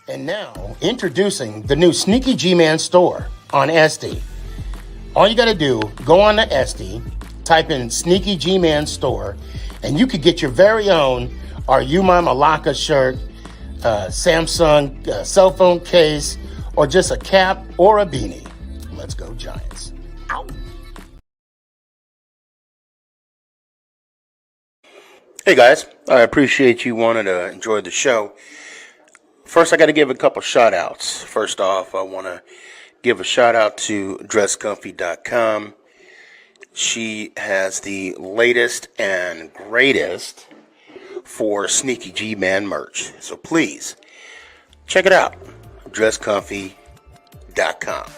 And now, introducing the new SneakyG Man store on SD. All you got to do, go on to SD, type in SneakyG Man store, and you could get your very own Are You My Malacca shirt, Samsung cell phone case, or just a cap or a beanie. Let's go Giants. Ow. Hey guys, I appreciate you wanting to enjoy the show. First, I got to give a couple shout outs. First off, I want to give a shout out to dresscomfy.com. She has the latest and greatest for Sneaky G Man merch. So please check it out. dresscomfy.com.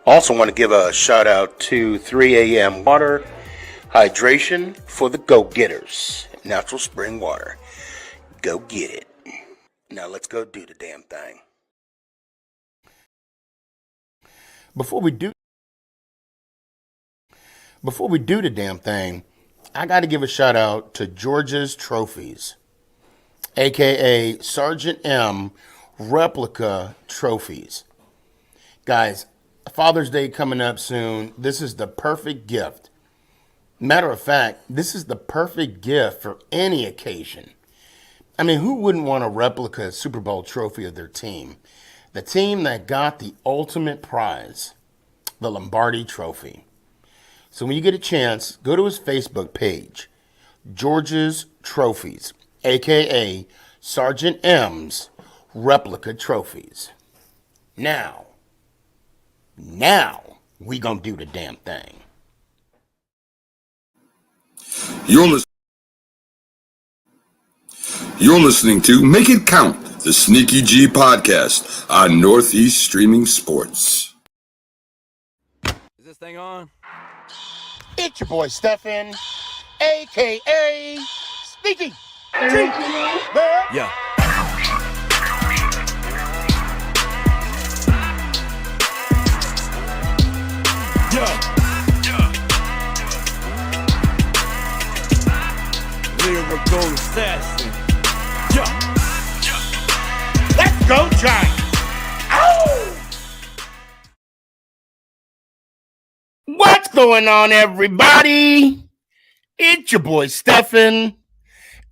Also want to give a shout out to 3 a.m. water hydration for the go-getters. Natural spring water. Go get it. Now let's go do the damn thing. Before we do the damn thing, I got to give a shout out to George's Trophies, aka Sergeant M replica trophies. Guys, Father's Day coming up soon. This is the perfect gift. Matter of fact, this is the perfect gift for any occasion. I mean, who wouldn't want a replica Super Bowl trophy of their team? The team that got the ultimate prize, the Lombardi Trophy. So when you get a chance, go to his Facebook page, George's Trophies, a.k.a. Sergeant M's replica trophies. Now, we gonna do the damn thing. You're listening to Make It Count, the Sneaky G podcast on Northeast Streaming Sports. Is this thing on? It's your boy Stefan, a.k.a. Sneaky G. Yeah. Lyrical assassin. Let's go Giants. Ow! What's going on, everybody? It's your boy Stefan,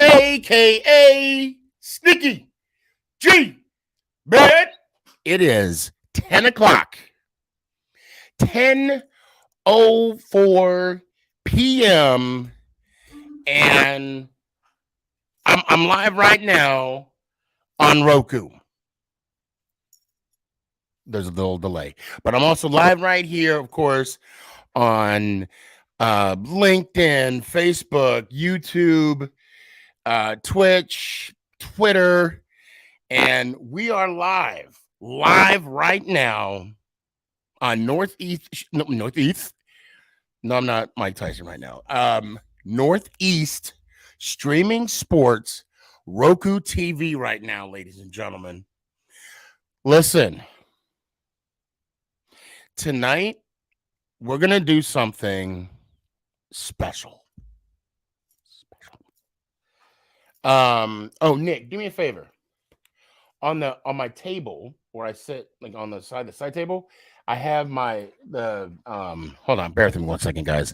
a.k.a. Sneaky G. Man, it is 10 o'clock. 10:04 p.m. And I'm live right now on Roku. There's a little delay, but I'm also live right here, of course, on LinkedIn, Facebook, YouTube, Twitch, Twitter, and we are live right now on Northeast. No, I'm not Mike Tyson right now. Northeast Streaming Sports, Roku TV right now, ladies and gentlemen. Listen, tonight we're going to do something special. Nick, do me a favor. On my table where I sit, like on the side table, I have hold on, bear with me 1 second, guys.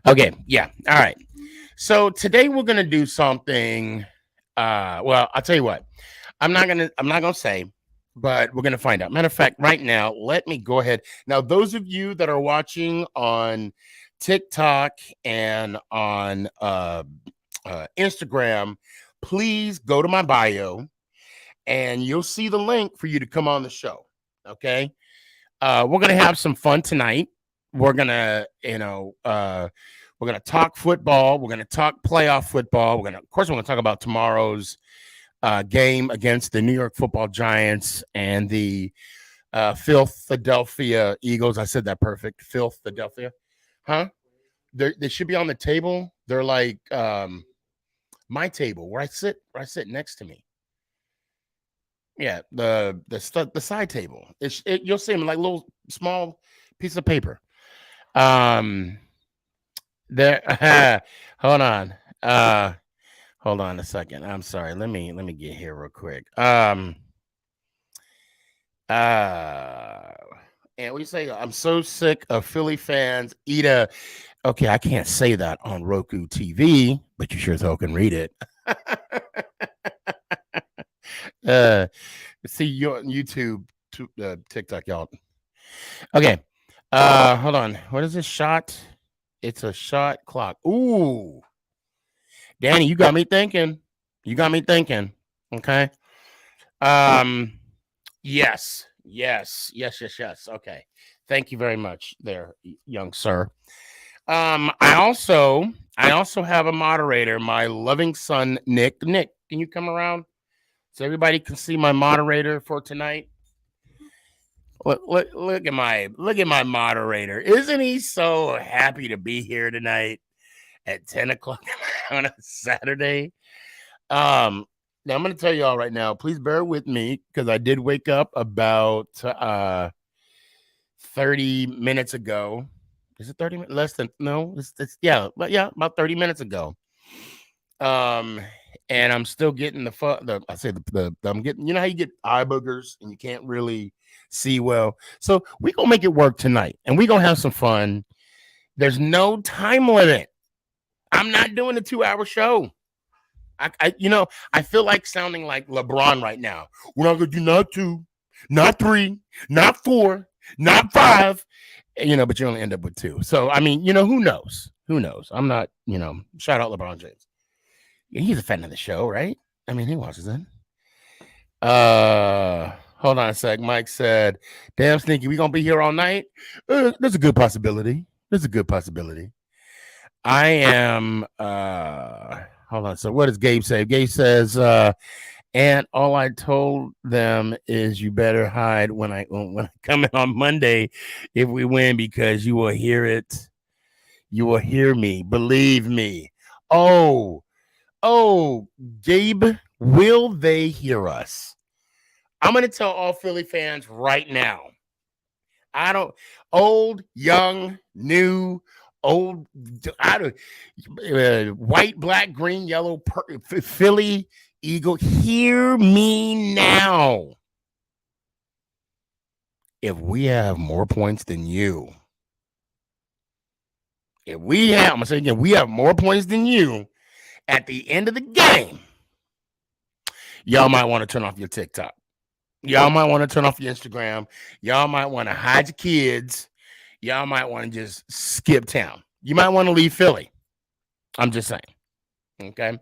Okay, yeah, all right. So today we're gonna do something. Well, I'll tell you what. I'm not gonna say, but we're gonna find out. Matter of fact, right now, let me go ahead. Now, those of you that are watching on TikTok and on Instagram, please go to my bio, and you'll see the link for you to come on the show. Okay, we're gonna have some fun tonight. We're gonna, we're gonna talk football. We're gonna talk playoff football. Of course, we're gonna talk about tomorrow's game against the New York Football Giants and the Philadelphia Eagles. I said that perfect. Philadelphia, huh? They should be on the table. They're like my table where I sit next to me. Yeah, the side table. You'll see them like little small piece of paper. There. Hold on. Hold on a second. I'm sorry. Let me get here real quick. Uh, and we say I'm so sick of Philly fans eat a. Okay, I can't say that on Roku TV, but you sure as hell can read it. See your YouTube, TikTok, y'all. Okay. Hold on. What is this shot? It's a shot clock. Ooh, Danny, you got me thinking. You got me thinking. Okay. Yes. Okay. Thank you very much, there, young sir. I also have a moderator, my loving son, Nick. Nick, can you come around so everybody can see my moderator for tonight? Look at my moderator. Isn't he so happy to be here tonight at 10 o'clock on a Saturday? Now I'm going to tell you all right now, please bear with me because I did wake up about 30 minutes ago. Is it 30 minutes? Less than, no, about 30 minutes ago. And I'm still getting I'm getting, you know how you get eye boogers and you can't really see well. So we're going to make it work tonight and we're going to have some fun. There's no time limit. I'm not doing a 2-hour show. I feel like sounding like LeBron right now. We're not going to do not 2, not 3, not 4, not 5, but you only end up with 2. So, I mean, who knows? Who knows? I'm not, shout out LeBron James. He's a fan of the show, right? I mean, he watches it. Hold on a sec. Mike said, damn, Sneaky, we going to be here all night? There's a good possibility. I am, hold on. So what does Gabe say? Gabe says, and all I told them is you better hide when I come in on Monday if we win because you will hear it. You will hear me. Believe me. Oh, Gabe, will they hear us? I'm going to tell all Philly fans right now. Old, young, new, old, white, black, green, yellow, Philly, Eagle, hear me now. If we have more points than you, I'm going to say again, we have more points than you at the end of the game, y'all might want to turn off your TikTok. Y'all might want to turn off your Instagram. Y'all might want to hide your kids. Y'all might want to just skip town. You might want to leave Philly. I'm just saying. Okay.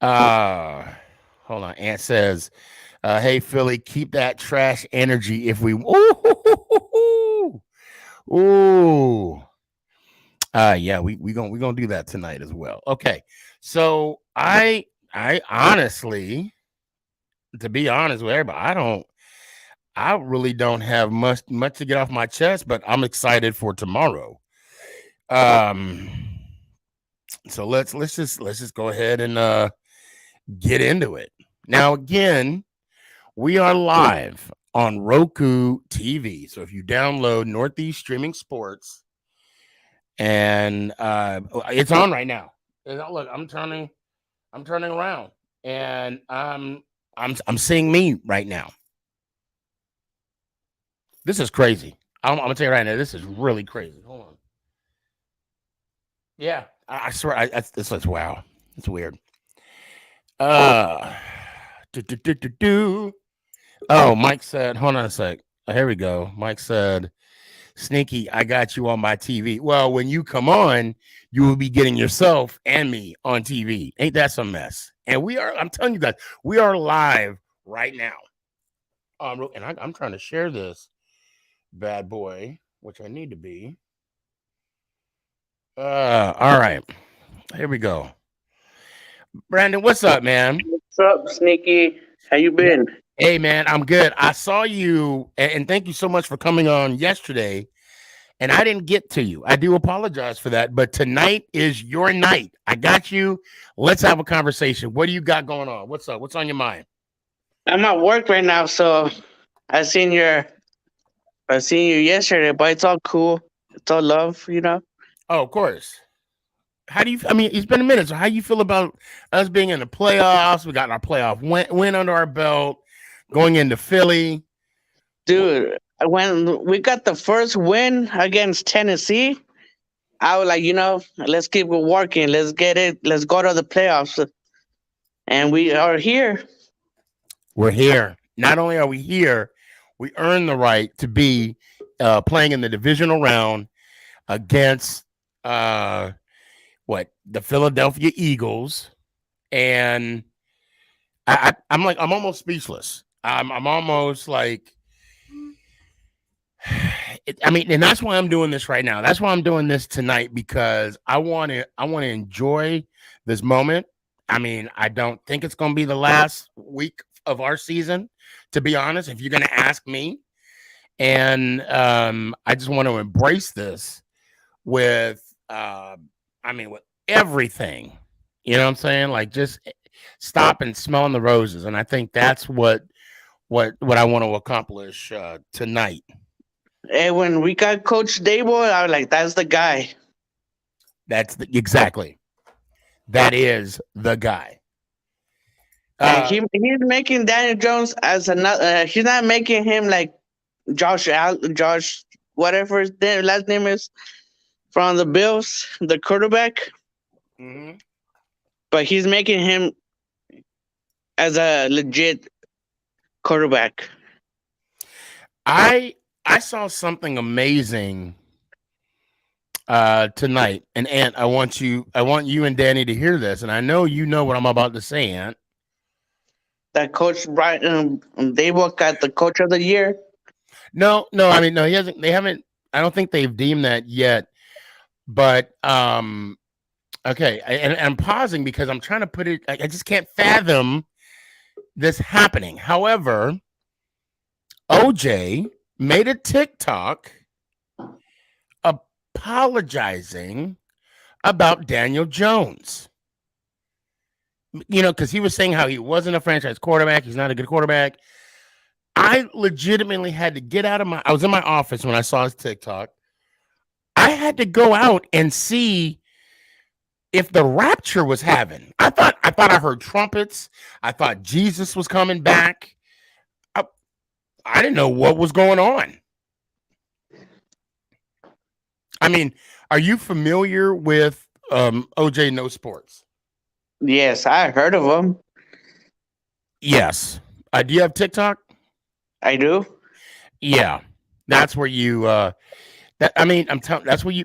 Hold on. Ant says, hey, Philly, keep that trash energy if we. Ooh. Yeah, we gonna do that tonight as well. Okay. So I honestly, to be honest with everybody, I really don't have much to get off my chest, but I'm excited for tomorrow. So let's just go ahead and get into it. Now again, we are live on Roku TV. So if you download Northeast Streaming Sports, and it's on right now. Look, I'm turning around, and I'm seeing me right now. This is crazy. I'm gonna tell you right now. This is really crazy. Hold on. Yeah, I swear. It's wow. It's weird. Oh, Mike said. Hold on a sec. Here we go. Mike said, Sneaky, I got you on my TV. Well, when you come on, you will be getting yourself and me on TV. Ain't that some mess? And I'm telling you guys, we are live right now. And I'm trying to share this bad boy, which I need to be. All right. Here we go. Brandon, what's up, man? What's up, Sneaky? How you been? Hey, man, I'm good. I saw you, and thank you so much for coming on yesterday. And I didn't get to you. I do apologize for that. But tonight is your night. I got you. Let's have a conversation. What do you got going on? What's up? What's on your mind? I'm at work right now, so I seen you yesterday, but it's all cool. It's all love, you know. Oh, of course. How do you? I mean, it's been a minute. So, how you feel about us being in the playoffs? We got our playoff win under our belt, going into Philly. Dude, when we got the first win against Tennessee, I was like, let's keep it working. Let's get it. Let's go to the playoffs. And we are here. We're here. Not only are we here, we earned the right to be playing in the divisional round against the Philadelphia Eagles, and I'm almost speechless. I'm almost like, and that's why I'm doing this right now. That's why I'm doing this tonight, because I want to enjoy this moment. I mean, I don't think it's going to be the last week of our season, to be honest, if you're going to ask me. And I just want to embrace this with everything. You know what I'm saying? Like, just stop and smelling the roses. And I think that's what I want to accomplish tonight. And when we got Coach Dable, I was like, that's the guy. Exactly. That is the guy. He's making Daniel Jones as another. He's not making him like Josh, whatever his last name is, from the Bills, the quarterback. Mm-hmm. But he's making him as a legit quarterback. I saw something amazing tonight, and Ant, I want you and Danny to hear this, and I know you know what I'm about to say, Ant. That Coach Brian Dable got the Coach of the Year. No, he hasn't. They haven't. I don't think they've deemed that yet. But okay, and I'm pausing because I'm trying to put it. I just can't fathom this happening. However, OJ made a TikTok apologizing about Daniel Jones. Because he was saying how he wasn't a franchise quarterback. He's not a good quarterback. I legitimately had to get out of I was in my office when I saw his TikTok. I had to go out and see if the rapture was happening. I thought I heard trumpets. I thought Jesus was coming back. I didn't know what was going on. I mean, are you familiar with OJ No Sports? Yes, I heard of him. Yes. Do you have TikTok? I do. Yeah. That's where you I'm telling. That's where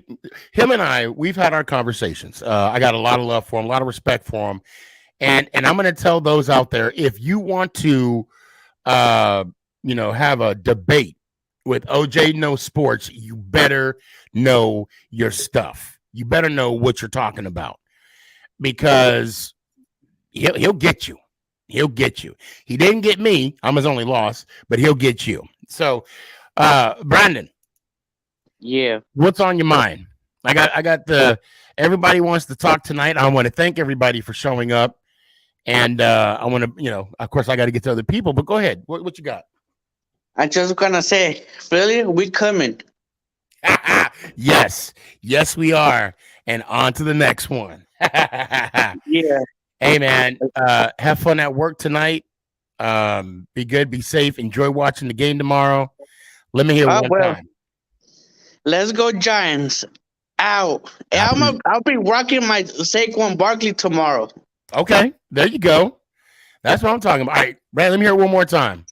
him and I, we've had our conversations. I got a lot of love for him, a lot of respect for him, and I'm going to tell those out there, if you want to, have a debate with OJ No Sports, you better know your stuff. You better know what you're talking about, because he'll get you. He'll get you. He didn't get me. I'm his only loss, but he'll get you. So, Brandon. Yeah. What's on your mind? I got everybody wants to talk tonight. I want to thank everybody for showing up. And I want to, of course I got to get to other people, but go ahead. What you got? I'm just going to say, Philly, we coming. Yes, we are. And on to the next one. Yeah. Hey, man, have fun at work tonight. Be good, be safe. Enjoy watching the game tomorrow. Let me hear one time. Let's go Giants. Ow. I'll be rocking my Saquon Barkley tomorrow. Okay, there you go. That's what I'm talking about. All right, Brad, let me hear it one more time.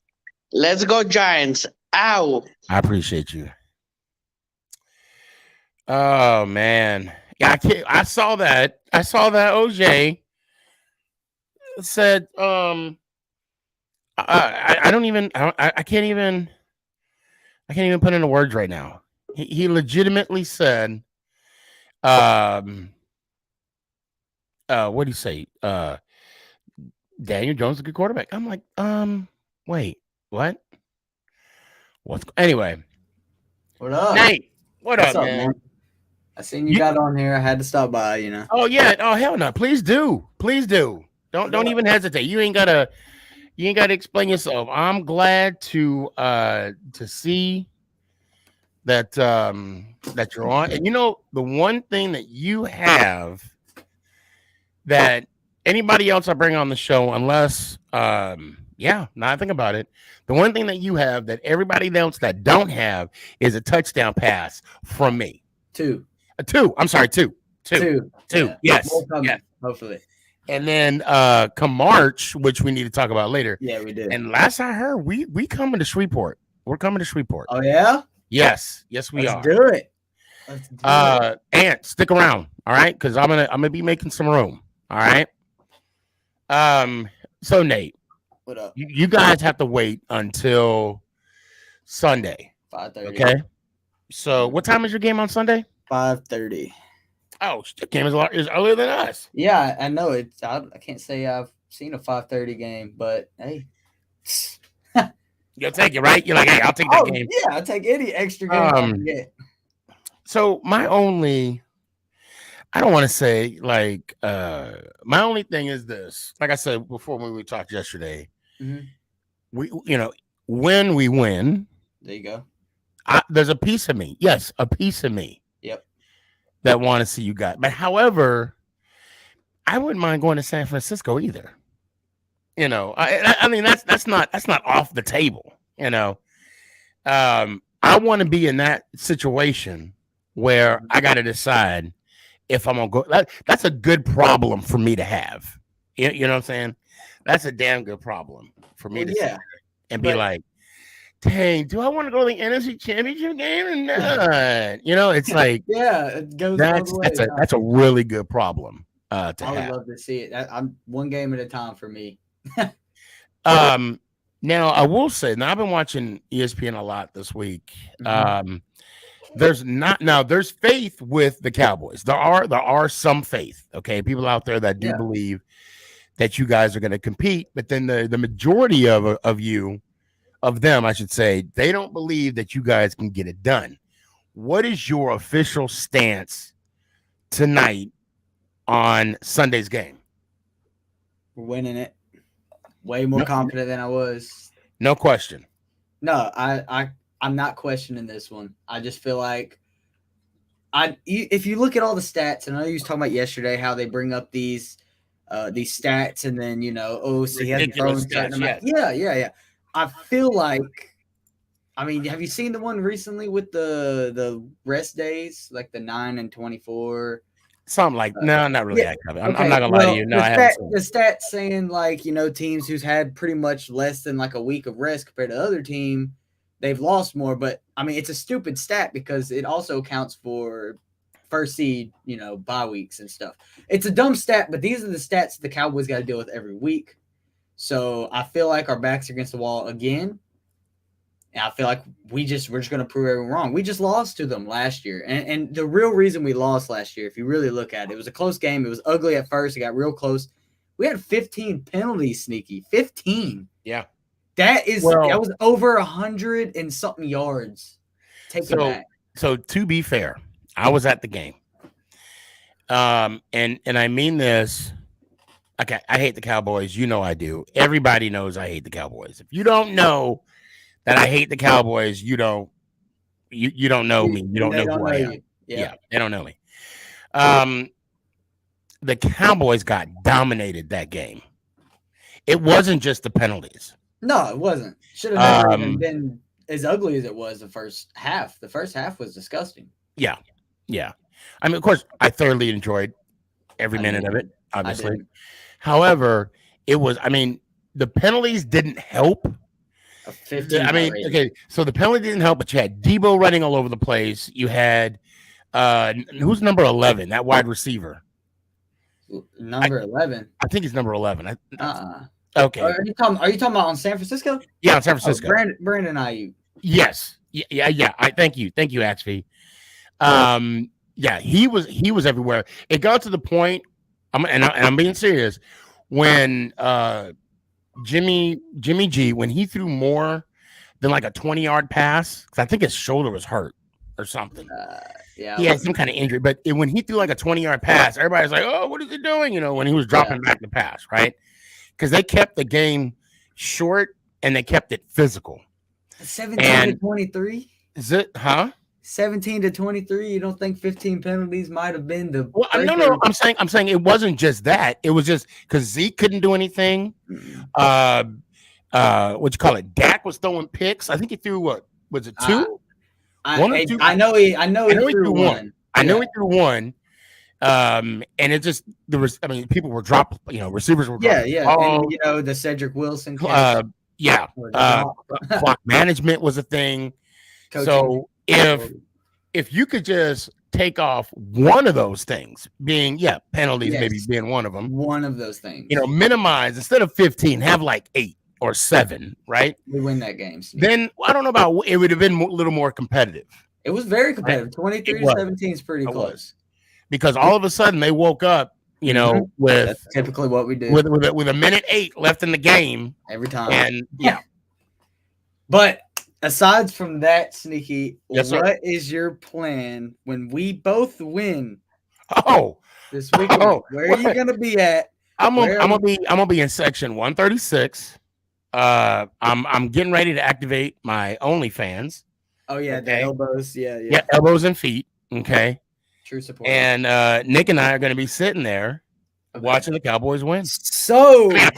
Let's go Giants. Ow. I appreciate you. Oh, man. Yeah, I saw that. OJ said, I can't even put into words right now. He legitimately said, what do you say? Daniel Jones is a good quarterback. I'm like, wait, what? Anyway. What up? Nate, what's up, man? I seen you got on here. I had to stop by, Oh yeah. Oh hell no. Please do. Don't even hesitate. You ain't gotta explain yourself. I'm glad to see that you're on. And the one thing that you have that anybody else I bring on the show, unless now I think about it, the one thing that you have that everybody else that don't have is a touchdown pass from me. Two. I'm sorry, two. Yeah. Yes. Yeah. Hopefully. And then come March, which we need to talk about later. Yeah, we did. And last I heard, we coming to Shreveport. We're coming to Shreveport. Oh yeah? Yes, we are. Let's do it. Ant, stick around, all right? Because I'm gonna be making some room. All right. So Nate, What up? you guys have to wait until Sunday. 5:30. Okay. So what time is your game on Sunday? 5:30. Oh, the game is earlier than us. Yeah, I know it's. I can't say I've seen a 5:30 game, but hey, You'll take it, right? You're like, hey, I'll take that game. Yeah, I'll take any extra game I can get. So I don't want to say like my only thing is this. Like I said before when we talked yesterday, we when we win, there you go. There's a piece of me. Yes, a piece of me. Yep. That want to see you guys. But however, I wouldn't mind going to San Francisco either. I mean that's not off the table. I want to be in that situation where I got to decide if I'm gonna go. That's a good problem for me to have. You know what I'm saying? That's a damn good problem for me to sit and be like, dang, do I want to go to the NFC Championship game or not? It's like, it goes. That's a really good problem to have. I would love to see it. I'm one game at a time for me. Now I will say, now I've been watching ESPN a lot this week. There's faith with the Cowboys. There are some faith. Okay, people out there that do believe that you guys are going to compete, but then the majority of them, I should say, they don't believe that you guys can get it done. What is your official stance tonight on Sunday's game? We're winning it. Way more confident than I was. No question. No, I'm not questioning this one. I just feel like if you look at all the stats, and I know you was talking about yesterday how they bring up these stats, and then he hasn't thrown certain amount. Yeah. I feel like, I mean, have you seen the one recently with the rest days, like the 9 and 24? Something like no, not really. Okay. I'm not gonna lie to you. No, I haven't seen the stats saying like teams who's had pretty much less than like a week of rest compared to other team, they've lost more. But I mean, it's a stupid stat because it also accounts for first seed, bye weeks and stuff. It's a dumb stat, but these are the stats the Cowboys got to deal with every week. So I feel like our backs are against the wall again. And I feel like we're just going to prove everyone wrong. We just lost to them last year. And the real reason we lost last year, if you really look at it, it was a close game. It was ugly at first. It got real close. We had 15 penalties, Sneaky. 15. Yeah. That was over 100 and something yards. Back. So to be fair, I was at the game. And I mean this. Okay, I hate the Cowboys. You know I do. Everybody knows I hate the Cowboys. If you don't know that I hate the Cowboys, you don't know me. You don't know who I am. Yeah, they don't know me. The Cowboys got dominated that game. It wasn't just the penalties. No, it wasn't. Should have never even been as ugly as it was the first half. The first half was disgusting. Yeah. I mean, of course, I thoroughly enjoyed every minute of it, obviously. However, it was, I mean, the penalties didn't help. So the penalty didn't help, but you had Debo running all over the place. You had, who's number 11, that wide receiver? Number 11? I think he's number 11. Okay. Are you talking about on San Francisco? Yeah, on San Francisco. Brandon Ayuk. Yes. Yeah. I thank you, Axby. Yeah, he was everywhere. It got to the point, I'm being serious, when Jimmy G, when he threw more than like a 20-yard pass, because I think his shoulder was hurt or something. He had some kind of injury, but when he threw like a 20-yard pass, everybody's like, "Oh, what is he doing?" When he was dropping back the pass, right? Because they kept the game short and they kept it physical. 17-23. Is it? Huh? 17-23. You don't think 15 penalties might have been the Well, no. breaker? I'm saying it wasn't just that. It was just because Zeke couldn't do anything. Mm-mm. What you call it? Dak was throwing picks. I think he threw what? Was it two? One or two? I know he threw one. I know he threw one. And it just people were dropped. Receivers were dropped. And the Cedric Wilson. Clock management was a thing. Coaching. So if you could just take off one of those things, being penalties, maybe being one of them, one of those things, minimize instead of 15, have like 8 or 7, right? We win that game. Then I don't know about it would have been a little more competitive. It was very competitive. 23-17 is pretty close. Because all of a sudden they woke up, with that's typically what we do with a minute 8 left in the game every time. And but aside from that, Sneaky, yes, sir. What is your plan when we both win? This weekend. Where are you gonna be at? I'm gonna be in section 136. I'm getting ready to activate my OnlyFans. Oh yeah, the elbows. Yeah, elbows and feet. Okay. True support. And Nick and I are going to be sitting there watching the Cowboys win. So, oh my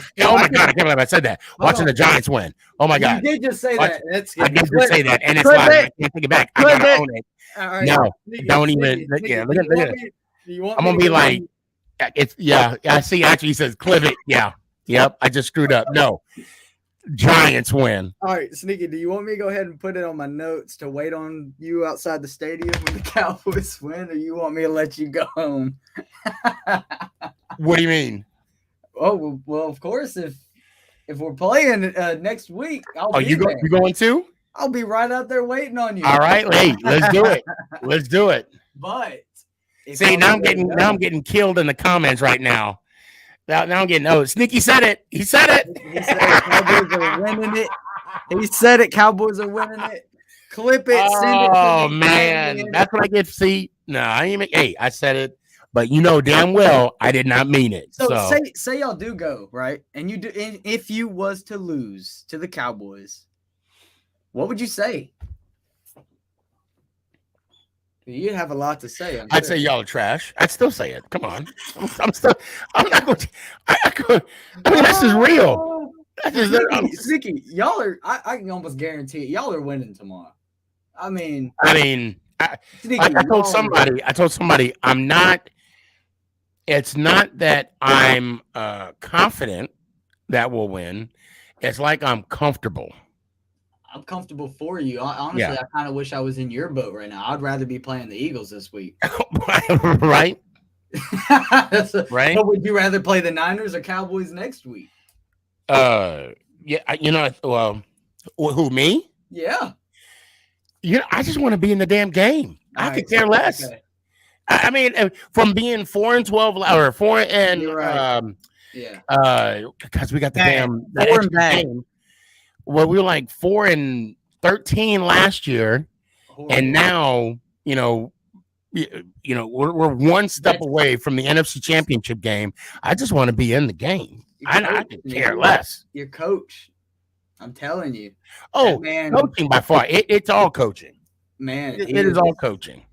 God, I can't believe I said that. Watching the Giants win. Oh my God. You did just say that. I did just say that, and it's live. I can't take it back. I gotta own it. Right. No, don't even. Look at it. I'm gonna be like, it's I see. Actually, he says, "Clip it." Yeah. Yep. I just screwed up. No. Giants win. All right, Sneaky, do you want me to go ahead and put it on my notes to wait on you outside the stadium when the Cowboys win, or you want me to let you go home? What do you mean? Oh, well, of course, if we're playing next week, I'll be there. You going too? I'll be right out there waiting on you. All right, hey, let's do it. Let's do it. But see, now I'm getting killed in the comments right now. Now I'm getting Sneaky said it. He said it. He said it. Cowboys are winning it. He said it. Cowboys are winning it. Clip it. Send it. Oh man, that's what I get. See, no, I ain't. Hey, I said it, but damn well I did not mean it. So say y'all do go right, and you do. And if you was to lose to the Cowboys, what would you say? You'd have a lot to say. I'd say y'all are trash. I'd still say it. Come on. I'm not going to. I mean, this is real. Sneaky, y'all are. I can almost guarantee it. Y'all are winning tomorrow. I told somebody I'm not. It's not that I'm confident that we'll win. It's like I'm comfortable. I'm comfortable for you. Honestly, I kind of wish I was in your boat right now. I'd rather be playing the Eagles this week. Right? Right? So would you rather play the Niners or Cowboys next week? Well, who, me? Yeah. I just want to be in the damn game. I could care less. Okay. I mean, from being 4-12 or 4 and because we got the game. Well, we were like 4-13 last year, and now we're one step away from the NFC Championship game. I just want to be in the game. I could care less. Your coach, I'm telling you. Oh, man, coaching by far. It's all coaching. Man, it is all coaching.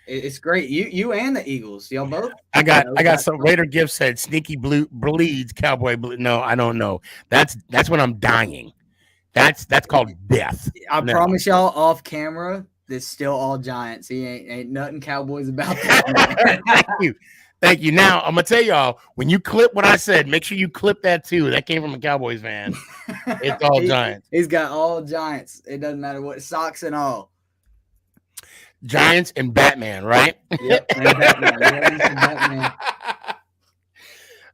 It's great. You and the Eagles, y'all both. I got some Raider gift said Sneaky Blue bleeds Cowboy Blue. No, I don't know. That's when I'm dying. That's called death. I promise y'all off camera, it's still all Giants. He ain't nothing Cowboys about that. Thank you. Now I'm gonna tell y'all, when you clip what I said, make sure you clip that too. That came from a Cowboys fan. It's all Giants. He's got all Giants. It doesn't matter what, socks and all. Giants and Batman, right? Yep. And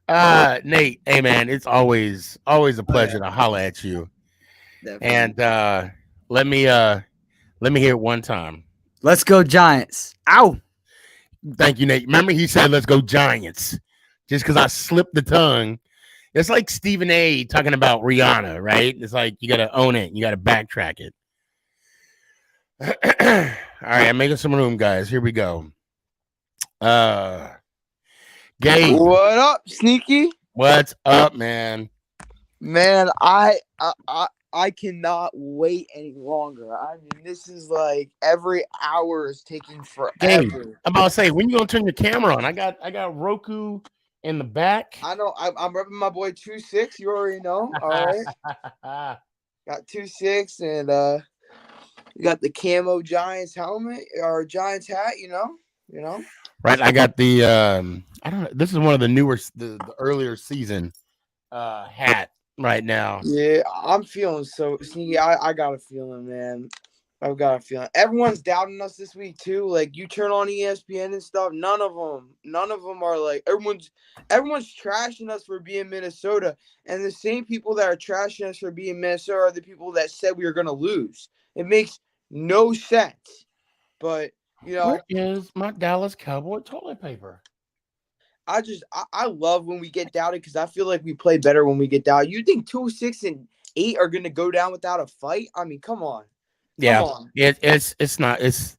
Batman. Nate, hey man, it's always a pleasure to holler at you. Definitely. And let me hear it one time. Let's go Giants. Ow. Thank you, Nate. Remember he said let's go Giants. Just because I slipped the tongue. It's like Stephen A talking about Rihanna, right? It's like you gotta own it, you gotta backtrack it. All right, I'm making some room, guys. Here we go. Gabe. What up, Sneaky? What's up, man? Man, I cannot wait any longer. I mean, this is like every hour is taking Gabe, forever. I'm about to say, when you gonna turn your camera on? I got Roku in the back. I know. I'm repping my boy 2-6. You already know. All right. Got 2-6 and you got the camo Giants helmet or Giants hat. You know. Right, I got the I don't know. This is one of the newer, the earlier season hat right now. Yeah, I'm feeling so sneaky. I got a feeling, man. I've got a feeling. Everyone's doubting us this week too. Like you turn on ESPN and stuff. None of them are like everyone's trashing us for being Minnesota, and the same people that are trashing us for being Minnesota are the people that said we were going to lose. It makes no sense. But Where is my Dallas Cowboy toilet paper? I love when we get doubted because I feel like we play better when we get doubted. You think 2-6 and 8 are going to go down without a fight? I mean, come on. Yeah, Come on. it's not it's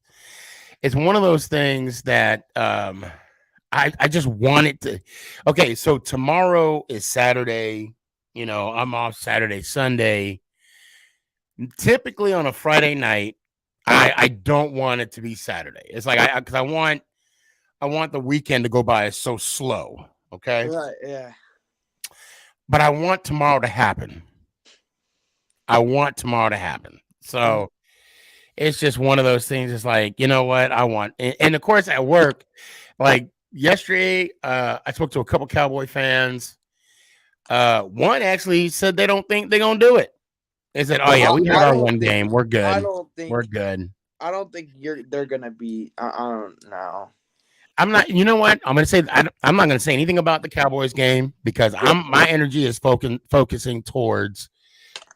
one of those things that I just wanted to. Okay, so tomorrow is Saturday. I'm off Saturday, Sunday. Typically on a Friday night, I don't want it to be Saturday. It's like because I want the weekend to go by so slow. Okay, Right, yeah. but I want tomorrow to happen. So it's just one of those things. It's like, you know what I want. And of course at work, like yesterday, I spoke to a couple Cowboy fans. One actually said they don't think they're going to do it. They said, oh yeah, we had our one game. We're good. We're good. I don't think they're going to be, I don't know. I'm not, you know what? I'm going to say, I'm not going to say anything about the Cowboys game because my energy is focusing towards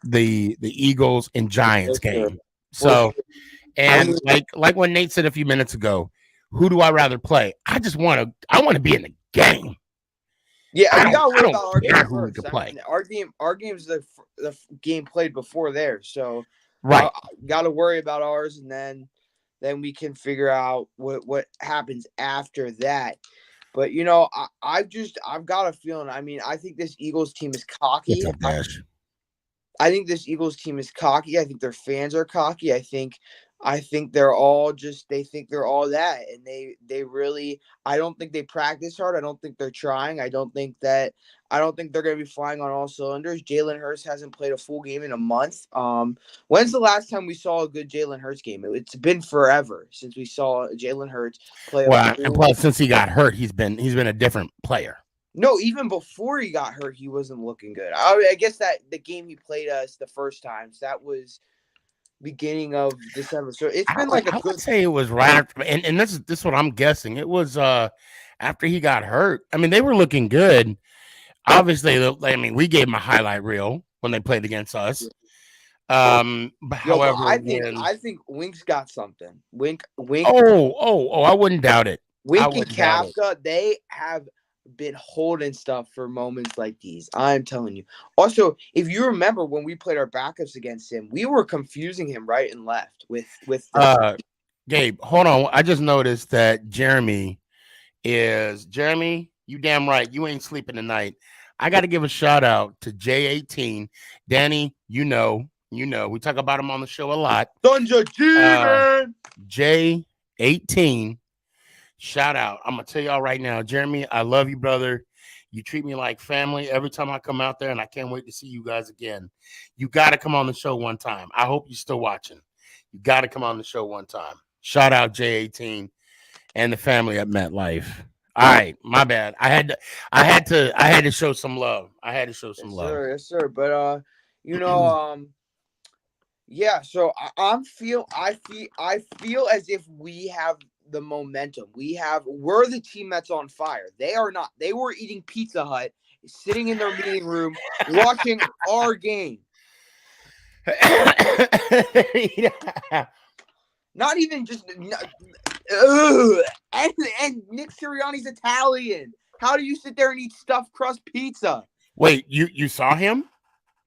the Eagles and Giants game. So, and like when Nate said a few minutes ago, who do I rather play? I want to be in the game. Yeah, I we got to worry don't about our care game who we first. could play. Our game's the game played before theirs, so Right. Got to worry about ours, and then we can figure out what happens after that. But I've got a feeling. I mean, I think this Eagles team is cocky. What's up, Dash? I think this Eagles team is cocky. I think their fans are cocky. I think they're all they think they're all that. And they really, I don't think they practice hard. I don't think they're trying. I don't think they're going to be flying on all cylinders. Jalen Hurts hasn't played a full game in a month. When's the last time we saw a good Jalen Hurts game? It's been forever since we saw Jalen Hurts play. And plus, since he got hurt, he's been a different player. No, even before he got hurt, he wasn't looking good. I guess that the game he played us the first time, so that was beginning of December. So it's been like I would say it was right after, and this is what I'm guessing. It was after he got hurt. I mean, they were looking good. Obviously, I mean, we gave him a highlight reel when they played against us. But however, I think Wink's got something. Wink. Oh, I wouldn't doubt it. Wink and Kafka, they have been holding stuff for moments like these. I'm telling you. Also, if you remember when we played our backups against him, we were confusing him right and left with Gabe, hold on. I just noticed that Jeremy, you damn right. You ain't sleeping tonight. I got to give a shout out to J18. Danny, you know, we talk about him on the show a lot. J18. Shout out. I'm going to tell y'all right now, Jeremy, I love you, brother. You treat me like family every time I come out there, and I can't wait to see you guys again. You got to come on the show one time. I hope you're still watching. You got to come on the show one time. Shout out J18 and the family at MetLife. All right, my bad. I had to show some love. Yes, sir. But yeah. So I feel as if we have the momentum. We're the team that's on fire. They are not. They were eating Pizza Hut, sitting in their meeting room, watching our game. Not even just. And Nick Sirianni's Italian. How do you sit there and eat stuffed crust pizza? Wait, you saw him?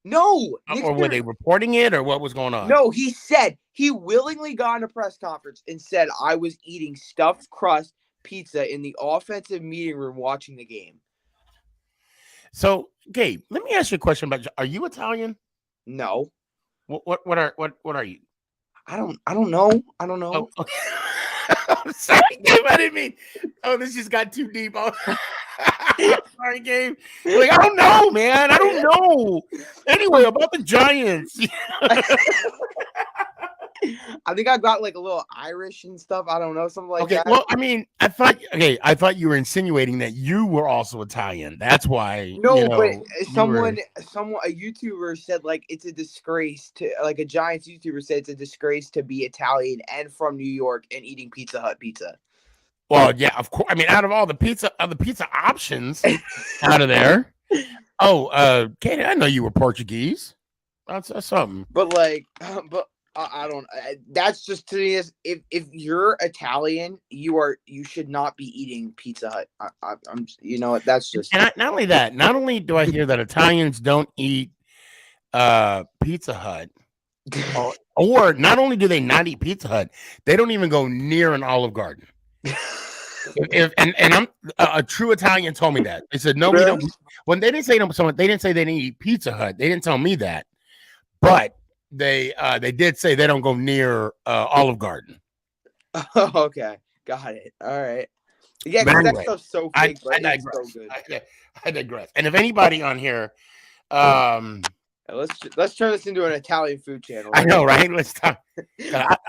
No. Or were they reporting it, or what was going on? No, he said he willingly got in a press conference and said, I was eating stuffed crust pizza in the offensive meeting room watching the game. So, Gabe, let me ask you a question about, are you Italian? No. What are you? I don't know. I don't know. Oh, okay. I'm sorry, Gabe. I didn't mean. Oh, this just got too deep. Oh, sorry, Gabe. Like, I don't know, man. I don't know. Anyway, about the Giants. I think I got like a little Irish and stuff. I don't know, something like Okay, that. well, I mean, I thought you were insinuating that you were also Italian. That's why, No, but someone. a YouTuber said like it's a disgrace to like a Giants YouTuber said it's a disgrace to be Italian and from New York and eating Pizza Hut pizza. Well, yeah, of course. I mean, out of all the pizza options out of there. Oh, Katie, I know you were Portuguese. That's something. But like, I don't. That's just to me is if you're Italian, you should not be eating Pizza Hut. I'm that's just. And not only that, not only do I hear that Italians don't eat Pizza Hut, or not only do they not eat Pizza Hut, they don't even go near an Olive Garden. And I'm a true Italian told me that. They said no, we don't. When they didn't say they didn't say they didn't eat Pizza Hut. They didn't tell me that, but they did say they don't go near Olive Garden. Oh, okay, got it. All right. Yeah, But that anyway, stuff's so fake, I but it's digress. so good. I digress. And if anybody on here, Let's turn this into an Italian food channel. I know, right? Let's talk.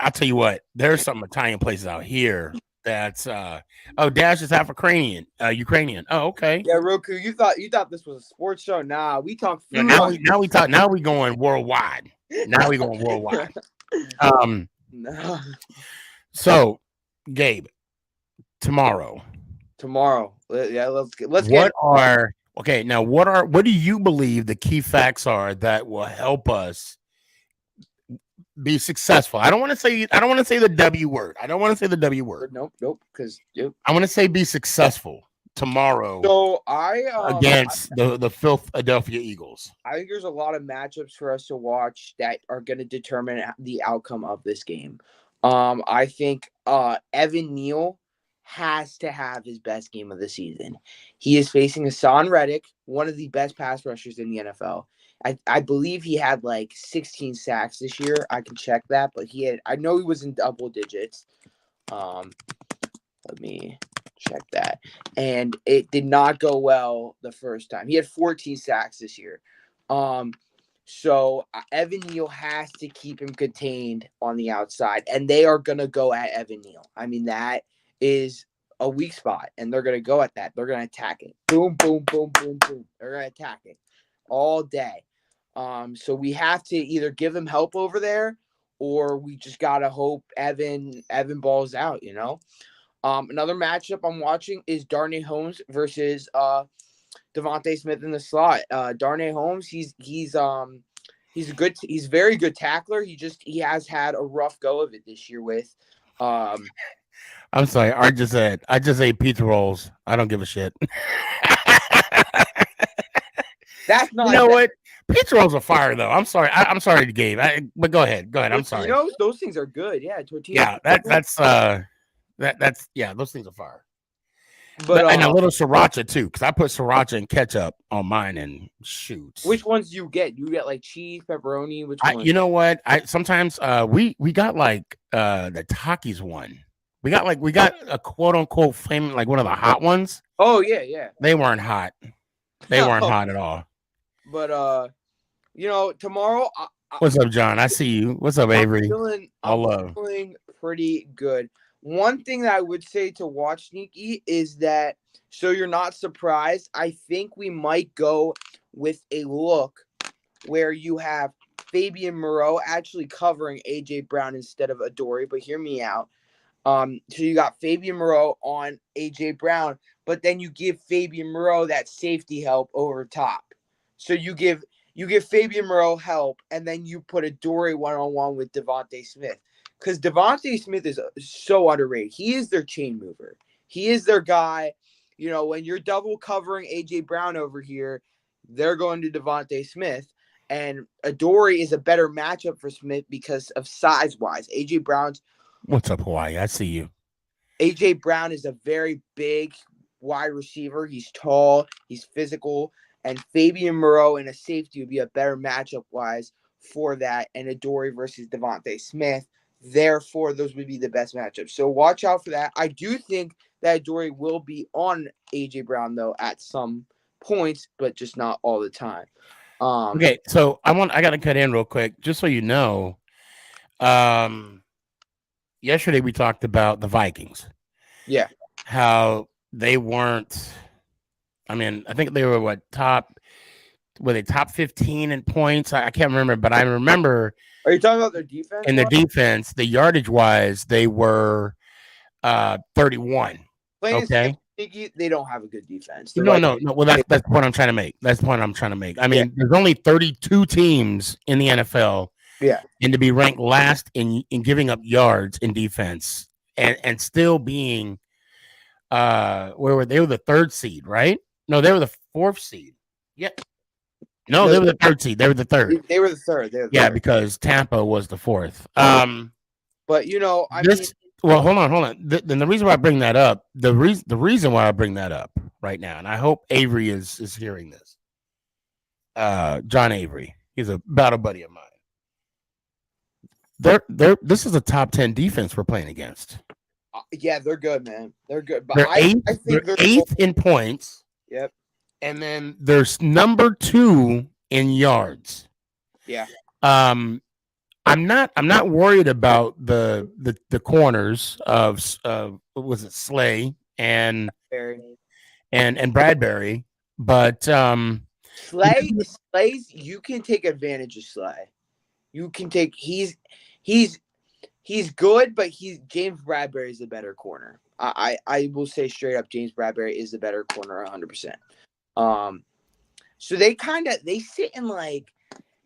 I'll tell you what. There's some Italian places out here that's Dash is half Ukrainian. Oh, okay. Yeah, Roku, you thought this was a sports show? Nah, we talk food. Now we going worldwide. Now we going worldwide. No. So, Gabe, tomorrow. Yeah, let's what do you believe the key facts are that will help us be successful? I don't want to say the W word. Nope. Because I want to say be successful tomorrow. So against the Philadelphia Eagles. I think there's a lot of matchups for us to watch that are going to determine the outcome of this game. I think Evan Neal has to have his best game of the season. He is facing Hassan Reddick, one of the best pass rushers in the NFL. I believe he had like 16 sacks this year. I can check that, but I know he was in double digits. Let me check that. And it did not go well the first time. He had 14 sacks this year. So Evan Neal has to keep him contained on the outside, and they are going to go at Evan Neal. I mean, that is a weak spot, and they're going to go at that. They're going to attack it. Boom, boom, boom, boom, boom. They're going to attack it all day. So we have to either give him help over there, or we just got to hope Evan balls out, Another matchup I'm watching is Darnay Holmes versus Devontae Smith in the slot. Darnay Holmes, he's very good tackler. He has had a rough go of it this year with I'm sorry. I just ate pizza rolls. I don't give a shit. That's not. You know what? Pizza rolls are fire though. I'm sorry. I'm sorry to Gabe. But go ahead. I'm sorry. Those things are good. Yeah, tortillas. Yeah, that's those things are fire. But and a little sriracha too, because I put sriracha and ketchup on mine and shoot. Which ones do you get? Do you get like cheese, pepperoni? Which one? You know what? I sometimes we got like the Takis one. We got a quote unquote flame, like one of the hot ones. Oh yeah. They weren't hot. They weren't hot at all. But tomorrow. What's up, John? I see you. What's up, Avery? I'm feeling pretty good. One thing that I would say to watch Sneaky is that, so you're not surprised, I think we might go with a look where you have Fabian Moreau actually covering A.J. Brown instead of Adoree', but hear me out. So you got Fabian Moreau on A.J. Brown, but then you give Fabian Moreau that safety help over top. So you give Fabian Moreau help, and then you put Adoree' one-on-one with Devontae Smith. Because Devontae Smith is so underrated. He is their chain mover. He is their guy. When you're double covering A.J. Brown over here, they're going to Devontae Smith. And Adoree' is a better matchup for Smith because of size-wise. A.J. Brown's... What's up, Hawaii? I see you. A.J. Brown is a very big wide receiver. He's tall. He's physical. And Fabian Moreau in a safety would be a better matchup-wise for that, and Adoree versus Devontae Smith. Therefore, those would be the best matchups. So watch out for that. I do think that Adoree will be on AJ Brown though at some points, but just not all the time. Okay, so I got to cut in real quick, just so you know. Yesterday we talked about the Vikings. Yeah. How they weren't. I mean, I think they were were they top 15 in points? I can't remember, but I remember. Are you talking about their defense? In their defense, the yardage wise, they were 31. Okay. They don't have a good defense. No. Well, that's the point I'm trying to make. That's the point I'm trying to make. I mean, there's only 32 teams in the NFL. Yeah. And to be ranked last in giving up yards in defense and still being where were they? Were the 3rd seed, right? No, they were the 4th seed. Yeah. No, they were the 3rd seed. They were the 3rd. They were the 3rd. Yeah, because Tampa was the 4th. But you know, well, hold on. Then the reason why I bring that up, the reason why I bring that up right now, and I hope Avery is hearing this. John Avery, he's a battle buddy of mine. This is a top 10 defense we're playing against. Yeah, they're good, man. They're good. But they're I think they're 8th in points. Yep. And then there's number 2 in yards. Yeah. I'm not worried about the corners of what was it, Slay and Bradbury, but Slay's you can take advantage of Slay. You can take he's good, but James Bradbury is the better corner. I will say straight up, James Bradbury is the better corner 100%. So they sit in like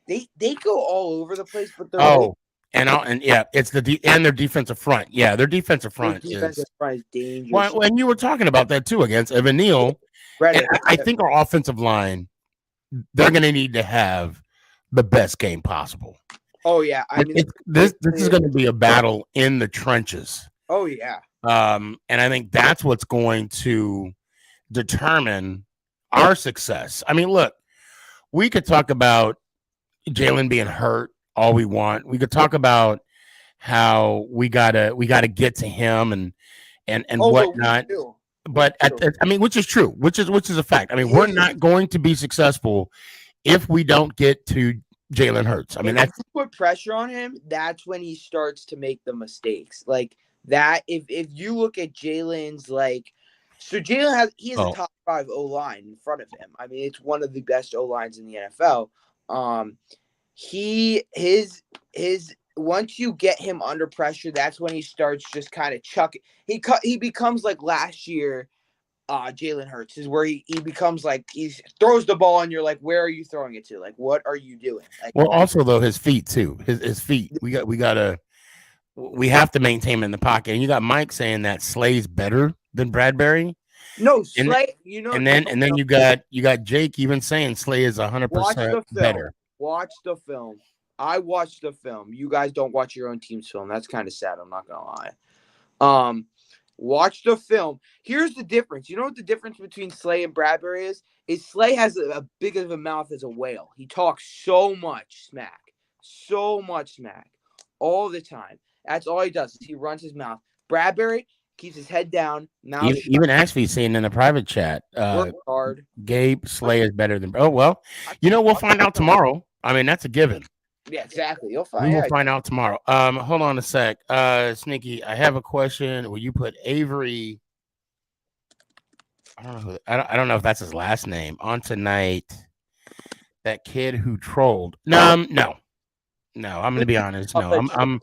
they go all over the place, but they're it's their defensive front. Yeah, their defensive front is dangerous. Well, and you were talking about that too against Evan Neal. Right. I think our offensive line, they're going to need to have the best game possible. Oh yeah, I mean this is going to be a battle in the trenches. Oh yeah. And I think that's what's going to determine our success. I mean, look, we could talk about Jalen being hurt all we want. We could talk about how we gotta get to him and whatnot. But I mean, which is true, which is a fact. I mean, we're not going to be successful if we don't get to Jalen Hurts. I mean, if you put pressure on him, that's when he starts to make the mistakes. Like that, if you look at Jalen's so Jalen has a top 5 O-line in front of him. I mean, it's one of the best O-lines in the NFL. His once you get him under pressure, that's when he starts just kind of chucking. He becomes like last year. Jalen Hurts is where he becomes like he throws the ball and you're like, where are you throwing it to? Like, what are you doing? Like, well, also though his feet too. His feet. We have to maintain him in the pocket. And you got Mike saying that Slay's better than Bradbury. No, Slay. And then you got Jake even saying Slay is 100% better. Watch the film. I watched the film. You guys don't watch your own team's film. That's kind of sad. I'm not gonna lie. Watch the film. Here's the difference. You know what the difference between Slay and Bradbury is? Slay has a big of a mouth as a whale. He talks so much smack all the time. That's all he does. Is he runs his mouth. Bradbury keeps his head down. Even actually saying in the private chat, work hard. Gabe Slay is better than. Oh well, we'll find out tomorrow. I mean, that's a given. Yeah, exactly. We will find out tomorrow. Hold on a sec. Sneaky, I have a question. Will you put Avery? I don't know if that's his last name on tonight. That kid who trolled. No. I'm going to be honest. No, I'm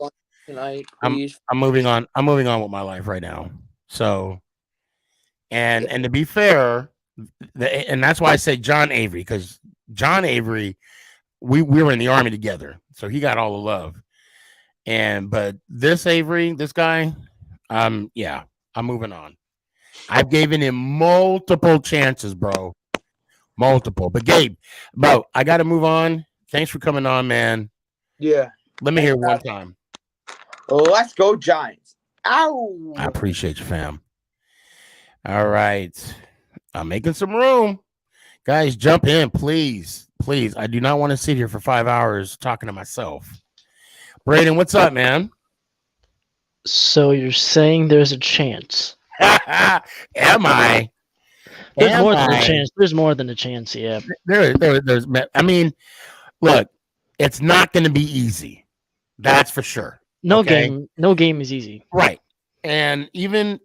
moving on. I'm moving on with my life right now. So, and to be fair, and that's why I say John Avery, because John Avery. We were in the Army together, so he got all the love. But this Avery, this guy, I'm moving on. I've given him multiple chances, bro. Multiple. But Gabe, bro, I got to move on. Thanks for coming on, man. Yeah. Let me hear one time. Let's go Giants. Ow. I appreciate you, fam. All right. I'm making some room. Guys, jump in, please. Please, I do not want to sit here for 5 hours talking to myself. Braden, what's up, man? So you're saying there's a chance? Am I? There's Am more than a I? chance. There's more than a chance. Yeah. There's. I mean, look, it's not going to be easy. That's for sure. No okay? No game is easy. Right. And even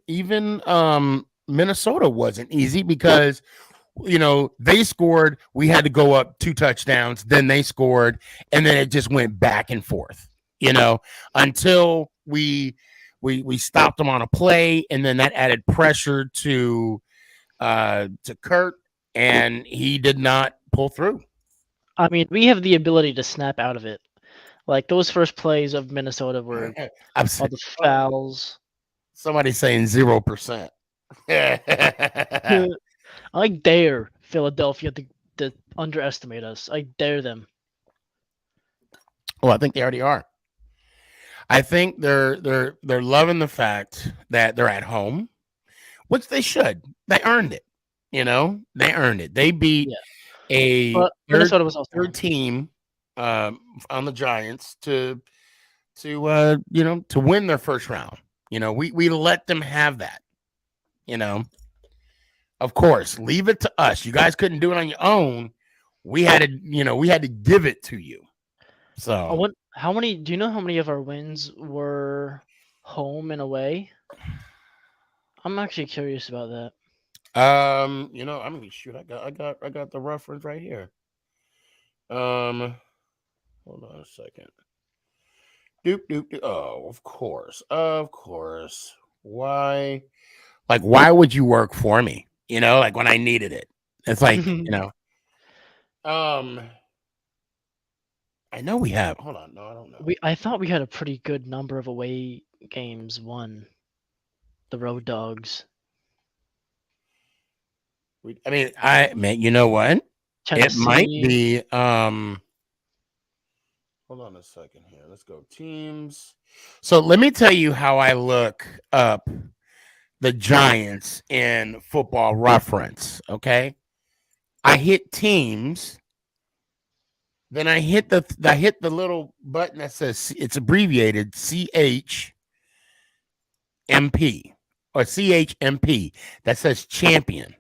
Minnesota wasn't easy because they scored, we had to go up 2 touchdowns, then they scored, and then it just went back and forth, until we stopped them on a play, and then that added pressure to Kurt, and he did not pull through. I mean, we have the ability to snap out of it. Like those first plays of Minnesota were all the fouls. Somebody's saying 0%. I dare Philadelphia to underestimate us. I dare them. Well, I think they already are. I think they're loving the fact that they're at home, which they should. They earned it. They earned it. They beat Minnesota was also third team on the Giants to win their first round. We let them have that. Of course, leave it to us. You guys couldn't do it on your own. We had to give it to you. So how many? Do you know how many of our wins were home and away? I'm actually curious about that. I mean, shoot, I got the reference right here. Hold on a second. Doop. Oh, of course. Why would you work for me? Like when I needed it. It's like, I know we have. Hold on. No, I don't know. I thought we had a pretty good number of away games won. The Road Dogs. You know what? Tennessee. It might be. Hold on a second here. Let's go teams. So let me tell you how I look up the Giants in Football Reference. Okay, I hit teams. Then I hit the little button that says it's abbreviated CHMP or CHMP that says champion.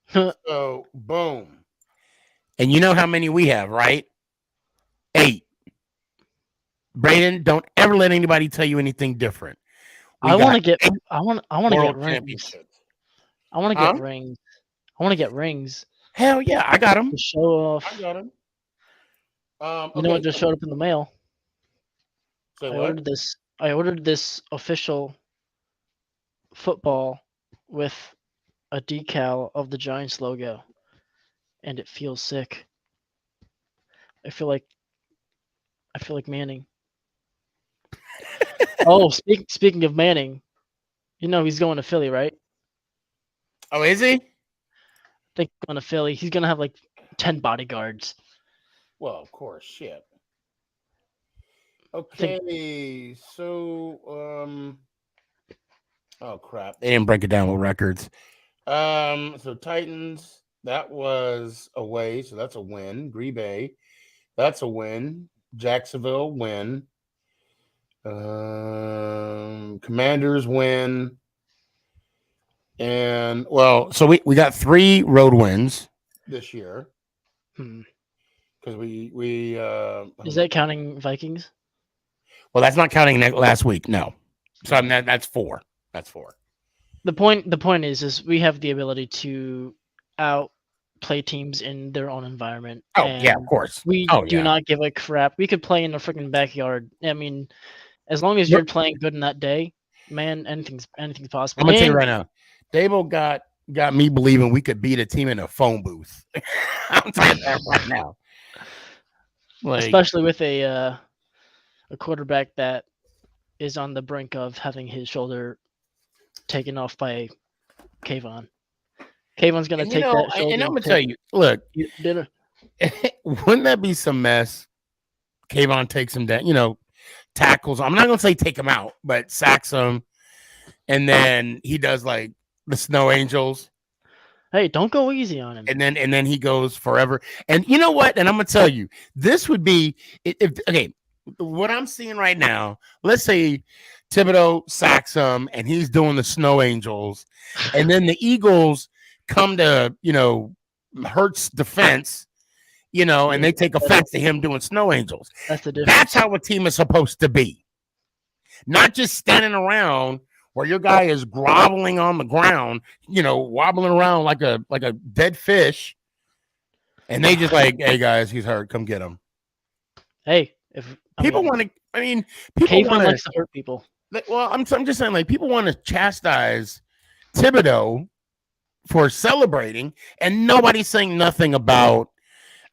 So boom. And you know how many we have, right? 8. Braden, don't ever let anybody tell you anything different. I want to get rings. I want to get rings. I want to get rings. Hell yeah, I got them. To show off. I got them. You know what just showed up in the mail? So I ordered this official football with a decal of the Giants logo, and it feels sick. I feel like Manning. Oh, speaking of Manning, he's going to Philly, right? Oh, is he? I think he's going to Philly. He's going to have like 10 bodyguards. Well, of course, shit. Okay, so oh crap, they didn't break it down with records. So Titans, that was away, so that's a win. Green Bay, that's a win. Jacksonville, win. Commanders, win. And so we got 3 road wins this year. Because we is that counting Vikings? Well, that's not counting last week. No, so that's 4. That's 4. The point is we have the ability to outplay teams in their own environment. Oh yeah, of course. We do not give a crap. We could play in the freaking backyard. I mean, as long as you're playing good in that day, man, anything's possible. I'm gonna tell you right now, Dable got me believing we could beat a team in a phone booth. I'm telling you that right now. Especially with a quarterback that is on the brink of having his shoulder taken off by Kayvon. Kayvon's gonna take that shoulder. And I'm gonna tell you, look, wouldn't that be some mess? Kayvon takes him down, tackles. I'm not gonna say take him out, but sacks him, and then he does like the Snow Angels. Hey, don't go easy on him. And then he goes forever. And you know what? And I'm gonna tell you, this would be if okay. What I'm seeing right now, let's say Thibodeau sacks him and he's doing the snow angels, and then the Eagles come to, Hurts defense, and they take offense to him doing snow angels. That's the difference. That's how a team is supposed to be. Not just standing around where your guy is groveling on the ground, wobbling around like a dead fish, and they just like, hey guys, he's hurt, come get him. Hey, People want to. I mean, people likes to hurt people. Well, I'm just saying, like, people want to chastise Thibodeau for celebrating, and nobody's saying nothing about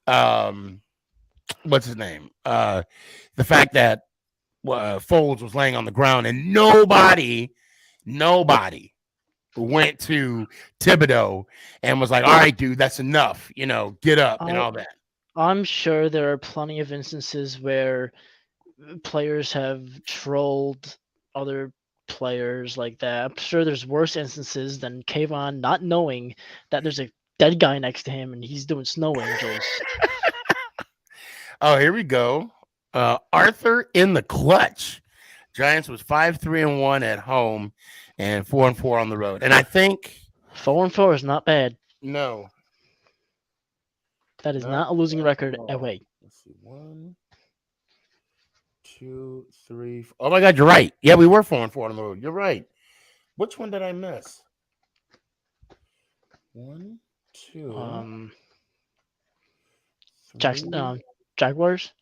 what's his name? The fact that Foles was laying on the ground, and nobody went to Thibodeau and was like, all right, dude, that's enough. Get up and all that. I'm sure there are plenty of instances where players have trolled other players like that. I'm sure there's worse instances than Kayvon not knowing that there's a dead guy next to him and he's doing snow angels. Oh, here we go. Arthur in the clutch. Giants was 5-3-1 at home and 4-4 on the road. And I think 4-4 is not bad. No. That is not a losing record away. Let's see. 1, 2, 3. Oh my God, you're right. Yeah, we were 4-4 on the road. You're right. Which one did I miss? 1, 2. Jaguars.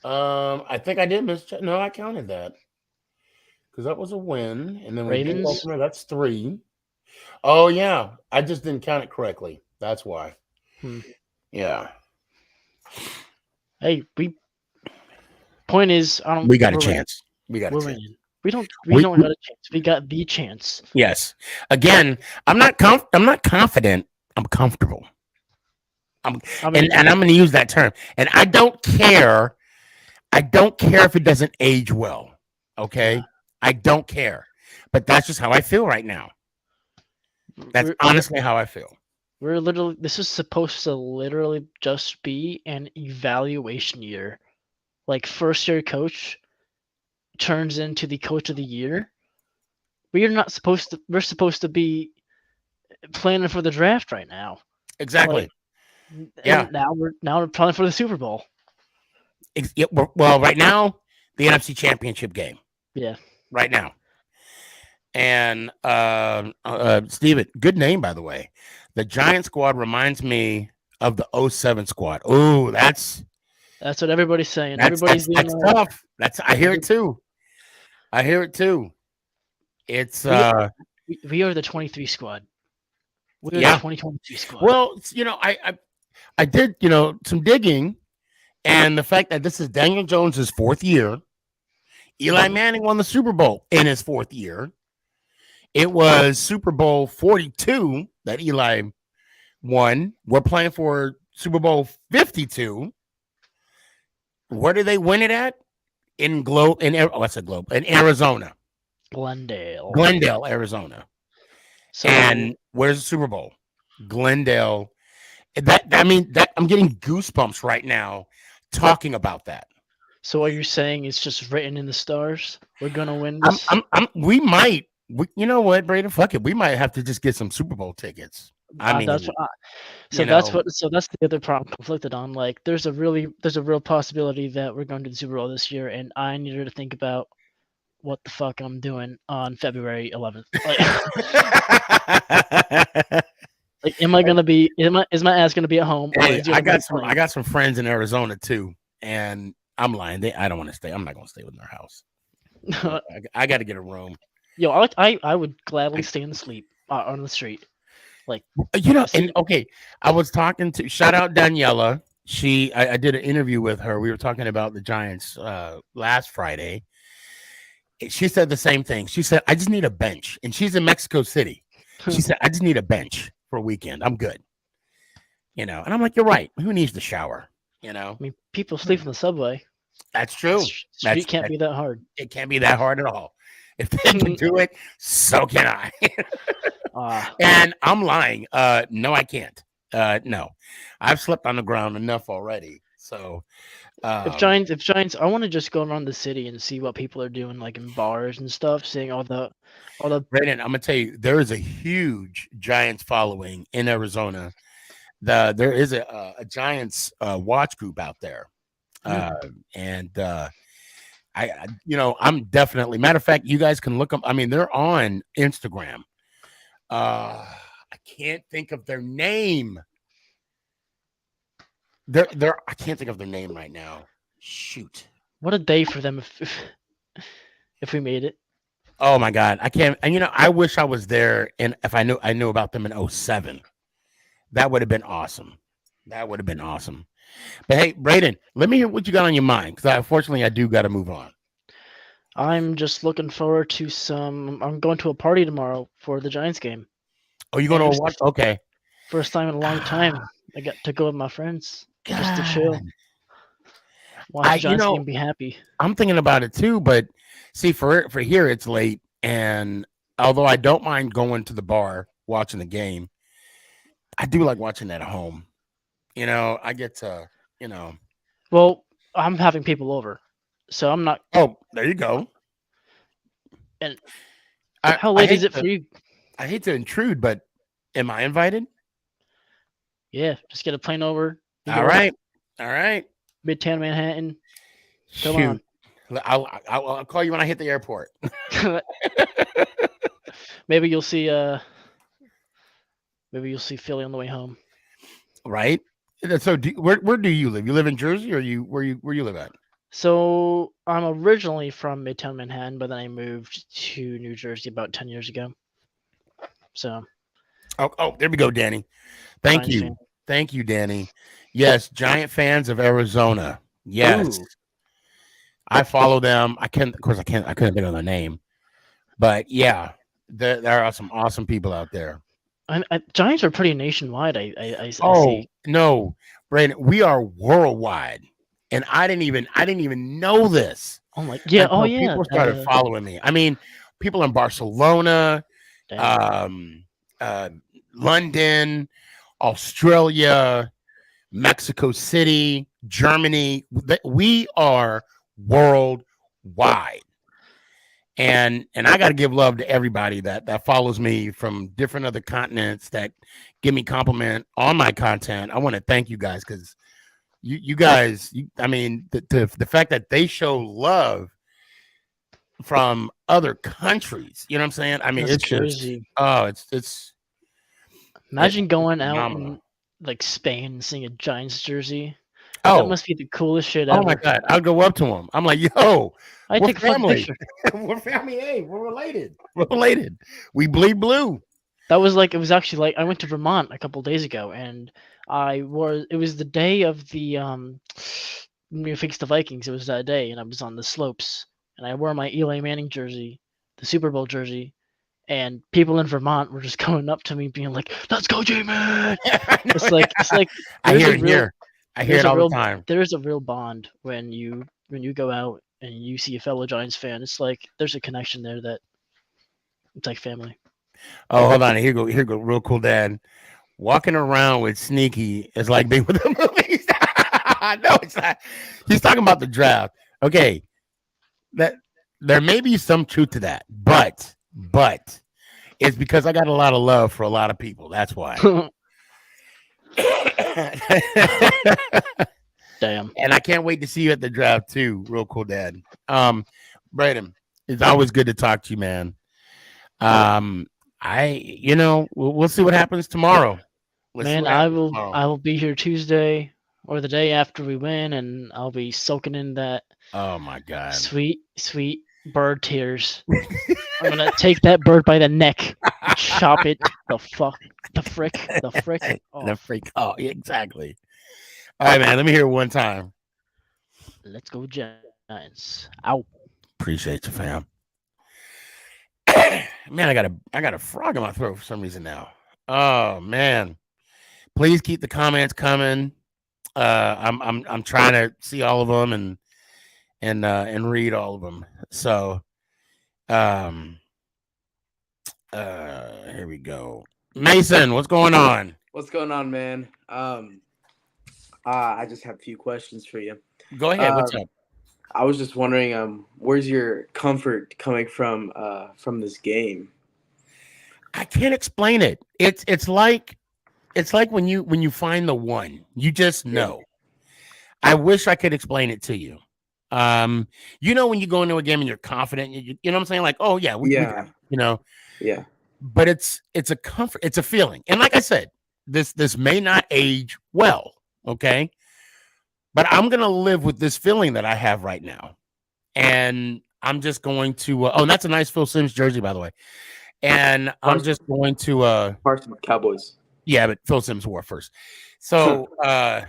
I think I did miss. No, I counted that because that was a win, and then Ravens. That's 3. Oh yeah, I just didn't count it correctly. That's why. Yeah. Hey, point is, we got a chance. We got a chance. Winning. We don't got a chance. We got the chance. Yes. Again, I'm not confident. I'm comfortable. And I'm going to use that term. And I don't care. I don't care if it doesn't age well. Okay. I don't care. But that's just how I feel right now. That's honestly how I feel. This is supposed to literally just be an evaluation year. Like first year coach turns into the coach of the year. We're supposed to be planning for the draft right now. Exactly. Yeah. Now we're planning for the Super Bowl. Well, right now, the NFC Championship game. Yeah. Right now. And Steven, good name, by the way. The Giant squad reminds me of the 07 squad. Oh, that's what everybody's saying. That's tough. I hear it too. It's we are the 23 squad. We're the 2022 squad. Well, I did some digging, and the fact that this is Daniel Jones's 4th year. Eli Manning won the Super Bowl in his 4th year. It was Super Bowl 42 that Eli won. We're playing for Super Bowl 52. Where did they win it at? In Arizona. Glendale, Arizona. So, and where's the Super Bowl? Glendale. I'm getting goosebumps right now talking about that. So what you're saying is just written in the stars? We're gonna win this? We might. You know what, Braden? Fuck it. We might have to just get some Super Bowl tickets. That's the other problem conflicted on. Like, there's a real possibility that we're going to the Super Bowl this year, and I needed to think about what the fuck I'm doing on February 11th. Like, am I gonna be? Is my ass gonna be at home? Hey, I got some friends in Arizona too, and I'm lying. I don't want to stay. I'm not gonna stay in their house. I got to get a room. Yo, I would gladly stay in the sleep on the street. Like, and okay, I was talking to shout out Daniela. I did an interview with her. We were talking about the Giants last Friday. She said the same thing. She said, I just need a bench. And she's in Mexico City. She said, I just need a bench for a weekend. I'm good. And I'm like, you're right. Who needs the shower? I mean, people sleep in the subway. That's true. Street can't be that hard. It can't be that hard at all. If they can do it, so can I. And I'm lying. No, I can't. No, I've slept on the ground enough already. So if Giants, I want to just go around the city and see what people are doing, like in bars and stuff, seeing all the. Brandon, I'm gonna tell you, there is a huge Giants following in Arizona. There is a Giants watch group out there, and I'm definitely. Matter of fact, you guys can look them. I mean, they're on Instagram. I can't think of their name. I can't think of their name right now. Shoot. What a day for them if we made it. Oh my God. I can't. And I wish I was there, and if I knew about them in 2007. That would have been awesome. But hey, Braden, let me hear what you got on your mind, because unfortunately I do got to move on. I'm just looking forward to I'm going to a party tomorrow for the Giants game. Oh, you going to watch? Okay. First time in a long time. I got to go with my friends just to chill. Watch the Giants game, be happy. I'm thinking about it too, but see, for here it's late, and although I don't mind going to the bar watching the game, I do like watching at home. I get to, Well, I'm having people over, so I'm not. Oh, there you go. And how late is it for you? I hate to intrude, but am I invited? Yeah, just get a plane over. All right. Midtown Manhattan. Come on. I'll call you when I hit the airport. Maybe you'll see Philly on the way home. Right. So where do you live? You live in Jersey, or where you live at? So I'm originally from Midtown Manhattan, but then I moved to New Jersey about 10 years ago. So. Oh, there we go, Danny. Thank you, Danny. Yes, Giant fans of Arizona. Yes. Ooh. I follow them. I couldn't think of their name, but yeah, there are some awesome people out there. Giants are pretty nationwide. I see. No, Brandon, we are worldwide, and I didn't even know this. Oh my, yeah. Oh yeah. People started following me. I mean, people in Barcelona, London, Australia, Mexico City, Germany. We are worldwide. And I got to give love to everybody that follows me from different other continents, that give me compliment on my content. I want to thank you guys, because you guys, I mean, the fact that they show love from other countries, you know what I'm saying? I mean, it's crazy. It's imagine going out in like Spain and seeing a Giants jersey. That must be the coolest shit ever. Oh my God. I'll go up to him. I'm like, yo, I take family. We're family. Hey, we're related. We bleed blue. It was actually like, I went to Vermont a couple of days ago, and it was the day of the we faced the Vikings. It was that day, and I was on the slopes, and I wore my Eli Manning jersey, the Super Bowl jersey, and people in Vermont were just coming up to me being like, "Let's go, J-Man!" It's like I hear it here. I hear it all the time. There's a real bond when you go out and you see a fellow Giants fan. It's like there's a connection there that it's like family. Oh, hold on. Here go, real cool, Dad. Walking around with Sneaky is like being with the movies. No, it's not. He's talking about the draft. Okay, that there may be some truth to that, but it's because I got a lot of love for a lot of people. That's why. Damn. And I can't wait to see you at the draft too. Real cool, Dad. Braden, it's always good to talk to you, man. We'll see what happens tomorrow. I will be here Tuesday or the day after we win, and I'll be soaking in that. Oh my God. Sweet bird tears. I'm gonna take that bird by the neck, chop it the frick. Oh. The freak. Oh, exactly. All right, man. Let me hear it one time. Let's go, Giants. Ow. Appreciate you, fam. Man, I got a frog in my throat for some reason now. Oh man. Please keep the comments coming. I'm trying to see all of them and read all of them. So Um. Here we go. Mason, what's going on? What's going on, man? I just have a few questions for you. Go ahead. What's up? I was just wondering, where's your comfort coming from this game? I can't explain it. It's like when you find the one, you just know. I wish I could explain it to you. When you go into a game and you're confident, you know what I'm saying? Like, oh yeah, we got it, Yeah. But it's a comfort, it's a feeling. And like I said, this may not age well, okay? But I'm gonna live with this feeling that I have right now. And I'm just going to and that's a nice Phil Simms jersey, by the way. And I'm just going to Cowboys. Yeah, but Phil Simms wore first. So I'm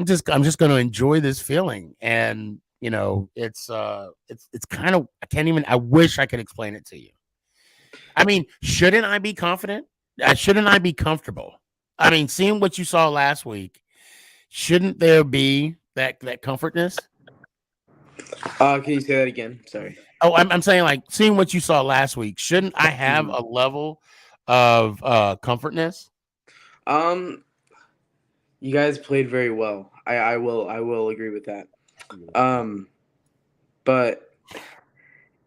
just going to enjoy this feeling, and it's kind of I wish I could explain it to you. I mean, shouldn't I be confident? Shouldn't I be comfortable? I mean, seeing what you saw last week, shouldn't there be that comfortness? Can you say that again? Sorry. Oh, I'm saying, like, seeing what you saw last week, shouldn't I have a level of comfortness? You guys played very well. I will agree with that. But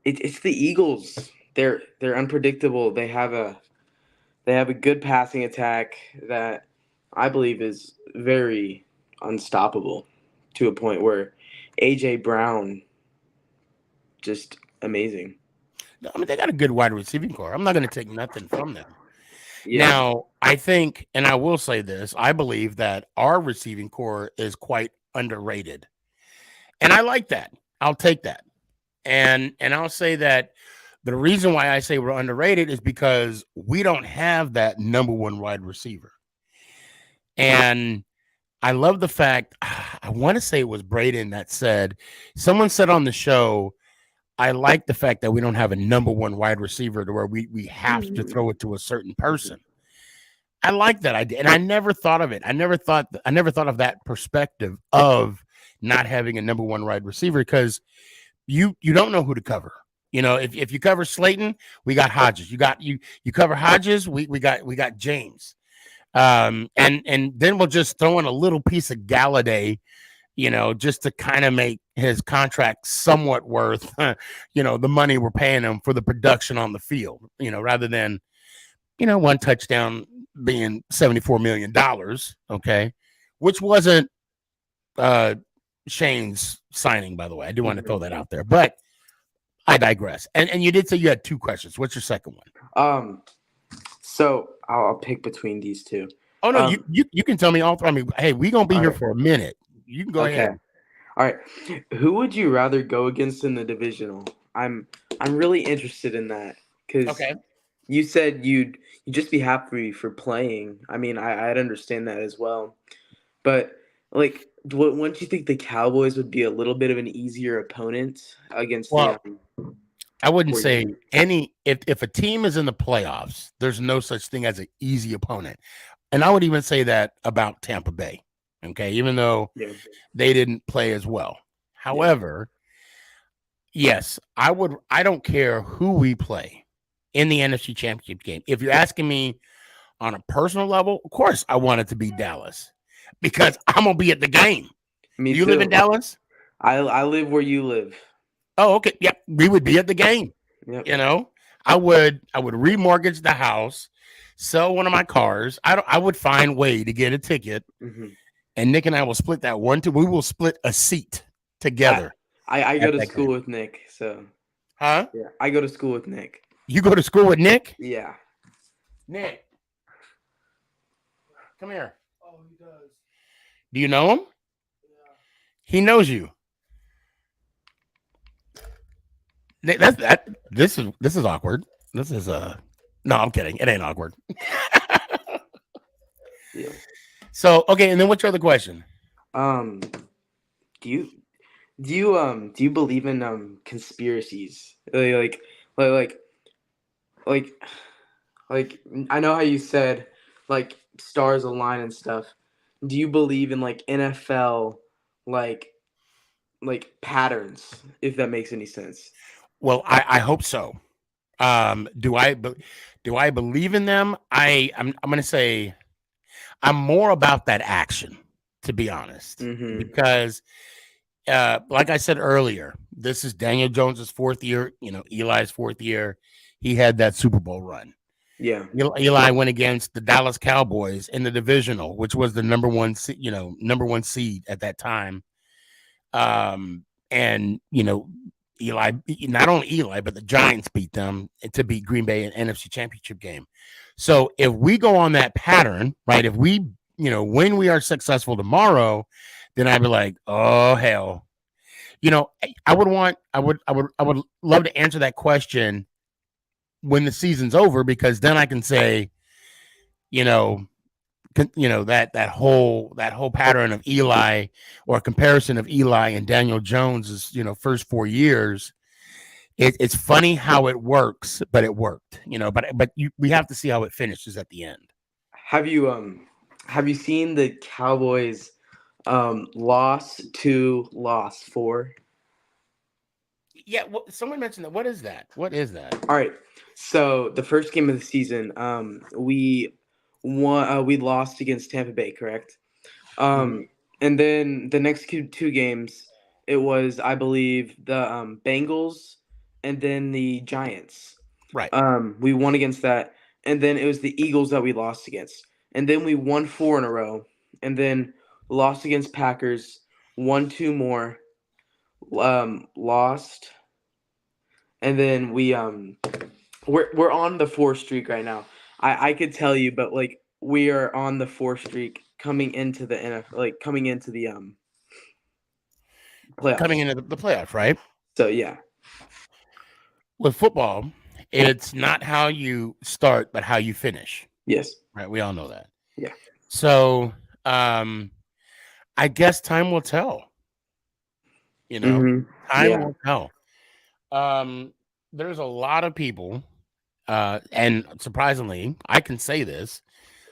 it's the Eagles. They're unpredictable. They have a good passing attack that I believe is very unstoppable to a point where AJ Brown just amazing. I mean, they got a good wide receiving core. I'm not going to take nothing from them. Yeah. Now, I think, and I will say this, I believe that our receiving core is quite underrated. And I like that. I'll take that. And I'll say that the reason why I say we're underrated is because we don't have that number one wide receiver. And I love the fact, I want to say it was Braden that said, someone said on the show, I like the fact that we don't have a number one wide receiver to where we have to throw it to a certain person. I like that idea. And I never thought of it. I never thought of that perspective of not having a number one wide receiver, because you don't know who to cover. If you cover Slayton, we got Hodges. You cover Hodges, we got James. And then we'll just throw in a little piece of Galladay, just to kind of make his contract somewhat worth, the money we're paying him for the production on the field, rather than, one touchdown being $74 million. Okay. Which wasn't Shane's signing, by the way. I do want to throw that out there, but I digress. And you did say you had two questions. What's your second one? So I'll pick between these two. Oh no, you can tell me all. I mean, hey, we're gonna be here for a minute. You can go ahead. All right. Who would you rather go against in the divisional? I'm really interested in that, because you said you'd just be happy for playing. I mean, I'd understand that as well. But like, wouldn't you think the Cowboys would be a little bit of an easier opponent against the? I wouldn't say if a team is in the playoffs, there's no such thing as an easy opponent. And I would even say that about Tampa Bay. Okay, even though they didn't play as well. However, yes, I don't care who we play in the NFC Championship game. If you're asking me on a personal level, of course I want it to be Dallas, because I'm gonna be at the game. Me you too. Live in Dallas? I live where you live. Oh, okay. Yep, we would be at the game. Yep. I would remortgage the house, sell one of my cars. I would find a way to get a ticket. Mm-hmm. And Nick and I will split that one. We will split a seat together. I go to school with Nick, so. Huh? Yeah, I go to school with Nick. You go to school with Nick? Yeah. Nick, come here. Oh, he does. Do you know him? Yeah. He knows you. This is awkward. This is no, I'm kidding. It ain't awkward. Yeah. So, okay, and then what's your other question? Do you believe in conspiracies? Like I know how you said like stars align and stuff. Do you believe in like NFL like patterns, if that makes any sense. Well, I hope so. Do I believe in them? I'm going to say I'm more about that action, to be honest, because like I said earlier, this is Daniel Jones's fourth year. Eli's fourth year. He had that Super Bowl run. Yeah. Eli went against the Dallas Cowboys in the divisional, which was the number one seed at that time. And Eli, not only Eli, but the Giants beat them to beat Green Bay in NFC Championship game. So if we go on that pattern, right? If we, when we are successful tomorrow, then I'd be like, oh hell. I would love to answer that question when the season's over, because then I can say, that whole pattern of Eli, or comparison of Eli and Daniel Jones's, first 4 years. It's funny how it works, but it worked, but we have to see how it finishes at the end. Have you seen the Cowboys loss 2, loss 4? Yeah, someone mentioned that. What is that? All right. So the first game of the season, we won. We lost against Tampa Bay, correct? And then the next two games, it was, I believe, the Bengals and then the Giants. Right. We won against that, and then it was the Eagles that we lost against, and then we won 4 in a row, and then lost against Packers, won 2 more, lost, and then we're on the 4 streak right now. I could tell you, but like we are on the 4 streak coming into the NFL, like coming into the playoffs. Coming into the playoffs, right? So yeah. With football, it's not how you start, but how you finish. Yes. Right. We all know that. Yeah. So I guess time will tell. Time will tell. There's a lot of people, and surprisingly, I can say this,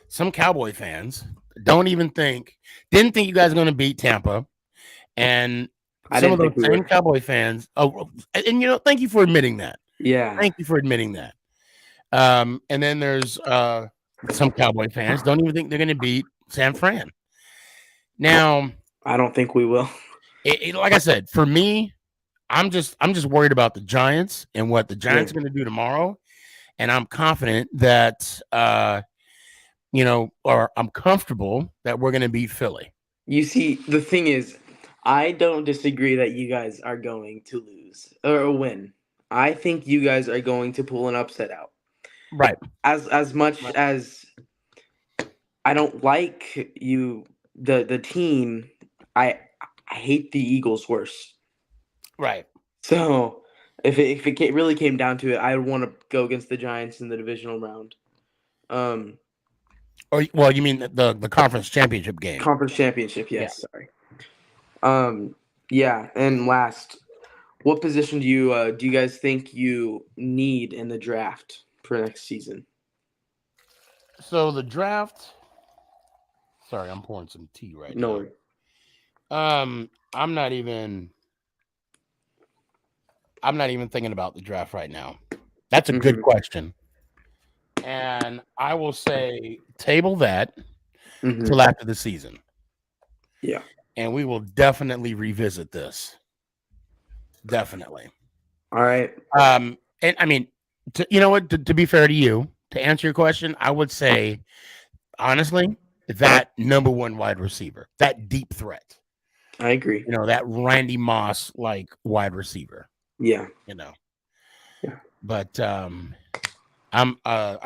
some Cowboy fans didn't think you guys are going to beat Tampa. And some of those same Cowboy fans, and thank you for admitting that. Yeah. Thank you for admitting that. And then there's some Cowboy fans don't even think they're going to beat San Fran. Now, I don't think we will. Like I said, for me, I'm just worried about the Giants and what the Giants are going to do tomorrow, and I'm confident that or I'm comfortable that we're going to beat Philly. You see, the thing is, I don't disagree that you guys are going to lose or win. I think you guys are going to pull an upset out. Right. As much as I don't like you, the team, I hate the Eagles worse. Right. So if it really came down to it, I would want to go against the Giants in the divisional round. Well, you mean the conference championship game? Conference championship, yes. Yeah. Sorry. Yeah. And last, what position do you guys think you need in the draft for next season? So the draft. Sorry, I'm pouring some tea right now. I'm not even thinking about the draft right now. That's a good question. And I will say table that till after the season. Yeah. And we will definitely revisit this. Definitely. All right. And I mean, to be fair to you, to answer your question, I would say, honestly, that number 1 wide receiver, that deep threat. I agree. That Randy Moss like wide receiver. Yeah. Yeah. But are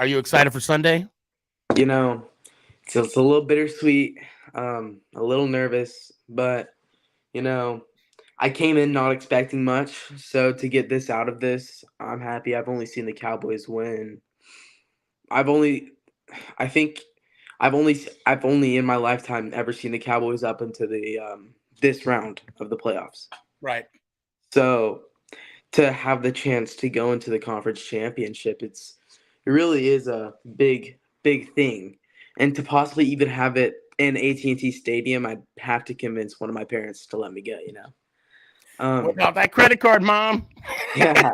you excited for Sunday? It's a little bittersweet, a little nervous, but I came in not expecting much, so to get this out of this, I'm happy. I've only seen the Cowboys win. I've only in my lifetime ever seen the Cowboys up into the this round of the playoffs. Right. So to have the chance to go into the conference championship, it really is a big thing, and to possibly even have it in AT&T Stadium, I'd have to convince one of my parents to let me go. What about that credit card, Mom? Yeah.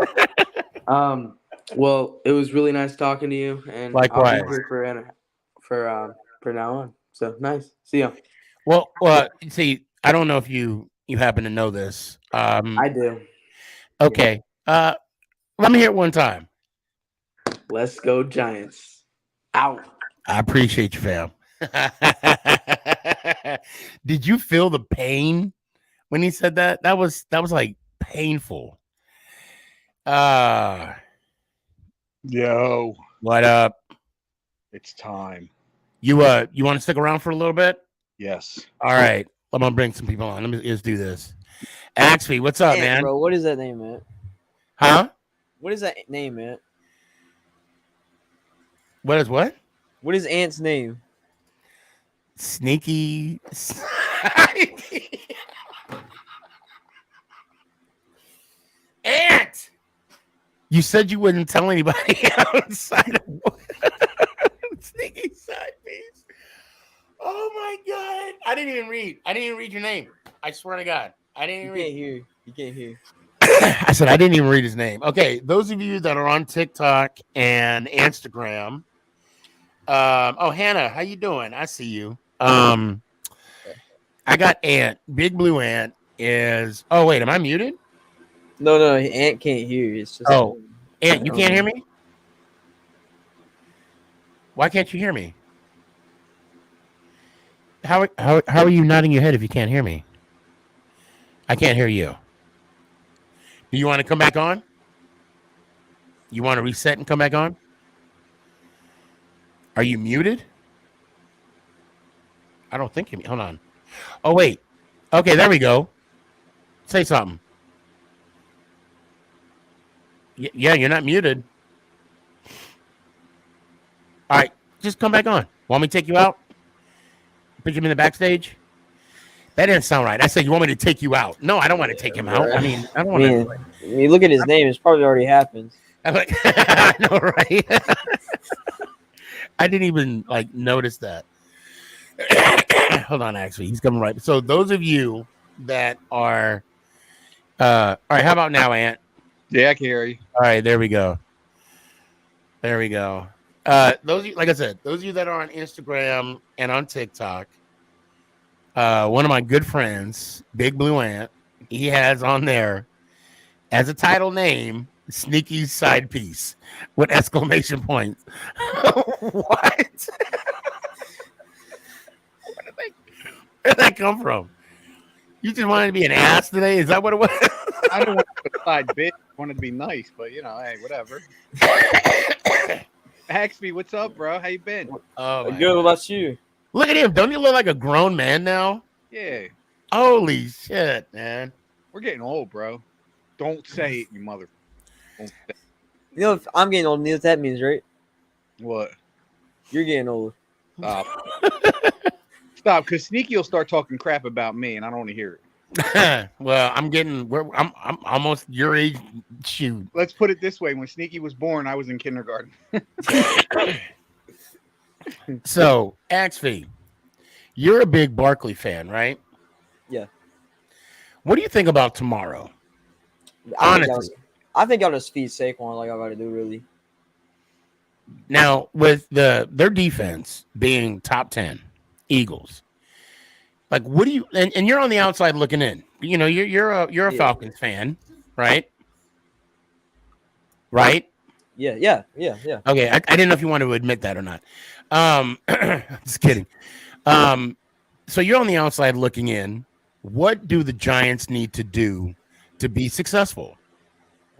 Well, it was really nice talking to you, and Likewise. I'll be here for now on. So nice. See ya. Well, see, I don't know if you happen to know this. I do. Okay. Let me hear it one time. Let's go Giants. Out. I appreciate you, fam. Did you feel the pain when he said that? That was like painful. Yo, What up? it's time. You want to stick around for a little bit? Yes. All right. I'm gonna bring some people on. Let's do this. Axby, what's up, man? Bro, what is that name, man? Huh? What is that name, man? What is what? What is Ant's name? Sneaky. Ant. You said you wouldn't tell anybody outside of Sneaky side piece. Oh my god! I didn't even read your name. I swear to God, I didn't even read. You can't hear. I said I didn't even read his name. Okay, those of you that are on TikTok and Instagram. Hannah, how you doing? I see you. I got Ant. Big Blue Ant is. Oh wait, am I muted? No, Ant can't hear. It's just. Ant, you can't hear me? Why can't you hear me? How are you nodding your head if you can't hear me? I can't hear you. Do you want to come back on? You want to reset and come back on? Are you muted? I don't think you. Hold on. Oh wait. Okay, there we go. Say something. Yeah, you're not muted. All right, just come back on. Want me to take you out? Put him in the backstage? That didn't sound right. I said, you want me to take you out? No, I don't want to take him out. I mean, I don't want to. When you look at his name, it's probably already happened. I know, right? I didn't even notice that. Hold on, actually, he's coming right. So those of you that are, all right, how about now, Ant? Yeah, I can hear you. All right, there we go. Those of you, like I said, those of you that are on Instagram and on TikTok, one of my good friends, Big Blue Ant, he has on there as a title name, Sneaky Side Piece with exclamation points. What? Where did that come from? You just wanted to be an ass today? Is that what it was? I didn't want to put side bit. I wanted to be nice, but hey, whatever. Axby, what's up, bro? How you been? Oh, good. What about you? Look at him. Don't you look like a grown man now? Yeah. Holy shit, man. We're getting old, bro. Don't say it, you mother. You know, if I'm getting old, you know what that means, right? What? You're getting old. Stop, because Sneaky will start talking crap about me, and I don't want to hear it. Well, I'm almost your age. Shoot. Let's put it this way: when Sneaky was born, I was in kindergarten. So, Axby, you're a big Barkley fan, right? Yeah. What do you think about tomorrow? Honestly, I think I'll just feed Saquon like I got to do, really. Now, with their defense being top 10, Eagles, what do you and you're on the outside looking in? You're a Falcons fan, right? Right? Yeah. Okay, I didn't know if you wanted to admit that or not. Just kidding. So you're on the outside looking in. What do the Giants need to do to be successful?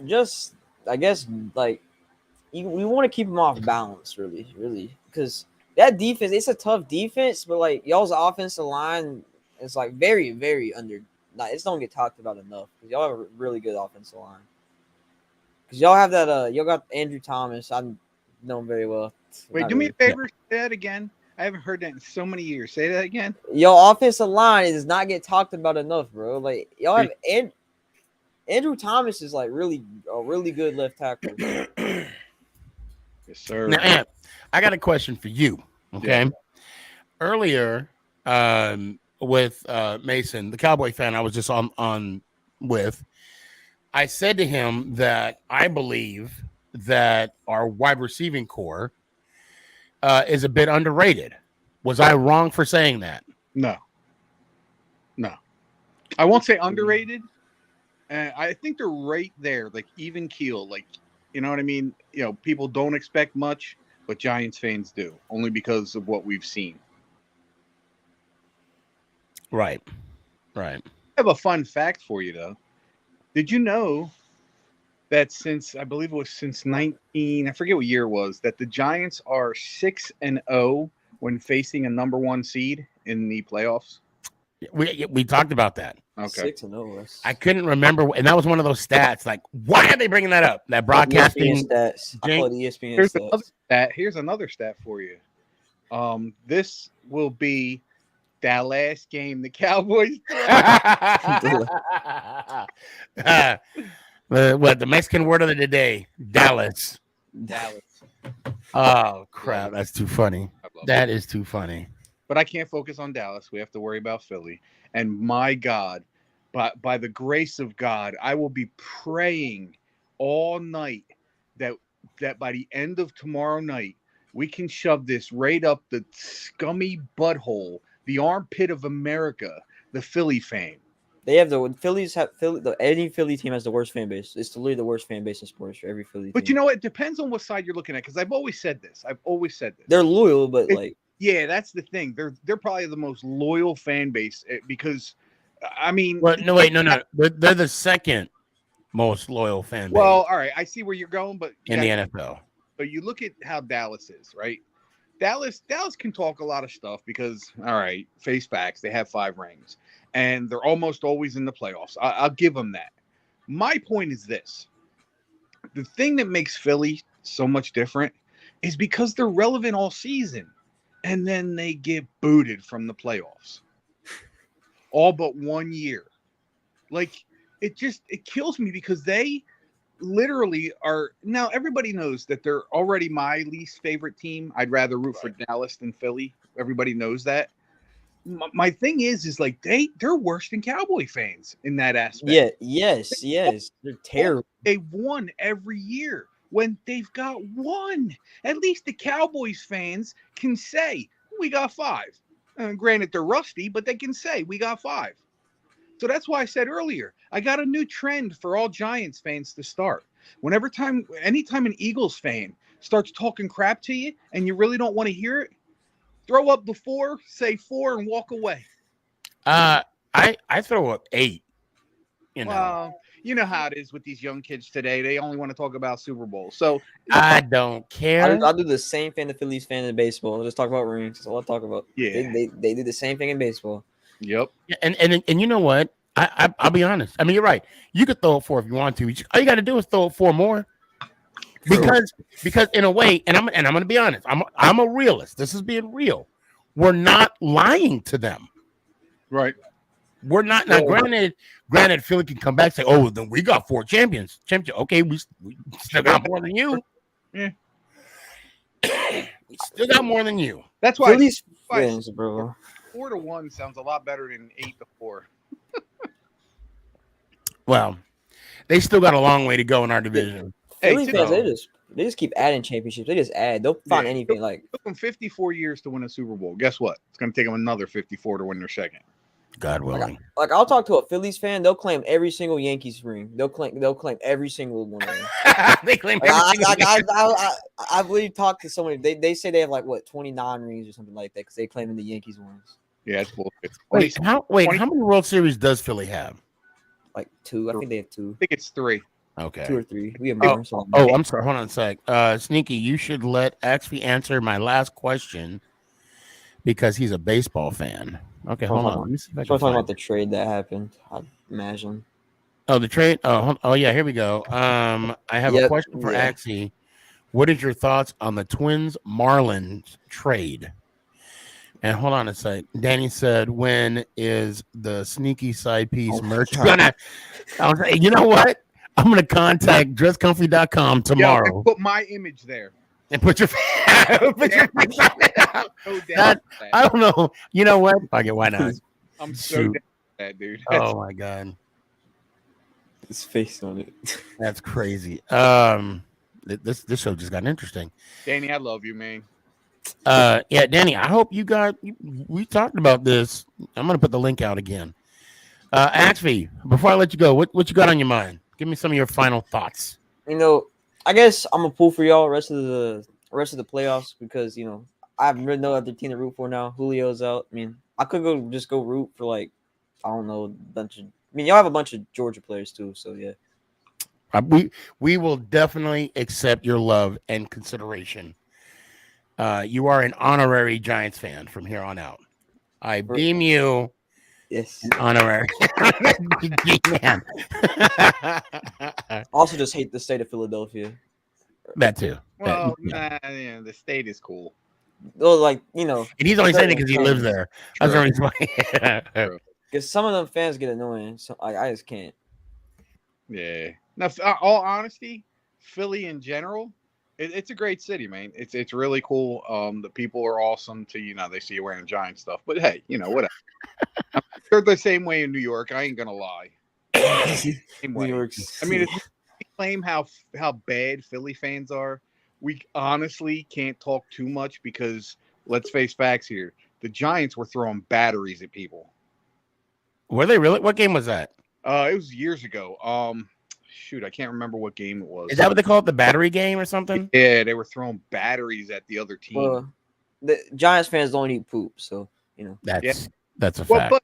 Just, I guess, we want to keep them off balance, really, because that defense, it's a tough defense, but y'all's offensive line is very, very under. It don't get talked about enough because y'all have a really good offensive line. Because y'all have that, y'all got Andrew Thomas. I know him very well. Wait, do me a favor. Say that again. I haven't heard that in so many years. Say that again. Your offensive line does not get talked about enough, bro. Y'all have Andrew Thomas is really a really good left tackle. Yes, sir. Now, Ant, I got a question for you. Okay. Yeah. Earlier, with Mason, the Cowboy fan, I was just on with, I said to him that I believe that our wide receiving core is a bit underrated. Was I wrong for saying that? No. I won't say underrated. I think they're right there, like even keel. Like, you know what I mean? You know, people don't expect much, but Giants fans do, only because of what we've seen. Right. I have a fun fact for you, though. Did you know that since 19, I forget what year it was, that the Giants are 6-0 when facing a number 1 seed in the playoffs? We talked about that. Okay. 6-0. I couldn't remember, and that was one of those stats. Like, why are they bringing that up? That broadcasting stats. I call it ESPN Here's stats. another stat. Here's another stat for you. This will be that last game the Cowboys what the Mexican word of the day? Dallas. Oh crap! That's too funny. That is too funny. But I can't focus on Dallas. We have to worry about Philly. And my God, by the grace of God, I will be praying all night that by the end of tomorrow night, we can shove this right up the scummy butthole, the armpit of America, the Philly fan. They have any Philly team has the worst fan base. It's literally the worst fan base in sports for every Philly team. But you know what? It depends on what side you're looking at, because I've always said this. They're loyal, but yeah, that's the thing. They're probably the most loyal fan base because, I mean, well, no, they're the second most loyal fan base. Well, all right, I see where you're going, but in the NFL. But you look at how Dallas is, right? Dallas can talk a lot of stuff because, all right, face facts, they have 5 rings, and they're almost always in the playoffs. I'll give them that. My point is this: the thing that makes Philly so much different is because they're relevant all season. And then they get booted from the playoffs. All but 1 year. Like, it kills me because they literally are. Now, everybody knows that they're already my least favorite team. I'd rather root for Dallas than Philly. Everybody knows that. My thing is like they're worse than Cowboy fans in that aspect. Yeah, yes. They're terrible. They've won every year. When they've got 1, at least the Cowboys fans can say, we got 5. Granted, they're rusty, but they can say, we got 5. So that's why I said earlier, I got a new trend for all Giants fans to start. Anytime an Eagles fan starts talking crap to you and you really don't want to hear it, throw up the 4, say 4, and walk away. I throw up 8. You know. Well, you know how it is with these young kids today. They only want to talk about Super Bowl. So I don't care. I'll do the same thing the Phillies fan in baseball. I'll just talk about rings. That's all I talk about. Yeah. They do the same thing in baseball. Yep. And you know what? I'll be honest. I mean, you're right. You could throw it 4 if you want to. All you got to do is throw it 4 more. Because in a way, and I'm going to be honest. I'm a realist. This is being real. We're not lying to them. Right. We're not. Now, granted, Philly can come back and say, "Oh, then we got 4 champions." Okay, we still got more than you. Yeah. We still got more than you. That's why Phillies fans, bro. 4-1 sounds a lot better than 8-4. Well, they still got a long way to go in our division. Phillies fans, they just keep adding championships. They just add. They'll find anything. Like, it took them 54 years to win a Super Bowl. Guess what? It's going to take them another 54 to win their second. God willing. Like I'll talk to a Phillies fan. They'll claim every single Yankees ring. They'll claim every single one of them. They claim every single I've literally talked to somebody. They say they have like 29 rings or something like that because they claim the Yankees ones. Yeah, it's bullshit. How many World Series does Philly have? Like 2. I think they have 2. I think it's 3. Okay. 2 or 3. We have more. I'm sorry. Hold on a sec. Sneaky, you should let Axby answer my last question because he's a baseball fan. Okay, hold on. Let me see if I can talking about the trade that happened. I imagine. Oh, the trade. Oh, yeah. Here we go. I have a question for Axie. What is your thoughts on the Twins Marlins trade? And hold on a sec. Danny said, "When is the Sneaky Side Piece merch gonna?" You know what? I'm gonna contact dresscomfy.com tomorrow. Yeah, and put my image there. And put your face on it. I don't know. You know what? Fuck it. Why not? I'm so down with that, dude. Oh my god. his face on it. That's crazy. This show just got interesting. Danny, I love you, man. Yeah, Danny, I hope we talked about this. I'm gonna put the link out again. Axby, before I let you go, what you got on your mind? Give me some of your final thoughts. I guess I'm gonna pull for y'all rest of the playoffs because I have no other team to root for now. Julio's out. I mean, I could go root for like I don't know a bunch of. I mean, y'all have a bunch of Georgia players too, so yeah. We will definitely accept your love and consideration. You are an honorary Giants fan from here on out. I deem you yes an honorary man. Also, just hate the state of Philadelphia. That too. Well, the state is cool. Well, and he's only saying it because he lives there. That's the reason why. Because some of them fans get annoying, so I just can't. Yeah. Now, all honesty, Philly in general, it's a great city, man. It's really cool. The people are awesome. They see you wearing Giant stuff, but hey, whatever. I'm sure the same way in New York. I ain't gonna lie. Same way. New York's. I mean, if we claim how bad Philly fans are, we honestly can't talk too much because let's face facts here. The Giants were throwing batteries at people. Were they really? What game was that? It was years ago. Shoot, I can't remember what game it was. Is that what they call it? The battery game or something? Yeah, they were throwing batteries at the other team. Well, the Giants fans don't eat poop, so That's a fact. But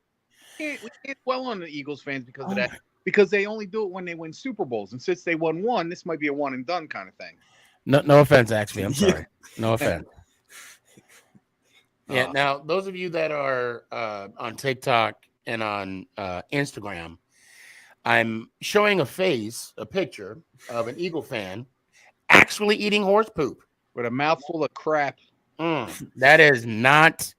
we can't dwell on the Eagles fans because of that. Because they only do it when they win Super Bowls, and since they won one, this might be a one and done kind of thing. No offense, actually. I'm sorry. No offense. Yeah. Now, those of you that are on TikTok and on Instagram, I'm showing a picture of an Eagle fan actually eating horse poop with a mouthful of crap. That is not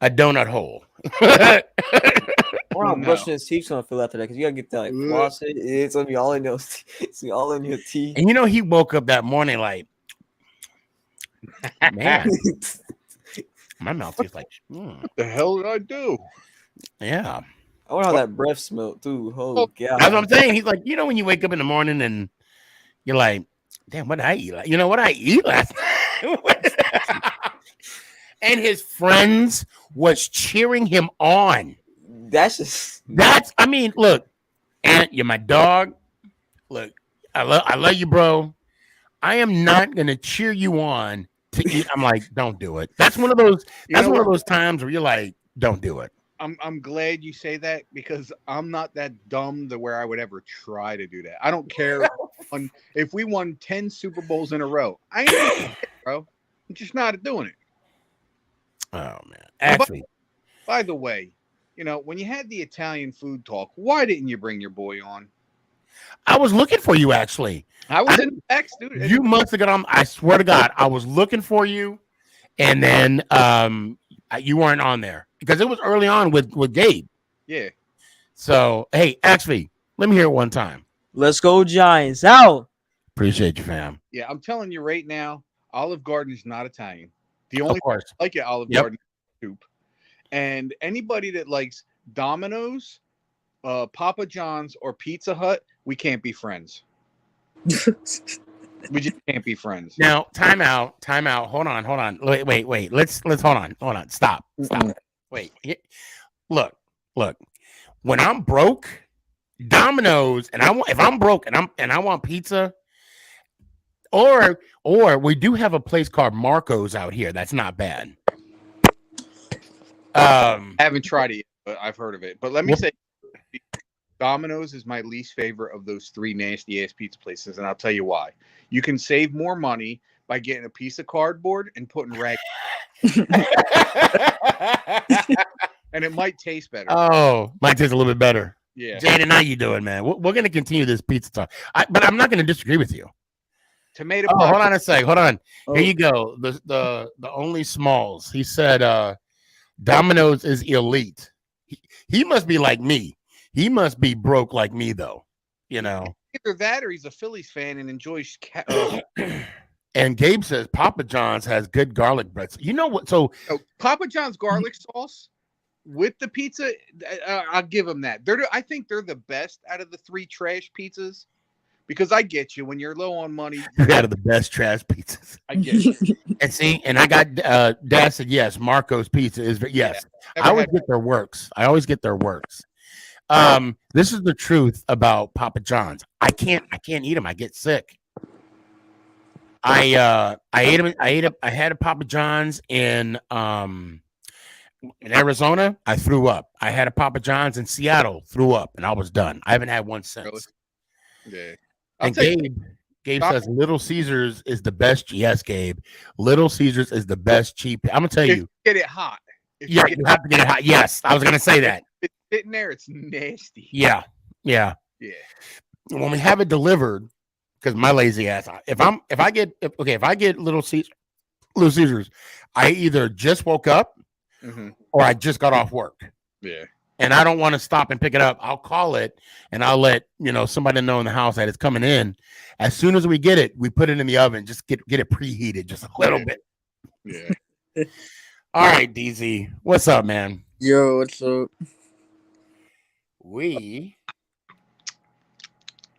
a donut hole. We're not brushing his teeth on Phil after that because you gotta get that floss. It's gonna be all in those. It's gonna be all in your teeth. And he woke up that morning like, man, my mouth tastes like. What the hell did I do? Yeah. I wonder how that breath smelled too. Oh God. That's what I'm saying. He's like, when you wake up in the morning and you're like, damn, what did I eat? What I eat last night? And his friends was cheering him on. Look, Aunt, you're my dog. Look, I love you, bro. I am not gonna cheer you on to eat. I'm like, don't do it. That's one of those. That's one of those times where you're like, don't do it. I'm glad you say that because I'm not that dumb to where I would ever try to do that. I don't care if we won 10 Super Bowls in a row. I ain't doing it, bro. I'm just not doing it. Oh man. Actually, by the way, when you had the Italian food talk, why didn't you bring your boy on? I was looking for you actually. I was in the text, dude. You must have got on. I swear to God, I was looking for you, and then you weren't on there because it was early on with Gabe. Yeah. So hey, actually, let me hear it one time. Let's go Giants out. Appreciate you, fam. Yeah, I'm telling you right now, Olive Garden is not Italian. The only thing I like at Olive Garden is soup. And anybody that likes Domino's, Papa John's, or Pizza Hut, we can't be friends. We just can't be friends. Now, time out. Hold on. Wait. Let's hold on. Stop. Wait. Look. When I'm broke, Domino's, and if I'm broke and I want pizza, or we do have a place called Marco's out here. That's not bad. I haven't tried it yet, but I've heard of it. But let me say, Domino's is my least favorite of those three nasty ass pizza places, and I'll tell you why. You can save more money by getting a piece of cardboard and putting rag, and it might taste better. Oh, might taste a little bit better. Yeah, Jaden, how you doing, man? We're gonna continue this pizza talk, but I'm not gonna disagree with you. Tomato. Oh, hold on a sec. Hold on. Here you go. The only Smalls. He said Domino's is elite. He must be like me. He must be broke like me, though. Either that or he's a Phillies fan and enjoys. And Gabe says Papa John's has good garlic bread. You know what? So Papa John's garlic sauce with the pizza, I'll give them that. I think they're the best out of the 3 trash pizzas because I get you when you're low on money. You're out of the best trash pizzas. I get you. And see, and I got Dad said yes. Marco's Pizza is yes. Yeah, I always get their works. This is the truth about Papa John's. I can't eat them. I get sick. I had a Papa John's in Arizona. I threw up. I had a Papa John's in Seattle. Threw up, and I was done. I haven't had one since. Yeah. And Gabe says Little Caesars is the best. Yes, Gabe. Little Caesars is the best cheap. I'm gonna tell you. Get it hot. You have to get it hot. Yes, I was gonna say that. It's sitting there. It's nasty. Yeah. When we have it delivered, because my lazy ass, if I get Little Caesars, I either just woke up or I just got off work. Yeah. And I don't want to stop and pick it up. I'll call it and I'll let somebody know in the house that it's coming in. As soon as we get it, we put it in the oven. Just get it preheated just a little bit. Yeah. All right, DZ. What's up, man? Yo, what's up? We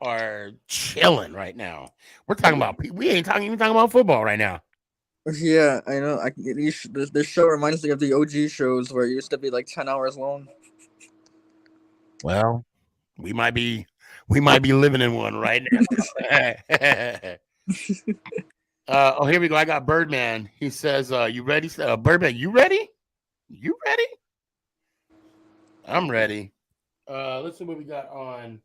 are chilling right now. We're talking about we ain't even talking about football right now. Yeah, I know. This show reminds me of the OG shows where it used to be like 10 hours long. Well, we might be living in one right now. Here we go. I got Birdman. He says, "You ready, Birdman? You ready? You ready? I'm ready." Let's see what we got on.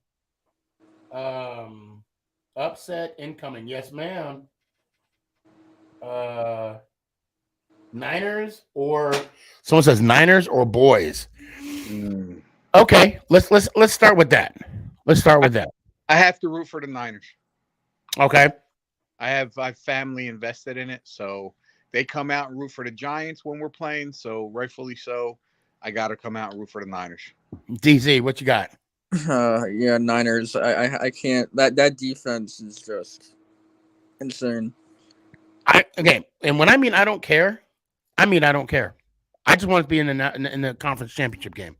Upset incoming. Yes, ma'am. Niners or someone says Niners or boys. Okay, let's start with that. I have to root for the Niners. Okay. I have family invested in it, so they come out and root for the Giants when we're playing. So rightfully so, I got to come out and root for the Niners. DZ, what you got? Yeah, Niners. I can't. That defense is just insane. Okay, and when I mean I don't care, I mean I don't care. I just want to be in the conference championship game.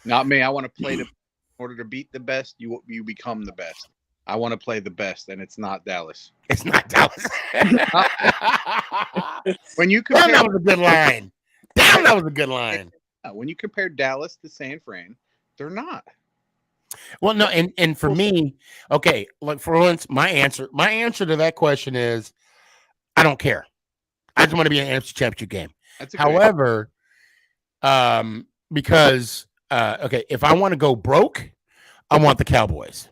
Not me. I want to play in order to beat the best. You become the best. I want to play the best, and it's not Dallas. It's not Dallas. When you compare, that was a good line. Damn, that was a good line. When you compare Dallas to San Fran, they're not. Well, no, and for me, okay, like for instance, my answer to that question is I don't care. I just want to be in an NFC Championship game. However, because okay, if I want to go broke, I want the Cowboys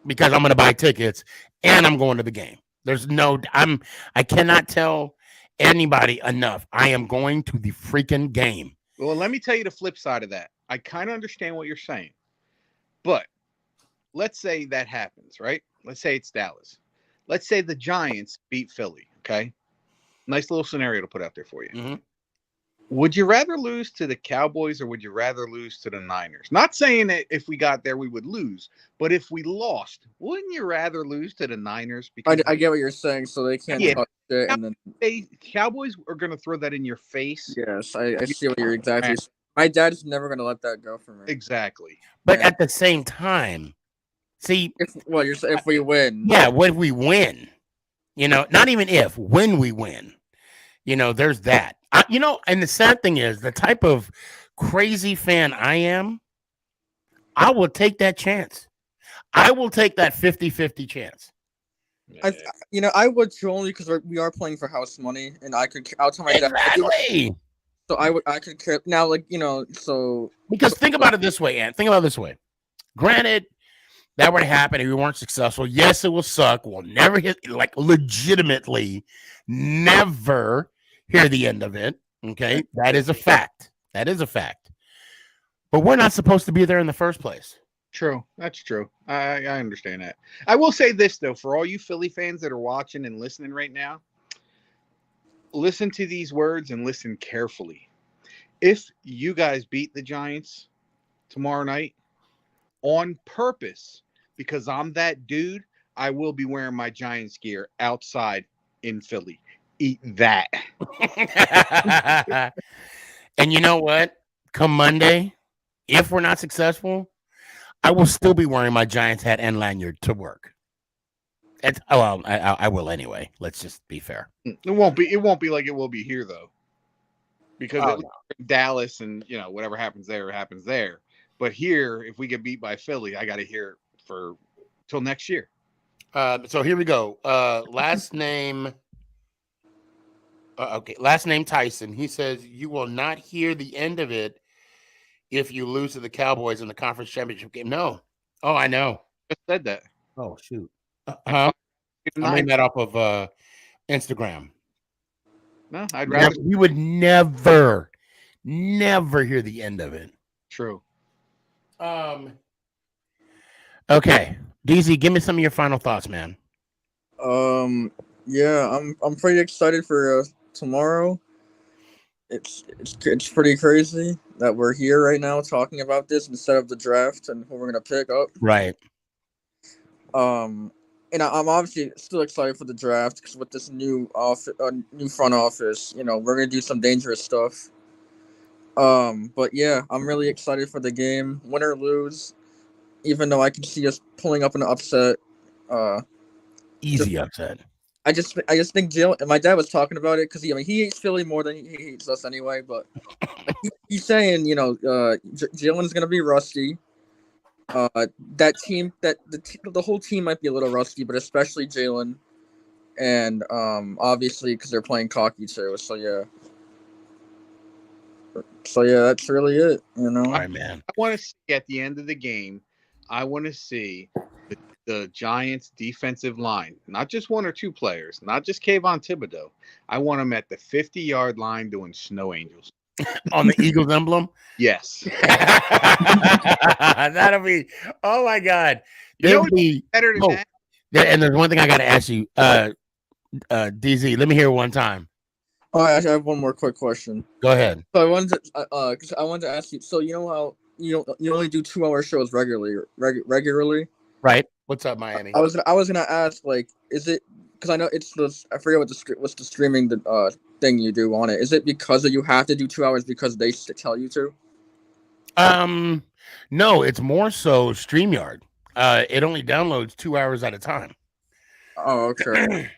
because I'm going to buy tickets and I'm going to the game. I cannot tell anybody enough. I am going to the freaking game. Well, let me tell you the flip side of that. I kind of understand what you're saying, but let's say that happens, right? Let's say it's Dallas. Let's say the Giants beat Philly. Okay, nice little scenario to put out there for you. Mm-hmm. Would you rather lose to the Cowboys or would you rather lose to the Niners? Not saying that if we got there we would lose, but if we lost, wouldn't you rather lose to the Niners? Because I get what you're saying, so they can't touch it, and then Cowboys are going to throw that in your face. Yes, I see what you're exactly saying. My dad's never going to let that go for me. Exactly. But at the same time, see, if we win, yeah, when we win, not even if, when we win, there's that. And the sad thing is, the type of crazy fan I am, I will take that chance. I will take that 50-50 chance. I would too, only because we are playing for house money, and I'll tell my dad. Exactly. So I could care now, so because think about it this way, Ant. Think about it this way. Granted, that would happen if we weren't successful. Yes, it will suck. We'll never legitimately never hear the end of it. Okay, that is a fact. But we're not supposed to be there in the first place. True. That's true. I understand that. I will say this, though, for all you Philly fans that are watching and listening right now, listen to these words and listen carefully. If you guys beat the Giants tomorrow night on purpose, because I'm that dude, I will be wearing my Giants gear outside in Philly. Eat that. And you know what? come Monday, if we're not successful, I will still be wearing my Giants hat and lanyard to work. I will anyway. Let's just be fair. It won't be like it will be here though, because Oh, Dallas and whatever happens there happens there. But here, if we get beat by Philly, I got to hear it for till next year. So here we go. Last name. Okay, last name Tyson. He says you will not hear the end of it if you lose to the Cowboys in the conference championship game. No. Oh, I know. Just said that. Oh shoot. I'm reading that off of Instagram. No, I'd rather. We would never hear the end of it. True. Okay, DZ, give me some of your final thoughts, man. Yeah, I'm pretty excited for tomorrow. It's pretty crazy that we're here right now talking about this instead of the draft and who we're gonna pick up. Right. And I'm obviously still excited for the draft because with this new front office, we're gonna do some dangerous stuff. But yeah, I'm really excited for the game, win or lose. Even though I can see us pulling up an upset. Easy upset. I just think Jalen, and my dad was talking about it because he hates Philly more than he hates us anyway. But he's saying, Jalen's gonna be rusty. That team, the whole team might be a little rusty, but especially Jalen, and obviously because they're playing cocky too. So yeah, that's really it. All right, man. I want to see at the end of the game. I want to see the Giants' defensive line, not just one or two players, not just Kayvon Thibodeau. I want them at the 50-yard line doing snow angels. On the Eagles emblem? Yes. That'll be, oh my God. There'll be better than that. And there's one thing I got to ask you, DZ, let me hear it one time. Oh, I have one more quick question. Go ahead. So I wanted to ask you. So you know how you only do 2-hour shows regularly? Right. What's up, Miami? I was gonna ask, like, is it because I know it's I forget what's the streaming thing you do on it. Is it because you have to do 2 hours because they tell you to? No, it's more so StreamYard. It only downloads 2 hours at a time. Oh, okay.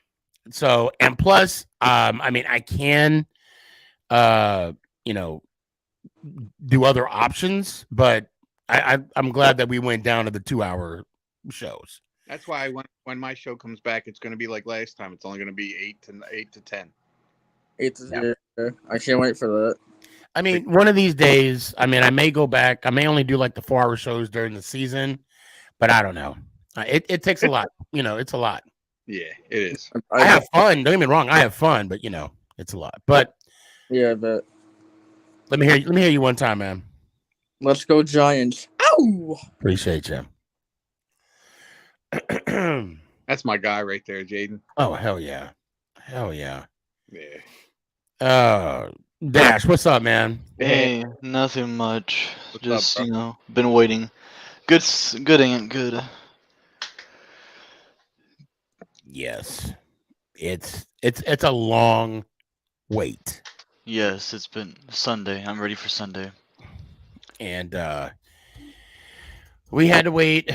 So, and plus, I can, do other options, but I'm glad that we went down to the 2 hour shows. That's why when my show comes back, it's going to be like last time. It's only going to be 8 to 10. 8 to 10. Yeah. I can't wait for that. I mean, one of these days, I may go back. I may only do like the 4 hour shows during the season, but I don't know. It takes a lot. It's a lot. Yeah, it is. I have fun. Don't get me wrong. I have fun, but it's a lot. But yeah, but let me hear you one time, man. Let's go Giants. Ow! Appreciate you. That's my guy right there, Jaden. Oh, hell yeah. Hell yeah. Yeah. Dash, what's up, man? Hey, nothing much. What's Just, up, been waiting. Good ain't good. Yes. It's a long wait. Yes, it's been Sunday. I'm ready for Sunday. And we had to wait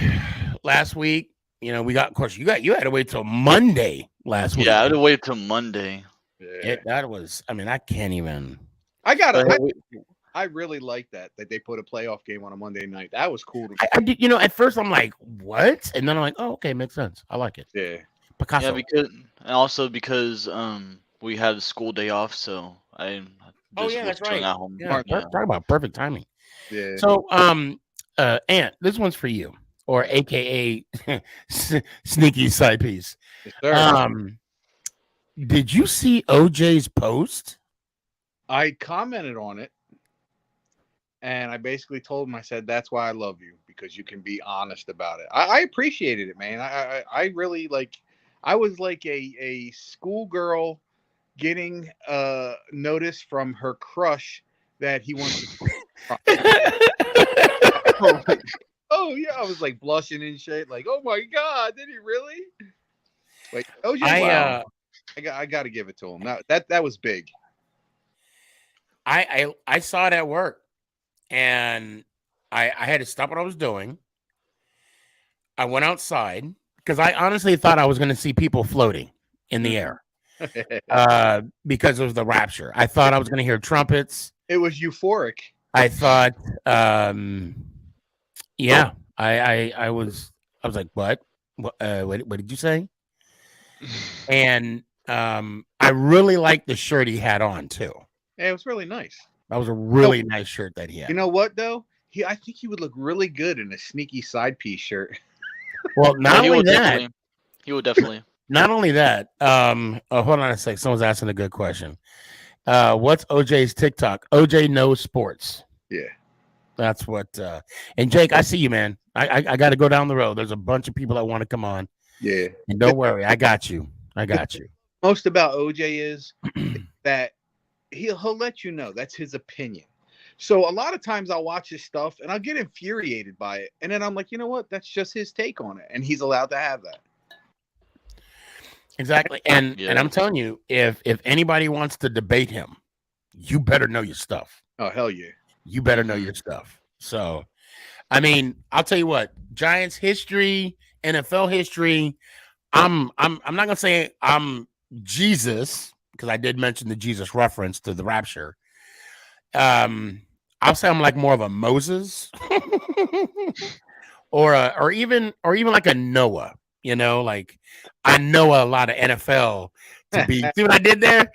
last week. We got, of course, you had to wait till Monday last week. Yeah, I had to wait till Monday. Yeah. That was, I can't even. I really like that they put a playoff game on a Monday night. That was cool. I did, at first I'm like, what? And then I'm like, oh, okay, makes sense. I like it. Yeah. Picasso. Yeah, because we had a school day off, so I just that's chilling right. at home. Yeah, talk about perfect timing. Yeah. So, Ant, this one's for you, or AKA Sneaky Side Piece. Yes, sir. Did you see OJ's post? I commented on it, and I basically told him, I said, that's why I love you, because you can be honest about it. I appreciated it, man. I really, I was like a schoolgirl getting notice from her crush that he wants to. Oh, yeah. I was like blushing and shit. Like, oh my God, did he really? Like, OJ, wow. I got to give it to him. That was big. I saw it at work. and I had to stop what I was doing. I went outside because I honestly thought I was going to see people floating in the air because of the rapture. I thought I was going to hear trumpets. It was euphoric. I thought, yeah, I was like, what? What did you say? And I really liked the shirt he had on too. Yeah, it was really nice. That was a really nice shirt that he had. You know what though? I think he would look really good in a sneaky side piece shirt. Well, not only that, he would definitely. Not only that, hold on a sec. Someone's asking a good question. What's OJ's TikTok? OJ knows sports. Yeah. That's what and Jake, I see you, man. I got to go down the road. There's a bunch of people that want to come on. Yeah. And don't worry, I got you. Most about OJ is that he'll let you know that's his opinion. So a lot of times I'll watch his stuff and I'll get infuriated by it. And then I'm like, you know what? That's just his take on it. And he's allowed to have that. Exactly. And I'm telling you, if anybody wants to debate him, you better know your stuff. Oh, hell yeah. You better know your stuff. So, I mean, I'll tell you what, Giants history, NFL history, I'm not going to say I'm Jesus, because I did mention the Jesus reference to the rapture. I'll say I'm like more of a Moses or even like a Noah, you know, like I know a lot of NFL to be. See what I did there?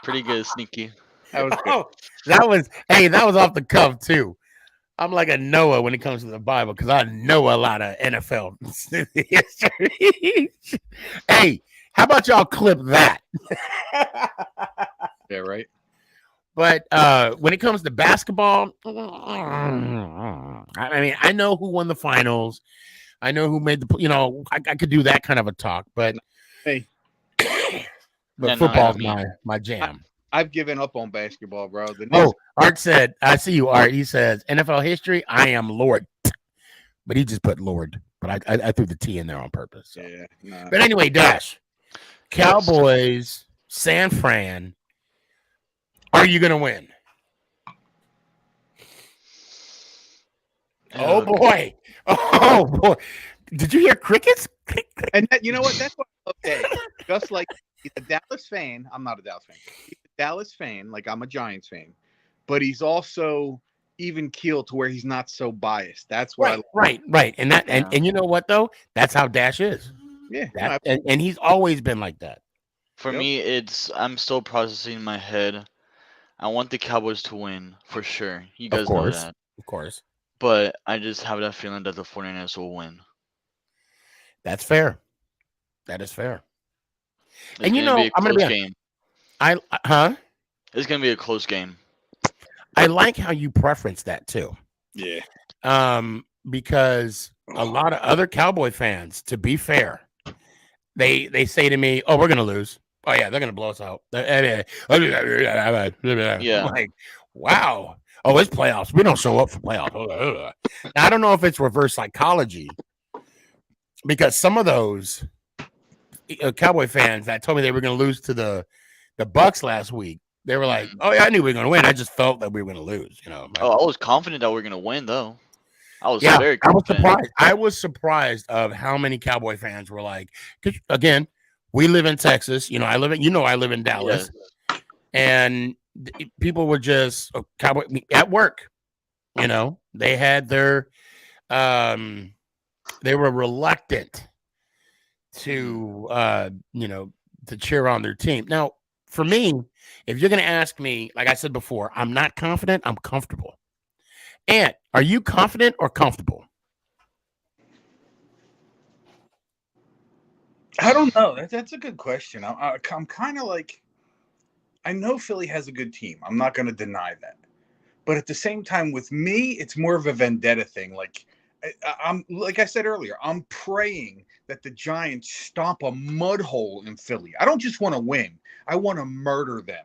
Pretty good, Sneaky. That was good. That was off the cuff too. I'm like a Noah when it comes to the Bible because I know a lot of NFL history. Hey, how about y'all clip that? Yeah, right. But when it comes to basketball, I mean, I know who won the finals. I know who made the, you know, I could do that kind of a talk, but hey, but football's my jam. I've given up on basketball, bro. Art said, I see you, Art. He says, NFL history, I am Lord. But he just put Lord. But I threw the T in there on purpose. So. Yeah. Nah. But anyway, Dash, Cowboys, San Fran, are you going to win? Oh, boy. Oh, boy. Did you hear crickets? And you know what? That's what I love Dave. Just like he's a Dallas fan. I'm not a Dallas fan. He's a Dallas fan, like I'm a Giants fan. But he's also even keeled to where he's not so biased. That's what I love. Right. And that and you know what though? That's how Dash is. Yeah. And he's always been like that. For me, I'm still processing in my head. I want the Cowboys to win for sure. You guys know that. Of course. But I just have that feeling that the 49ers will win. That's fair. That is fair. It's and you know, I'm going to be game. It's going to be a close game. I like how you preference that too. Yeah. Because a lot of other Cowboy fans, to be fair, they say to me, "Oh, we're going to lose. Oh yeah, they're going to blow us out." Yeah. I'm like, wow. Oh, it's playoffs. We don't show up for playoffs. Now, I don't know if it's reverse psychology because some of those Cowboy fans that told me they were going to lose to the Bucks last week, they were like, "Oh yeah, I knew we were going to win. I just felt that we were going to lose." You know. I was confident that we were going to win, though. I was very confident. I was surprised of how many Cowboy fans were like, because again, we live in Texas. You know, I live in Dallas, and people were just Cowboy at work. You know, they had their, they were reluctant to, to cheer on their team. Now, for me, if you're going to ask me, like I said before, I'm not confident. I'm comfortable. Ant, are you confident or comfortable? I don't know. That's a good question. I'm kind of like, I know Philly has a good team. I'm not going to deny that. But at the same time, with me, it's more of a vendetta thing. Like, I'm like I said earlier, I'm praying that the Giants stomp a mud hole in Philly. I don't just want to win. I want to murder them.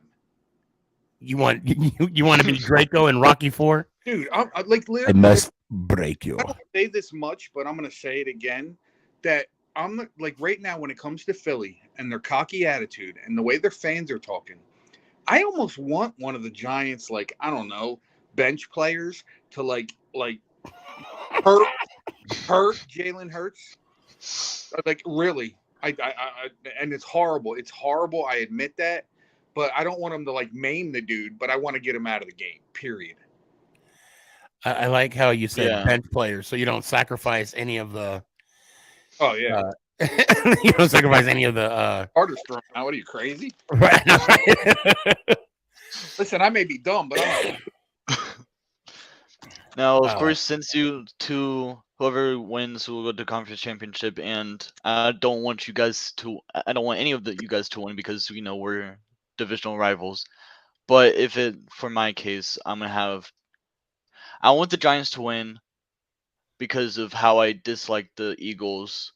You want to be Draco and Rocky IV? Dude, I'm like literally. I must break you. I don't say this much, but I'm going to say it again. That I'm like right now when it comes to Philly and their cocky attitude and the way their fans are talking, I almost want one of the Giants, like, I don't know, bench players to like hurt Jalen Hurts. Like, really. And it's horrible. It's horrible. I admit that. But I don't want him to like maim the dude, but I want to get him out of the game. Period. I like how you said Yeah. bench players, so you don't sacrifice any of the. Oh yeah. You don't sacrifice any of the. Carter's throwing out. What are you, crazy? Right. Listen, I may be dumb, but I'm not. Now, of course, since whoever wins will go to conference championship, and I don't want any of you guys to win because we're divisional rivals. But for my case, I want the Giants to win because of how I dislike the Eagles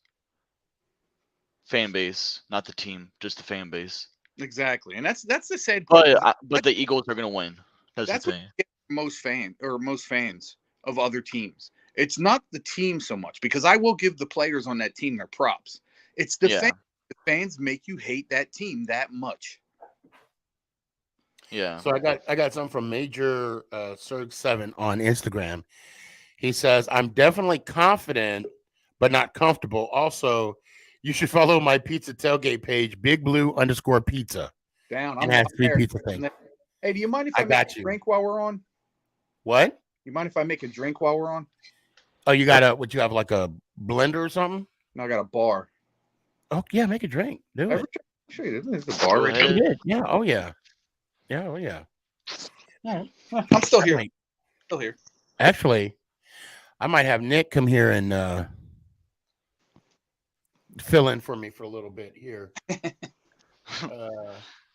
fan base, not the team, just the fan base. Exactly, and that's the sad part. But the Eagles are gonna win. That's the thing. Most fans of other teams. It's not the team so much, because I will give the players on that team their props. It's the fans. The fans make you hate that team that much. Yeah. So I got some from Major Serg7 on Instagram. He says, "I'm definitely confident, but not comfortable. Also, you should follow my pizza tailgate page, BigBlue_pizza. Down. And has 3 pizza things. Hey, do you mind if I got make you. a drink while we're on? What? You mind if I make a drink while we're on? Oh, you got what you have, like a blender or something? No, I got a bar. Oh yeah, make a drink. Do it. Show you. There's the bar right there. Yeah. Yeah. Oh yeah. Yeah. Oh yeah. All right. I'm still here. Still here. Actually, I might have Nick come here and fill in for me for a little bit here.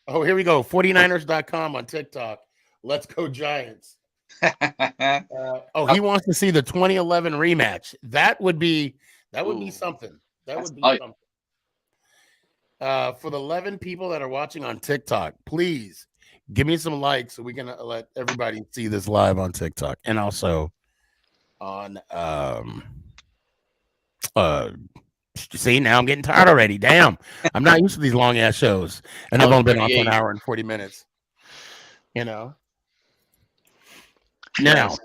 Oh, here we go. 49ers.com on TikTok. Let's go Giants. He wants to see the 2011 rematch. That would be something. That would be something. For the 11 people that are watching on TikTok, please give me some likes so we can let everybody see this live on TikTok, and also on see, now I'm getting tired already. Damn, I'm not used to these long ass shows, and I've only been on for an hour and 40 minutes. Now,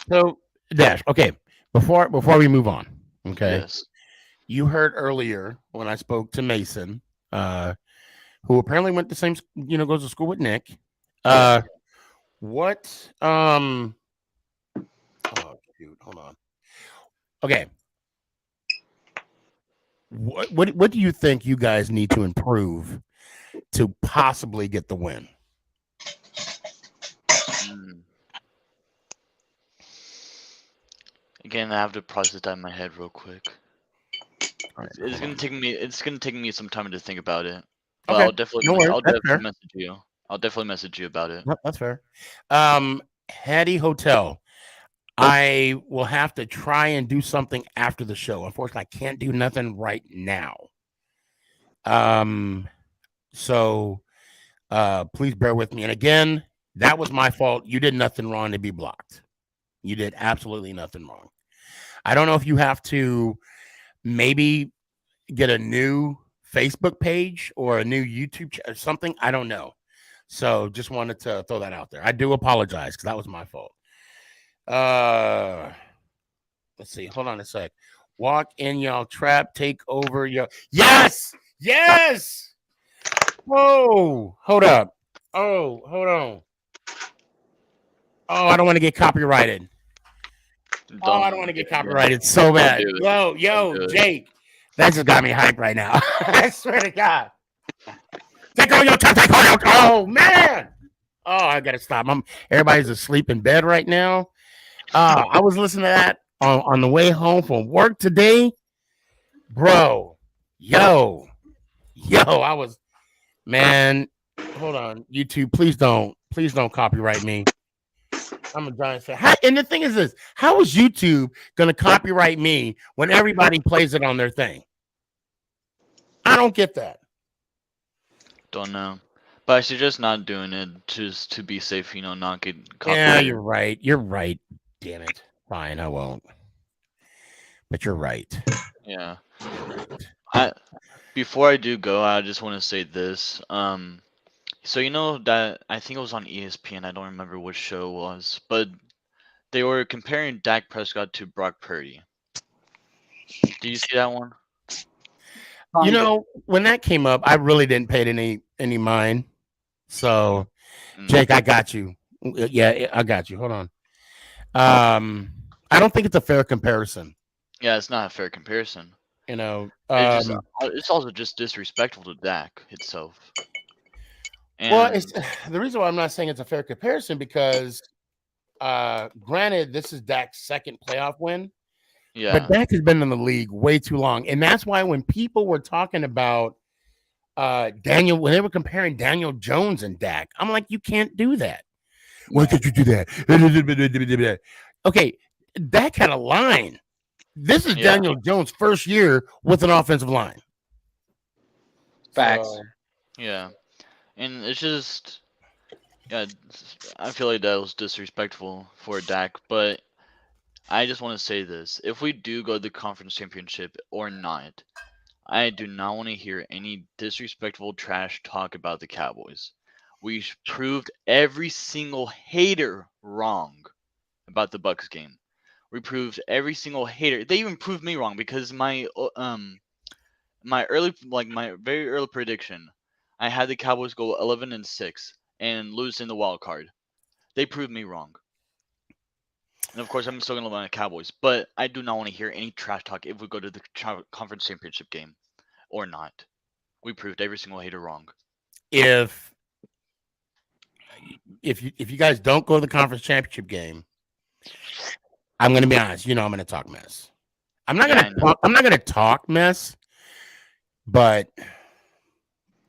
so Dash. Okay, before we move on, okay. Yes. You heard earlier when I spoke to Mason, who apparently went the same, goes to school with Nick. What? Oh, shoot, hold on. Okay. What do you think you guys need to improve to possibly get the win? Again, I have to process that in my head real quick. Right, it's gonna take me some time to think about it. But Okay. I'll definitely message you. I'll definitely message you about it. Yep, that's fair. Hattie Hotel. I will have to try and do something after the show. Unfortunately, I can't do nothing right now. So please bear with me. And again, that was my fault. You did nothing wrong to be blocked. You did absolutely nothing wrong. I don't know if you have to maybe get a new Facebook page or a new YouTube or something. I don't know. So just wanted to throw that out there. I do apologize because that was my fault. Let's see. Hold on a sec. Walk in y'all trap. Take over your. Yes. Oh, hold up. Oh, hold on. Oh, I don't want to get copyrighted. I don't want to get copyrighted so bad. Yo, Jake. That just got me hyped right now. I swear to God. Take all your time. Oh, man. Oh, I got to stop. Everybody's asleep in bed right now. I was listening to that on the way home from work today. Bro. Yo, I was, man. Hold on. YouTube, please don't copyright me. I'm a Giants fan. And the thing is this, how is YouTube going to copyright me when everybody plays it on their thing? I don't get that. Don't know. But I suggest not doing it just to be safe, not get Yeah, copyrighted. you're right. Damn it. Fine, I won't. But you're right. Yeah. You're right. Before I do go, I just want to say this. So you know that I think it was on ESPN. I don't remember which show it was, but they were comparing Dak Prescott to Brock Purdy. Do you see that one? You know, when that came up, I really didn't pay it any mind. So, Jake, I got you. Yeah, I got you. Hold on. I don't think it's a fair comparison. Yeah, it's not a fair comparison. You know, it's also just disrespectful to Dak itself. Well, it's the reason why I'm not saying it's a fair comparison because, granted, this is Dak's second playoff win. Yeah. But Dak has been in the league way too long, and that's why when people were talking about Daniel, when they were comparing Daniel Jones and Dak, I'm like, you can't do that. Why could you do that? Okay, Dak had a line. This is Daniel Jones' first year with an offensive line. Facts. Yeah, and it's just, I feel like that was disrespectful for Dak, but I just want to say this. If we do go to the conference championship or not, I do not want to hear any disrespectful trash talk about the Cowboys. We proved every single hater wrong about the Bucks game. We proved every single hater. They even proved me wrong because my very early prediction, I had the Cowboys go 11-6 and lose in the wild card. They proved me wrong. And of course, I'm still gonna love my Cowboys, but I do not want to hear any trash talk if we go to the conference championship game or not. We proved every single hater wrong. If you guys don't go to the conference championship game, I'm gonna be honest. You know, I'm gonna talk mess. I'm not gonna talk mess, but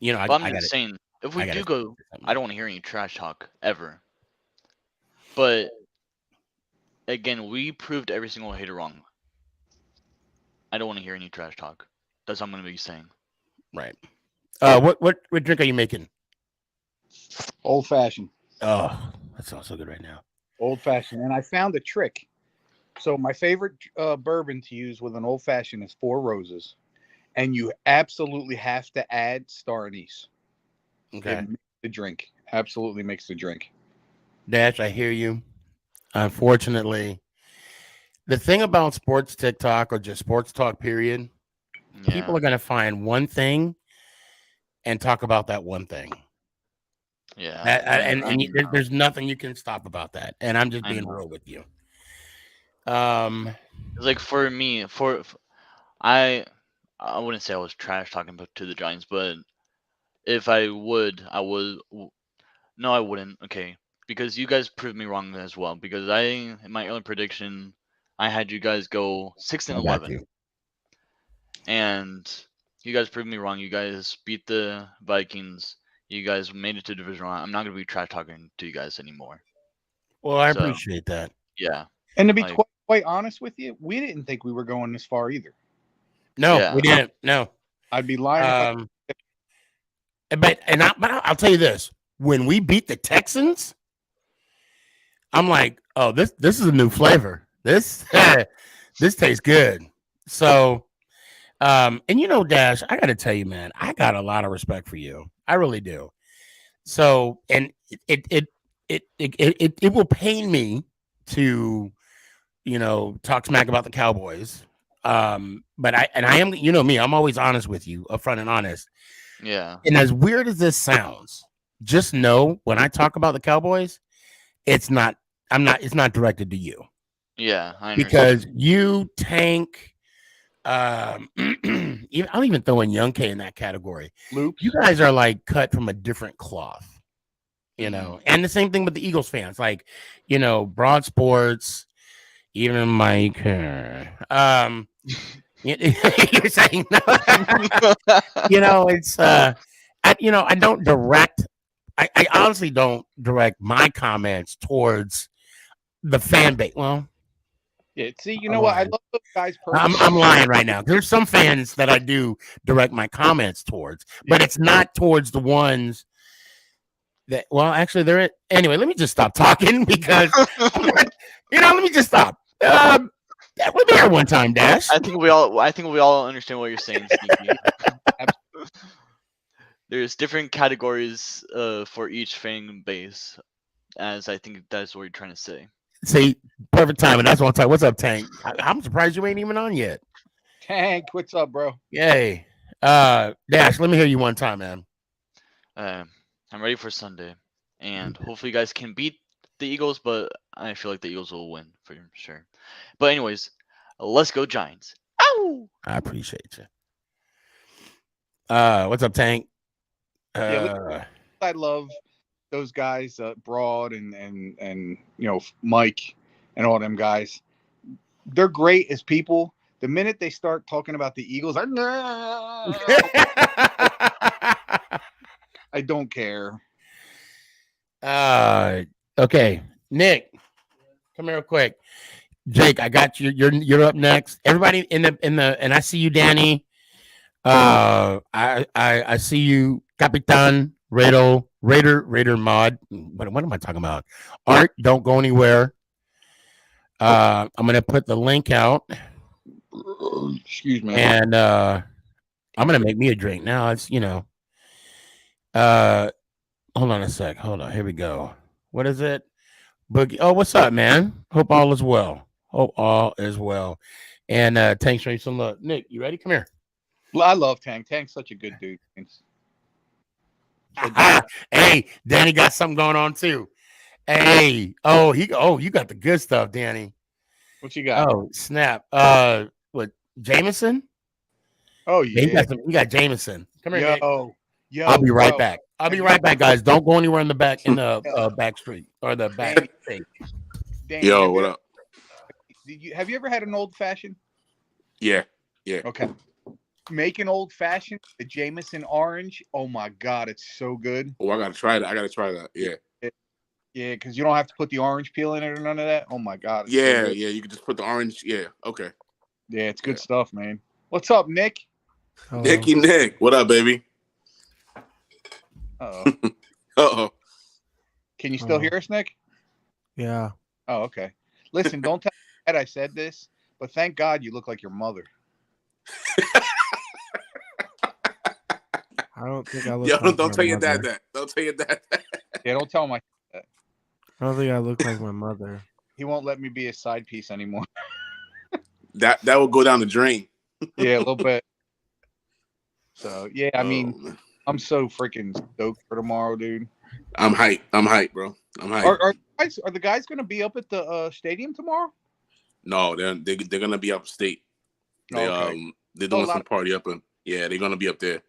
you know, I'm just saying, if we do go, I don't want to hear any trash talk ever. But again, we proved every single hater wrong. I don't want to hear any trash talk. That's what I'm going to be saying. Right. What drink are you making? Old fashioned. Oh, that sounds so good right now. Old fashioned. And I found a trick. So my favorite bourbon to use with an old fashioned is Four Roses. And you absolutely have to add star anise. Okay. It makes the drink. Absolutely makes the drink. Dash, I hear you. Unfortunately, the thing about sports TikTok or just sports talk period, people are going to find one thing and talk about that one thing. Yeah. There's nothing you can stop about that. And I'm just being real with you. It's like for me, I wouldn't say I was trash talking to the Giants, but if I would, no, I wouldn't. Okay. Because you guys proved me wrong as well. Because in my early prediction, I had you guys go 6-11. And you guys proved me wrong. You guys beat the Vikings. You guys made it to division round. I'm not going to be trash talking to you guys anymore. Well, I appreciate that. Yeah. And to be quite honest with you, we didn't think we were going this far either. No, we didn't. No. I'd be lying. But I'll tell you this. When we beat the Texans, I'm like, oh, this is a new flavor. This tastes good. So, and you know, Dash, I got to tell you, man, I got a lot of respect for you. I really do. So, and it will pain me to, you know, talk smack about the Cowboys. But I am, you know me, I'm always honest with you, upfront and honest. Yeah. And as weird as this sounds, just know when I talk about the Cowboys, it's not directed to you. Yeah, I understand. Because you Tank, I'll even throw in Young K in that category. Luke, you guys are like cut from a different cloth, you know. And the same thing with the Eagles fans, like, you know, Broad Sports, even Mike. You're saying no. You know, it's I don't direct. I honestly don't direct my comments towards the fan base. Well, yeah. See, you know what? I love those guys. I'm lying right now. There's some fans that I do direct my comments towards, but it's not towards the ones that. Well, actually, they're anyway. Let me just stop talking because let me just stop. We'll be here one time, Dash. I think we all understand what you're saying, Sneaky. there's different categories for each fan base, as I think that's what you're trying to say. See, perfect timing. That's what I'm talking. What's up, Tank? I'm surprised you ain't even on yet. Tank, what's up, bro? Yay. Dash, let me hear you one time, man. I'm ready for Sunday, and hopefully you guys can beat the Eagles, but I feel like the Eagles will win for sure. But anyways, let's go Giants. Ow! I appreciate you. What's up, Tank? I love those guys, Broad and Mike and all them guys. They're great as people. The minute they start talking about the Eagles, I don't care. Okay, Nick, come here real quick. Jake, I got you. You're up next. Everybody in the and I see you, Danny. I see you, Capitan Raider Mod. What am I talking about? Art, don't go anywhere. I'm gonna put the link out. Excuse me. And I'm gonna make me a drink now. It's hold on a sec. Hold on. Here we go. What is it? Boogie. Oh, what's up, man? Hope all is well. Hope all is well. And Tank, show you some love. Nick, you ready? Come here. Well, I love Tank. Tank's such a good dude. Hey, Danny got something going on too. Hey, you got the good stuff, Danny. What you got? Oh, snap. What, Jameson? Oh yeah. You got Jameson. Come here, Nick. Yo, I'll be right back. I'll be right back, guys. Don't go anywhere in the back back street or the back street. Yo, what up? Have you ever had an old fashioned? Yeah. Okay. Make an old fashioned, the Jameson orange. Oh my god, it's so good. Oh, I gotta try that. Yeah. Yeah, because you don't have to put the orange peel in it or none of that. Oh my god. Yeah. You can just put the orange. Yeah. Okay. Yeah, it's good stuff, man. What's up, Nick? Hello. Nick. What up, baby? Uh-oh. Can you still hear us, Nick? Yeah. Oh, okay. Listen, don't tell Dad I said this, but thank God you look like your mother. I don't think I look. Yo, like don't my tell your mother. dad that. Don't tell your dad that. Yeah, don't tell him I said that. I don't think I look like my mother. He won't let me be a side piece anymore. That will go down the drain. Yeah, a little bit. So yeah, I mean, I'm so freaking stoked for tomorrow, dude. I'm hyped, bro. I'm hyped. Are the guys going to be up at the stadium tomorrow? No, they're gonna be upstate. They're doing some party up in. Yeah, they're gonna be up there.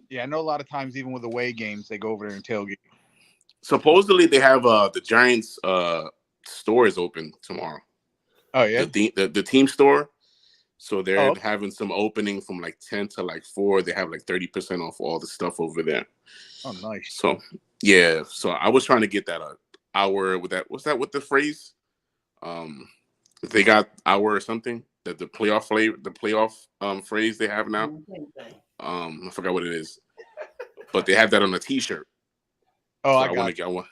Yeah, I know a lot of times, even with away games, they go over there and tailgate. Supposedly they have the Giants store is open tomorrow. Oh yeah, the team store. So they're having some opening from like 10 to like 4. They have like 30% off all the stuff over there. Oh, nice. So yeah, so I was trying to get that hour with that. What's that? What the phrase? They got hour or something. That the playoff phrase they have now. I forgot what it is, but they have that on a T-shirt. Oh, so I want to get one.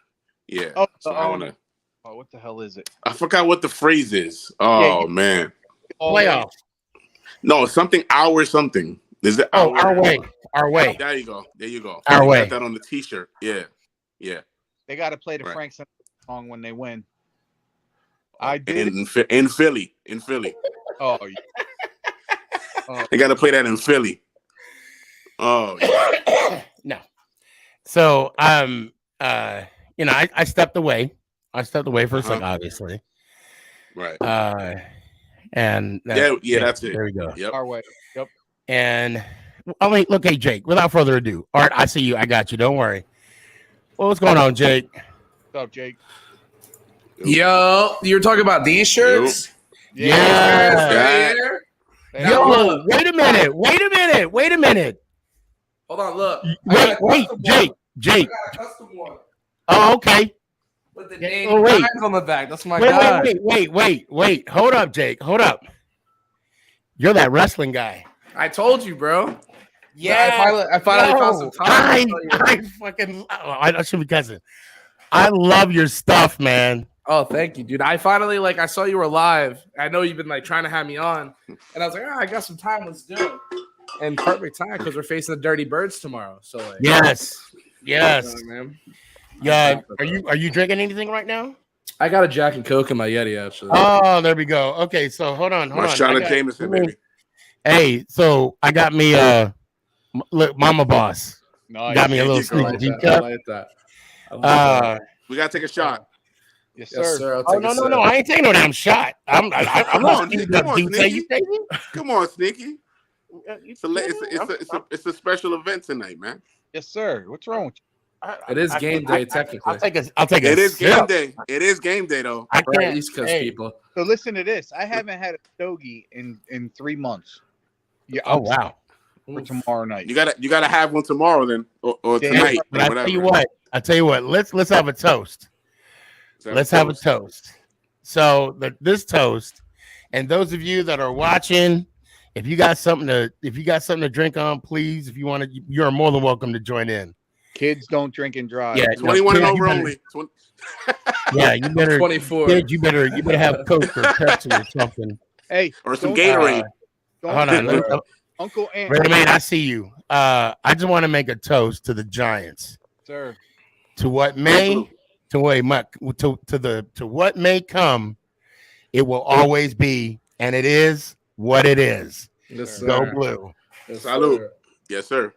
Yeah. Oh, so I want to. Oh, what the hell is it? I forgot what the phrase is. Oh man. Playoff. No, something hour something. Is it our way? Our way. There you go. Our way. Got that on the T-shirt. Yeah. They got to play the Frank Sinatra song when they win. I did in Philly. Oh, yeah. They got to play that in Philly. Oh, yeah. No. So, I stepped away. I stepped away for a second, obviously. Right. And that's it. There we go. Yep. Our way. Yep. And look, hey, Jake. Without further ado, Art, I see you. I got you. Don't worry. Well, what's going on, Jake? What's up, Jake? Yo, you're talking about these shirts? Yeah. Yo, wait a minute. Hold on, look. Wait, Jake. Oh, okay. With the name on the back. That's my guy. Wait. Hold up, Jake. Hold up. You're that wrestling guy. I told you, bro. Yeah. I finally found some time. I should be guessing. I love your stuff, man. Oh, thank you, dude. I finally I saw you were live. I know you've been trying to have me on, and I was like, I got some time. Let's do it. and perfect time because we're facing the Dirty Birds tomorrow. So like, yes. man. Yeah. Are you drinking anything right now? I got a Jack and Coke in my Yeti actually. Oh, there we go. Okay, so hold on. My shot of Jameson, baby. Hey, so I got me look, Mama Boss. Nice. Got me a little SneakyG cup. I like that. We gotta take a shot. Yes, Yes, sir. sir. I'll Oh take no, a no, sip. no! I ain't taking no damn shot. I'm Come not on, come on, Sneaky. Sneaky. Come on, Sneaky. It's a special event tonight, man. Yes, sir. What's wrong with you? It is game day, technically. I'll take a It is sip. game day. It is game day, though. I For can't. East Coast Hey. people. So listen to this. I haven't had a stogie in 3 months. Yeah. Oh wow. For tomorrow night. You gotta have one tomorrow then, or Damn. tonight. But or I whatever. tell you what. Let's have a toast. Let's have a toast. So this toast, and those of you that are watching, if you got something to drink on, please, if you want to, you're more than welcome to join in. Kids don't drink and drive. Yeah, 21 and over better, only. Yeah, you better 24. Kid, you better have Coke or Pepsi or something. Hey, or some don't- Gatorade. Hold on, Uncle Ant. Red Man, I see you. I just want to make a toast to the Giants. Sir. To what may, to what may come, it will always be, and it is what it is. Yes, Go sir. blue. Yes, Salute. sir. Yes, sir.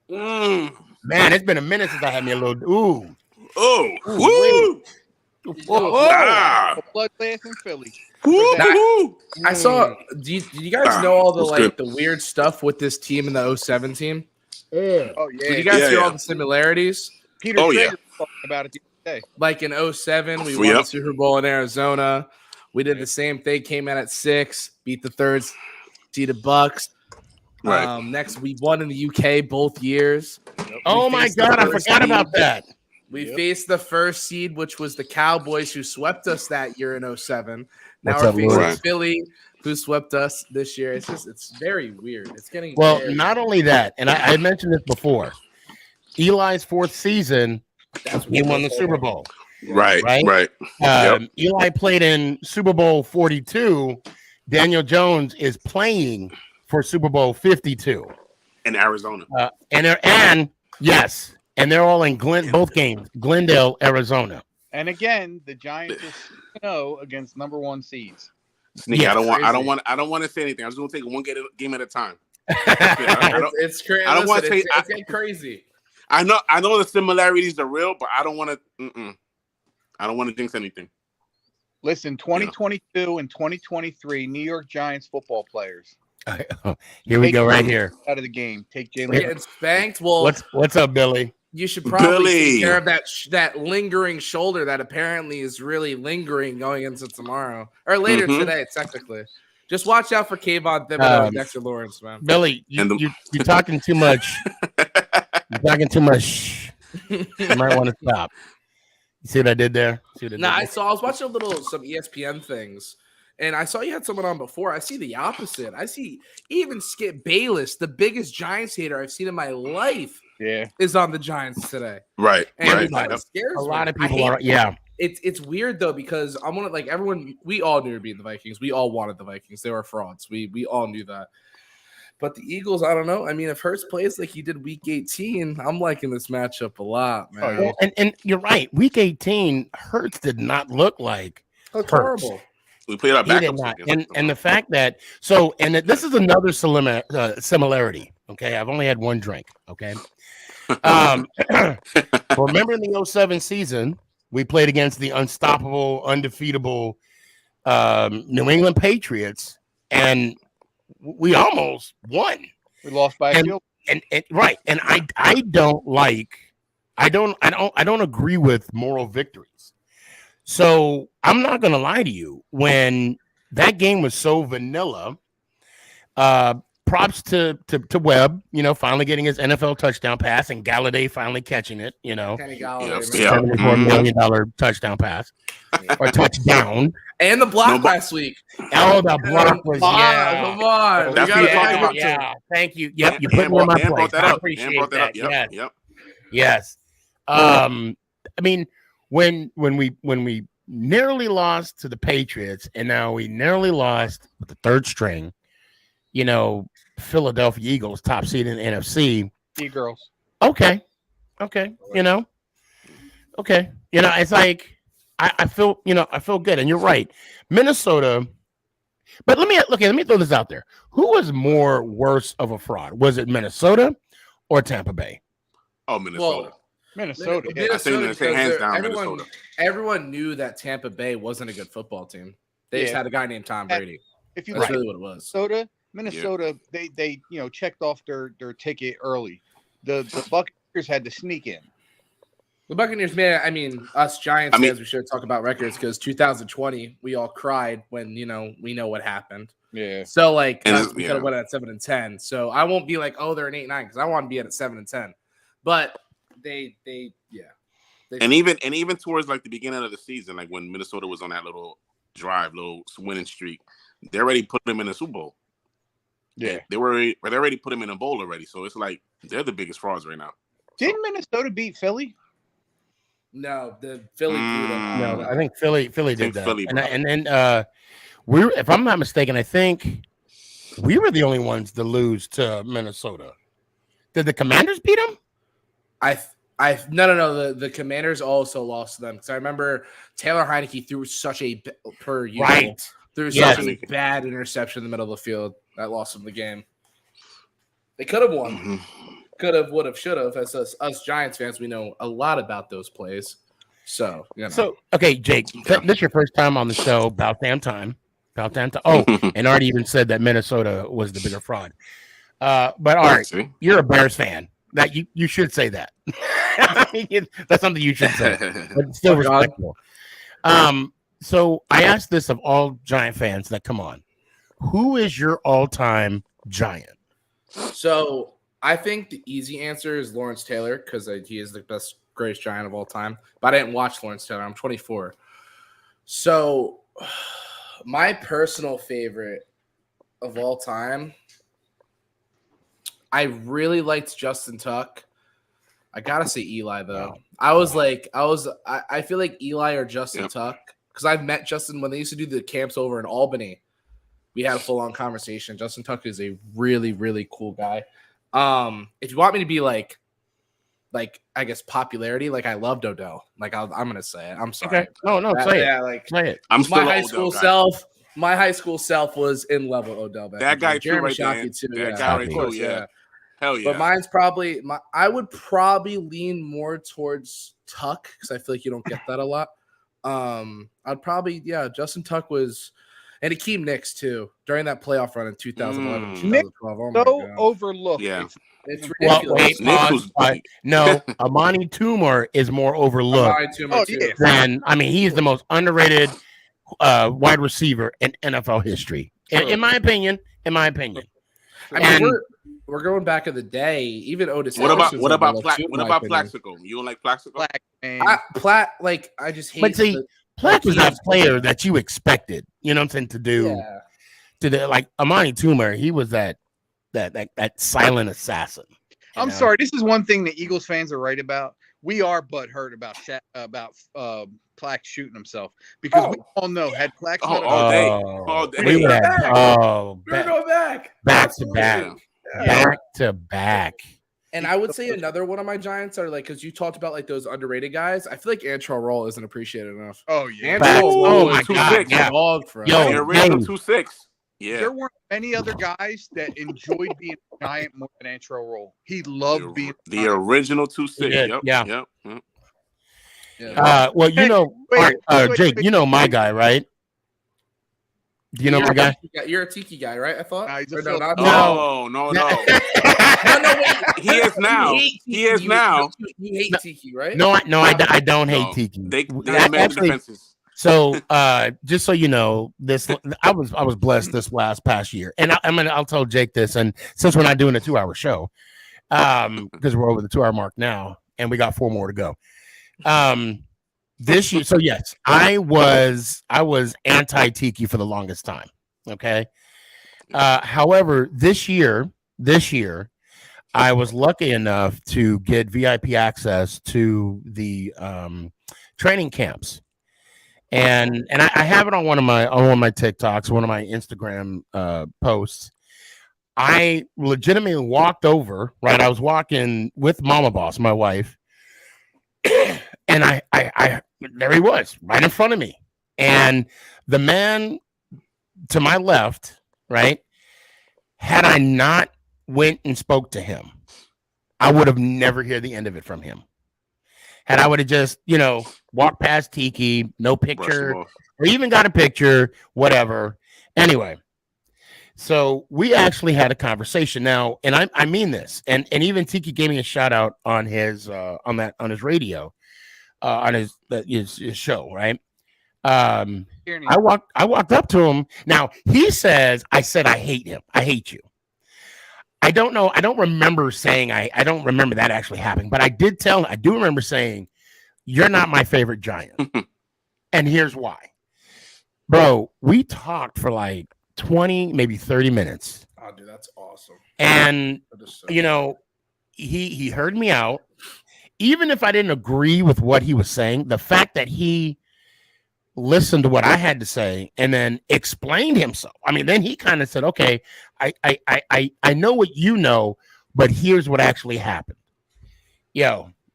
Man, it's been a minute since I had me a little. Ooh. Oh. Woo. Ah. Blood glass in Philly. Woo. I saw. Do you guys know all the that's like good. the weird stuff with this team and the 07 team? Oh yeah. Did you guys Yeah, hear yeah. all the similarities? Peter Oh, Trager yeah. was talking about it the other day. Like in 07, we Yep. won the Super Bowl in Arizona. We did the same thing. Came in at 6, beat the third seeded Bucks. Right. Next, we won in the UK both years. Oh We my faced the God, I first forgot seed. about that. We faced the first seed, which was the Cowboys, who swept us that year in 07. Now What's we're up, facing Lord? Right. Philly, who swept us this year. It's very weird. It's getting Well, very- not only that, and I mentioned this before. Eli's fourth season, he won the Super Bowl. Right. Right? Yep. Eli played in Super Bowl 42. Daniel Jones is playing for Super Bowl 52. In Arizona. And yes, and they're all in both games, Glendale, Arizona. And again, the Giants are 6-0 against number 1 seeds. Sneaky. Yeah, I don't want to say anything. I just want to take one game at a time. it's crazy. I don't want to say. It's getting crazy. I know the similarities are real, but I don't want to. I don't want to jinx anything. Listen, 2022 and 2023 New York Giants football players. Here we go, right here. Out of the game. Take We're Jalen. getting spanked. Well, What's up, Billy? you should probably Billy. take care of that lingering shoulder that apparently is really lingering going into tomorrow or later today, technically. Just watch out for Kayvon Thibodeau and Dexter Lawrence, man. Billy, you're talking too much. You're talking too much. You might want to stop. You see what I did there? I was watching some ESPN things, and I saw you had someone on before. I see the opposite. I see even Skip Bayless, the biggest Giants hater I've seen in my life, is on the Giants today. Right. And Right. it scares A me. lot of I people hate are. it. Yeah. It's weird though because I'm gonna like everyone. We all knew to beat the Vikings. We all wanted the Vikings. They were frauds. We all knew that. But the Eagles, I don't know. I mean, if Hurts plays like he did Week 18, I'm liking this matchup a lot, man. Well, and you're right. Week 18, Hurts did not look like That's Hurts. horrible. We played our He did backups. not. against And the fact that this is another similarity. Okay, I've only had one drink. Okay. Remember in the 07 season, we played against the unstoppable, undefeatable New England Patriots, and we almost won. We lost by a field. And right. And I don't agree with moral victories. So I'm not gonna lie to you. When that game was so vanilla, props to Webb, finally getting his NFL touchdown pass, and Galladay finally catching it, Kenny Galladay, $74 million touchdown pass or touchdown. And the block last week. Oh, the block was Come on. That's what you're talking about. Yeah, thank you. Yep, you put me in my place. I appreciate that. Yes. I mean, when we nearly lost to the Patriots, and now we nearly lost with the third string, Philadelphia Eagles, top seed in the NFC. E-girls. Okay. You know, okay. You know, it's like I feel, I feel good, and you're right. Minnesota. But let me throw this out there. Who was more worse of a fraud? Was it Minnesota or Tampa Bay? Oh, Minnesota. Minnesota. I think Minnesota, hands down, Minnesota. Everyone knew that Tampa Bay wasn't a good football team. They just had a guy named Tom Brady. If you That's look really at what it was. Minnesota, they checked off their ticket early. The Buccaneers had to sneak in. The Buccaneers, man. I mean, us Giants fans, we should talk about records because 2020, we all cried when we know what happened. Yeah. So we could have went at 7-10. So I won't be like, oh, they're an 8-9 because I want to be at 7-10. But they and even towards like the beginning of the season, like when Minnesota was on that little winning streak, they already put them in the Super Bowl. Yeah, they already put them in a bowl already. So it's like they're the biggest frauds right now. Didn't Minnesota beat Philly? No, the Philly blew them. No, I think Philly did that. And then if I'm not mistaken, I think we were the only ones to lose to Minnesota. Did the Commanders beat them? No. The Commanders also lost to them because I remember Taylor Heineke threw such a such a bad interception in the middle of the field that lost them the game. They could have won. Mm-hmm. Could have, would have, should have. As us Giants fans, we know a lot about those plays. So, So, okay, Jake, this is your first time on the show. About damn time. Oh, and already even said that Minnesota was the bigger fraud. But all right, you're a Bears fan. That you should say that. That's something you should say, but still respectful. So I asked this of all Giant fans that come on. Who is your all-time Giant? So I think the easy answer is Lawrence Taylor because he is the best, greatest Giant of all time. But I didn't watch Lawrence Taylor. I'm 24. So my personal favorite of all time, I really liked Justin Tuck. I gotta say Eli though. I feel like Eli or Justin Tuck because I've met Justin when they used to do the camps over in Albany. We had a full-on conversation. Justin Tuck is a really, really cool guy. If you want me to be like I guess popularity, I loved Odell. I'm gonna say it. I'm sorry. Okay. No, say it. Say it. I'm still my high school self. My high school self was in love with Odell. That guy too, right there. That guy right too. Yeah. Hell yeah. But mine's probably I would probably lean more towards Tuck because I feel like you don't get that a lot. I'd probably Justin Tuck was. And Akeem Nicks too during that playoff run in 2011, 2012. Oh so overlooked. Yeah, it's ridiculous. No, Amani Toomer is more overlooked than. I mean, he's the most underrated wide receiver in NFL history, in my opinion. I mean, we're going back in the day. Even Otis. What about Plaxico? You don't like Plaxico? I just hate. But see, Platt was that player that you expected, you know what I'm saying, to do like Amani Toomer. He was that silent assassin. I'm sorry. This is one thing that Eagles fans are right about. We are butthurt about Plax shooting himself because we all know had Plax all day. We would have back to back. And I would say another one of my Giants are because you talked about those underrated guys. I feel like Antrell Roll isn't appreciated enough. Oh yeah, oh my god, the original 2-6. Yeah, there weren't any other guys that enjoyed being a Giant more than Antrell Roll. He loved being the original 2-6. Yep. Well, Jake, you know my guy, right? Do you know my guy? You're a Tiki guy, right? I thought. No. He is now. He is now. You hate Tiki, right? No, I don't hate Tiki. They actually, defenses. So, just so you know, I was blessed this past year, and I'll tell Jake this, and since we're not doing a 2-hour show, because we're over the 2-hour mark now, and we got 4 more to go. This year, so yes, I was anti-Tiki for the longest time. Okay. However, this year, I was lucky enough to get VIP access to the training camps. And I have it on one of my TikToks, one of my Instagram posts. I legitimately walked over, right? I was walking with Mama Boss, my wife, and I there he was, right in front of me. And the man to my left, right, had I not went and spoke to him, I would have never heard the end of it from him. Had I would have just, walked past Tiki, no picture, or even got a picture, whatever. Anyway, so we actually had a conversation now, and I mean this, and even Tiki gave me a shout out on his on his radio, on his show, right? I walked up to him. Now he says, I said, I hate him. I hate you. I don't know. I don't remember saying I don't remember that actually happening, but I do remember saying, you're not my favorite Giant. And here's why. Bro, we talked for like 20, maybe 30 minutes. Oh, dude, that's awesome. And, he heard me out. Even if I didn't agree with what he was saying, the fact that he listened to what I had to say and then explained himself. I mean, then he kind of said, okay, I know what you know, but here's what actually happened.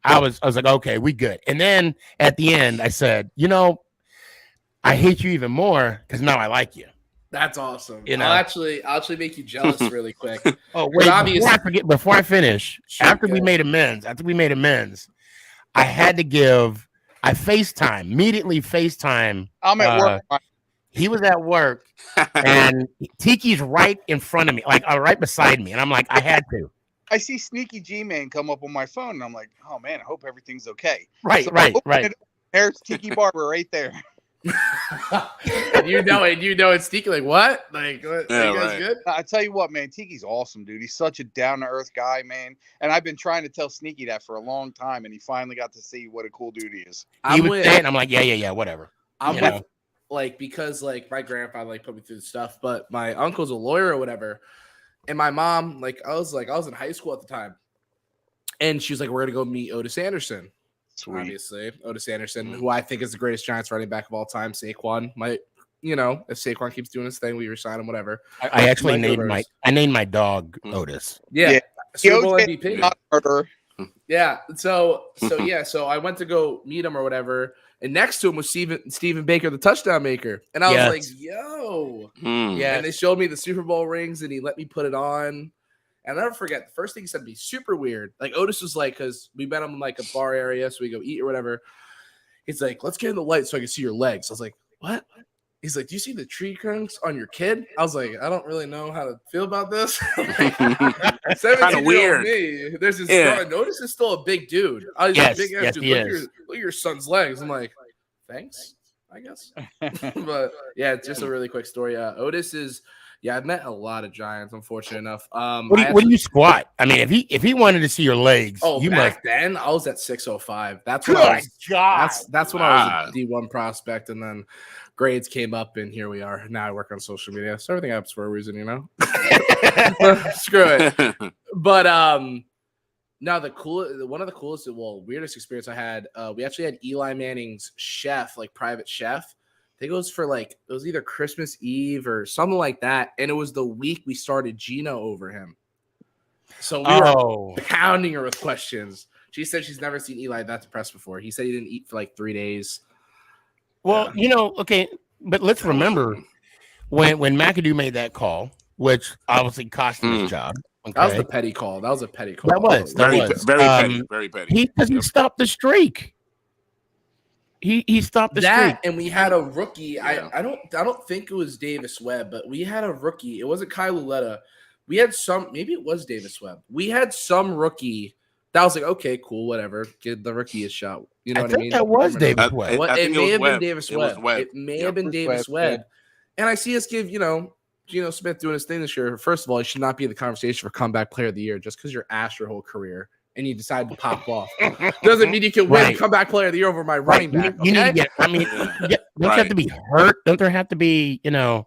I was like, okay, we good. And then at the end, I said, I hate you even more because now I like you. That's awesome. I'll actually make you jealous really quick. Oh, wait, before I finish, after we made amends, I had to give, immediately FaceTime. I'm at work. He was at work and Tiki's right in front of me, like right beside me. And I'm like, I had to. I see Sneaky G Man come up on my phone, and I'm like, "Oh man, I hope everything's okay." Right. There's Tiki Barber right there. and you know it's Tiki. Like what? Like what? Yeah, you guys good? I tell you what, man, Tiki's awesome, dude. He's such a down to earth guy, man. And I've been trying to tell Sneaky that for a long time, and he finally got to see what a cool dude he is. I'm like, yeah, whatever. I'm with, because my grandfather put me through the stuff, but my uncle's a lawyer or whatever. And my mom, I was in high school at the time, and she was like, "We're gonna go meet Otis Anderson." Sweet. Obviously, Otis Anderson, who I think is the greatest Giants running back of all time. Saquon might, if Saquon keeps doing his thing, we resign him, whatever. I actually named my dog Otis. Yeah. Super Bowl Otis MVP. Yeah. So I went to go meet him or whatever. And next to him was Stephen Baker, the touchdown maker. And I was like, yo. Yeah. And they showed me the Super Bowl rings and he let me put it on. And I'll never forget, the first thing he said to me, super weird. Otis was because we met him in a bar area, so we go eat or whatever. He's like, let's get in the light so I can see your legs. I was like, what? He's like, do you see the tree trunks on your kid? I was like, I don't really know how to feel about this. 17 weird. Me. There's this Otis is still a big dude. He's a big ass dude. Look at your son's legs. I'm like, thanks, I guess. But yeah, it's just a really quick story. Otis is, I've met a lot of Giants, unfortunate enough. What do you squat? I mean, if he wanted to see your legs, then I was at 605. That's when I was that's when I was a D1 prospect, and then grades came up, and here we are. Now I work on social media, so everything happens for a reason, Screw it. But now one of the coolest, weirdest experience I had, we actually had Eli Manning's chef, private chef. I think it was for it was either Christmas Eve or something like that. And it was the week we started Gino over him. So we were pounding her with questions. She said she's never seen Eli that depressed before. He said he didn't eat for 3 days. Well, okay, but let's remember when McAdoo made that call, which obviously cost him his job. Okay? That was the petty call. That was a petty call. That was very petty. Very petty. He stopped the streak. He stopped the streak. And we had a rookie. Yeah. I don't think it was Davis Webb, but we had a rookie. It wasn't Kyle Luletta. We had maybe it was Davis Webb. We had some rookie that was like, okay, cool, whatever. Give the rookie a shot. You know what I mean? That was Davis Webb. It may have been Davis Webb. It may have been Davis Webb. And I see us give, Geno Smith doing his thing this year. First of all, he should not be in the conversation for comeback player of the year just because you're ass your whole career. And you decide to pop off. Doesn't mean you can win comeback player of the year over my running back. You need to get, don't you have to be hurt? Don't there have to be, he better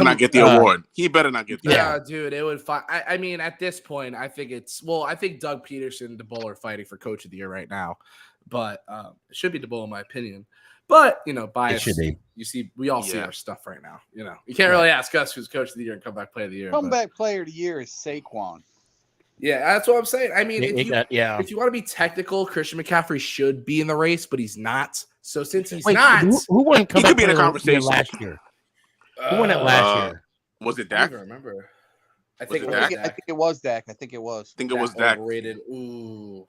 not get the award. He better not get the award. Yeah, dude, it would I mean, at this point, I think I think Doug Peterson and DeBoer are fighting for coach of the year right now. But it should be DeBoer in my opinion. But It bias. should be. You see, we all see our stuff right now. You can't really ask us who's coach of the year and comeback player of the year. Comeback player of the year is Saquon. Yeah, that's what I'm saying. I mean, if you want to be technical, Christian McCaffrey should be in the race, but he's not. So since he's not, who won he could be in a conversation last year? Who won it last year? Was it I Dak? don't even remember. I Was think it it Dak? was I Dak. think it was Dak. I think it was. I think it was Dak. Overrated. Ooh.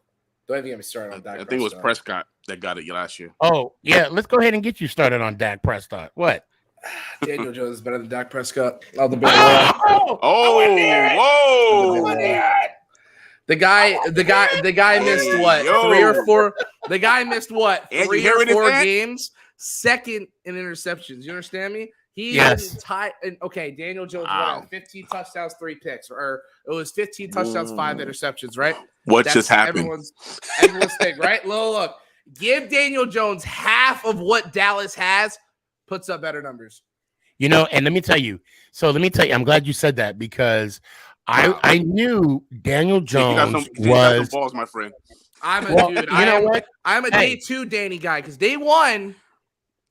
Don't even get me started on Dak. I think it was Prescott that got it last year. Oh, yeah. Let's go ahead and get you started on Dak Prescott. What? Daniel Jones is better than Dak Prescott. Oh, the whoa! The guy missed what? Yo. 3 or 4. The guy missed what? And 3 you or hearing this, 4 Ant? games. Second in interceptions. You understand me? Yes. Tied. Okay, Daniel Jones Wow. won 15 touchdowns, 3 picks, or it was 15 touchdowns, 5 interceptions, right? What just happened? Everyone's thing, right? Look. Give Daniel Jones half of what Dallas has, puts up better numbers. And let me tell you. I'm glad you said that because I knew Daniel Jones you got was. some balls, my friend. I'm a Well, dude. you know what? I'm a Hey. day 2 Danny guy because day 1,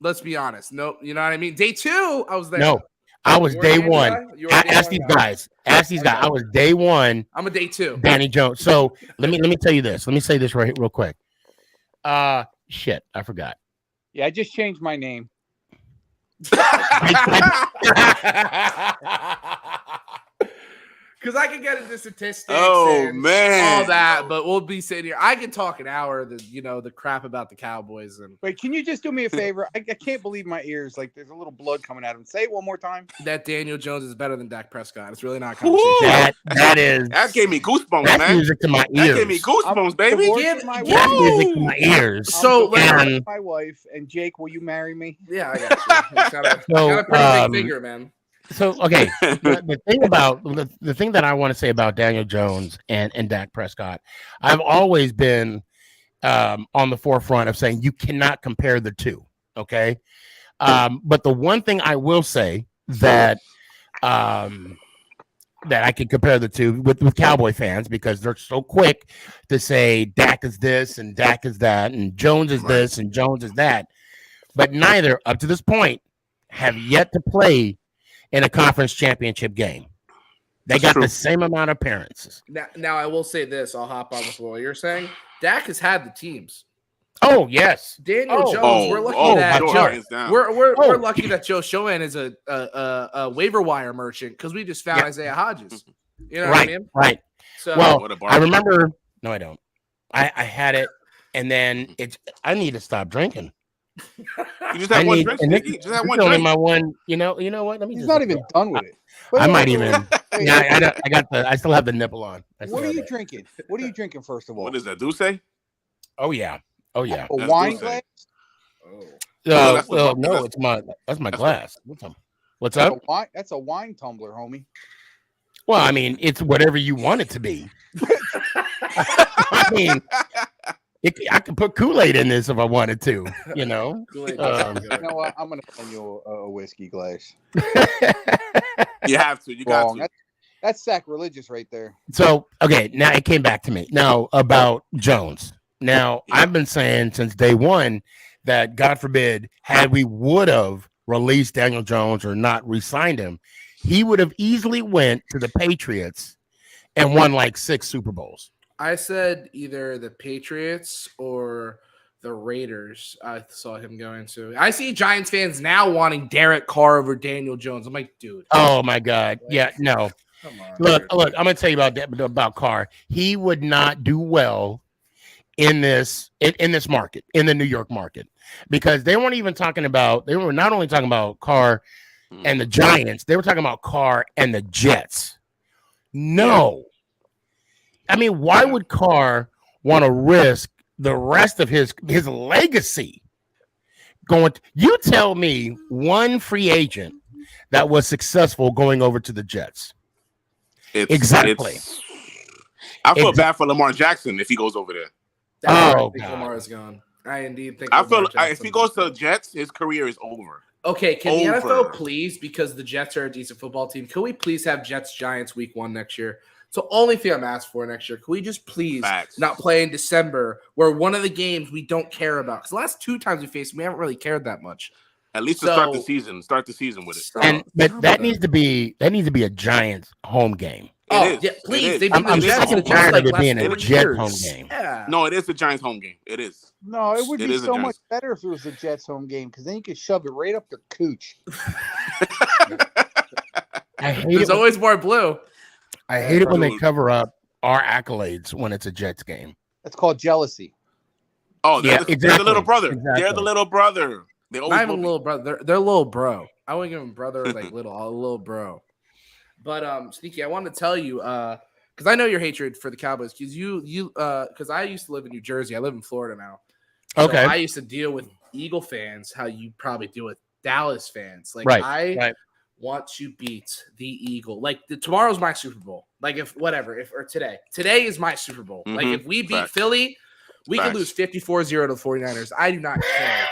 let's be honest. No, you know what I mean? Day 2, I was there. No, I was You were day a Danny one. guy? You were a day Ask one these guy. guys. Ask these guys. I was day 1. I'm a day 2. Danny Jones. So let me tell you this. Let me say this real quick. Shit, I forgot. Yeah, I just changed my name. Because I can get into statistics Oh, and man. all that, but we'll be sitting here. I can talk an hour, the crap about the Cowboys. And Wait, can you just do me a favor? I can't believe my ears. Like, there's a little blood coming out of them. Say it one more time. that Daniel Jones is better than Dak Prescott. It's really not a Woo! conversation. That is. That gave me goosebumps, That's man. music to my That ears. gave me goosebumps, baby. Give- That's music to my ears. So, and, My wife and Jake, will you marry me? Yeah, I got you. It's got a pretty big figure, man. So okay, the thing that I want to say about Daniel Jones and Dak Prescott, I've always been on the forefront of saying you cannot compare the two. Okay, but the one thing I will say that that I can compare the two with Cowboy fans because they're so quick to say Dak is this and Dak is that and Jones is this and Jones is that, but neither up to this point have yet to play in a conference championship game. They got the same amount of appearances. Now, I will say this. I'll hop on with what you're saying. Dak has had the teams. Oh, yes. Daniel Jones, we're lucky that we're lucky that Joe Schoen is a waiver wire merchant because we just found Isaiah Hodges. You know what I mean? Right. So, well, I remember. No, I don't. I had it, and then I need to stop drinking. You just had one drink. You just had one only drink. my one. You know what? Let me. He's just not even done with it. I might even. Yeah, I got the. I still have the nipple on. What are you drinking? What are you drinking first of all? What is that? Douce? Oh yeah. Oh yeah. A wine glass? No, that's my glass. What's up? That's a wine tumbler, homie. Well, I mean, it's whatever you want it to be. I mean, I could put Kool-Aid in this if I wanted to, You know what? I'm gonna send you a whiskey glass. You have to. You got to. That's sacrilegious right there. So, okay, now it came back to me. Now, about Jones. Now, I've been saying since day one that, God forbid, had we would have released Daniel Jones or not re-signed him, he would have easily went to the Patriots and won like 6 Super Bowls. I said either the Patriots or the Raiders. I saw him going to. I see Giants fans now wanting Derek Carr over Daniel Jones. I'm like, dude. Oh my God. Yeah, no. Come on. Look, I'm gonna tell you about Carr. He would not do well in this market, in the New York market, because they weren't even talking about. They were not only talking about Carr and the Giants. They were talking about Carr and the Jets. No. I mean, why would Carr want to risk the rest of his legacy going? You tell me one free agent that was successful going over to the Jets. Exactly. I feel bad for Lamar Jackson if he goes over there. I think Lamar is gone. I indeed think. I feel if he goes to the Jets, his career is over. Okay, can the NFL please, because the Jets are a decent football team, can we please have Jets Giants week 1 next year? It's the only thing I'm asked for next year. Can we just please Facts. not play in December, where one of the games we don't care about? Because the last 2 times we faced, we haven't really cared that much. At least to start the season. Start the season with it. But that needs to be a Giants home game. Yeah, please. They've been I'm the Jets sick and just tired like of it last being 4 a Jets years. home game. Yeah. No, it is the Giants home game. It is. No, it would It be is a so much Giants. better if it was the Jets home game because then you could shove it right up their cooch. I hate There's always more blue. I hate it when they cover up our accolades when it's a Jets game. That's called jealousy. Oh, they're Yeah, the little brother. exactly. They're the little brother. They always Not even will be. little brother. They're little bro. I wouldn't give him brother like little, a little bro. But Sneaky, I wanted to tell you, because I know your hatred for the Cowboys, because I used to live in New Jersey. I live in Florida now. So Okay. I used to deal with Eagle fans how you probably deal with Dallas fans. Like Right, I right. want to beat the Eagle. Like tomorrow's my Super Bowl. Like or today. Today is my Super Bowl. Like if we beat Facts. Philly, we could lose 54-0 to the 49ers. I do not care.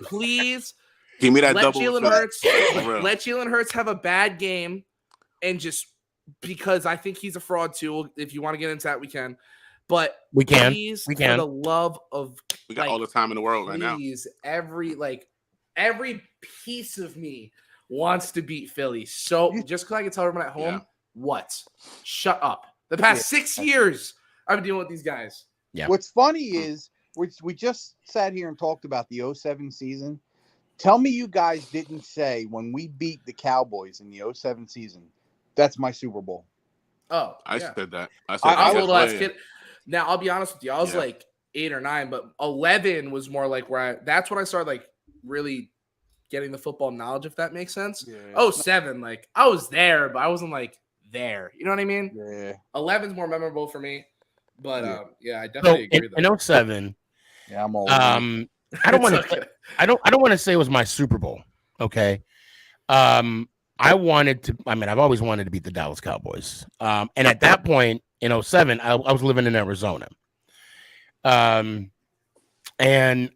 Please Give me that let double. Jalen Hurts For real. let Jalen Hurts have a bad game, and just because I think he's a fraud too. If you want to get into that, we can. But We can. please, We for can. the love of We got all the time in the world right now. please, every piece of me wants to beat Philly. So just because I can tell everyone at home, what? Shut up. The past 6 years, I've been dealing with these guys. Yeah. What's funny is we just sat here and talked about the 07 season. Tell me you guys didn't say when we beat the Cowboys in the 07 season, that's my Super Bowl. Oh, I yeah. said that. I I was a said little ass kid. Now I'll be honest with you. I was like 8 or 9, but 11 was more like that's when I started like really getting the football knowledge, if that makes sense. Yeah. 07, like I was there, but I wasn't like there. You know what I mean? Yeah. 11's more memorable for me. But I So definitely agree with that. in 07, Yeah, I'm all I don't want It's to. okay. I don't want to say it was my Super Bowl. Okay. I wanted to. I mean, I've always wanted to beat the Dallas Cowboys. And at that point in 07, I was living in Arizona. And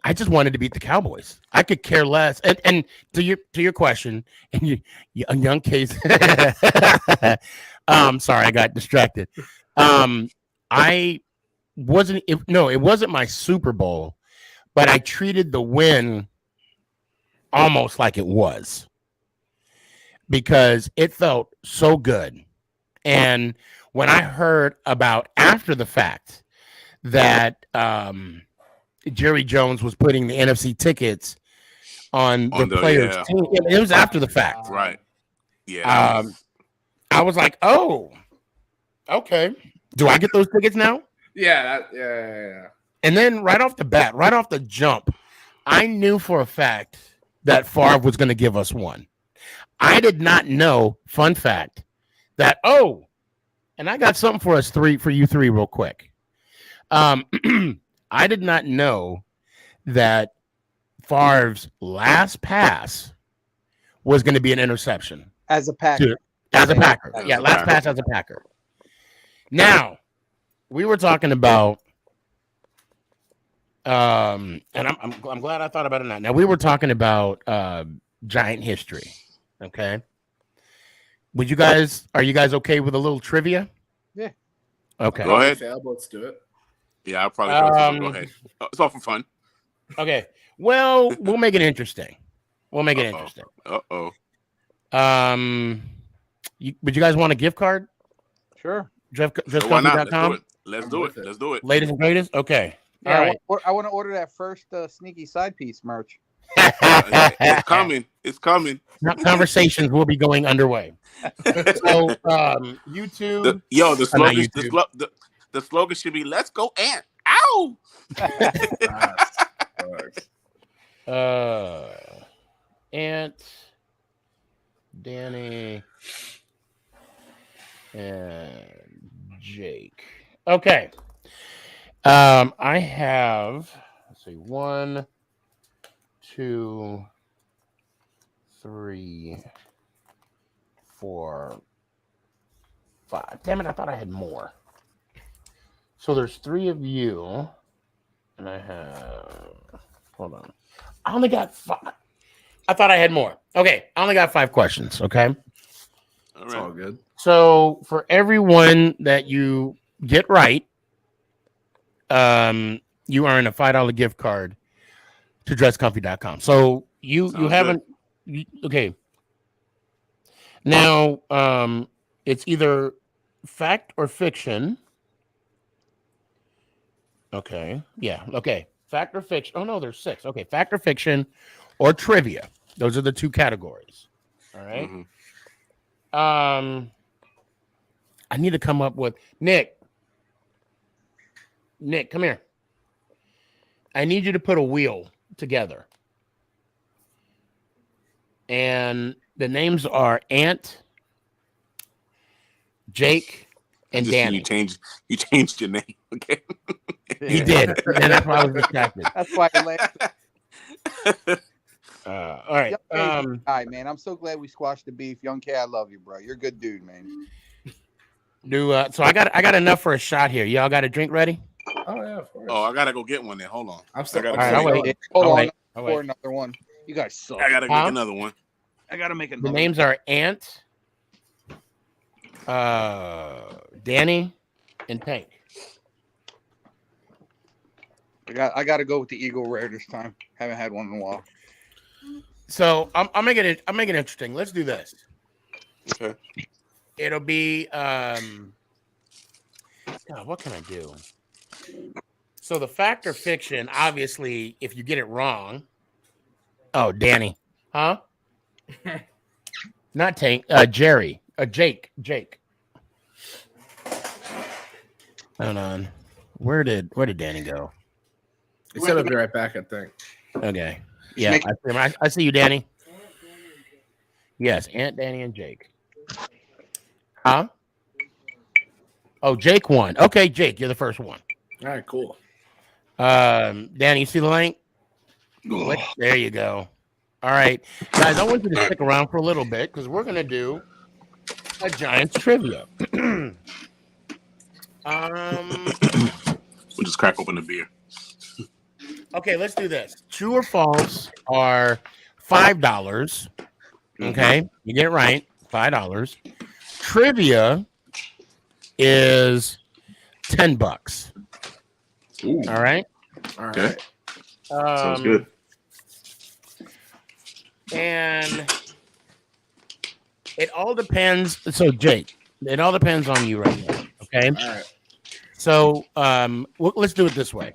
I just wanted to beat the Cowboys. I could care less. And to your question, and you a young case. Sorry, I got distracted. It wasn't my Super Bowl, but I treated the win almost like it was because it felt so good. And when I heard about after the fact that Jerry Jones was putting the NFC tickets on the players' team, it was after the fact. Right. Yeah. I was like, oh, okay. Do I get those tickets now? Yeah. And then right off the bat, right off the jump, I knew for a fact that Favre was going to give us one. I did not know, fun fact, that, and I got something for you three real quick. I did not know that Favre's last pass was going to be an interception. As a Packer. As a Packer. Yeah, last pass as a Packer. Now, we were talking about and I'm glad I thought about it now. Now we were talking about Giant history. Okay. Are you guys okay with a little trivia? Yeah. Okay. Go ahead. Let's do it. Yeah, I'll probably go ahead. It's all for fun. Okay. Well, we'll make it interesting. Interesting. Uh-oh. Would you guys want a gift card? Sure. Why not? DriftCoffee.com? Let's do it. Latest and greatest? Okay. Yeah, All right. I want to order that first sneaky side piece merch. It's coming. It's coming. Conversations will be going underway. So, YouTube. The slogan should be "Let's go Ant." Ow! Ant, Danny, and Jake. Okay. I have, let's see, 1, 2, 3, 4, 5. Damn it, I thought I had more. So there's 3 of you, and I have, hold on. I only got 5. I thought I had more. Okay, I only got 5 questions, okay? It's all good. So for everyone that you get right, you earn a $5 gift card to dresscomfy.com. So you Sounds haven't okay. Now it's either fact or fiction. Okay. Yeah. Okay. Fact or fiction. Oh no, there's 6. Okay. Fact or fiction or trivia. Those are the 2 categories. All right. I need to come up with Nick. Nick, come here. I need you to put a wheel together. And the names are Ant, Jake, and Danny. You changed your name. Okay. He did. And that's why I was distracted. That's why I laughed. All right. Young K, man, I'm so glad we squashed the beef. Young K, I love you, bro. You're a good dude, man. So I got enough for a shot here. Y'all got a drink ready? Oh yeah, of course. Oh, I gotta go get one then. Hold on. I'm still. I gotta All right, I'll wait. Hold I'll on. wait. For another one. You guys suck. I gotta make another one. I gotta make another The names are Ant, Danny, and Tank. I gotta go with the Eagle Rare this time. Haven't had one in a while. So I'm making it interesting. Let's do this. Okay. It'll be God, what can I do? So the fact or fiction, obviously, if you get it wrong. Oh, Danny. Huh? Not Tank. Jerry. Jake. Hold on. Where did Danny go? He said I'll be right back, I think. Okay. Yeah, I see you, Danny. Yes, Aunt Danny and Jake. Huh? Oh, Jake won. Okay, Jake, you're the first one. All right, cool. Danny, you see the link? There you go. All right, guys, I want you to stick around for a little bit because we're gonna do a Giants trivia. We'll just crack open the beer. Okay, let's do this. True or false are $5. Okay, you get it right. $5. Trivia is $10. Ooh. All right. Okay. Sounds good. And it all depends. So, Jake, it all depends on you right now. Okay. All right. So, let's do it this way.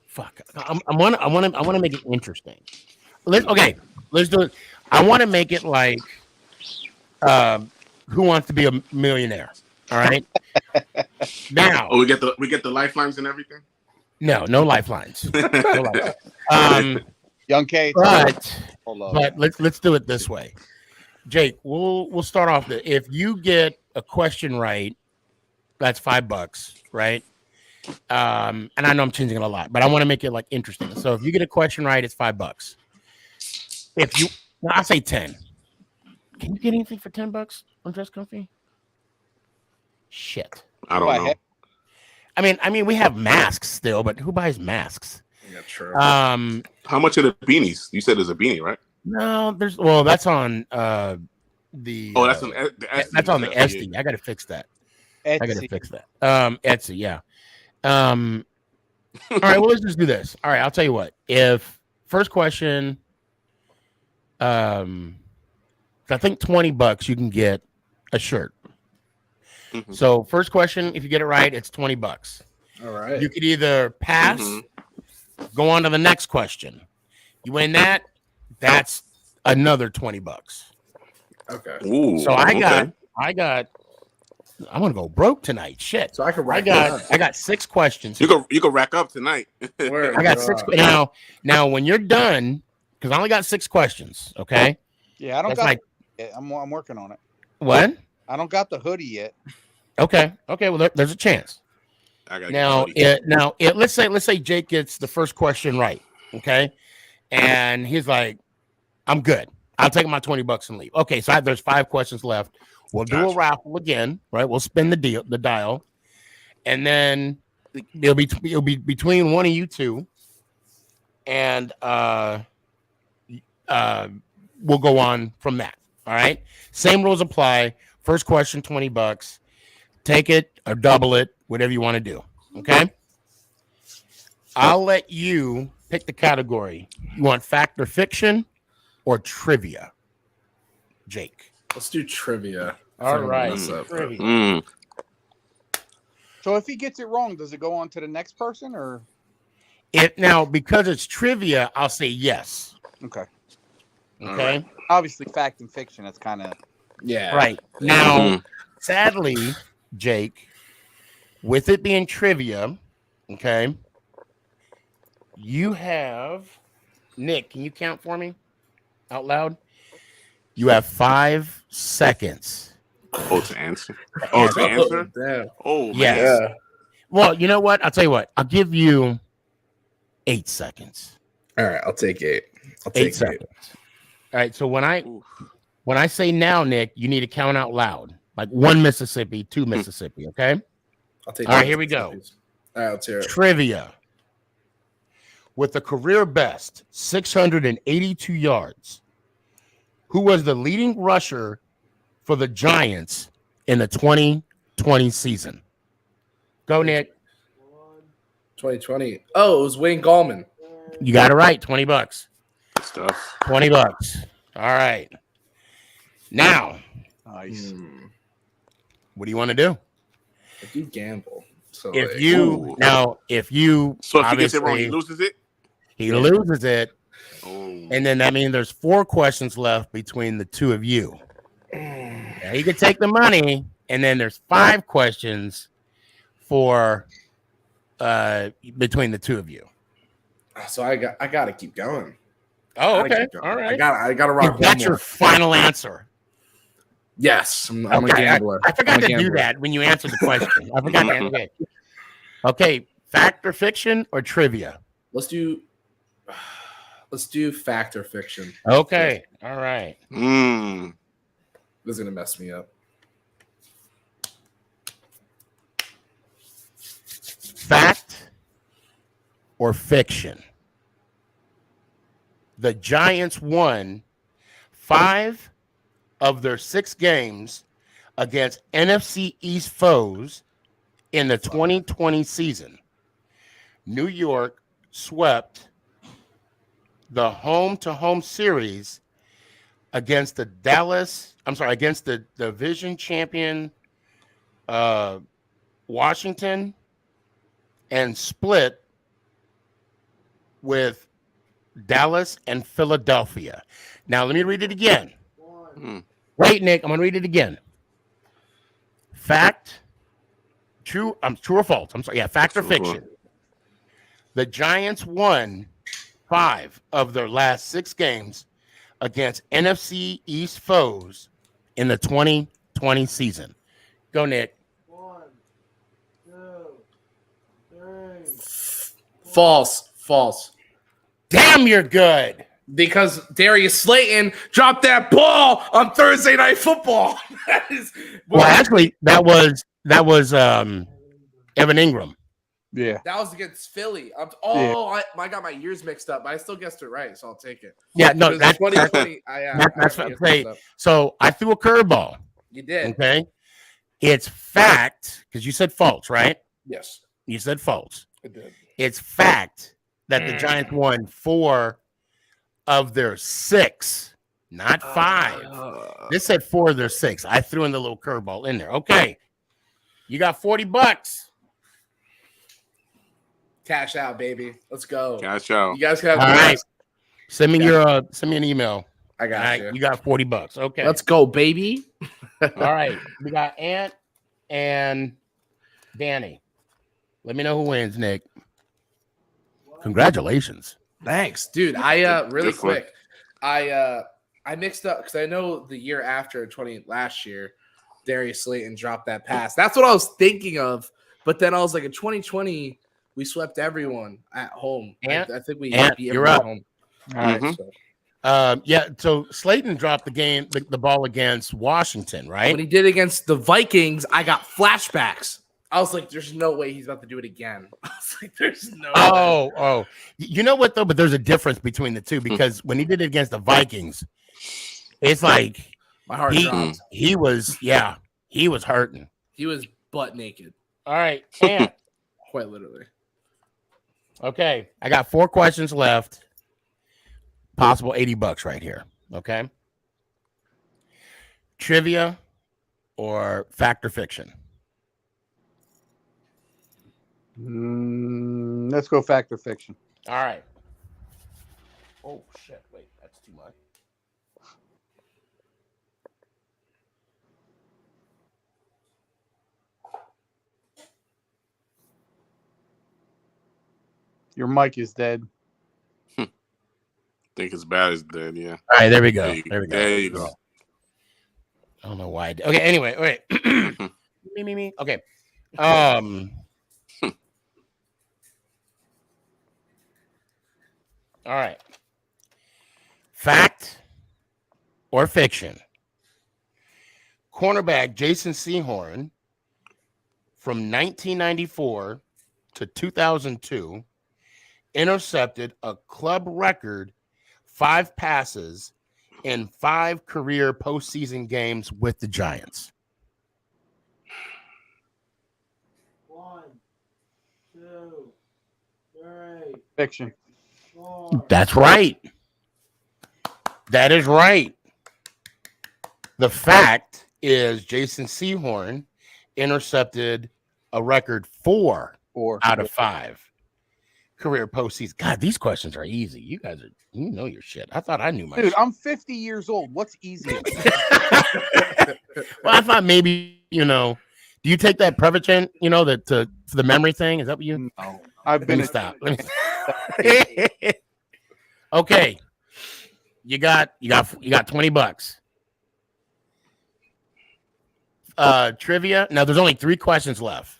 Fuck. I want to make it interesting. Let's do it. I want to make it like, Who Wants to Be a Millionaire? All right. Now. Oh, we get the lifelines and everything. No lifelines. No lifelines. Young K. But let's do it this way. Jake, we'll start off. If you get a question right, that's $5, right? And I know I'm changing it a lot, but I want to make it like interesting. So if you get a question right, it's $5. I'll say 10. Can you get anything for $10 on Dress Comfy? Shit. I don't know. I mean, we have masks still, but who buys masks? Yeah, true. How much are the beanies? You said there's a beanie, right? No, that's on the. Oh, that's on the Etsy. That's on the Etsy. I got to fix that. Etsy, yeah. All right, well, let's just do this. All right, I'll tell you what. If first question, I think $20, you can get a shirt. Mm-hmm. So first question, if you get it right, it's $20. All right. You could either pass, go on to the next question. You win that, that's another $20. Okay. Ooh, so I got. I'm gonna go broke tonight. Shit. So I can I got 6 questions. You can rack up tonight. I got 6 now when you're done, because I only got 6 questions. Okay. Yeah, I don't got it. I'm working on it. What? I don't got the hoodie yet. Okay. Well, there's a chance. Let's say Jake gets the first question right. Okay, and he's like, "I'm good. I'll take my $20 and leave." Okay, so there's 5 questions left. We'll do a raffle again, right? We'll spin the dial, and then it'll be between one of you two, and we'll go on from that. All right. Same rules apply First question, $20. Take it or double it, whatever you want to do. Okay. I'll let you pick the category. You want fact or fiction or trivia? Jake. Let's do trivia. All right. Trivia. So if he gets it wrong, does it go on to the next person or? Now, because it's trivia, I'll say yes. Okay. Okay. Right. Obviously, fact and fiction. That's kind of Right. Now, sadly, Jake, with it being trivia, okay, you have Nick. Can you count for me out loud? You have 5 seconds. Oh, to answer. Oh, to answer. Damn. Oh, yes. man. Well, you know what? I'll tell you what. I'll give you 8 seconds. All right, I'll take 8. I'll 8 take seconds. All right. So when I say now, Nick, you need to count out loud, like 1 Mississippi, 2 Mississippi. Okay. I'll take. All right. Here we go. All right, let's hear it. Trivia. With a career best 682 yards, who was the leading rusher for the Giants in the 2020 season? Go, Nick. 2020. Oh, it was Wayne Gallman. You got it right. $20. Good stuff. $20. All right. Now, nice. What do you want to do? I do gamble. So If like- you So if he gets it wrong, he loses it. He loses it, and then that means there's 4 questions left between the two of you. Now, you can take the money, and then there's 5 questions for between the two of you. So I got to keep going. Oh, I gotta okay. keep going. All right. I got to rock. Is that your final answer? Yes, I'm a Okay, gambler. I forgot I'm a to do gambler. that when you answered the question. I forgot to answer that. Okay, fact or fiction or trivia? Let's do fact or fiction. Okay, all right. This is gonna mess me up. Fact or fiction? The Giants won 5 of their 6 games against NFC East foes in the 2020 season. New York swept the home-to-home series against the division champion Washington, and split with Dallas and Philadelphia. Now, let me read it again. Wait, Nick, I'm going to read it again. Fact, true or false? I'm sorry. Yeah, fact or fiction. The Giants won 5 of their last 6 games against NFC East foes in the 2020 season. Go, Nick. False. Damn, you're good. Because Darius Slayton dropped that ball on Thursday Night Football. Well, actually, that was Evan Ingram. Yeah. That was against Philly. I got my years mixed up, but I still guessed it right, so I'll take it. Yeah, no, Because that's 2020. that's what I'm saying. So I threw a curveball. You did. Okay. It's fact, because you said false, right? Yes. You said false. I did. It's fact that the Giants won 4 of their 6, not 5. This said 4 of their 6. I threw in the little curveball in there. Okay. You got $40. Cash out, baby. Let's go. Cash out. You guys can have All the right. rest. Send me an email. I got All right, you. You got $40. Okay. Let's go, baby. All right. We got Ant and Danny. Let me know who wins, Nick. Congratulations. Thanks, dude. I really Good one. quick. I mixed up because I know the year after last year, Darius Slayton dropped that pass. That's what I was thinking of. But then I was like, in 2020, we swept everyone at home. I think we beat you're everyone up. at home. All right. So Slayton dropped the ball against Washington, right? When he did against the Vikings, I got flashbacks. I was like, there's no way he's about to do it again. I was like, there's no way. Oh. You know what, though? But there's a difference between the two because when he did it against the Vikings, it's like My heart dropped. He was hurting. He was butt naked. All right, and quite literally. Okay, I got 4 questions left. Possible $80 right here. Okay. Trivia or fact or fiction? Let's go fact or fiction. All right. Oh shit! Wait, that's too much. Your mic is dead. Think it's bad as dead. Yeah. All right, there we go. There we go. There you go. I don't know why. Okay. Anyway, wait. me. Okay. All right. Fact or fiction? Cornerback Jason Sehorn from 1994 to 2002 intercepted a club record 5 passes in 5 career postseason games with the Giants. 1, 2, 3. Fiction. That's right. That is right. The fact is Jason Sehorn intercepted a record 4 out of 5 career postseason. God, these questions are easy. You guys you know your shit. I thought I knew my Dude, shit. I'm 50 years old. What's easy? Well, I thought maybe, do you take that Prevagen, that to the memory thing? Is that what you? No. I've been Stop. Okay. You got $20. Trivia. Now there's only 3 questions left.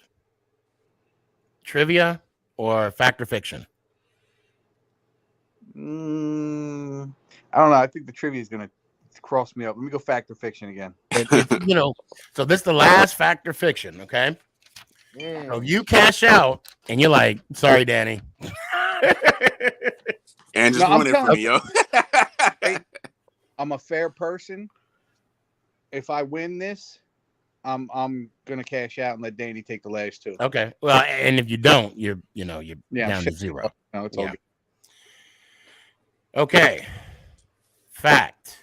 Trivia or fact or fiction? I don't know. I think the trivia is gonna cross me up. Let me go fact or fiction again. So this is the last fact or fiction, okay? So you cash out and you're like, sorry, Danny. And just ruin it for me, yo. I'm a fair person. If I win this, I'm gonna cash out and let Danny take the last 2. Okay. Well, and if you don't, you're down to 0. No, it's all good. Okay. Fact.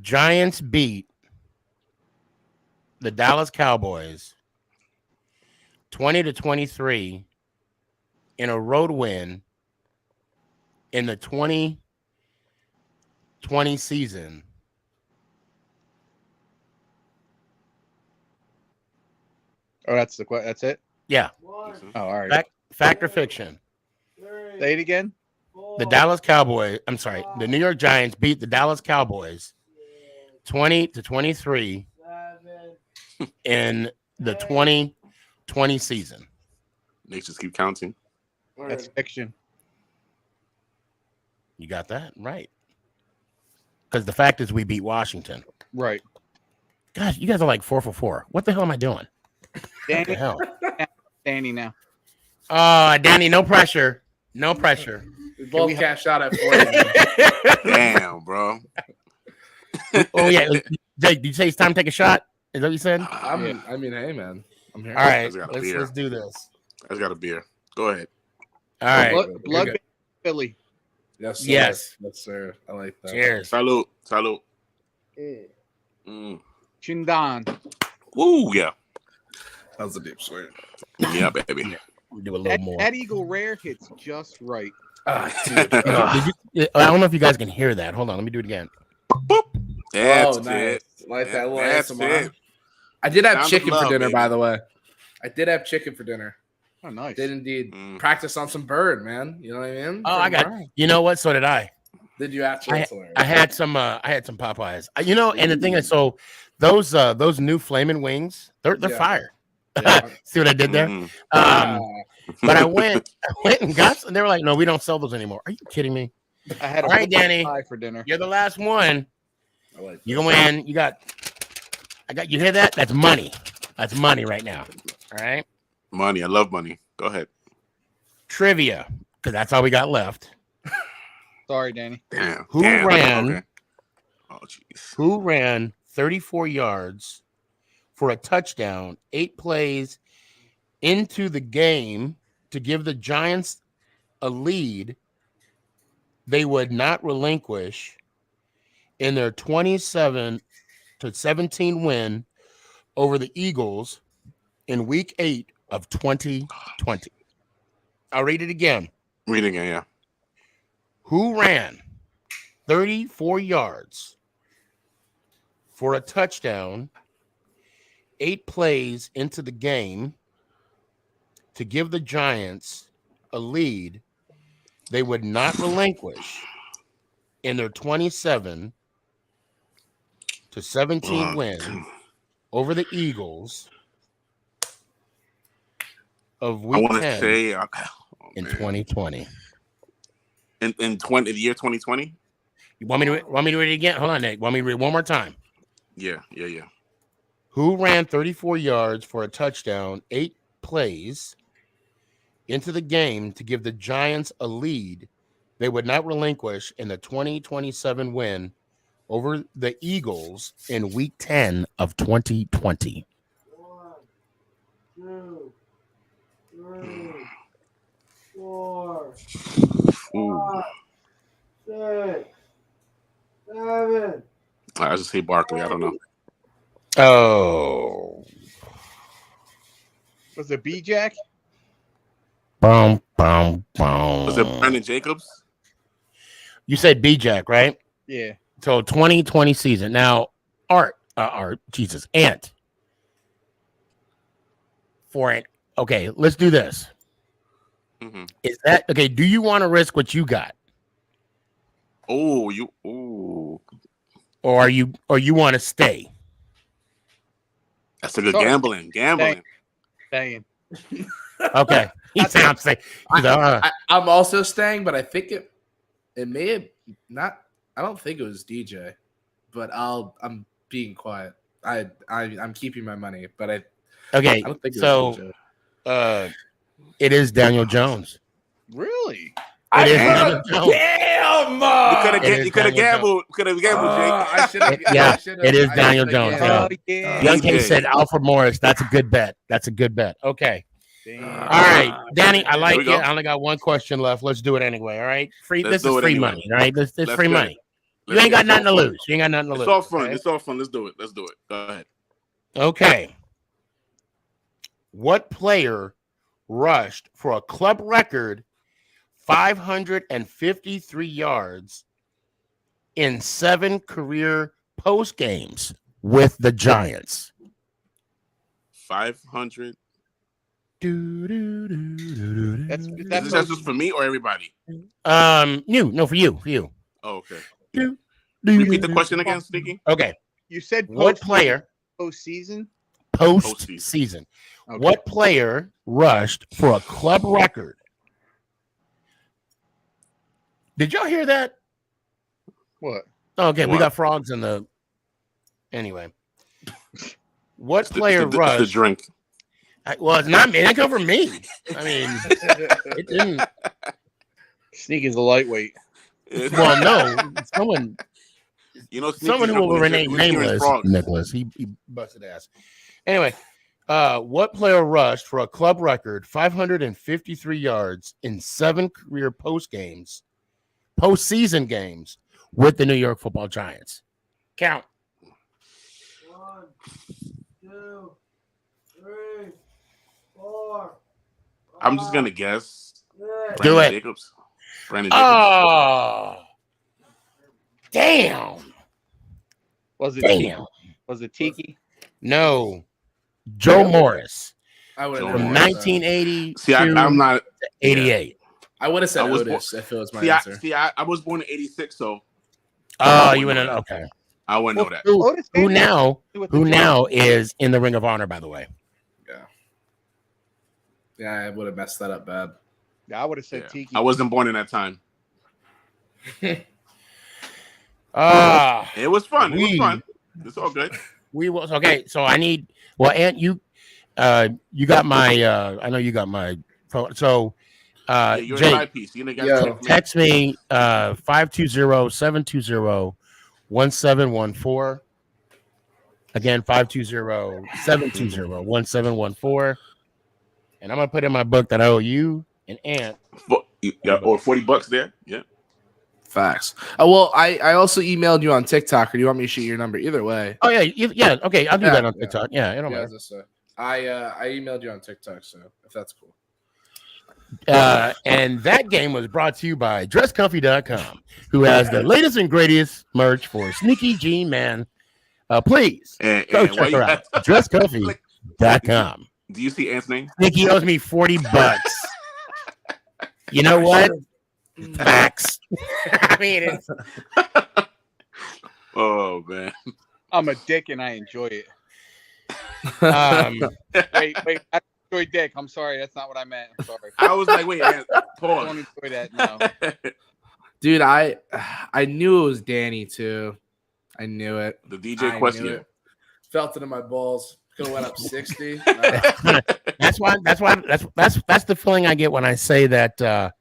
Giants beat the Dallas Cowboys 20-23 in a road win in the 2020 season. Oh, that's it? Yeah. Oh, all right. Fact or fiction? Say it again. The New York Giants beat the Dallas Cowboys 20-23 in the 2020 season. Let's just keep counting. That's fiction. You got that right. Because the fact is we beat Washington. Right. Gosh, you guys are like 4 for 4. What the hell am I doing? Danny, what the hell? Danny now. Danny, no pressure. No pressure. We both cashed out at 40. Damn, bro. Oh yeah, Jake. Did you say it's time to take a shot? Is that what you said? I mean, hey, man. I'm here. All right, let's do this. I just got a beer. Go ahead. All right, blood Philly. Yes, sir. Yes, sir. I like that. Cheers. Salud. Chindan. Woo, yeah. That was a deep swear. Yeah, baby. We do a little more. That Eagle Rare hits just right. I don't know if you guys can hear that. Hold on, let me do it again. That's nice. it. Like that little That's ASMR. it. I did have Sound chicken of love, for dinner, baby. by the way. I did have chicken for dinner. Oh, nice. Did indeed practice on some bird, man. You know what I mean? Oh, I got. You know what? So did I. Did you actually? I had some Popeyes. And the thing is, so those new flaming wings, they're fire. Yeah. See what I did there? But I went and got some, and they were like, no, we don't sell those anymore. Are you kidding me? I had all right, Danny, pie for dinner. You're the last one. I like you go in. You hear that? That's money. That's money right now. All right. Money. I love money. Go ahead. Trivia, because that's all we got left. Sorry, Danny. Damn. Who ran? Oh, jeez. Who ran 34 yards for a touchdown, 8 plays into the game to give the Giants a lead they would not relinquish in their 27-17 win over the Eagles in week 8 of 2020? I'll read it again. Read again, yeah. Who ran 34 yards for a touchdown, 8 plays into the game to give the Giants a lead they would not relinquish in their 27-17 win over the Eagles of I week want to 10 say in 2020? In the year 2020? You want me to read it again? Hold on, Nick. Want me to read it one more time? Yeah. Who ran 34 yards for a touchdown, 8 plays into the game to give the Giants a lead they would not relinquish in the 2027 win over the Eagles in week 10 of 2020? 1, 2, 3, 4, 5, 6, 7. I just say Barkley. I don't know. Oh. Was it B-Jack? Boom, boom, boom. Was it Brandon Jacobs? You said B-Jack, right? Yeah. So 2020 season. Now, Ant. For it. Okay, let's do this. Mm-hmm. Is that okay? Do you want to risk what you got? Or you want to stay? That's a good gambling. Staying. Okay. He sounds saying. I'm also staying, but I think it may have not. I don't think it was DJ, but I'm being quiet. I'm keeping my money, but I don't think it was DJ. It is Daniel Jones. Really? It is Daniel Jones. Damn! You could have gambled. Jake. I should have. Yeah, it is Daniel Jones. Oh, yeah. Young K said Alfred Morris. That's a good bet. Okay. All right, Danny, I like it. I only got one question left. Let's do it anyway. All right, this is free money. All right, this free money. You ain't got nothing to lose. It's all fun. It's all fun. Let's do it. Go ahead. Okay. What player rushed for a club record 553 yards in 7 career post games with the Giants? 500. That's just for me or everybody? No, for you. Oh, okay. Repeat the question again, Sneaky. Okay. You said what player postseason? Postseason. Okay. What player rushed for a club record? Did y'all hear that? What? Okay, we got frogs in the. Anyway, what player rushed? The drink. Well, it's not me. It come from me. I mean, it didn't. Sneaky's a lightweight. Well, no, someone. Someone who will remain nameless. Nicholas, he busted ass. Anyway, what player rushed for a club record 553 yards in 7 career postseason games with the New York Football Giants? Count. 1, 2, 3, 4. I'm just gonna guess. Do it. Brandon Jacobs. Oh, damn. Was it Tiki? No. Joe Morris. I would from 1980 I'm not 88. I would have said Otis if it was my answer. I was born in 86, so. Oh, you wouldn't know. Okay. I wouldn't know that. Who now is in the Ring of Honor, by the way. Yeah, I would have messed that up bad. Yeah, I would have said Tiki. I wasn't born in that time. It was fun. It's all good. Okay. So I need. Well, Ant, you got my. I know you got my. So, you're Jake, a side piece. You text me 520-720 1714. Again, 520-720-1714. And I'm gonna put in my book that I owe you and Ant. Yeah, or $40 there. Yeah. Facts. Well, I also emailed you on TikTok, or do you want me to shoot your number? Either way. Oh yeah. Okay, I'll do that on TikTok. Yeah, it don't matter. I emailed you on TikTok, so if that's cool. And that game was brought to you by DressComfy.com, who has the latest and greatest merch for SneakyG, man. Please go check her out. DressComfy.com. Do you see Ant's name? Sneaky owes me $40. You know what? Facts. I mean, it's... Oh man, I'm a dick and I enjoy it. Wait, I enjoy dick. I'm sorry, that's not what I meant. I'm sorry. I was like, wait, Ant, pause. I don't enjoy that. No, dude, I knew it was Danny too. I knew it. The DJ question. Felt it in my balls. Could have went up 60. That's the feeling I get when I say that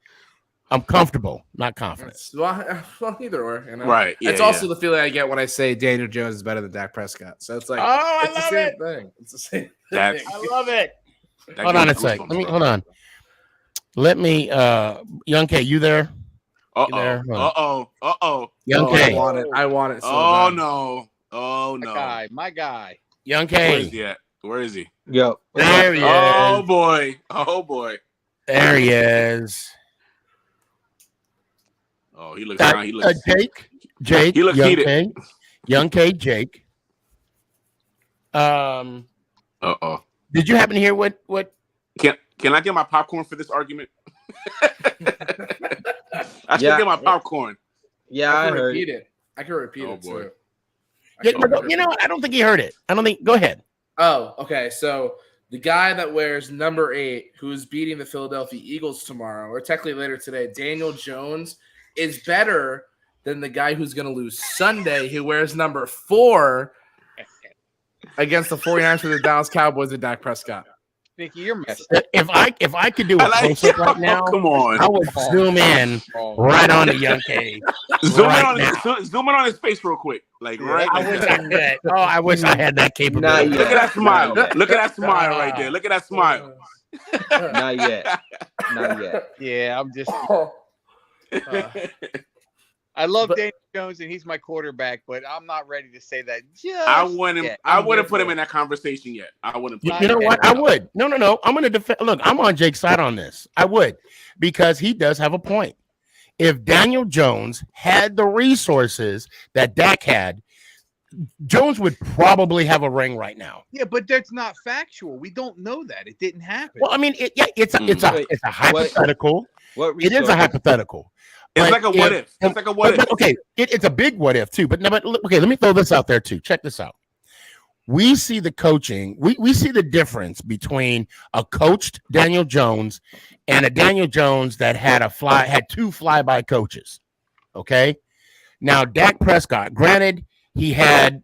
I'm comfortable, not confident. Well, either or. You know? Right. Yeah, it's also the feeling I get when I say Daniel Jones is better than Dak Prescott. So it's like, I it's the same thing. It's the same thing. I love it. Hold on a sec. Hold on. Let me, Young K, you there? Uh-oh. Young K. I want it so bad. No. Oh, no. My guy. Young K. Where is he at? Where is he? Yo. There he is. Oh, boy. There he is. Oh, he looks fine. He looks... Jake. He looks Young heated. K. Young K, Jake. Did you happen to hear what? Can I get my popcorn for this argument? I should get my popcorn. Yeah, I heard repeat it. I can repeat it boy. too. You know, I don't think he heard it. I don't think. Go ahead. Oh, okay. So the guy that wears number 8, who is beating the Philadelphia Eagles tomorrow, or technically later today, Daniel Jones, is better than the guy who's going to lose Sunday, who wears number 4 against the 49ers for the Dallas Cowboys and Dak Prescott. Nicky, you're messed up. If I could do a close-up right now, come on. I would zoom in right on the Young K. Zoom in on his face real quick. Like right I wish I could. Oh, I wish I had that capability. Look at that smile. Look at that smile right there. Look at that smile. Not yet. Yeah, I'm just. I love Daniel Jones and he's my quarterback, but I'm not ready to say that. I wouldn't put him in that conversation yet. I wouldn't. You know what? I would. No. I'm going to defend. Look, I'm on Jake's side on this. I would, because he does have a point. If Daniel Jones had the resources that Dak had, Jones would probably have a ring right now. Yeah, but that's not factual. We don't know that. It didn't happen. Well, I mean, it's a hypothetical. It is a hypothetical. It's like a what if. It's like a what if. Okay, it's a big what if too. But okay, let me throw this out there too. Check this out. We see the coaching. We see the difference between a coached Daniel Jones and a Daniel Jones that had two flyby coaches. Okay, now Dak Prescott. Granted, he had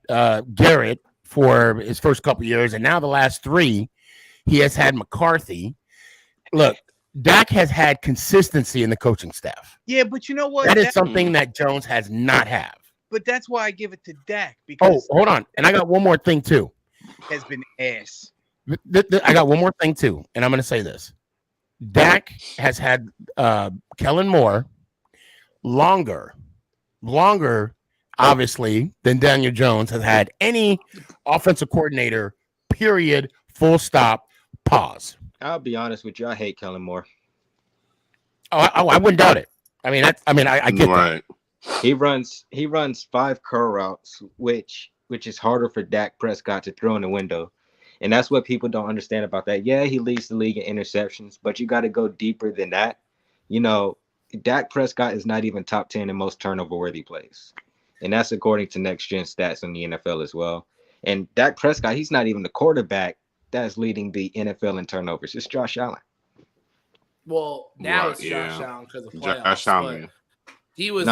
Garrett for his first couple years, and now the last 3, he has had McCarthy. Look. Dak has had consistency in the coaching staff. Yeah, but you know what? That is something that Jones has not have. But that's why I give it to Dak. Because hold on. And I got one more thing, too. Has been ass. I got one more thing, too. And I'm going to say this. Dak has had Kellen Moore longer, obviously, than Daniel Jones has had any offensive coordinator, period, full stop, pause. I'll be honest with you. I hate Kellen Moore. I wouldn't doubt it. I mean, I get right. That. He runs 5 curl routes, which is harder for Dak Prescott to throw in the window, and that's what people don't understand about that. Yeah, he leads the league in interceptions, but you got to go deeper than that. You know, Dak Prescott is not even top 10 in most turnover-worthy plays, and that's according to Next Gen Stats in the NFL as well. And Dak Prescott, he's not even the quarterback that's leading the NFL in turnovers. It's Josh Allen. Well, now it's Josh Allen because of playoffs. Josh Allen. He was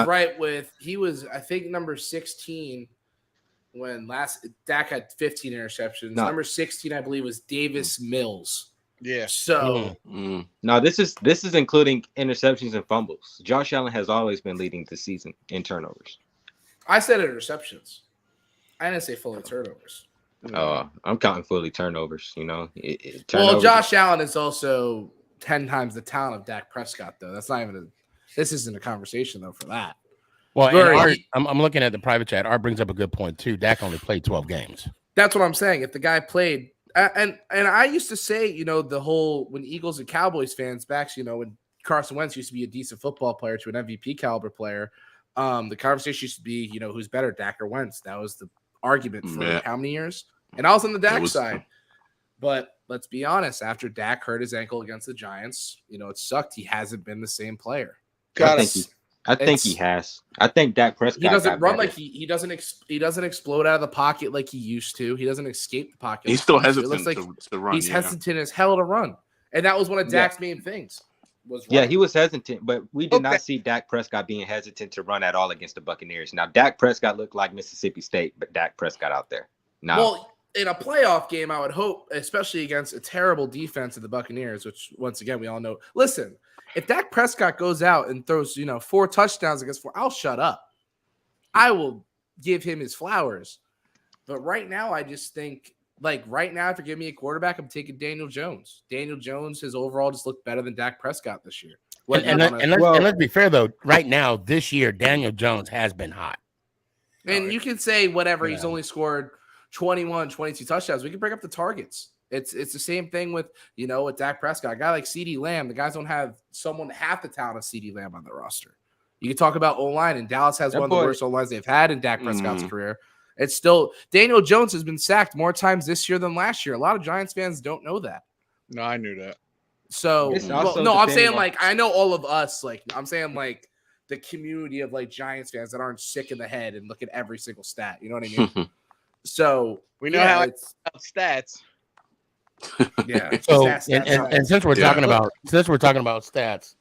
I think number 16 when Dak had 15 interceptions. Number 16, I believe, was Davis Mills. Yeah. So now this is including interceptions and fumbles. Josh Allen has always been leading the season in turnovers. I said interceptions. I didn't say fully turnovers. I'm counting fully turnovers. You know, Well, turnovers. Josh Allen is also 10 times the talent of Dak Prescott, though. That's not even this isn't a conversation though for that. Well, and Art, I'm looking at the private chat. Art brings up a good point too. Dak only played 12 games. That's what I'm saying. If the guy played, and I used to say, you know, the whole when Eagles and Cowboys fans back, you know, when Carson Wentz used to be a decent football player to an MVP caliber player, the conversation used to be, you know, who's better, Dak or Wentz? That was the argument for how many years? And I was on the Dak side. But let's be honest, after Dak hurt his ankle against the Giants, you know, it sucked. He hasn't been the same player. I think he has. I think Dak Prescott. He doesn't run like he doesn't explode out of the pocket like he used to. He doesn't escape the pocket. He's still hesitant It looks like to run. He's hesitant as hell to run, and that was one of Dak's main things. He was hesitant, but we did not see Dak Prescott being hesitant to run at all against the Buccaneers. Now, Dak Prescott looked like Mississippi State, but Dak Prescott out there. Now, well, in a playoff game, I would hope, especially against a terrible defense of the Buccaneers, which once again we all know. Listen, if Dak Prescott goes out and throws 4 touchdowns against 4, I'll shut up. I will give him his flowers. But right now, I just think, right now, if you give me a quarterback, I'm taking Daniel Jones. Daniel Jones has overall just looked better than Dak Prescott this year. And let's be fair, though. Right now, this year, Daniel Jones has been hot. And you can say whatever. He's only scored 21, 22 touchdowns. We can bring up the targets. It's the same thing with Dak Prescott. A guy like CeeDee Lamb, the guys don't have someone half the talent of CeeDee Lamb on their roster. You can talk about O-line, and Dallas has one of the worst O-lines they've had in Dak Prescott's career. It's still Daniel Jones has been sacked more times this year than last year. A lot of Giants fans don't know that. No, I knew that. So I'm saying I know all of us. I'm saying the community of Giants fans that aren't sick in the head and look at every single stat. You know what I mean? So we know how it's stats. Yeah. So and since we're talking about stats,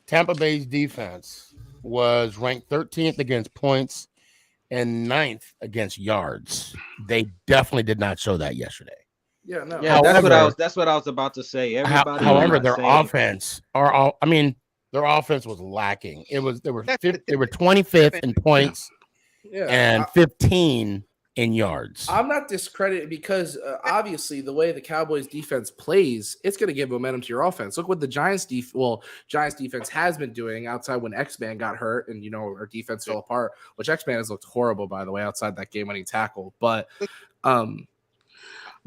Tampa Bay's defense was ranked 13th against points and 9th against yards. They definitely did not show that yesterday. Yeah, no. Yeah, that's what I was about to say. However, their offense their offense was lacking. They were 25th in points and 15 in yards. I'm not discrediting because obviously the way the Cowboys defense plays, it's going to give momentum to your offense. Look what the Giants defense has been doing outside when X-Man got hurt and our defense fell apart, which X-Man has looked horrible, by the way, outside that game-winning tackle. But okay.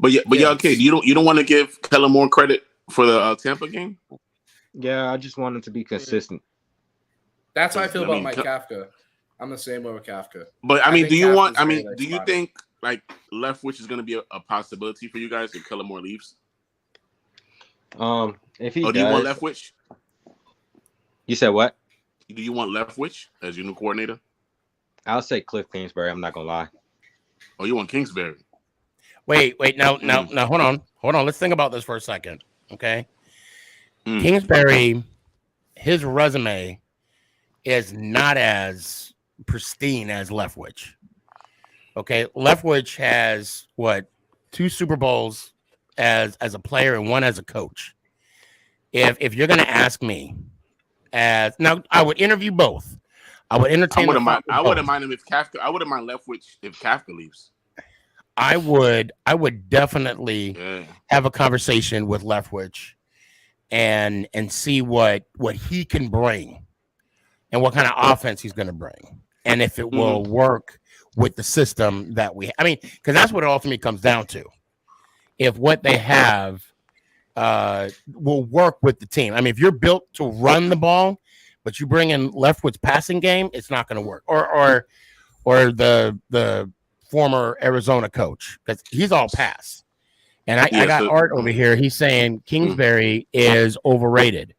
You don't want to give Kellen Moore credit for the Tampa game? Yeah, I just want him to be consistent. That's how I feel about Mike Kafka. I'm the same way with Kafka. But do you think Leftwich is going to be a possibility for you guys if Kellen Moore leaves? If he do you want Leftwich? You said what? Do you want Leftwich as your new coordinator? I'll say Cliff Kingsbury. I'm not gonna lie. Oh, you want Kingsbury? Wait. Now, hold on. Let's think about this for a second, okay? Kingsbury, his resume is not as pristine as Leftwich. Okay, Leftwich has 2 Super Bowls as a player and 1 as a coach. If you're gonna ask me, I would interview both. I would entertain. I wouldn't mind him if Kafka. I wouldn't mind Leftwich if Kafka leaves. I would definitely have a conversation with Leftwich and see what he can bring and what kind of offense he's going to bring, and if it will work with the system that because that's what it ultimately comes down to. If what they have will work with the team. If you're built to run the ball, but you bring in Leftwich's passing game, it's not going to work. Or the former Arizona coach, because he's all pass. And I got Art over here. He's saying Kingsbury is overrated.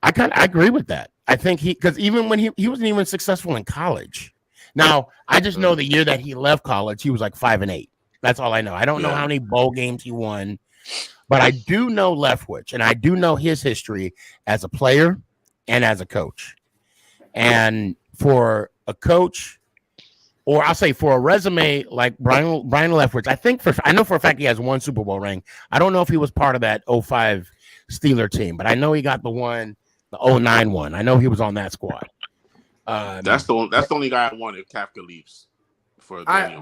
I agree with that. I think because even when he wasn't even successful in college. Now, I just know the year that he left college, he was 5-8. That's all I know. I don't know how many bowl games he won, but I do know Leftwich, and I do know his history as a player and as a coach. And for a coach, or I'll say for a resume like Brian Leftwich, I know for a fact he has 1 Super Bowl ring. I don't know if he was part of that 05 Steeler team, but I know he got the 09 one. I know he was on that squad. That's the only guy I want if Kafka leaves for Daniel.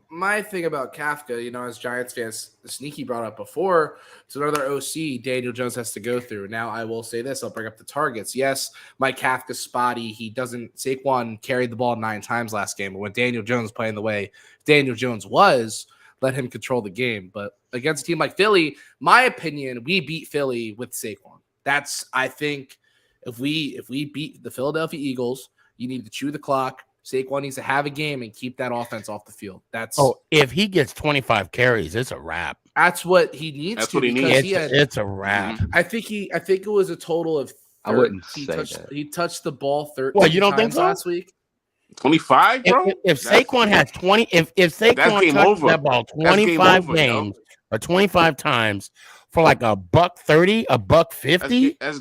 My thing about Kafka, you know, as Giants fans, Sneaky brought up before, it's another OC Daniel Jones has to go through. Now, I will say this: I'll bring up the targets. Yes, Mike Kafka's spotty. Saquon carried the ball 9 times last game, but when Daniel Jones playing the way Daniel Jones was, let him control the game. But against a team like Philly, my opinion, we beat Philly with Saquon. I think, if we beat the Philadelphia Eagles, you need to chew the clock. Saquon needs to have a game and keep that offense off the field. If he gets 25 carries, it's a wrap. That's what he needs. That's what he needs. It's a wrap. I think it was a total of 30. I wouldn't say that. He touched the ball 13 Well, you don't think times so? last week. 25, bro. If Saquon has 20, if Saquon touches that ball 25 games or 25 times for like $130, $150, that's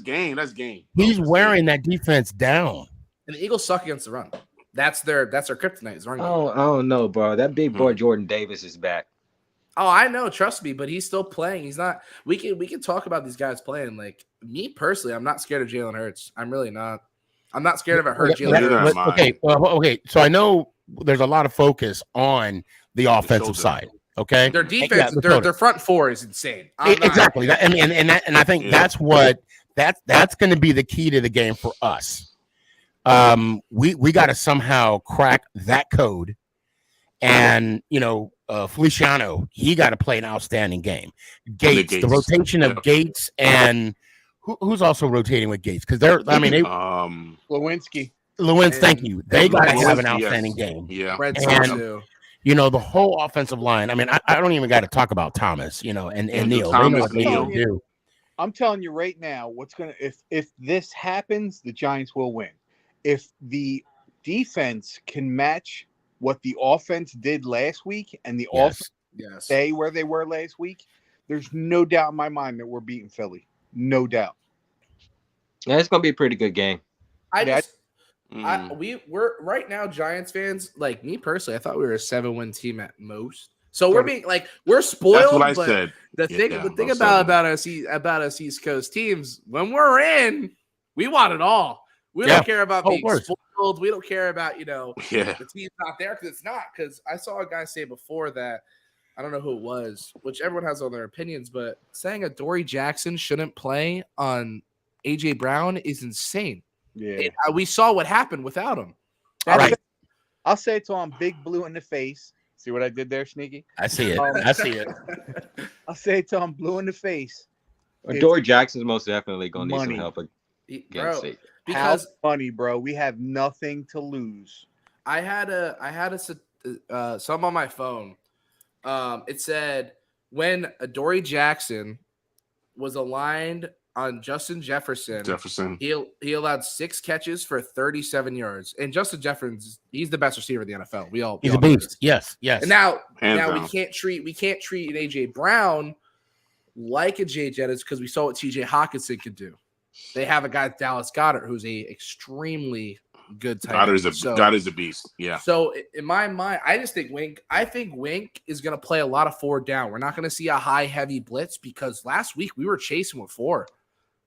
game. He's wearing that defense down. And the Eagles suck against the run. That's their kryptonite. Is running. I don't know, bro. That big boy Jordan Davis is back. Oh, I know. Trust me, but he's still playing. He's not. We can talk about these guys playing. Like me personally, I'm not scared of Jalen Hurts. I'm really not. I'm not scared of a hurt Jalen Hurts. Okay. So I know there's a lot of focus on the offensive side. Okay, their defense, their front four is insane. Exactly. And I think that's going to be the key to the game for us. We got to somehow crack that code, and Feliciano, he got to play an outstanding game. Gates, the rotation of Gates, and who's also rotating with Gates, because Lewinsky. Thank you. They got to have an outstanding game. Yeah, and the whole offensive line. I mean, I don't even got to talk about Thomas, and Neal. They know what they need to do. I'm telling you right now, if this happens, the Giants will win. If the defense can match what the offense did last week and the offense stay where they were last week, there's no doubt in my mind that we're beating Philly. No doubt. Yeah, it's gonna be a pretty good game. We're right now Giants fans. Like me personally, I thought we were a 7-win team at most. So we're being we're spoiled. That's what I but said. The thing about us East Coast teams, when we're in, we want it all. We don't care about being spoiled. We don't care about the team's not there because it's not. Because I saw a guy say before that, I don't know who it was, which everyone has all their opinions, but saying Adoree Jackson shouldn't play on AJ Brown is insane. Yeah, we saw what happened without him. I'll say it to him, big blue in the face. See what I did there, Sneaky? I see it. I see it. I'll say it to him, blue in the face. Adoree Jackson's most definitely gonna need some help against it. Because money, bro, we have nothing to lose. I had some on my phone. It said when Adoree Jackson was aligned on Justin Jefferson, he allowed 6 catches for 37 yards. And Justin Jefferson, he's the best receiver in the NFL. He's a beast. Yes. And now we can't treat an AJ Brown like a Jay Jettis because we saw what TJ Hawkinson could do. They have a guy, Dallas Goedert, who's a extremely good tight end. God is a beast. Yeah. So in my mind, I just think Wink is going to play a lot of 4 down. We're not going to see a high, heavy blitz because last week we were chasing with 4.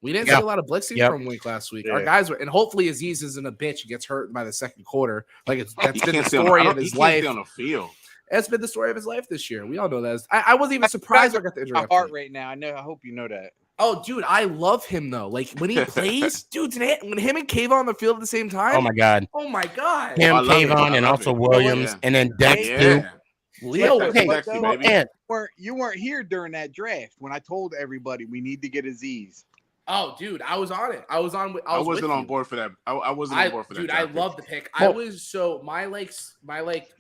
We didn't see a lot of blitzing from Wink last week. Our guys were, and hopefully Aziz isn't a bitch and gets hurt by the second quarter. That's been the story of his life. On the field. That's been the story of his life this year. We all know that. I wasn't even surprised I got the injury. Heart right now. I hope you know that. Oh, dude, I love him though. Like when he plays, dude, when him and Kayvon on the field at the same time. Oh my god. Him, Kayvon, and also Williams, and then Dex too. Leo, you weren't here during that draft when I told everybody we need to get Aziz. Oh, dude, I was on it. I wasn't on board for that. I wasn't on board for that. Dude, I love the pick. I was my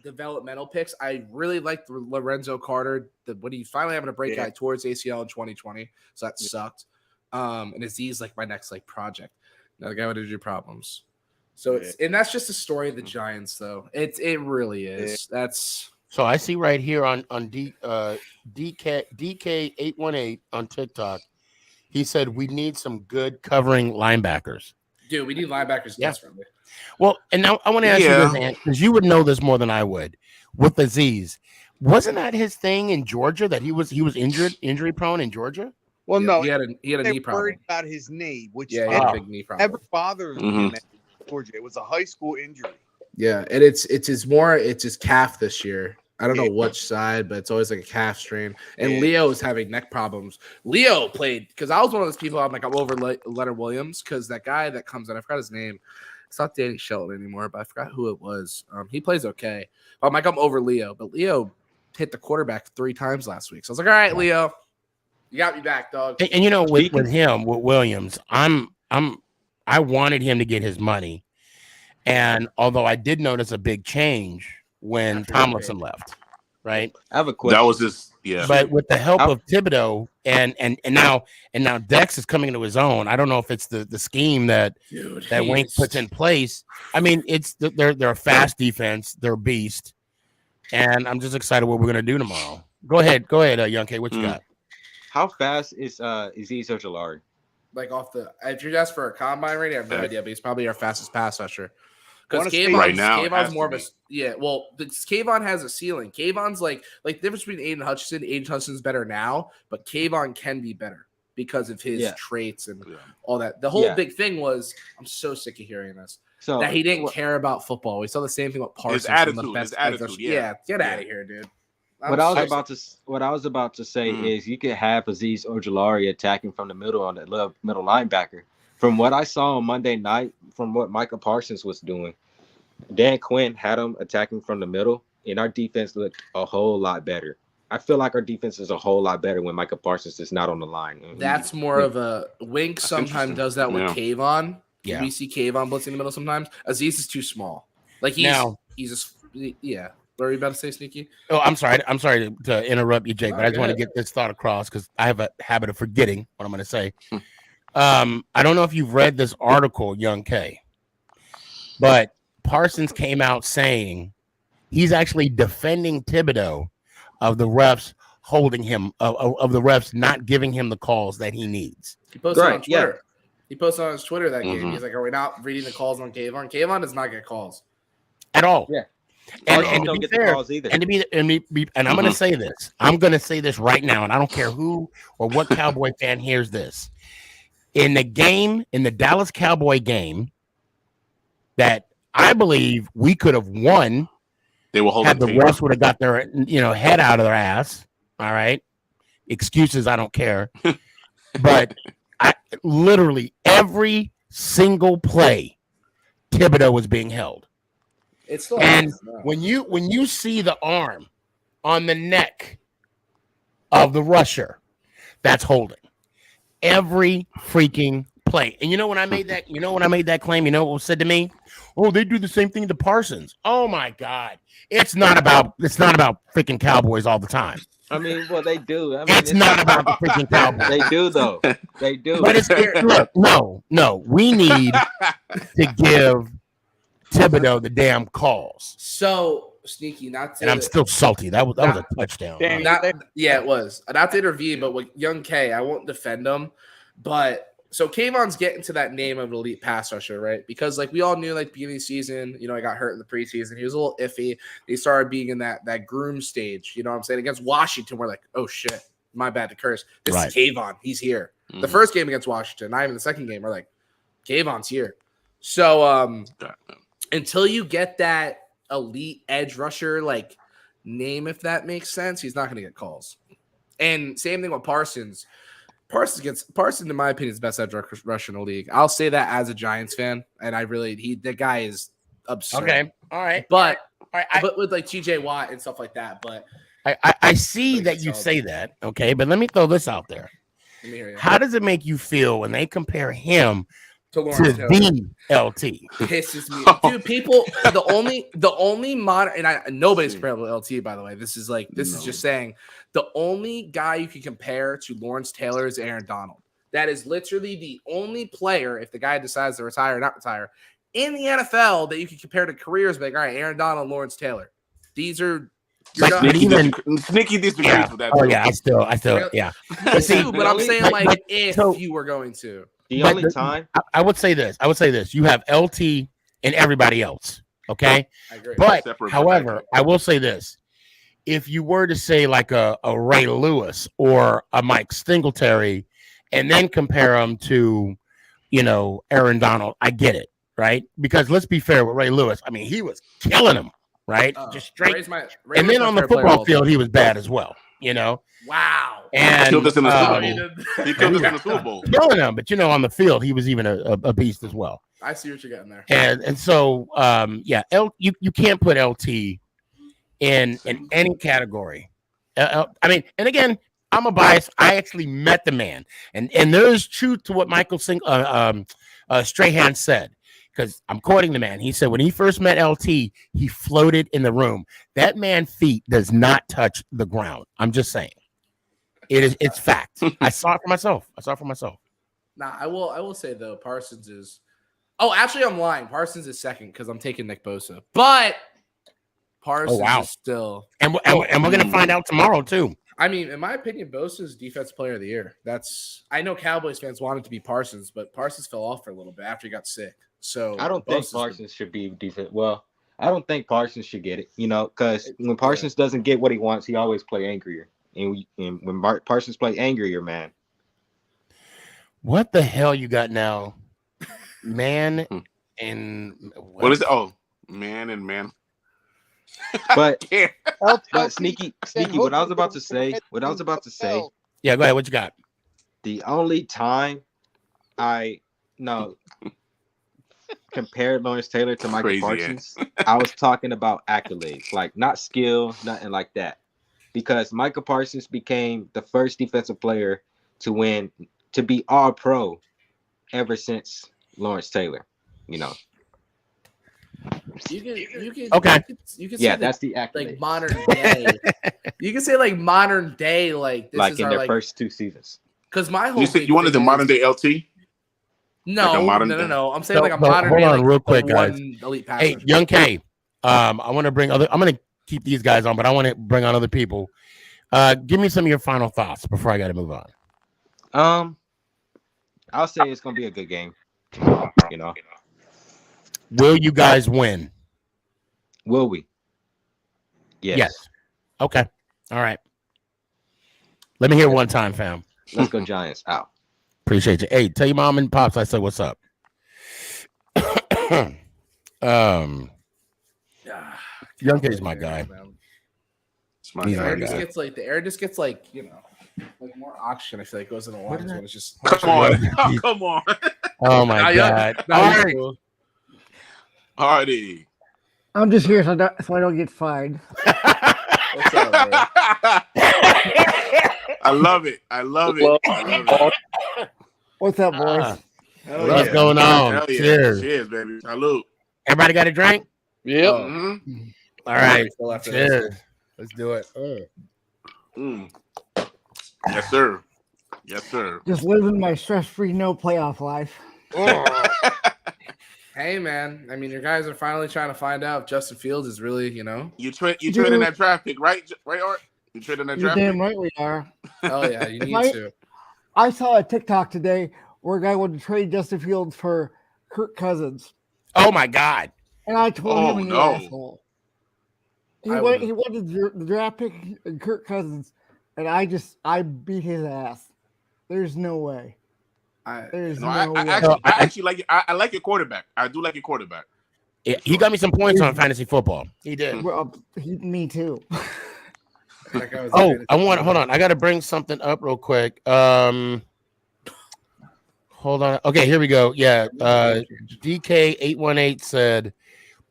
developmental picks. I really liked Lorenzo Carter. When he finally having a break out towards ACL in 2020, so that sucked. And Aziz my next project. Now the guy with injury problems. So and that's just the story of the Giants, though. It really is. That's so I see right here on DK818 on TikTok. He said we need some good covering linebackers. Dude, we need linebackers desperately. Well, and now I want to ask you this, man, because you would know this more than I would. With Aziz, wasn't that his thing in Georgia that he was injury prone in Georgia? Well, no, he had a knee problem. Worried about his knee, which he had a big knee problem. Never bothered him. Georgia. It was a high school injury. Yeah, and it's his calf this year. I don't know which side, but it's always like a calf strain. And Leo is having neck problems. Leo played because I was one of those people. I'm over Leonard Williams because that guy that comes in, I forgot his name. It's not Danny Shelton anymore, but I forgot who it was. He plays okay. I'm over Leo, but Leo hit the quarterback 3 times last week. So I was like, all right, Leo, you got me back, dog. And you know, with Williams, I wanted him to get his money. And although I did notice a big change when Tomlinson left, right? I have a question. That was just But with the help of Thibodeau and now Dex is coming into his own. I don't know if it's the scheme that Wink puts in place. I mean, they're a fast defense, they're a beast, and I'm just excited what we're gonna do tomorrow. Go ahead, Young K. What you got? How fast is Azeez Ojulari? Like if you're asked for a combine rating, I have no idea, but he's probably our fastest pass rusher. Because Kayvon's more of a Kayvon has a ceiling. Kayvon's like the difference between Aiden Hutchinson. Aiden Hutchinson's better now, but Kayvon can be better because of his traits and all that. The whole big thing was, I'm so sick of hearing this. So that he didn't care about football. We saw the same thing with Parsons. His attitude, get out of here, dude. What I was about to say is you could have Azeez Ojulari attacking from the middle on that middle linebacker. From what I saw on Monday night, from what Micah Parsons was doing, Dan Quinn had him attacking from the middle, and our defense looked a whole lot better. I feel like our defense is a whole lot better when Micah Parsons is not on the line. That's more of a Wink. Sometimes does that with Kayvon. Yeah, we see Kayvon blitzing in the middle sometimes. Azeez is too small. Like he's just yeah. What are you about to say, Sneaky? Oh, I'm sorry to interrupt you, Jake, but I just want to get this thought across because I have a habit of forgetting what I'm going to say. I don't know if you've read this article, Young K, but Parsons came out saying he's actually defending Thibodeau of the refs holding him, of the refs not giving him the calls that he needs. He posted on Twitter. Yeah. He posted on his Twitter that game. He's like, "Are we not reading the calls on Kayvon? Kayvon does not get calls at all." Yeah. And to be fair, and I'm going to say this. I'm going to say this right now, and I don't care who or what Cowboy fan hears this. In the game, in the Dallas Cowboy game, that I believe we could have won. They were holding. Had the refs would have got their head out of their ass. All right, excuses. I don't care, but literally every single play, Thibodeau was being held. It's still when you see the arm on the neck of the rusher, that's holding every freaking play. And when I made that, claim, what was said to me? Oh, they do the same thing to Parsons. Oh my God. It's not about freaking Cowboys all the time. I mean, well, they do. I mean, it's not about the freaking Cowboys. They do, though. They do. But look, no. We need to give Thibodeau the damn calls. So Sneaky, not to, and I'm still salty. That was a touchdown. It was not to intervene, but with Young K, I won't defend him. But so Kayvon's getting to that name of elite pass rusher, right? Because we all knew beginning of the season, he got hurt in the preseason. He was a little iffy. He started being in that groom stage. You know what I'm saying? Against Washington, we're like, oh shit, my bad to curse. This is Kayvon. He's here. The first game against Washington, not even the second game, we're like, Kayvon's here. So until you get that elite edge rusher name, if that makes sense, he's not going to get calls. And same thing with Parsons. Parsons, in my opinion, is the best edge rusher in the league. I'll say that as a Giants fan, and the guy is absurd. Okay, all right, but with TJ Watt and stuff like that. But I see that you say that. Okay, but let me throw this out there. How does it make you feel when they compare him to the LT? Pisses me, dude. People, the only modern, and nobody's comparable to LT, by the way. This is is just saying the only guy you can compare to Lawrence Taylor is Aaron Donald. That is literally the only player, if the guy decides to retire or not retire, in the NFL that you can compare to careers. All right, Aaron Donald, Lawrence Taylor. These are. Sneaky disagrees with that. Oh yeah, I still yeah. But I'm saying if you were going to. The only time I would say this. You have LT and everybody else. Okay. I agree. But however, I will say this. If you were to say a Ray Lewis or a Mike Singletary and then compare them to, Aaron Donald, I get it. right? Because let's be fair with Ray Lewis. I mean, he was killing him, right? Just straight. Ray And Lewis then my on the favorite player football of all field, time. he was bad as well, Wow. And Killed us in the Super Bowl. He killed us in the Super Bowl. killing him, but on the field, he was even a beast as well. I see what you're getting there. And so you can't put LT in any category. I mean, and again, I'm a bias. I actually met the man, and there is truth to what Michael Strahan said, because I'm quoting the man. He said when he first met LT, he floated in the room. That man's feet does not touch the ground. I'm just saying, it's fact. I saw it for myself. Nah, I will say though, Parsons is. Oh, actually, I'm lying. Parsons is second because I'm taking Nick Bosa, but Parsons is still. And we're gonna find out tomorrow too. I mean, in my opinion, Bosa's defensive player of the year. I know Cowboys fans wanted to be Parsons, but Parsons fell off for a little bit after he got sick. So I don't think Parsons should be defense. Well, I don't think Parsons should get it. Because when Parsons doesn't get what he wants, he always play angrier. And when Parsons play angrier, man. What the hell you got now, man? And what is it? Oh, man and man. But sneaky. What I was about to say. Yeah, go ahead. What you got? The only time I compared Lawrence Taylor to Michael Parsons, I was talking about accolades, like not skill, nothing like that. Because Michael Parsons became the first defensive player to be all pro ever since Lawrence Taylor, You can yeah, say that's the accolade. Like modern day. You can say like modern day, like this like is in our their first 2 seasons. Because my whole You said you wanted the modern day LT? No, Like a no. I'm saying like a modern hold day. on, Like, real quick, guys. one elite passer. Hey, Young K. I want to bring other. I'm going to keep these guys on, but I want to bring on other people. Give me some of your final thoughts before I got to move on. I'll say it's gonna be a good game. Will you guys win? Will we? Yes. Okay. All right. Let me hear one time, fam. Let's go Giants. Out. Appreciate you. Hey, tell your mom and pops I said what's up. Young K's my guy. The air just gets like like more oxygen. I feel like goes in the lungs when it's just. Come on, come on. Oh my god! Hardy. I'm just here so I don't get fined. What's up, man? I love it. What's up, boys? What's going on? Hell yeah. Cheers. Cheers, baby. Salute. Everybody got a drink? Yep. All right. Cheers. Let's do it. Yes, sir. Yes, sir. Just living my stress-free, no playoff life. Hey, man. I mean, your guys are finally trying to find out if Justin Fields is really, You trading that draft pick, right? Right, Art? You trading that You're draft pick? damn right we are. Oh, yeah. You need to. I saw a TikTok today where a guy wanted to trade Justin Fields for Kirk Cousins. Oh, my God. And I told him he's an asshole. He I wanted the draft pick and Kirk Cousins, and I beat his ass. There's no way. There's no way. I actually like it. I like your quarterback. I do like your quarterback. Yeah, he got me some points on fantasy football. He did. Well, me too. Hold on. I got to bring something up real quick. Hold on. Okay, here we go. Yeah. DK818 said,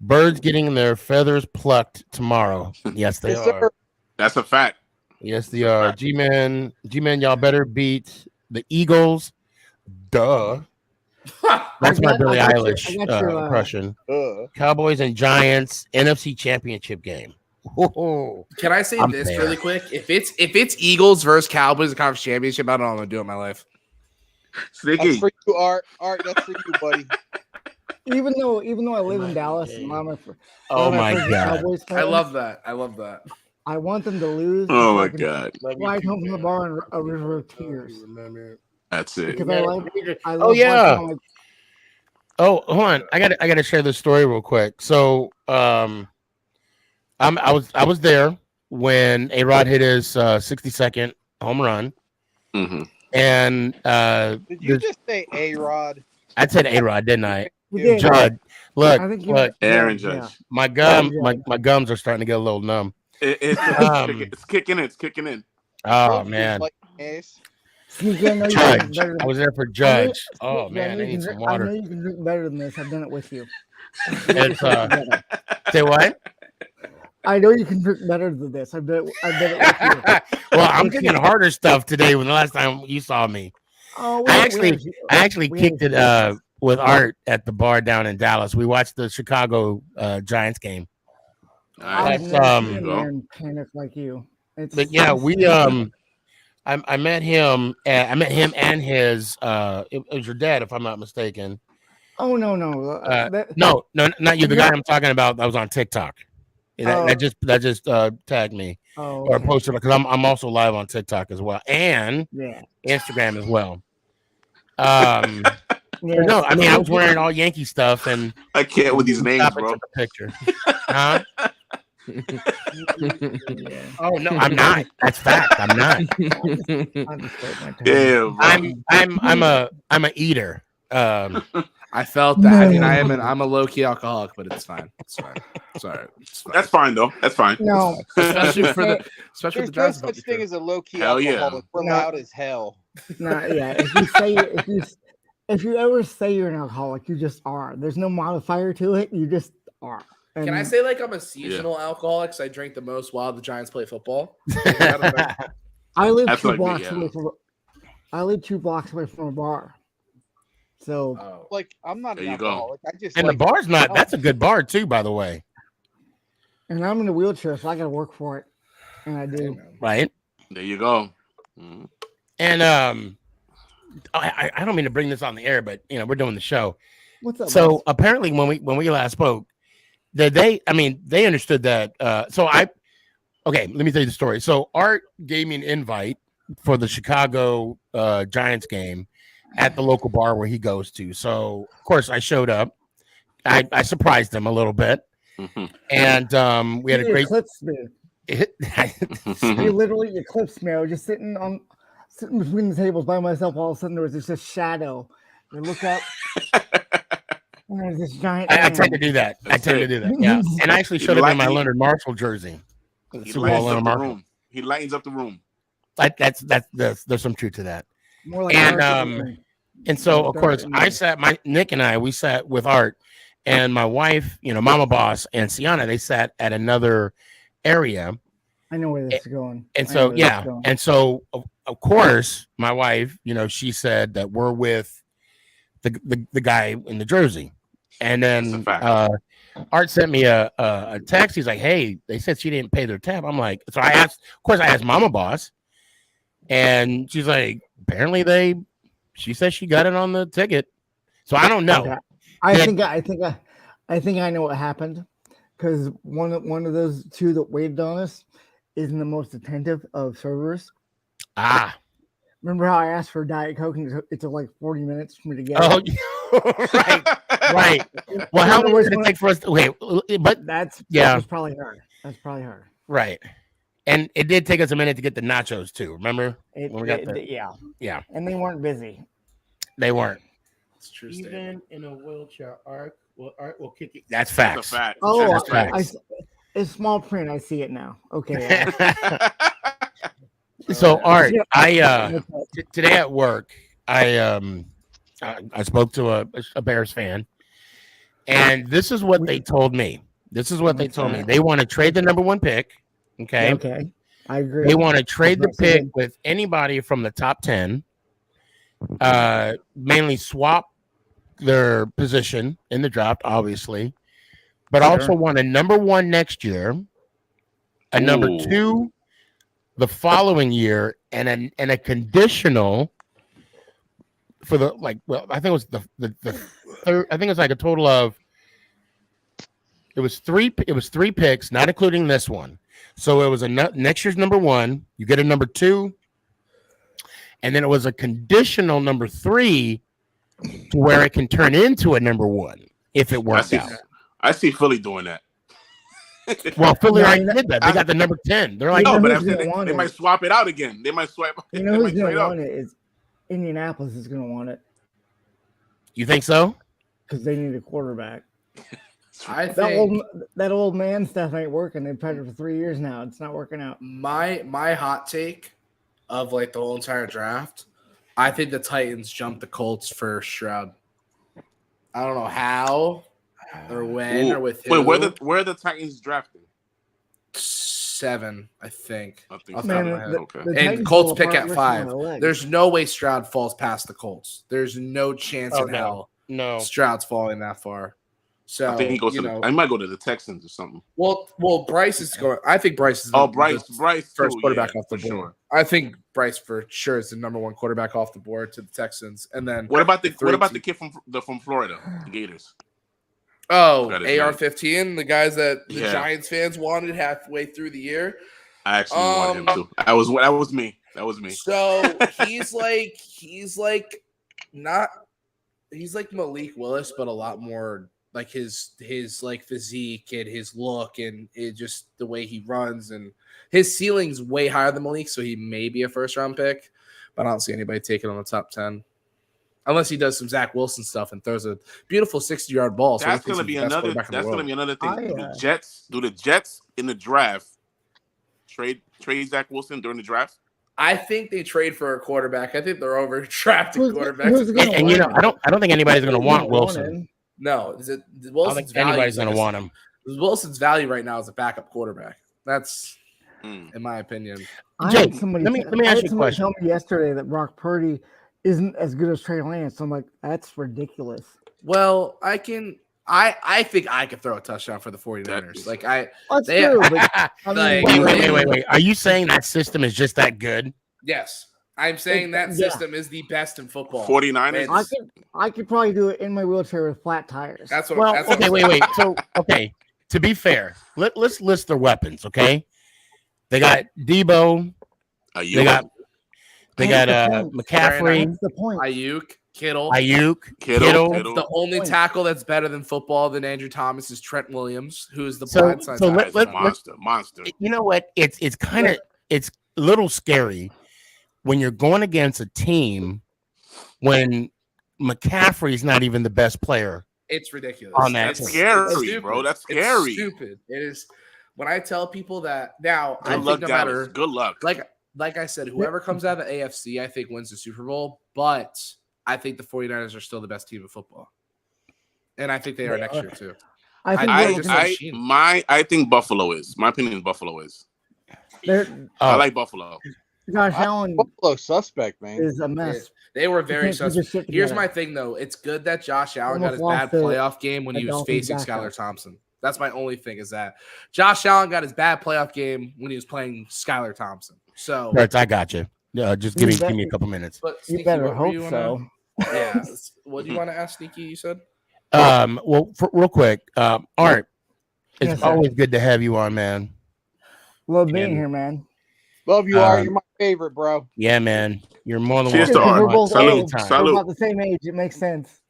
birds getting their feathers plucked tomorrow. Yes, they are. That's a fact. Yes, they are. G-Man, y'all better beat the Eagles. Duh. That's my Billie Eilish impression. Cowboys and Giants NFC Championship game. Can I say this really quick? If it's Eagles versus Cowboys in the conference championship, I don't know what I'm gonna do in my life. Sneaky. That's for you, Art. Art, that's for you, buddy. Even though I live in Dallas, and oh my god, Cowboys fans, I love that. I want them to lose. Oh my god! Ride home from the bar in a river of tears. That's it. Because I love oh yeah. watching, Oh, hold on. I got to share this story real quick. So, I was there when A-Rod hit his 62nd home run. Mm-hmm. And did you just say A-Rod? I said A-Rod, didn't I? You did. Judge, look, I think you look, Aaron yeah. Judge. my gums are starting to get a little numb. It's kicking in. It's kicking in. Oh man, Sneaky, I know you can drink Judge. better I than was there for I know- Judge. Oh Sneaky, I man, know I you need can some drink- I know water. you can drink better than this. I've done it with you. It's say what? I know you can drink better than this. I've done it with you. Well, I'm drinking harder stuff today than the last time you saw me. Oh, I actually we kicked had it with Art at the bar down in Dallas. We watched the Chicago Giants game. I've But, never seen a man panic like you. but yeah, we I met him. I met him and his. It was your dad, if I'm not mistaken. Oh no, No, not you. The guy I'm talking about that was on TikTok. That just tagged me or posted because I'm also live on TikTok as well and Instagram as well. No, I mean I was wearing all Yankee stuff and I can't with these names, bro. Took a picture. Huh? Oh no, I'm not. That's fact. I'm not. Damn, I'm a eater. I felt that. I mean, I'm a low key alcoholic, but it's fine. It's fine. It's all right. It's fine. That's fine though. That's fine. No, especially for the There's no Giants. such thing as a low key Hell yeah. alcoholic. We're loud as hell. No, yeah. If you ever say you're an alcoholic, you just are. There's no modifier to it. You just are. And Can I say like I'm a seasonal alcoholic? Because I drink the most while the Giants play football. I live That's 2 like me, blocks yeah. away from. I live 2 blocks away from a bar. So, like, I'm not There an you go. alcoholic. I just and like the bar's not. That's a good bar too, by the way. and I'm in a wheelchair, so I got to work for it, and I do. Right. There you go. Mm-hmm. And I don't mean to bring this on the air, but we're doing the show. What's up? So boss? apparently, when we last spoke, that they understood that. Okay, let me tell you the story. So Art gave me an invite for the Chicago Giants game at the local bar where he goes to. So of course I showed up. I surprised him a little bit, and we had a great. Eclipsed me. He literally eclipsed me. I was just sitting between the tables by myself. All of a sudden, there was just a shadow. I look up. And there's this giant. I tend to do that. Yeah, and I actually showed up in my Leonard Marshall jersey. He lightens up the room. There's some truth to that. More like and so of course Nick and I sat with Art and my wife, Mama Boss and Sienna. They sat at another area. I know where this is going. And so and so of course my wife, she said that we're with the guy in the jersey, and then Art sent me a text. He's like, "Hey, they said she didn't pay their tab." I'm like, so I asked Mama Boss, and she's like, apparently she said she got it on the ticket. So I don't know. Okay. I think I know what happened, because one of those two that waited on us isn't the most attentive of servers. Remember how I asked for Diet Coke and it took like 40 minutes for me to get it? Right. Well, how long did it take for us to wait? But that was probably her. That's probably her. Right. And it did take us a minute to get the nachos too. Remember? Yeah. And they weren't busy. They weren't. It's true. Even in a wheelchair, Art will kick it. That's facts. Oh, it's small print. I see it now. Okay. So Art, today at work, I spoke to a Bears fan, and this is what they told me. They want to trade the number 1 pick. Okay. I agree. They want to trade the pick with anybody from the top 10. Mainly swap their position in the draft, obviously, but also want a number 1 next year, a number 2 the following year, and a conditional for the I think it was the third. I think it's like a total of it was 3 picks, not including this one. So it was next year's number 1. You get a number 2, and then it was a conditional number 3 to where it can turn into a number 1 if it works out. I see Philly doing that. Well, Philly already did that. They got the number 10. They're like, no, but they might swap it out again. They might swap. You know who's going to want it is Indianapolis is going to want it. You think so? because they need a quarterback. I think that old man stuff ain't working. They've tried it for 3 years now. It's not working out. my hot take of like the whole entire draft, I think the Titans jumped the Colts for Stroud. I don't know how or when or with who. Wait, where are the Titans drafting? 7, I think. I think Off the top of my head. okay. And Colts pick at 5. There's no way Stroud falls past the Colts. There's no chance in hell Stroud's falling that far. So I think he goes I might go to the Texans or something. Well, Bryce is going. I think Bryce is Bryce first too, quarterback off the board. sure. I think Bryce for sure is the number 1 quarterback off the board to the Texans. And then what about the kid from Florida, the Gators? Oh, AR-15, the guys that the Giants fans wanted halfway through the year. I actually wanted him to. That was me. So he's like Malik Willis, but a lot more like his like physique and his look and it just the way he runs, and his ceiling's way higher than Malik, so he may be a first-round pick, but I don't see anybody taking on the top 10. Unless he does some Zach Wilson stuff and throws a beautiful 60-yard ball. That's going to be another thing. Do the Jets in the draft trade Zach Wilson during the draft? I think they trade for a quarterback. I think they're over drafting quarterbacks. And I don't think anybody's going to want Wilson. No, I don't think anybody's going to want him. Wilson's value right now is a backup quarterback. That's in my opinion. Jake, let me ask you a question. Tell me yesterday that Brock Purdy isn't as good as Trey Lance. I'm like, that's ridiculous. Well, I think I could throw a touchdown for the 49ers. Wait. Are you saying that system is just that good? Yes. I'm saying that system is the best in football. 49ers. I could probably do it in my wheelchair with flat tires. That's what. Wait. So to be fair, let's list their weapons. Okay, they got Debo. They got McCaffrey. That's the point. Ayuk, Kittle. The only tackle that's better than football than Andrew Thomas is Trent Williams, who is the blindside monster. You know what? It's a little scary when you're going against a team when McCaffrey's not even the best player. It's ridiculous. That's scary, bro. That's scary. It's stupid. It is. When I tell people that now, good luck. Like I said, whoever comes out of the AFC, I think wins the Super Bowl. But I think the 49ers are still the best team in football. And I think they are next year, too. I think Buffalo is. My opinion is Buffalo is. I like Buffalo. Josh Allen. Buffalo suspect, man. Is a mess. They were very suspect. Here's my thing, though. It's good that Josh Allen got his bad playoff game when he was facing Skylar Thompson. That's my only thing is that Josh Allen got his bad playoff game when he was playing Skylar Thompson. So I got you. Just give me a couple minutes. But Sneaky, you better hope so. Yeah. What do you want to ask, Sneaky? You said. Well, real quick, Art. It's always good to have you on, man. Love being here, man. Love you, Art. You're my favorite, bro. Yeah, man. You're more than welcome. We're both Salute. We're about the same age. It makes sense.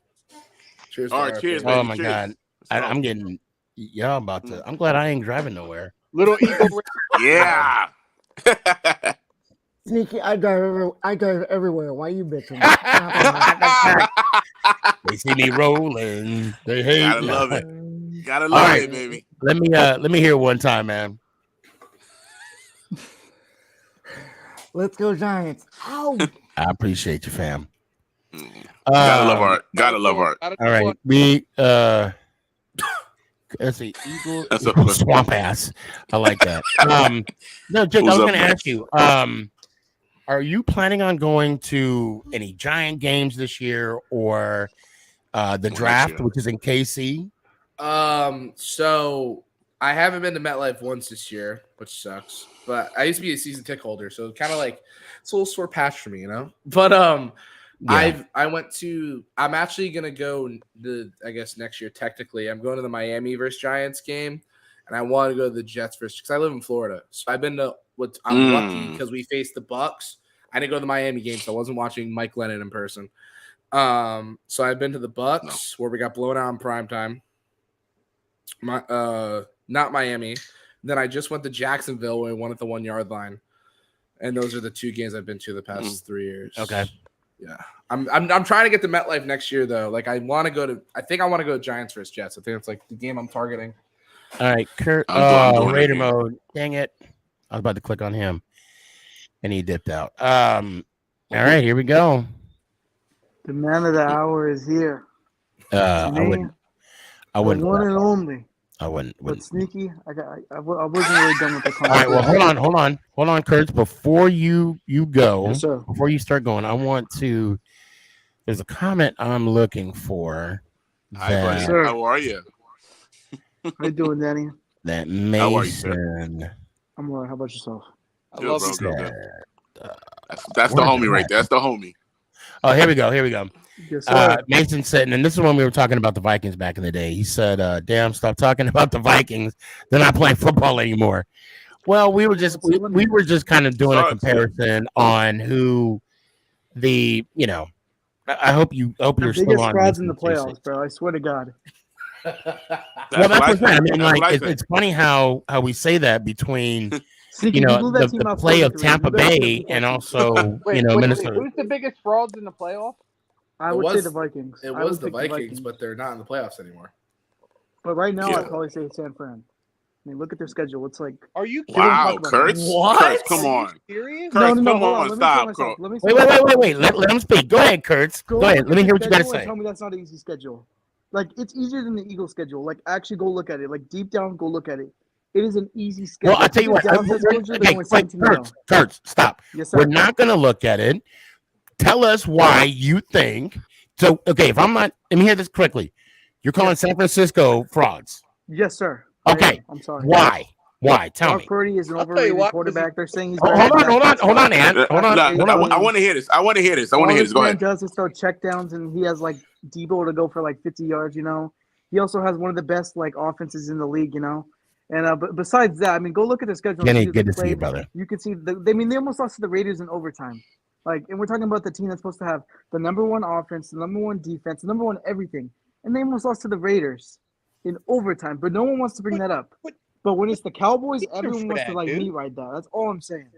Cheers. Art. Cheers. Oh my God. I'm getting. Yeah, about to. I'm glad I ain't driving nowhere. Little Eagle. Yeah. Sneaky, I drive everywhere. Why you bitching? They see me rolling. They hate. Gotta love it. Gotta love it, baby. Let me hear it one time, man. Let's go Giants. Ow. I appreciate you, fam. Gotta love Art. Gotta love Art. All right, we let's see, Eagle swamp ass. I like that. No, Jake, I was going to ask you. Are you planning on going to any Giant games this year or the draft, which is in KC? So I haven't been to MetLife once this year, which sucks. But I used to be a season ticket holder, so kind of like it's a little sore patch for me, you know. But Yeah. I'm actually gonna go I guess next year. Technically, I'm going to the Miami versus Giants game, and I want to go to the Jets versus because I live in Florida. So I've been to I'm lucky because we faced the Bucks. I didn't go to the Miami game, so I wasn't watching Mike Lennon in person. So I've been to the Bucks where we got blown out in primetime. Not Miami. Then I just went to Jacksonville where we won at the 1 yard line. And those are the two games I've been to the past 3 years. Okay. Yeah. I'm trying to get to MetLife next year though. Like I think I want to go to Giants versus Jets. I think it's like the game I'm targeting. All right, Kurt. I'm doing Raider it. mode. Dang it! I was about to click on him, and he dipped out. All right, here we go. The man of the hour is here. I wouldn't. The one and only. I wouldn't. But Sneaky, I wasn't really done with the All right. Well, conversation. hold on, Kurt. Before you go, Yes, sir. before you start going, I want to. There's a comment I'm looking for. Hi, buddy. Sir. How are you? How you doing, Danny? That How are you, sir? Mason. I'm all right. How about yourself? I love you, bro. bro. That's the homie right there. That's the homie. Oh, here we go. Yes, sir. Mason said, and this is when we were talking about the Vikings back in the day. He said, "Damn, stop talking about the Vikings. They're not playing football anymore." Well, we were just kind of doing a comparison on who the I hope you're the still biggest on. frauds in the playoffs, bro. I swear to God. Well, that's what I mean. Like, it's funny how we say that between the play of Tampa Bay and also Minnesota. Who's the biggest frauds in the playoffs? I would say the Vikings. It I was would the pick Vikings, but they're not in the playoffs anymore. But right now, Yeah. I'd probably say San Fran. I mean, look at their schedule. It's like, are you kidding? Wow, Kurtz. Kurtz, come on. Serious? Kurtz, No, come hold on. Let me Stop, say myself. Kurtz. Let me say Wait. Let him speak. Go ahead, Kurtz. Go ahead. Let me hear what you got to say. Tell me that's not an easy schedule. Like, it's easier than the Eagles schedule. Like, actually go look at it. Like, deep down, go look at it. It is an easy schedule. Well, I'll tell you what. Kurtz, stop. Yes, sir. We're not going to look at it. Tell us why you think. So, okay, if I'm not, let me hear this correctly. You're calling San Francisco frauds. Yes, sir. Okay. I'm sorry. Why? Tell me. Brock Purdy is an overrated quarterback. They're saying he's Hold on, Ant. Hold on. I want to hear this. Go All ahead. this man does is throw checkdowns, and he has like Debo to go for like 50 yards. He also has one of the best like offenses in the league. And but besides that, I mean, go look at the schedule. Kenny, good to see you, brother. You can see they almost lost to the Raiders in overtime. Like, and we're talking about the team that's supposed to have the number one offense, the number one defense, the number one everything, and they almost lost to the Raiders in overtime. But no one wants to bring that up. But when it's the Cowboys, everyone wants to like meat right there. That's all I'm saying.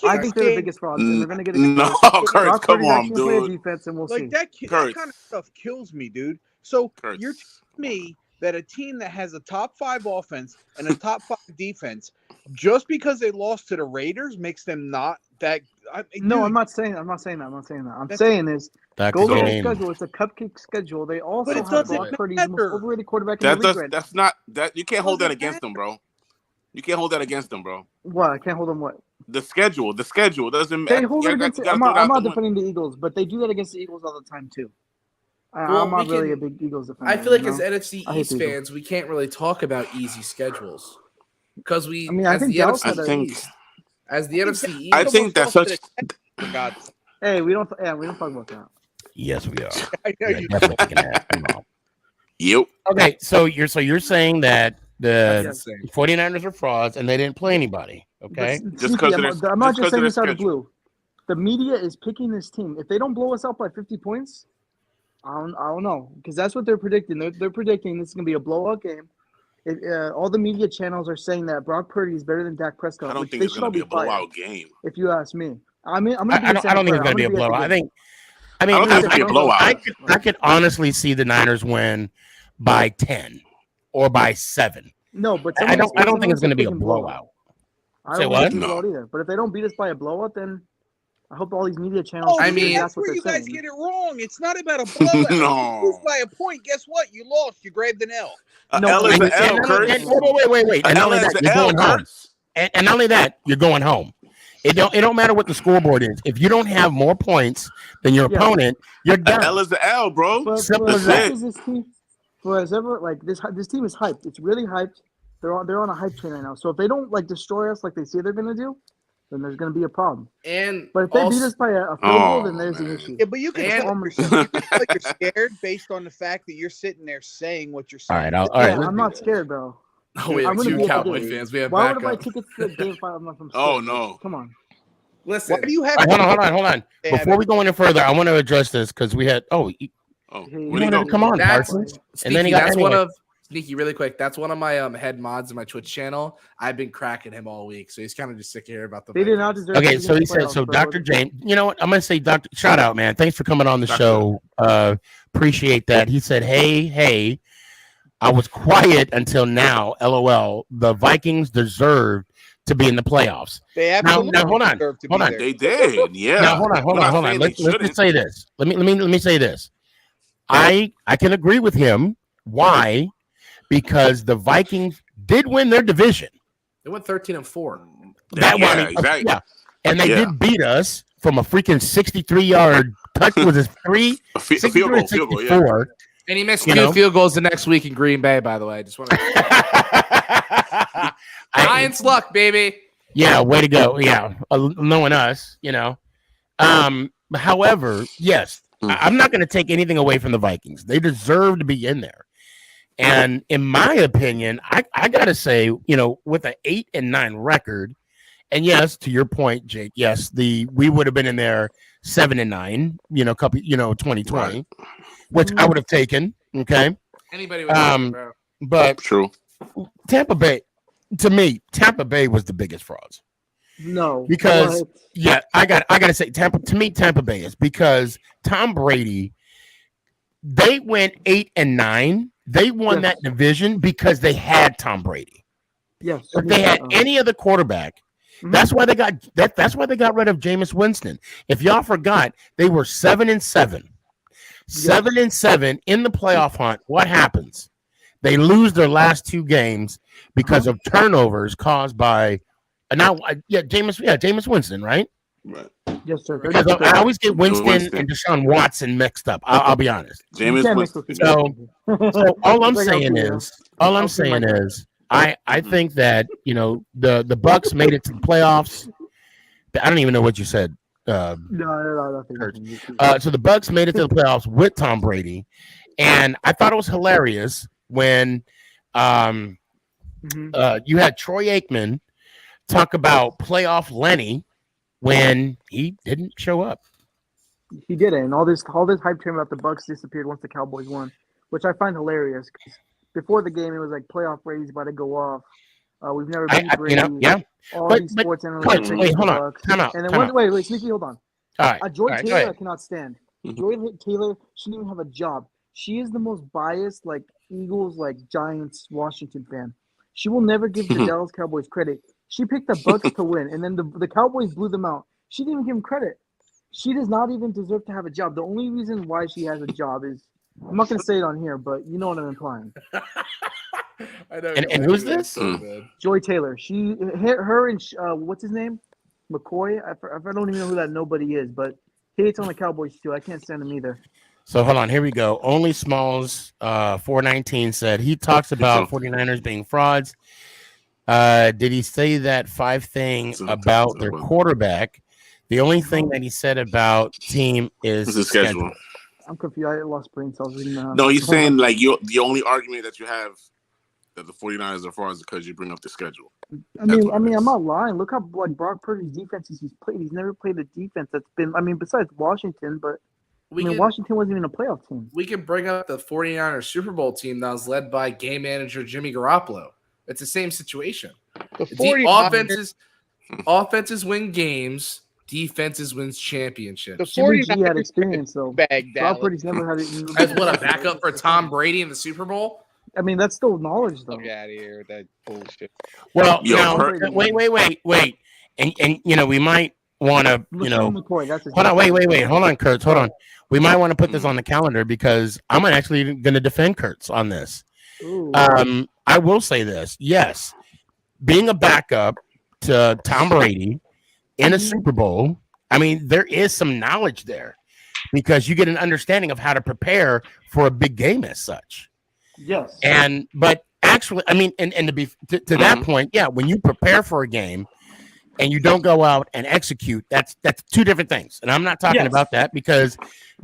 I think they're the biggest frauds, and they're gonna get it. No, Kurtz, come on, dude. Defense, and we'll like see. that kind of stuff kills me, dude. So you're telling me that a team that has a top 5 offense and a top 5 defense, just because they lost to the Raiders, makes them not that? No, I'm not saying that. I'm saying is go look at the schedule. It's a cupcake schedule. They also have Brock Purdy, the most overrated quarterback in the league right now. That's not that. You can't hold that against them, bro. You can't hold that against them, bro. What? I can't hold them. What? The schedule doesn't. They hold it against. I'm not defending the Eagles, but they do that against the Eagles all the time too. I'm not really a big Eagles defender. I feel like as NFC East fans, we can't really talk about easy schedules because we. I mean, I think Dallas had as the NFC East. I think that's such. Hey, we don't talk about that. Yes, we are. I know you. Yep. Okay, so you're saying that the 49ers are frauds and they didn't play anybody. Okay, I'm not just saying this out of the blue. The media is picking this team. If they don't blow us out by 50 points, I don't know, because that's what they're predicting. They're predicting this is going to be a blowout game. All the media channels are saying that Brock Purdy is better than Dak Prescott. I don't think it's going to be a blowout game. If you ask me, I don't think it's going to be a blowout. I think it's going to be a blowout. I could honestly see the Niners win by 10 or by 7. No, but I don't think it's going to be a blowout. I don't want to see a blowout either. But if they don't beat us by a blowout, then I hope all these media channels. I mean, that's where you guys get it wrong. It's not about a blowout. No. You lose by a point. Guess what? You lost. You grabbed an L. L is the L, Kurt. Wait. And not only that, you're going home. And not only that, you're going home. It don't matter what the scoreboard is. If you don't have more points than your opponent, you're done. L is the L, bro. Simple as that. This team is hyped. It's really hyped. They're on a hype train right now. So if they don't like destroy us like they say they're gonna do, then there's going to be a problem. But if they beat us by a field goal, then there's an issue. Yeah, but you can tell like you're scared based on the fact that you're sitting there saying what you're saying. All right. I'm not scared, bro. We have 2 Cowboy fans. We have Why backup. would I buy tickets to the game 5 months from Oh, no. Come on. Listen. Why do you have hold on. Before we go any further, I want to address this because we had. Come on, Parsons. And then you got Sneaky, really quick. That's one of my head mods in my Twitch channel. I've been cracking him all week, so he's kind of just sick of hearing about the. They did not deserve. Okay, so he said, so Dr. James, you know what? I'm gonna say, Dr. Shout out, man. Thanks for coming on the show. Appreciate that. He said, hey, I was quiet until now. LOL. The Vikings deserved to be in the playoffs. They absolutely now hold on. They did, yeah. Now hold on. Let's just say this. Let me say this. I can agree with him. Why? Because the Vikings did win their division. They went 13-4. Exactly. Yeah, and they did beat us from a freaking 63-yard touch. Was it a field goal, yeah. And he missed 2 field goals the next week in Green Bay. By the way, I just want to. Giants luck, baby. Yeah, way to go. Yeah, knowing us, you know. However, yes, I'm not going to take anything away from the Vikings. They deserve to be in there. And in my opinion, I got to say, you know, with an 8-9 record, and yes, to your point, Jake, yes, we would have been in there 7-9, you know, 2020, right, which I would have taken. Okay. Anybody would have, bro. But true. Tampa Bay, to me, Tampa Bay was the biggest frauds. No, because I got to say Tampa Bay is because Tom Brady, they went 8-9. They won that division because they had Tom Brady. Yes. If they had any other quarterback, that's why they got that's why they got rid of Jameis Winston. If y'all forgot, they were 7-7. 7-7 in the playoff hunt. What happens? They lose their last 2 games because of turnovers caused by Jameis Winston, right? Right. Yes, sir. Because I always get Winston and Deshaun Watson mixed up. I'll be honest. Jameis Winston. So all I'm saying is, I think that, you know, the Bucs made it to the playoffs. I don't even know what you said. No, nothing. So the Bucs made it to the playoffs with Tom Brady, and I thought it was hilarious when you had Troy Aikman talk about playoff Lenny when he didn't show up. He didn't. And all this hype train about the Bucs disappeared once the Cowboys won, which I find hilarious. Before the game, it was like playoff Brady's about to go off. We've never beat Brady. All these sports analysts. Wait, hold on. Time out. And then wait, Sneaky, hold on. All right. Joy Taylor, I cannot stand. Joy Taylor shouldn't even have a job. She is the most biased, like Eagles, like Giants, Washington fan. She will never give the Dallas Cowboys credit. She picked the Bucs to win, and then the Cowboys blew them out. She didn't even give them credit. She does not even deserve to have a job. The only reason why she has a job is, I'm not going to say it on here, but you know what I'm implying. I know. And who's this? Joy Taylor. Her and what's his name? McCoy. I don't even know who that nobody is, but he hates on the Cowboys too. I can't stand him either. So hold on, here we go. Only Smalls 419 said he talks about 49ers being frauds. Did he say that 5 thing about their quarterback? The only thing that he said about team is the schedule. I'm confused. I lost brain cells. No, he's saying like the only argument that you have that the 49ers are frauds is because you bring up the schedule. I mean, I'm not lying. Look how like Brock Purdy's defenses he's played. He's never played a defense that's been. I mean, besides Washington, but Washington wasn't even a playoff team. We can bring up the 49ers Super Bowl team that was led by game manager Jimmy Garoppolo. It's the same situation. Offenses win games. Defenses wins championships. The 49ers had experience though. Brock Purdy's never had it. As what, a backup for Tom Brady in the Super Bowl? I mean, that's still knowledge though. Get out of here with that bullshit. Well, wait. And you know, we might want to, you know, hold on, wait. Hold on, Kurtz. Hold on. We might want to put this on the calendar because I'm actually going to defend Kurtz on this. I will say this. Yes, being a backup to Tom Brady in a Super Bowl, I mean, there is some knowledge there because you get an understanding of how to prepare for a big game as such. Yes. But actually, I mean, and to be to that point, yeah, when you prepare for a game and you don't go out and execute, that's 2 different things. And I'm not talking about that because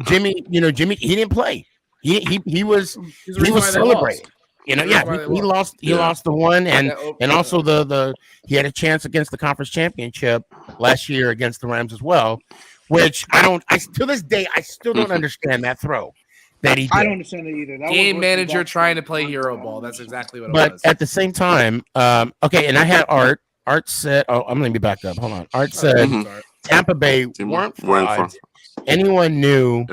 Jimmy, he didn't play. He was celebrating. He lost the one and also he had a chance against the conference championship last year against the Rams as well, which I to this day I still don't understand that throw. that he did. I don't understand it either. That was Game worse than manager Black trying to Stone. play hero ball. That's exactly what it But was. at the same time, okay, and I had Art. Art said, "Oh, I'm going to be back up. Hold on." Art said, "Tampa Bay weren't frauds. Anyone knew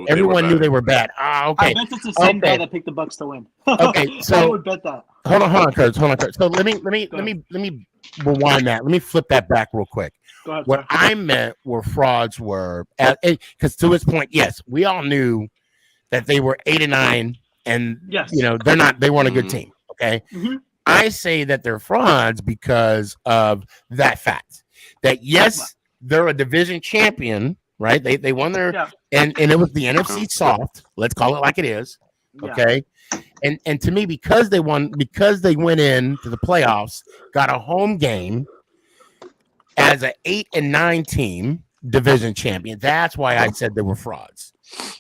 everyone knew they were bad." Ah, okay. I bet it's the same guy that picked the Bucks to win. Okay, so I would bet that. Hold on, Kurt. So let me rewind that. Let me flip that back real quick. Go ahead, What I meant were frauds were because to his point, yes, we all knew that they were 8-9, and they weren't a good team. Okay, I say that they're frauds because of that fact. That yes, they're a division champion, right? They won their and it was the NFC soft. Let's call it like it is. Okay. And to me, because they went into the playoffs, got a home game as an 8-9 team, division champion. That's why I said they were frauds.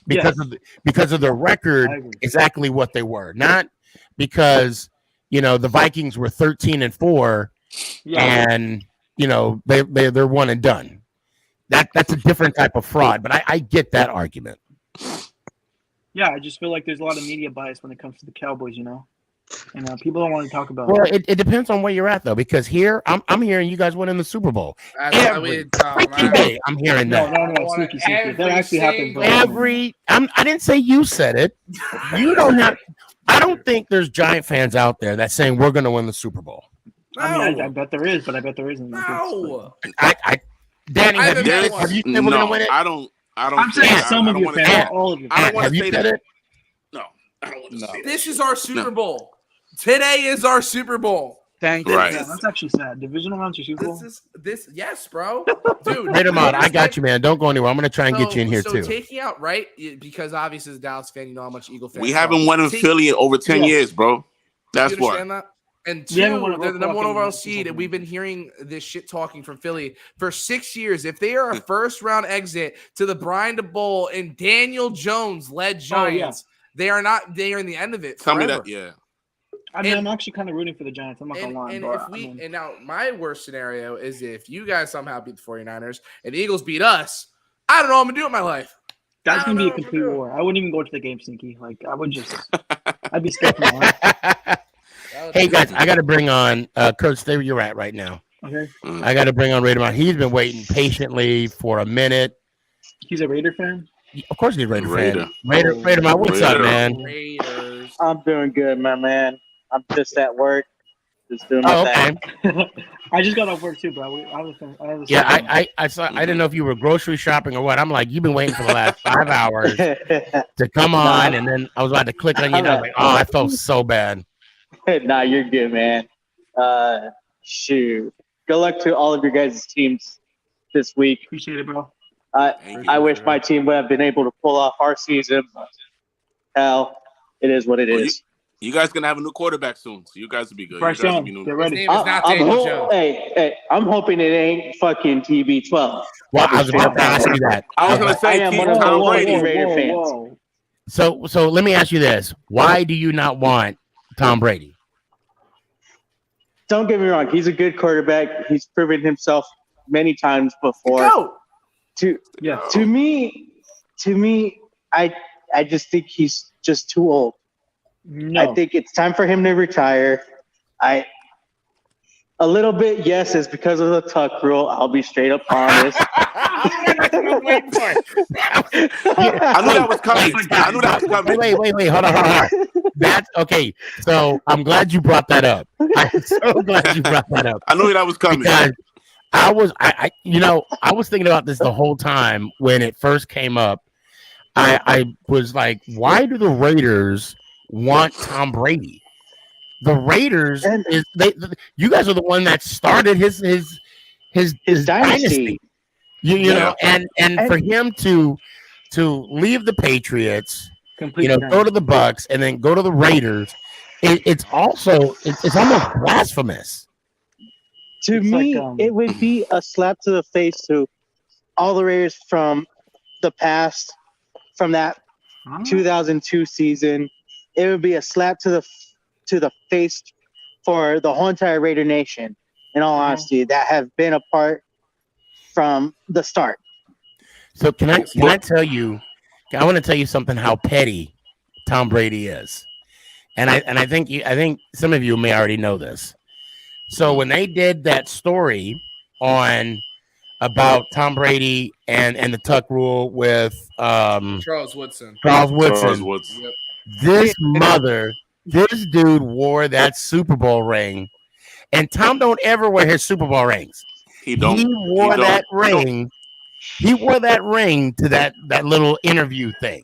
Because of their record, exactly what they were. Not because the Vikings were 13-4 and they're one and done. That's a different type of fraud, but I get that argument. Yeah, I just feel like there's a lot of media bias when it comes to the Cowboys, and people don't want to talk about Well, it. it depends on where you're at though, because here I'm hearing you guys winning the Super Bowl. Every day I'm hearing that. No, Sneaky. That actually happened. I didn't say you said it. You don't have. I don't think there's Giant fans out there that's saying we're going to win the Super Bowl. I mean, I bet there is, but I bet there isn't. No. Danny, have you said we're going to win it? I'm saying some of you fans, not all of you. Have you said it? No, I don't want to say This is our Super Bowl. Today is our Super Bowl. Thank you. Yeah, that's actually sad. Divisional rounds are Super Bowl. Yes, bro. Dude. Wait a minute. I got you, man. Don't go anywhere. I'm going to try and get you in here too. Taking out, right? Because obviously as a Dallas fan, you know how much Eagle fans we haven't won in Philly in over 10 years, bro. That's why. That? And two, they're the number one overall seed, and we've been hearing this shit talking from Philly for 6 years. If they are a first round exit to the Brian DeBoll and Daniel Jones led Giants, they are not. They are in the end of it. Tell me forever. that, yeah. I mean, I'm actually kind of rooting for the Giants. I'm not gonna lie. And now my worst scenario is if you guys somehow beat the 49ers and the Eagles beat us, I don't know what I'm gonna do with my life. That's gonna be a complete war. I wouldn't even go to the game, Sneaky. Like I would just, I'd be scared for my life. Hey guys, I got to bring on Kurt. Stay where you're at right now. Okay. I got to bring on Raiderman. He's been waiting patiently for a minute. He's a Raider fan. Of course, he's a Raider fan. Raiderman, what's up, man? Raiders. I'm doing good, my man. I'm just at work, just doing my thing. I just got off work too, bro. I saw. I didn't know if you were grocery shopping or what. I'm like, you've been waiting for the last 5 hours to come on, and then I was about to click on you. And I was like, oh, I felt so bad. Nah, you're good, man. Shoot. Good luck to all of your guys' teams this week. Appreciate it, bro. I wish my team would have been able to pull off our season. Hell, it is what it is. You guys gonna have a new quarterback soon, so you guys will be good. Bryce Young, get ready. His name is not Daniel Jones. Hey, I'm hoping it ain't fucking TB12. Well, I was about to ask you that. I was gonna say, I am one of the Raider fans. So let me ask you this: why do you not want Tom Brady? Don't get me wrong; he's a good quarterback. He's proven himself many times before. Go. To me, I just think he's just too old. No. I think it's time for him to retire. A little bit, yes, it's because of the tuck rule. I'll be straight up honest. I knew that was coming. Wait. Hold on. That's okay. So I'm glad you brought that up. I'm so glad you brought that up. I knew that was coming. Because I was thinking about this the whole time when it first came up. I was like, why do the Raiders want Tom Brady? The Raiders you guys are the one that started his dynasty. You know, and for him to leave the Patriots, go to the Bucks and then go to the Raiders, it's almost blasphemous. To me, it would be a slap to the face to all the Raiders from the past, from that 2002 season. It would be a slap to the face for the whole entire Raider Nation, in all honesty, that have been a part from the start. So can I tell you? I want to tell you something. How petty Tom Brady is, and I think some of you may already know this. So when they did that story on about Tom Brady and the tuck rule with Charles Woodson. Yep. This dude wore that Super Bowl ring, and Tom don't ever wear his Super Bowl rings. He don't. He wore that ring. He wore that ring to that little interview thing.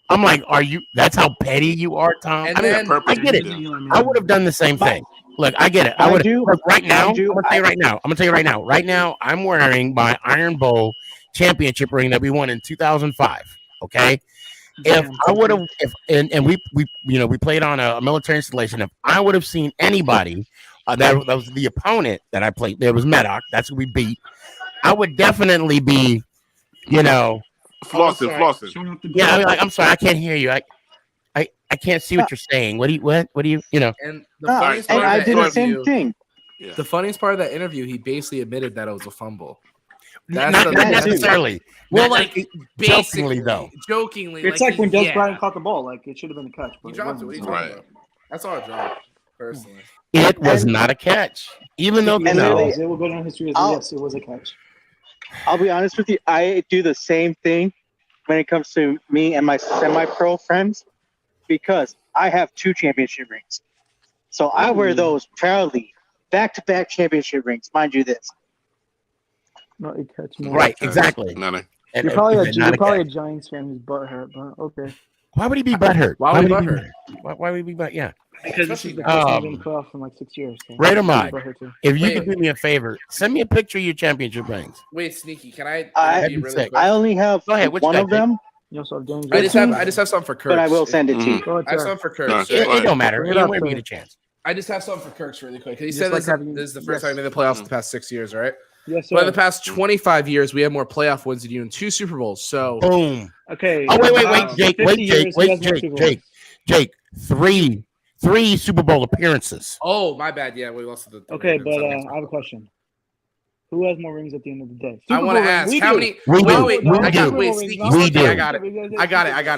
I'm like, are you? That's how petty you are, Tom. And I mean, then- I get it. I would have done the same thing. Look, I get it. I would look right now. I'm gonna tell you right now. Right now, I'm wearing my Iron Bowl championship ring that we won in 2005. Okay. If I would have, and we played on a military installation. If I would have seen anybody that was the opponent that I played, there was Medoc. That's who we beat. I would definitely be, flossing. Yeah, I'm sorry, I can't hear you. I can't see what you're saying. What do you? And the funniest part I of that did the interview, same thing. The funniest part of that interview, he basically admitted that it was a fumble. Not necessarily. Well, Not like jokingly though. Jokingly, It's like when Des Bryant caught the ball. Like it should have been a catch. But He dropped it. What are you talking about? That's all I dropped, personally. It was not a catch, even though It will go down history as yes, it was a catch. I'll be honest with you. I do the same thing when it comes to me and my semi-pro friends because I have 2 championship rings. So I wear those proudly. Back-to-back championship rings. Mind you this. Not a catch. No. Right, exactly. You're probably a Giants fan who's butthurt, but okay. Why would he be butthurt? Why would he be butthurt? Why would he be butthurt? Yeah. Because this is the first time in the playoffs in like 6 years. So Raider Mod, butthurt too. if you could do me a favor, send me a picture of your championship rings. Wait, Sneaky, can I? That'd be sick. I only have Go ahead, what you one got, of them. You also have James I Johnson. just have something for Kirk. But I will send it to you. Go ahead, I have sir. something for Kirk. It don't matter. Bring it Either up, way, we sir. get a chance. I just have something for Kirk's really quick. He Just said like this, having- this is the first yes. time in the playoffs in the past 6 years, right? Yes, But in sir. the past 25 years, we have more playoff wins than you in 2 Super Bowls. So Boom. Okay. Oh wait, Jake, 50 years, he has more Super Bowls. Jake. Three Super Bowl appearances. Oh, my bad. Yeah, we lost the. Okay, but I have a question. Who has more rings at the end of the day? I want to ask how many. We do. Wait, We I do. got wait, Sneaky. We Sneaky, do. I got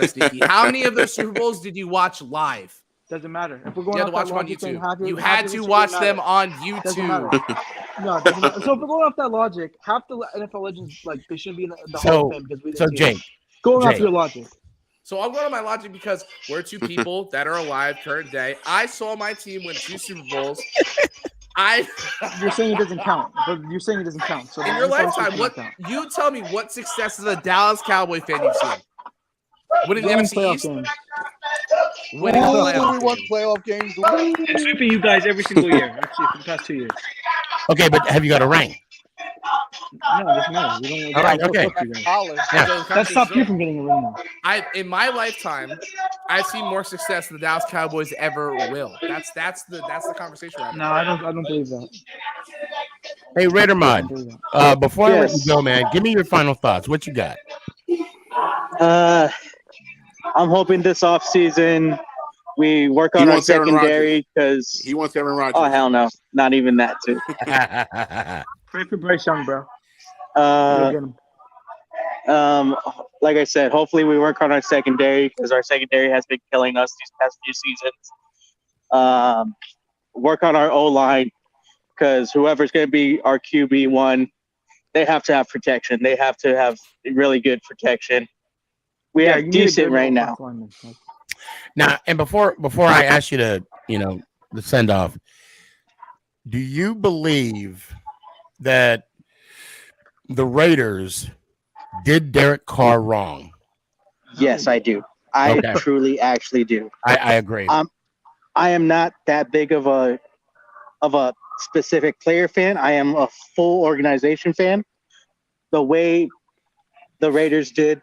it, Sneaky. How many of those Super Bowls did you watch live? Doesn't matter. If we're going You had to off watch that them on logic, then YouTube. You half had of to the watch shit them matter. on Doesn't matter. YouTube. No, it doesn't matter. So if we're going off that logic, half the NFL legends like they shouldn't be in the Hall of Fame because we didn't see Jake, them. Going off Jake. your logic. So I'm going on my logic because we're 2 people that are alive current day. I saw my team win 2 Super Bowls. You're saying it doesn't count, but you're saying it doesn't count. So In your lifetime, what you tell me what success as a Dallas Cowboy fan you've seen? Winning the NFC East? Winning the We won playoff playoff games. I'm sweeping you guys every single year, actually, for the past 2 years. Okay, but have you got a ring? No, it doesn't matter. We don't. All right, okay. That stopped you from getting a ring now. In my lifetime, I've seen more success than the Dallas Cowboys ever will. That's the conversation we're having. No, I don't believe that. Hey, Raider Mod, before I let you go, man, give me your final thoughts. What you got? I'm hoping this offseason we work on our secondary because he wants Aaron Rodgers. Oh hell no, not even that too. Pray for Bryce Young, bro. Like I said, hopefully we work on our secondary because our secondary has been killing us these past few seasons. Work on our O-line because whoever's going to be our QB1, they have to have protection. They have to have really good protection. We have decent right now. Now, and before I ask you to, the send off, do you believe that the Raiders did Derek Carr wrong? Yes, I do. I truly actually do. I agree. I am not that big of a specific player fan. I am a full organization fan. The way the Raiders did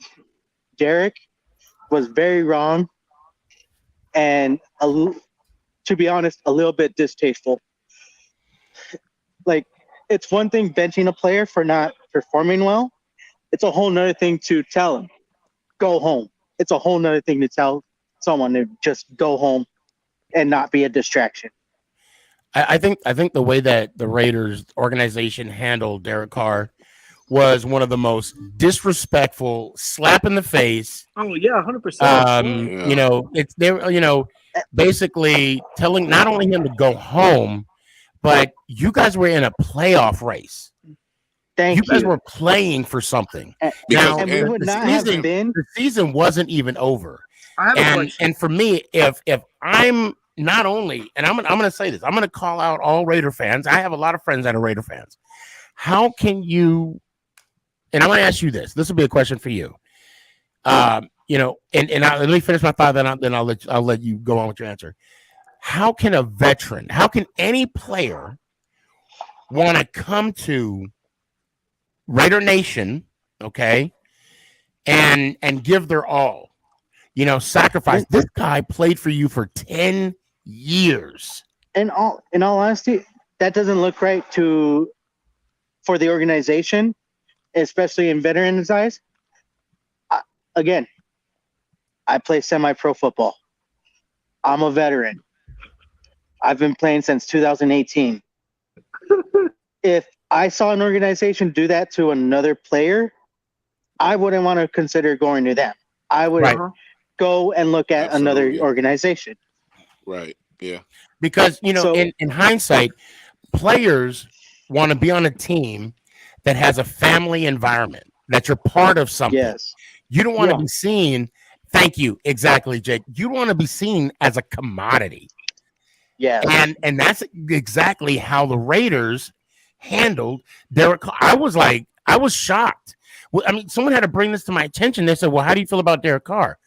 Derek was very wrong, and to be honest, a little bit distasteful. Like, it's one thing benching a player for not performing well. It's a whole nother thing to tell him, go home. It's a whole nother thing to tell someone to just go home and not be a distraction. I think the way that the Raiders organization handled Derek Carr was one of the most disrespectful, slap in the face. Oh yeah, 100%. You know, it's there. You know, basically telling not only him to go home, but you guys were in a playoff race. You guys were playing for something. Now, we would not have been. The season wasn't even over. I have a question. And for me, if I'm not only, and I'm going to say this, I'm going to call out all Raider fans. I have a lot of friends that are Raider fans. How can you? And I'm going to ask you this. This will be a question for you. You know, and let me finish my thought. Then I'll let you go on with your answer. How can a veteran? How can any player want to come to Raider Nation, okay, and give their all? You know, sacrifice. This guy played for you for 10 years. In all honesty, that doesn't look right for the organization, especially in veterans' eyes. Again, I play semi-pro football. I'm a veteran. I've been playing since 2018. If I saw an organization do that to another player, I wouldn't want to consider going to them. I would go and look at another organization. Right. Yeah. Because, you know, in hindsight, players want to be on a team that has a family environment, that you're part of something. Yes. You don't want to be seen. Thank you. Exactly, Jake. You don't want to be seen as a commodity. Yeah. And that's exactly how the Raiders handled Derek Carr. I was shocked. Well, I mean, someone had to bring this to my attention. They said, well, how do you feel about Derek Carr?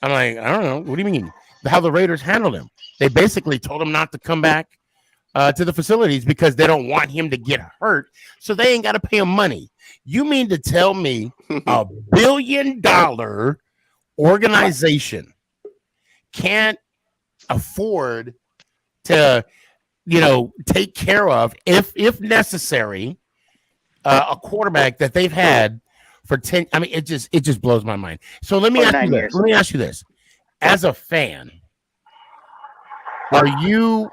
I'm like, I don't know. What do you mean? How the Raiders handled him? They basically told him not to come back to the facilities because they don't want him to get hurt. So they ain't got to pay him money. You mean to tell me a $1 billion organization can't afford to, you know, take care of, if necessary, a quarterback that they've had for 10? I mean, it just blows my mind. So let me ask you this. As a fan, are you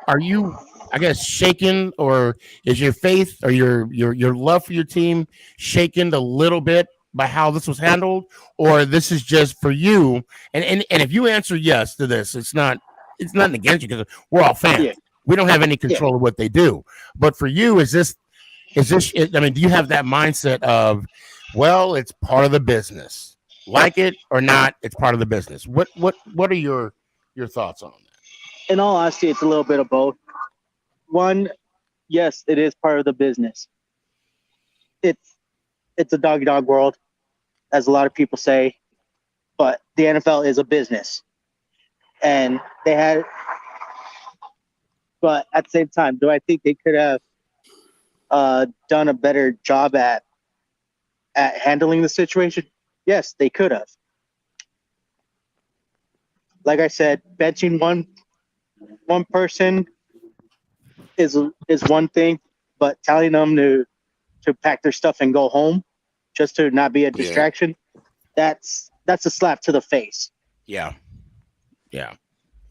I guess shaken, or is your faith or your love for your team shaken a little bit by how this was handled, or this is just for you? And if you answer yes to this, it's nothing against you because we're all fans. Yeah. We don't have any control of what they do. But for you, is this? I mean, do you have that mindset of, well, it's part of the business, like it or not, it's part of the business? What are your thoughts on that? In all honesty, it's a little bit of both. One, yes, it is part of the business. It's a dog world, as a lot of people say, but the NFL is a business, and they had. But at the same time, do I think they could have done a better job at handling the situation? Yes, they could have. Like I said, benching one person is one thing, but telling them to pack their stuff and go home just to not be a distraction, that's a slap to the face. Yeah. Yeah.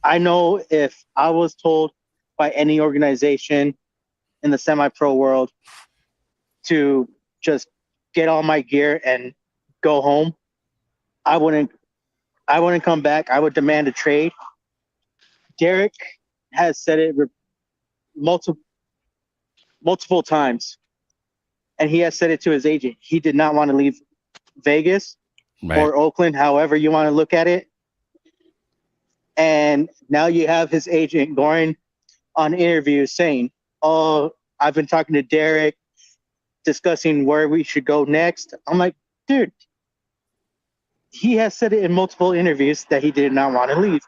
I know if I was told by any organization in the semi-pro world to just get all my gear and go home, I wouldn't come back. I would demand a trade. Derek has said it multiple times, and he has said it to his agent. He did not want to leave Vegas or Oakland, however you want to look at it. And now you have his agent going on interviews saying, oh, I've been talking to Derek, discussing where we should go next. I'm like, dude, he has said it in multiple interviews that he did not want to leave.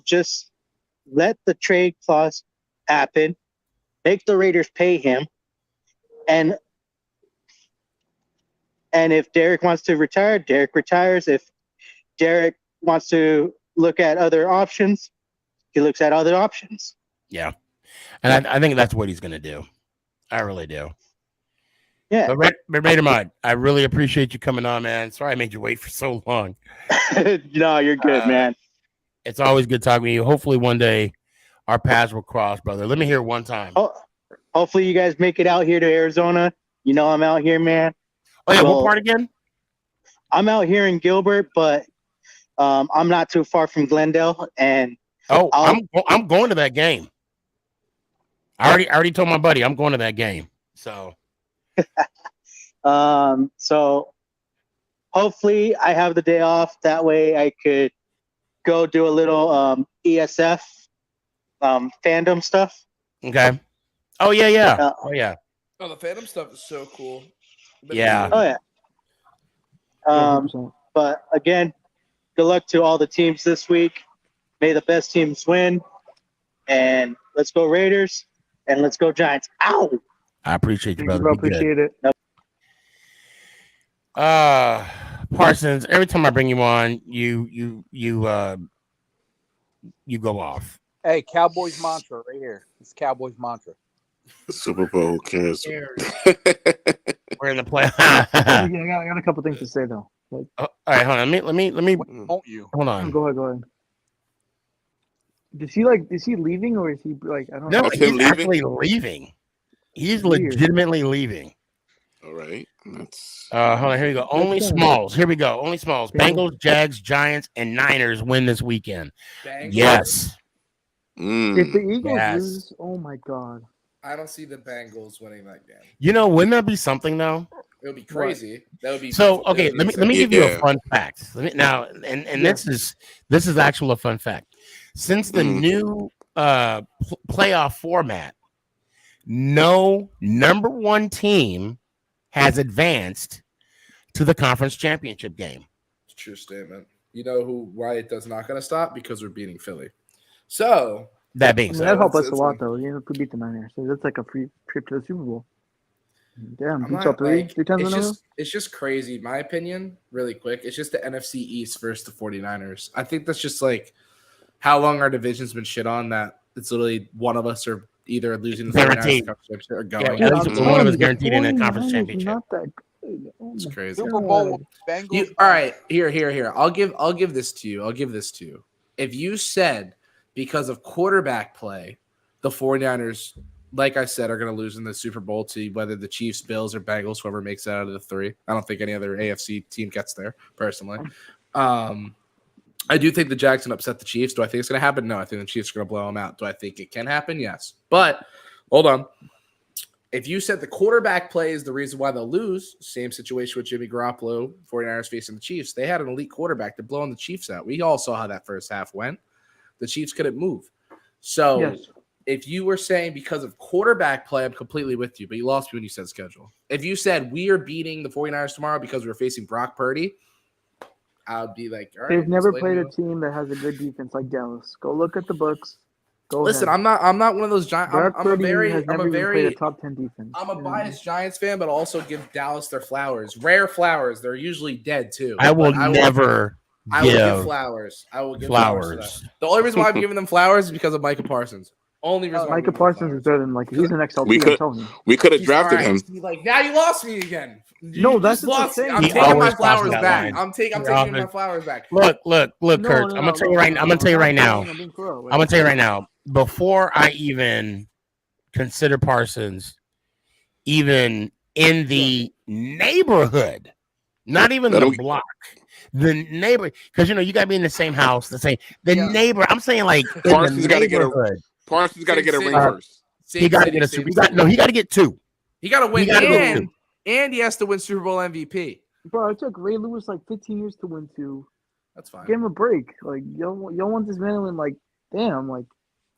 Just let the trade clause happen, make the Raiders pay him, and if Derek wants to retire, Derek retires. If Derek wants to look at other options, he looks at other options. Yeah. And I think that's what he's going to do. I really do. Yeah. But Raider Mod, I really appreciate you coming on, man. Sorry I made you wait for so long. No, you're good, man. It's always good talking to you. Hopefully one day our paths will cross, brother. Let me hear it one time. Oh, hopefully you guys make it out here to Arizona You know I'm out here, man. Oh yeah, what part again? I'm out here in Gilbert, but I'm not too far from Glendale, and I'm going to that game. I already told my buddy I'm going to that game. So, so hopefully I have the day off. That way I could go do a little ESF fandom stuff. Okay. Oh yeah. Oh yeah. Oh, the Phantom stuff is so cool. Yeah. Oh yeah. But again, good luck to all the teams this week. May the best teams win. And let's go Raiders and let's go Giants. Ow! I appreciate you, brother. Bro, appreciate it. Parsons, every time I bring you on, you go off. Hey, Cowboys mantra right here. It's Cowboys mantra. Super Bowl cancer. We're in the play. I got a couple things to say though. Like, all right, hold on. Let me. Won't you? Hold on. Go ahead. Is he leaving or is he like I don't know? No, he's actually leaving. He's legitimately leaving. All right. That's hold on, here we go. Only Smalls. Here we go. Only Smalls. Bengals, Jags, Giants, and Niners win this weekend. Bengals? Yes. If the Eagles lose, oh my god. I don't see the Bengals winning that game. You know, wouldn't that be something though? It would be crazy. That would be so. Okay, let me give you a fun fact. This is actual a fun fact. Since the new playoff format, no number one team has advanced to the conference championship game. It's a true statement. You know why it does not going to stop? Because we're beating Philly. So that being said, that helped us a lot though. You know, if we beat the Niners, so that's like a free trip to the Super Bowl. Damn, beats all three times in a row. It's just crazy. My opinion, really quick. It's just the NFC East versus the 49ers. I think that's just like how long our division's been shit on that it's literally one of us are either losing the 49ers championship or going. Yeah, one of us guaranteed in a conference championship. Not that good. It's crazy. Super Bowl Bengals. All right, here. I'll give this to you. If you said because of quarterback play, the 49ers, like I said, are going to lose in the Super Bowl to whether the Chiefs, Bills, or Bengals, whoever makes that out of the three. I don't think any other AFC team gets there, personally. I do think the Jags can upset the Chiefs. Do I think it's going to happen? No, I think the Chiefs are going to blow them out. Do I think it can happen? Yes. But, hold on. If you said the quarterback play is the reason why they'll lose, same situation with Jimmy Garoppolo, 49ers facing the Chiefs. They had an elite quarterback. They're blowing the Chiefs out. We all saw how that first half went. The Chiefs couldn't move. So, if you were saying because of quarterback play, I'm completely with you, but you lost me when you said schedule. If you said we are beating the 49ers tomorrow because we're facing Brock Purdy, I would be like, all right. They've never played a team that has a good defense like Dallas. Go look at the books. Listen, I'm not one of those Giants. I'm a very top 10 defense. I'm a biased Giants fan, but also give Dallas their flowers. Rare flowers. They're usually dead too. I will never give flowers. I will give flowers. To them. The only reason why I'm giving them flowers is because of Micah Parsons. Only reason. Micah Parsons is better than he's the next LT. We could have drafted him. Like now you lost me again. No, that's lost. The thing. I'm taking my flowers back. I'm taking my flowers back. Look, Kurt. I'm gonna tell you right. I'm gonna tell you right now. I'm gonna tell you right now. Before I even consider Parsons, even in the neighborhood, not even the block, the neighbor, because you gotta be in the same house, neighbor. I'm saying like Parsons got to get a. Parsons got to get a ring first. He got to get a Super. He got to get two. He got to win, and he has to win Super Bowl MVP. Bro, it took Ray Lewis 15 years to win two. That's fine. Give him a break. Y'all want this man to win damn.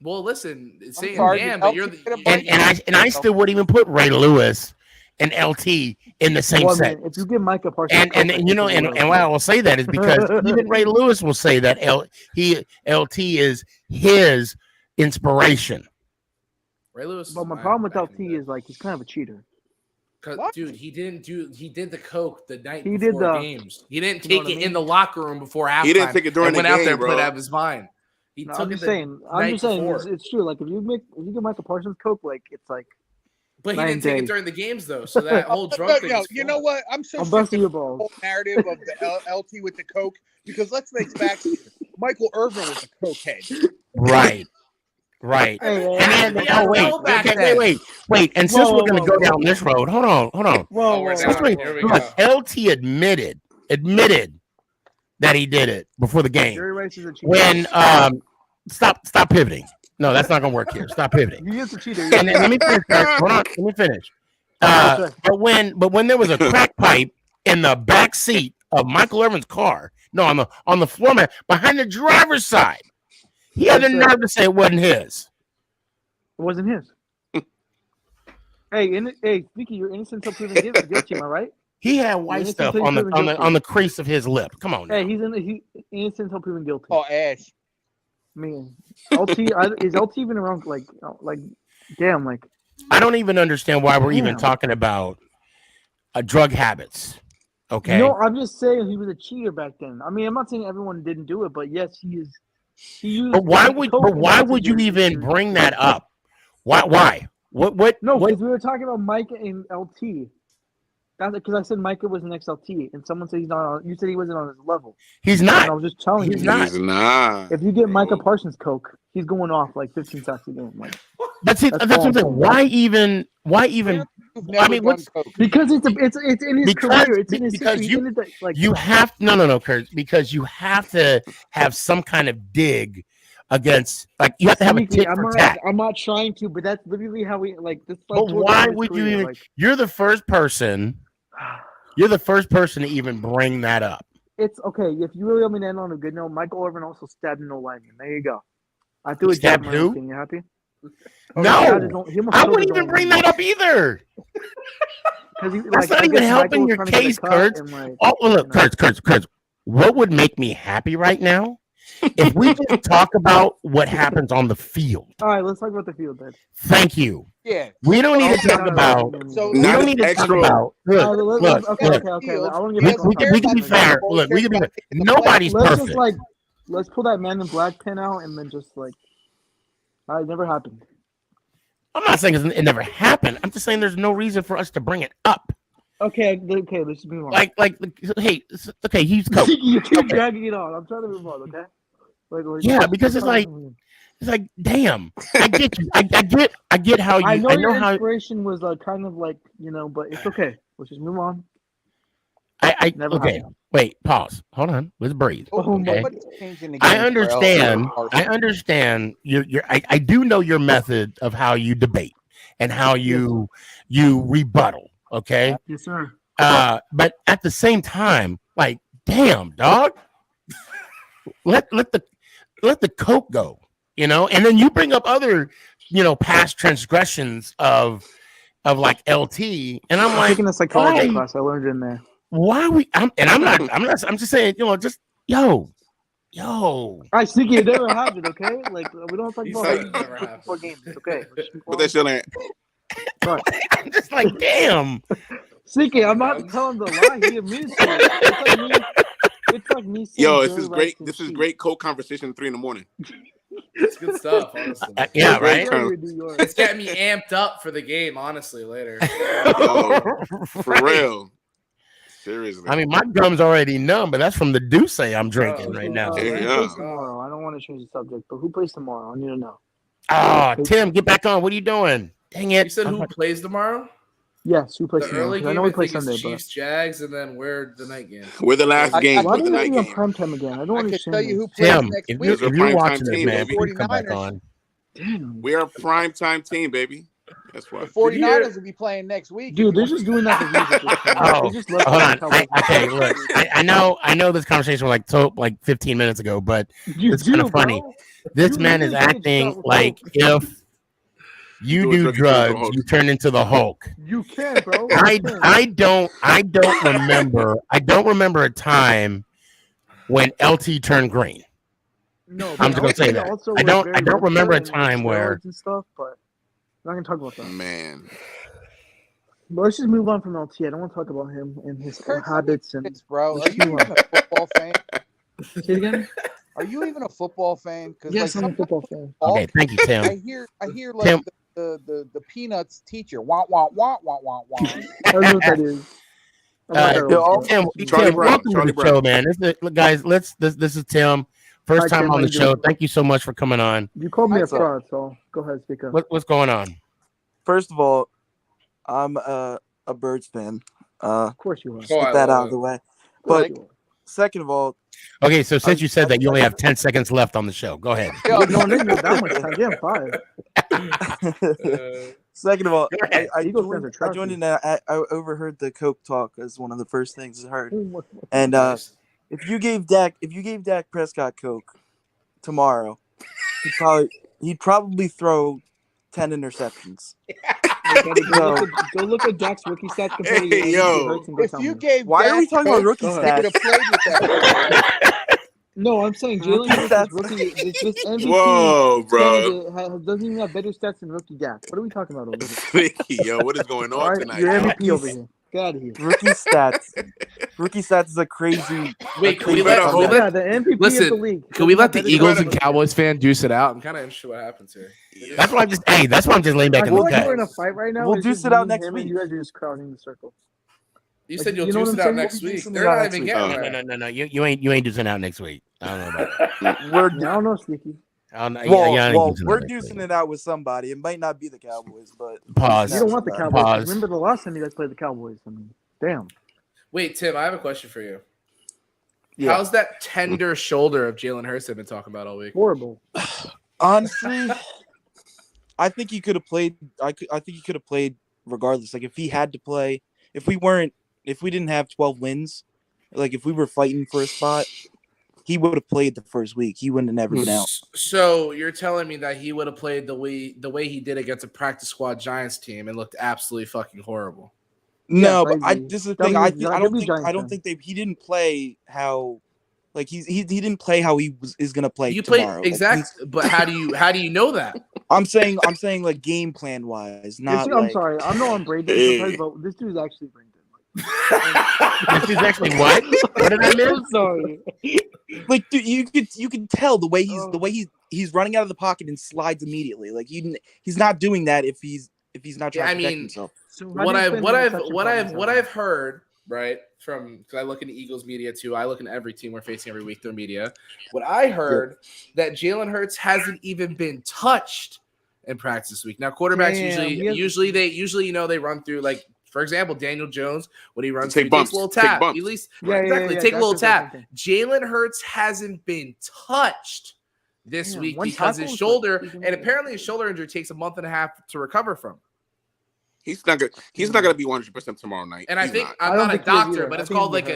Well, listen, it's saying damn, but you're and I still wouldn't even put Ray Lewis and LT in the same set. If you give Micah Parsons and why I will say that is because even Ray Lewis will say that LT is his inspiration. Ray Lewis. But my problem with LT is he's kind of a cheater. Dude, he did the coke the night before games. He didn't take it in the locker room before halftime. He didn't take it during the game, went out there and bro. put it out of his mind. I'm just saying it's true. If you give Michael Parsons coke, it's like. But he didn't take it during the games though, so that whole drug thing. You know what? I'm so sick of the whole narrative of the LT with the coke because let's make facts. Michael Irvin was a cokehead. Right. Right. Hey, And then, Yeah, wait. no back Okay, then. wait. And since we're going to go down whoa. this road, hold on. Whoa, we're Since down. Here we look, go. LT admitted that he did it before the game. Jerry Rice is a cheater. When stop pivoting. No, that's not going to work here. Stop pivoting. He is a cheater. And then, let me finish. Hold on. Let me finish. But when there was a crack pipe in the back seat of Michael Irvin's car, no, on the floor mat behind the driver's side, he had the nerve to say it wasn't his. It wasn't his. Hey, Sneaky, you're innocent until proven guilty, am I right? He had white stuff on the crease of his lip. Come on. Now. Hey, he's innocent until proven guilty. Oh, Ash. Man, is LT even around? Like, damn, like. I don't even understand why we're even talking about drug habits. Okay. No, I'm just saying he was a cheater back then. I mean, I'm not saying everyone didn't do it, but yes, he is. He used. But why would you even bring that up? Why? What? No, because we were talking about Micah and LT. That's because I said Micah was the next LT, and someone said he's not on. You said he wasn't on his level. He's not. And I was just telling you. He's not. If you get Micah Parsons coke, he's going off like 15 sacks a game. Like that's what I'm saying. Why even? I mean, what's because it's in his career. It's in his because history. you have no, Kurt, because you have to have some kind of dig against, like you have to have a tick for tat. I'm not trying to, but that's literally how we like this. But why would you even? Like, you're the first person to even bring that up. It's okay if you really want me to end on a good note. Michael Irvin also stabbed no lineman. There you go. I threw a jab. Who? You happy? No, I wouldn't even bring that up either. That's not even helping your case, Kurt. Look, Kurt. What would make me happy right now? If we just talk about what happens on the field. All right, let's talk about the field then. Thank you. Yeah. We don't need to talk about. We don't need to talk about. Look. We can be fair. Look, we can be fair. Nobody's perfect. Let's pull that Man in Black pin out and then just like. It never happened. I'm not saying it never happened. I'm just saying there's no reason for us to bring it up. Okay, let's just move on. Hey, he's coach. You keep dragging it on. I'm trying to move on, okay? Yeah, because it's like, damn. I get you. I get how you. I know your inspiration was kind of like, but it's okay. Let's just move on. Never happened. Wait, pause. Hold on. Let's breathe. Okay? I understand. I do know your method of how you debate and how you rebuttal. Okay. Yes, sir. But at the same time, like, damn, dog. let the coke go. And then you bring up other, past transgressions of like LT, and I'm like, taking a psychology class. I learned in there. Why I'm just saying, just yo. All right, Sneaky, it never happened, okay? Like, we don't talk about 4 games, okay? But that shit ain't. I'm just like, damn. Sneaky, I'm not telling the lie. He admits it. It's like me saying, yo, this is great. This is great co-conversation at 3 a.m. It's good stuff, honestly. Yeah, right. It's getting me amped up for the game, honestly. Later, for real. Seriously. I mean, my gum's already numb, but that's from the Douce I'm drinking right now. Tomorrow. I don't want to change the subject, but who plays tomorrow? I need to know. Oh, Tim, get back on. What are you doing? Dang it. You said who plays tomorrow? Yes, who plays the tomorrow? Early game, I know we play Sunday, Chiefs, Jags, and then we're the night game. We're the last game. Why we're the night game. Prime time again? I don't understand. Tell you who plays Tim, next if week. you're watching this, man, baby. please come back on. Damn. We are a prime time team, baby. That's why. The 49ers will be playing next week. Dude, they're just doing that for music. Oh, hold on. Okay, look. I know this conversation was like 15 minutes ago, but it's kind of funny. This man is acting like if you do drugs, you turn into the Hulk. You can, bro. I don't remember a time when LT turned green. No, I'm just gonna say that. I don't remember a time where and stuff, but I'm not gonna talk about that. Man. But let's just move on from LT. I don't want to talk about him and his habits and bro. Are you even a football fan? Say it again. Are you even a football fan? Yes, I'm a football fan. Okay, thank you, Tim. I hear like Tim. the Peanuts teacher. Wah wah wah wah wah wah. I don't know what that is. Tim, welcome to the show, man. Guys, this is Tim. First Hi, time Tim, on how the you show. doing? Thank you so much for coming on. You called me a What's up? fraud, so go ahead, speak up. What's going on? First of all, I'm a Birds fan. Of course you are. Just get that out of the way. But second of all, Okay, so since you said that, you only have 10 seconds left on the show. Go ahead. No, didn't get that much time. Damn, 5. Second of all, I Eagles fans are joined trashy. in. I overheard the Coke talk as one of the first things I heard. And if you gave Dak Prescott Coke tomorrow, he'd probably throw 10 interceptions. Go look at Dak's rookie stats compared to Hurts and go If tell you me. gave Why are we talking about rookie he would have stats? played with that. No, I'm saying Jalen Rookie Hurts' rookie. This MVP Whoa, bro. candidate doesn't even have better stats than rookie Dak. What are we talking about over here? Sneaky, yo, what is going All on right, tonight? you're yo? MVP over here. Get out of here. Rookie stats is a crazy. Wait, can we Yeah, the MVP listen, of the league. Can we let the Better Eagles than and Cowboys fan juice it out? I'm kind of interested what happens here. That's why I'm just laying back I in feel the like cut. we're in a fight right now. We'll It's deuce just it out me, next him, week. and you guys are just crowding the circle. You Like, said you'll you know what juice it I'm out saying? next We'll be week. juicing it They're out not next even week. getting that. No. You ain't juicing out next week. I don't know about that. We're I don't know, Sneaky. I ain't well, juicing we're out next juicing week. it out with somebody. It might not be the Cowboys, but Pause. You don't want the somebody. Cowboys. Pause. Remember the last time you guys played the Cowboys? I mean, damn. Wait, Tim, I have a question for you. Yeah. How's that tender shoulder of Jalen Hurts I've been talking about all week? Horrible. Honestly, I think he could have played. I think he could have played regardless. Like if he had to play, if we didn't have 12 wins, like if we were fighting for a spot, he would have played the first week. He wouldn't have never been out. So you're telling me that he would have played the way he did against a practice squad Giants team and looked absolutely fucking horrible. No, Yeah, but this is the thing. I don't think he didn't play how. Like he didn't play how is gonna play. You tomorrow. played exactly, but how do you know that? I'm saying like game plan wise, not I'm like. sorry. I'm not on Brandon sometimes, but this dude's actually Brandon. This is actually what? What did I miss? I'm sorry. Like dude, you could tell the way he's running out of the pocket and slides immediately. Like he's not doing that if he's not trying to protect himself. So What I've heard, right, from because I look into Eagles media too. I look into every team we're facing every week, their media. What I heard that Jalen Hurts hasn't even been touched in practice this week. Now quarterbacks usually they run through, like, for example, Daniel Jones, when he runs through, takes a little tap. At least take a little tap. Jalen Hurts hasn't been touched this week because his shoulder, and apparently his shoulder injury takes a month and a half to recover from. He's not gonna be 100% tomorrow night. And I think I'm not a doctor, but it's called like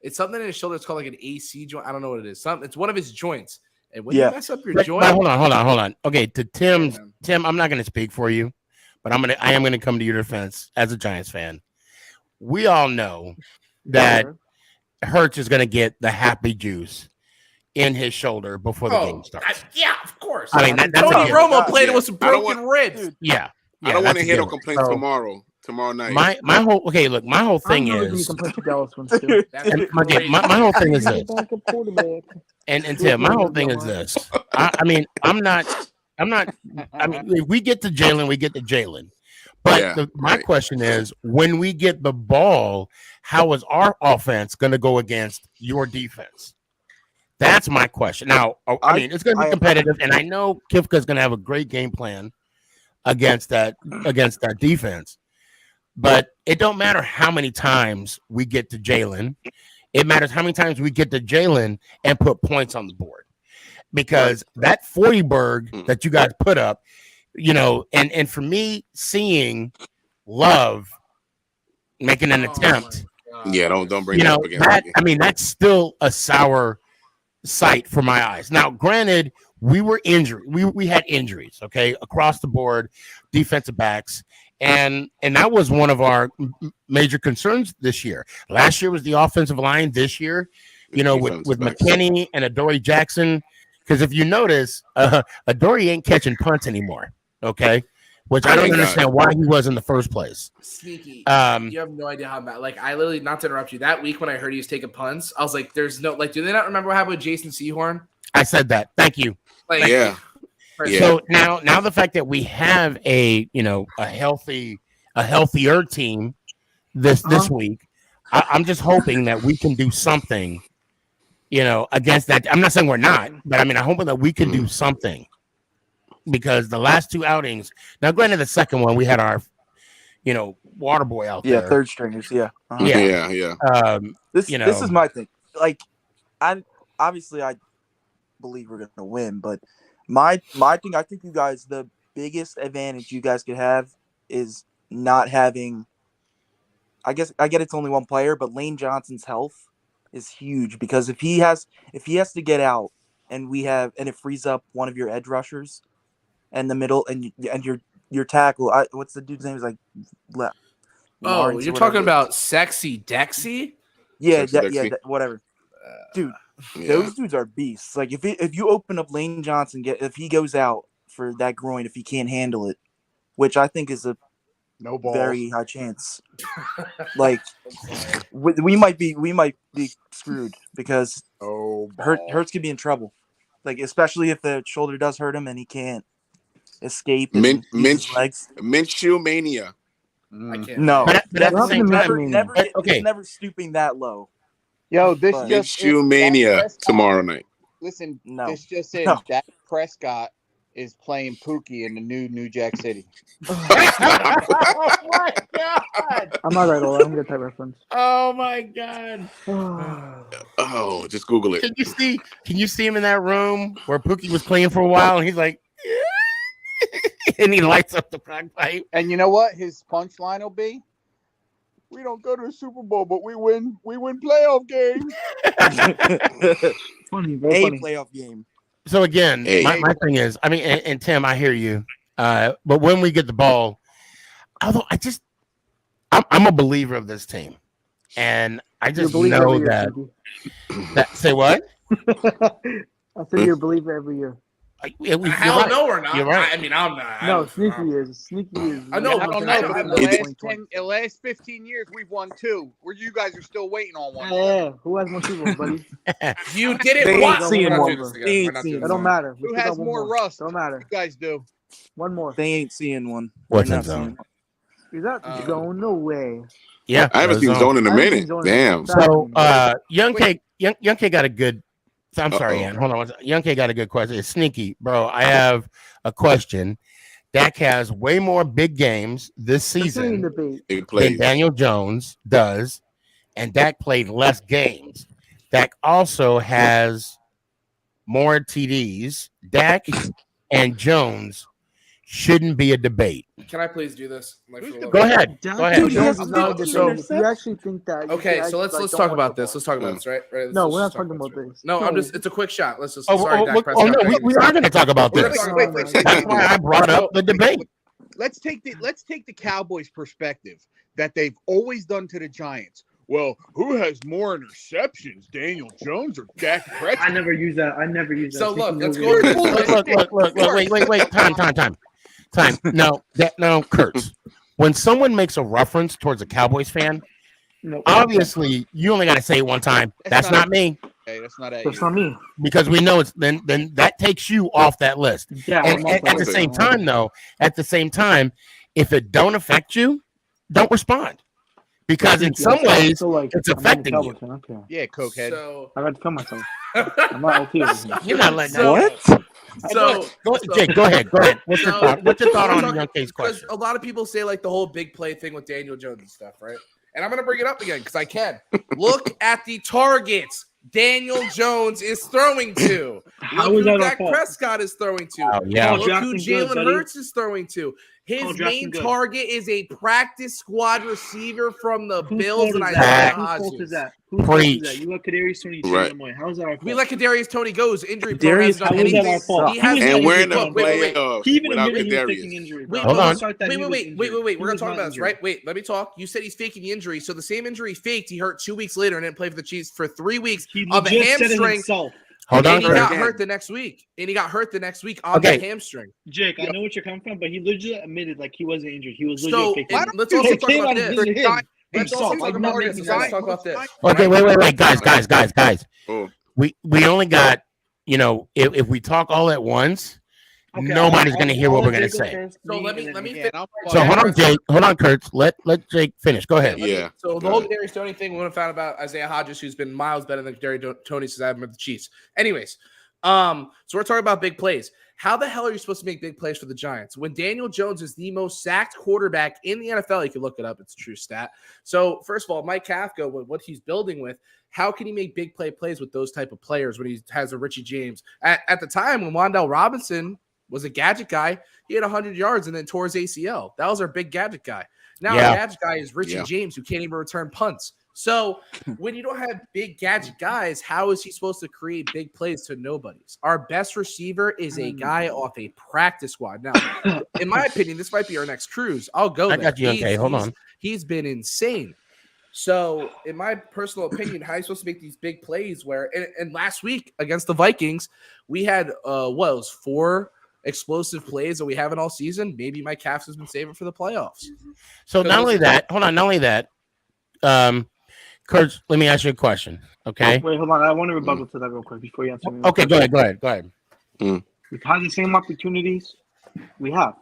it's something in his shoulder. It's called like an AC joint. I don't know what it is. It's one of his joints. And when you mess up your joint, hold on. Okay, to Tim, I'm not going to speak for you, but I am going to come to your defense as a Giants fan. We all know that Hurts is going to get the happy juice in his shoulder before the game starts. Yeah, of course. I mean, that's Tony a Romo played it with some broken ribs. Yeah. I don't want to that's a hear no given. complaints So, tomorrow night. My whole thing is my whole thing is this. And Tim, my whole thing is this. I mean, if we get to Jalen, we get to Jalen. But my question is, when we get the ball, how is our offense going to go against your defense? That's my question. Now, I mean, it's going to be competitive, and I know Kifka's going to have a great game plan against that defense. But it don't matter how many times we get to Jalen. It matters how many times we get to Jalen and put points on the board. Because that 40-burg that you guys put up, and for me, seeing Love making an attempt. Yeah, don't bring that up again. That's still a sour sight for my eyes. Now, granted, we were injured. We had injuries, okay, across the board, defensive backs, and that was one of our major concerns this year. Last year was the offensive line. This year, with McKinney and Adoree Jackson, because if you notice, Adoree ain't catching punts anymore, okay, which I don't understand why he was in the first place. Sneaky. You have no idea how bad. Like, I literally, not to interrupt you, that week when I heard he was taking punts, I was like, there's no, like, do they not remember what happened with Jason Sehorn? I said that. Thank you. Like, yeah. So now the fact that we have a healthier team this week, I'm just hoping that we can do something against that. I'm not saying we're not, but I mean, I'm hoping that we can do something because the last two outings. Now, granted, the second one we had our, water boy out there. Yeah, third stringers. Yeah. Yeah. This is my thing. Like, I believe we're gonna win, but my thing. I think you guys, the biggest advantage you guys could have is not having. I get it's only one player, but Lane Johnson's health is huge because if he has to get out and it frees up one of your edge rushers and the middle and your tackle. What's the dude's name? Is like Lawrence you're talking about Sexy Dexy? Yeah, whatever. Dude, those dudes are beasts. Like if you open up Lane Johnson, if he goes out for that groin, if he can't handle it, which I think is a very high chance. Like we might be screwed because Hurts could be in trouble. Like especially if the shoulder does hurt him and he can't escape and use his legs. Minshew mania. I can't. No, but at the same time, never stooping that low. Yo, this But- just Minshew mania tomorrow night. Listen, No. this just in. No. Dak Prescott is playing Pookie in the New Jack City. Oh my god! I'm not right, Ola. I'm gonna type reference. Oh my god! Oh, just Google it. Can you see him in that room where Pookie was playing for a while, and he's like, and he lights up the crack pipe. And you know what? His punchline will be, "We don't go to the Super Bowl, but we win playoff games." Funny, very funny. Playoff game. So again, my thing is, I mean, and Tim, I hear you, but when we get the ball, although I'm a believer of this team, and I just know that. Say what? I said you're a believer every year. Hell no, we're not. You're right. I mean, I'm not. No, Sneaky is. I know, I don't know, but in the last 15 years, we've won 2. Where you guys are still waiting on one. Yeah, who has more Super Bowl, buddy? You did it. They once. ain't seeing one. It don't matter. Who has more rust? Don't matter. You guys do. One more. They ain't seeing one. What's They're in not zone? seeing one. Is that zone? No way. Yeah, I haven't seen zone in a minute. Damn. So, Young K got a good. I'm sorry, Ann. Hold on. Young K got a good question. It's Sneaky, bro. I have a question. Dak has way more big games this season than Daniel Jones does, and Dak played less games. Dak also has more TDs. Dak and Jones shouldn't be a debate. Can I please do this? Go ahead. Go ahead. Dude, Jones is not a debate. If you actually think that. Okay, so let's talk about this. Let's talk about this, right? No, we're not talking about this. No, I'm just. It's a quick shot. Let's just. No, we are going to talk about this. That's why I brought up the debate. Let's take the Cowboys' perspective that they've always done to the Giants. Well, who has more interceptions, Daniel Jones or Dak Prescott? I never use that. So look, let's go. Look. Wait. Time. No, Kurtz. When someone makes a reference towards a Cowboys fan, obviously you only got to say it one time. That's not me. Hey, that's not me. Because we know it's then that takes you off that list. Yeah. And at the same time, though, if it don't affect you, don't respond. Because in some ways, it's affecting you. Yeah, cokehead. So I got to kill myself. I'm not LT. You're not letting What? Jake, go ahead. What's your thought on Young K's question? A lot of people say like the whole big play thing with Daniel Jones and stuff, right? And I'm gonna bring it up again because I can. Look at the targets Daniel Jones is throwing to. Look who Dak Prescott is throwing to. Oh, yeah. Look who Jalen Hurts is throwing to. His main target is a practice squad receiver from the Bills, and I Whose is that? Preach. You let Kadarius Tony Right. How is that our fault? we let Kadarius Tony go. His injury prone hasn't done how is that anything. our fault? He hasn't And done we're in anything. the Wait. playoffs He even without admitted he was faking Kadarius. injury. Wait, Hold on. We're gonna talk about this, right? Wait, let me talk. You said he's faking the injury, so the same injury he faked, he hurt 2 weeks later and didn't play for the Chiefs for 3 weeks of a hamstring. Hold on. And he got hurt the next week. On the hamstring. Jake, I know what you're coming from, but he legit admitted like he wasn't injured. He was legit So faking. let's also talk about this. Let's also talk about this. Okay, wait, guys. Oh. We only got, if we talk all at once, nobody's going to hear what we're going to say. So let me finish. So hold on, Jake. Hold on, Kurtz. Let Jake finish. Go ahead. So the whole Darius Toney thing, we found about Isaiah Hodges, who's been miles better than Darius Toney since I've been with the Chiefs. Anyways, so we're talking about big plays. How the hell are you supposed to make big plays for the Giants when Daniel Jones is the most sacked quarterback in the NFL? You can look it up; it's a true stat. So first of all, Mike Kafka, with what he's building with, how can he make big plays with those type of players when he has a Richie James? At the time when Wan'Dale Robinson was a gadget guy, he had 100 yards and then tore his ACL. That was our big gadget guy. Now our gadget guy is Richie James, who can't even return punts. So when you don't have big gadget guys, how is he supposed to create big plays to nobodies? Our best receiver is a guy off a practice squad. Now, in my opinion, this might be our next cruise. I'll go. I got you. Okay, hold on. He's been insane. So, in my personal opinion, how are you supposed to make these big plays where and last week against the Vikings, we had what was 4 explosive plays that we haven't all season. Maybe my calf has been saving for the playoffs. So not only that, Kurt, let me ask you a question. Okay. Wait, hold on. I want to rebuttal to that real quick before you answer me. Okay, go ahead. We've had the same opportunities. We have.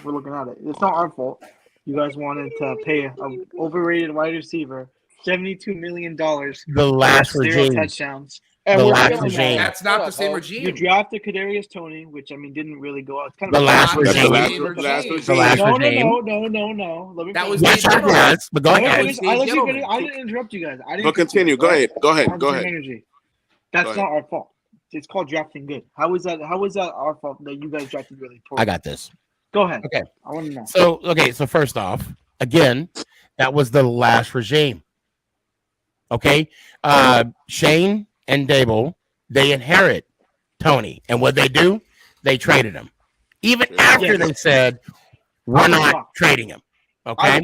We're looking at it. It's not our fault. You guys wanted to pay an overrated wide receiver $72 million. The last regime. 0 touchdowns. And the last regime. That's not the same regime. You drafted Kadarius Toney, which I mean didn't really go out. It's kind The of last regime. No. Let me that was yes, I was. But go ahead. I didn't interrupt you guys. But continue. Go ahead. Energy. That's not our fault. It's called drafting good. How is that our fault that you guys drafted really poorly? I got this. Go ahead. Okay. I want to know. So first off, again, that was the last regime. Okay. Shane and Dable, they inherit Toney. And what they do, they traded him. Even after they said, we're not trading him. Okay.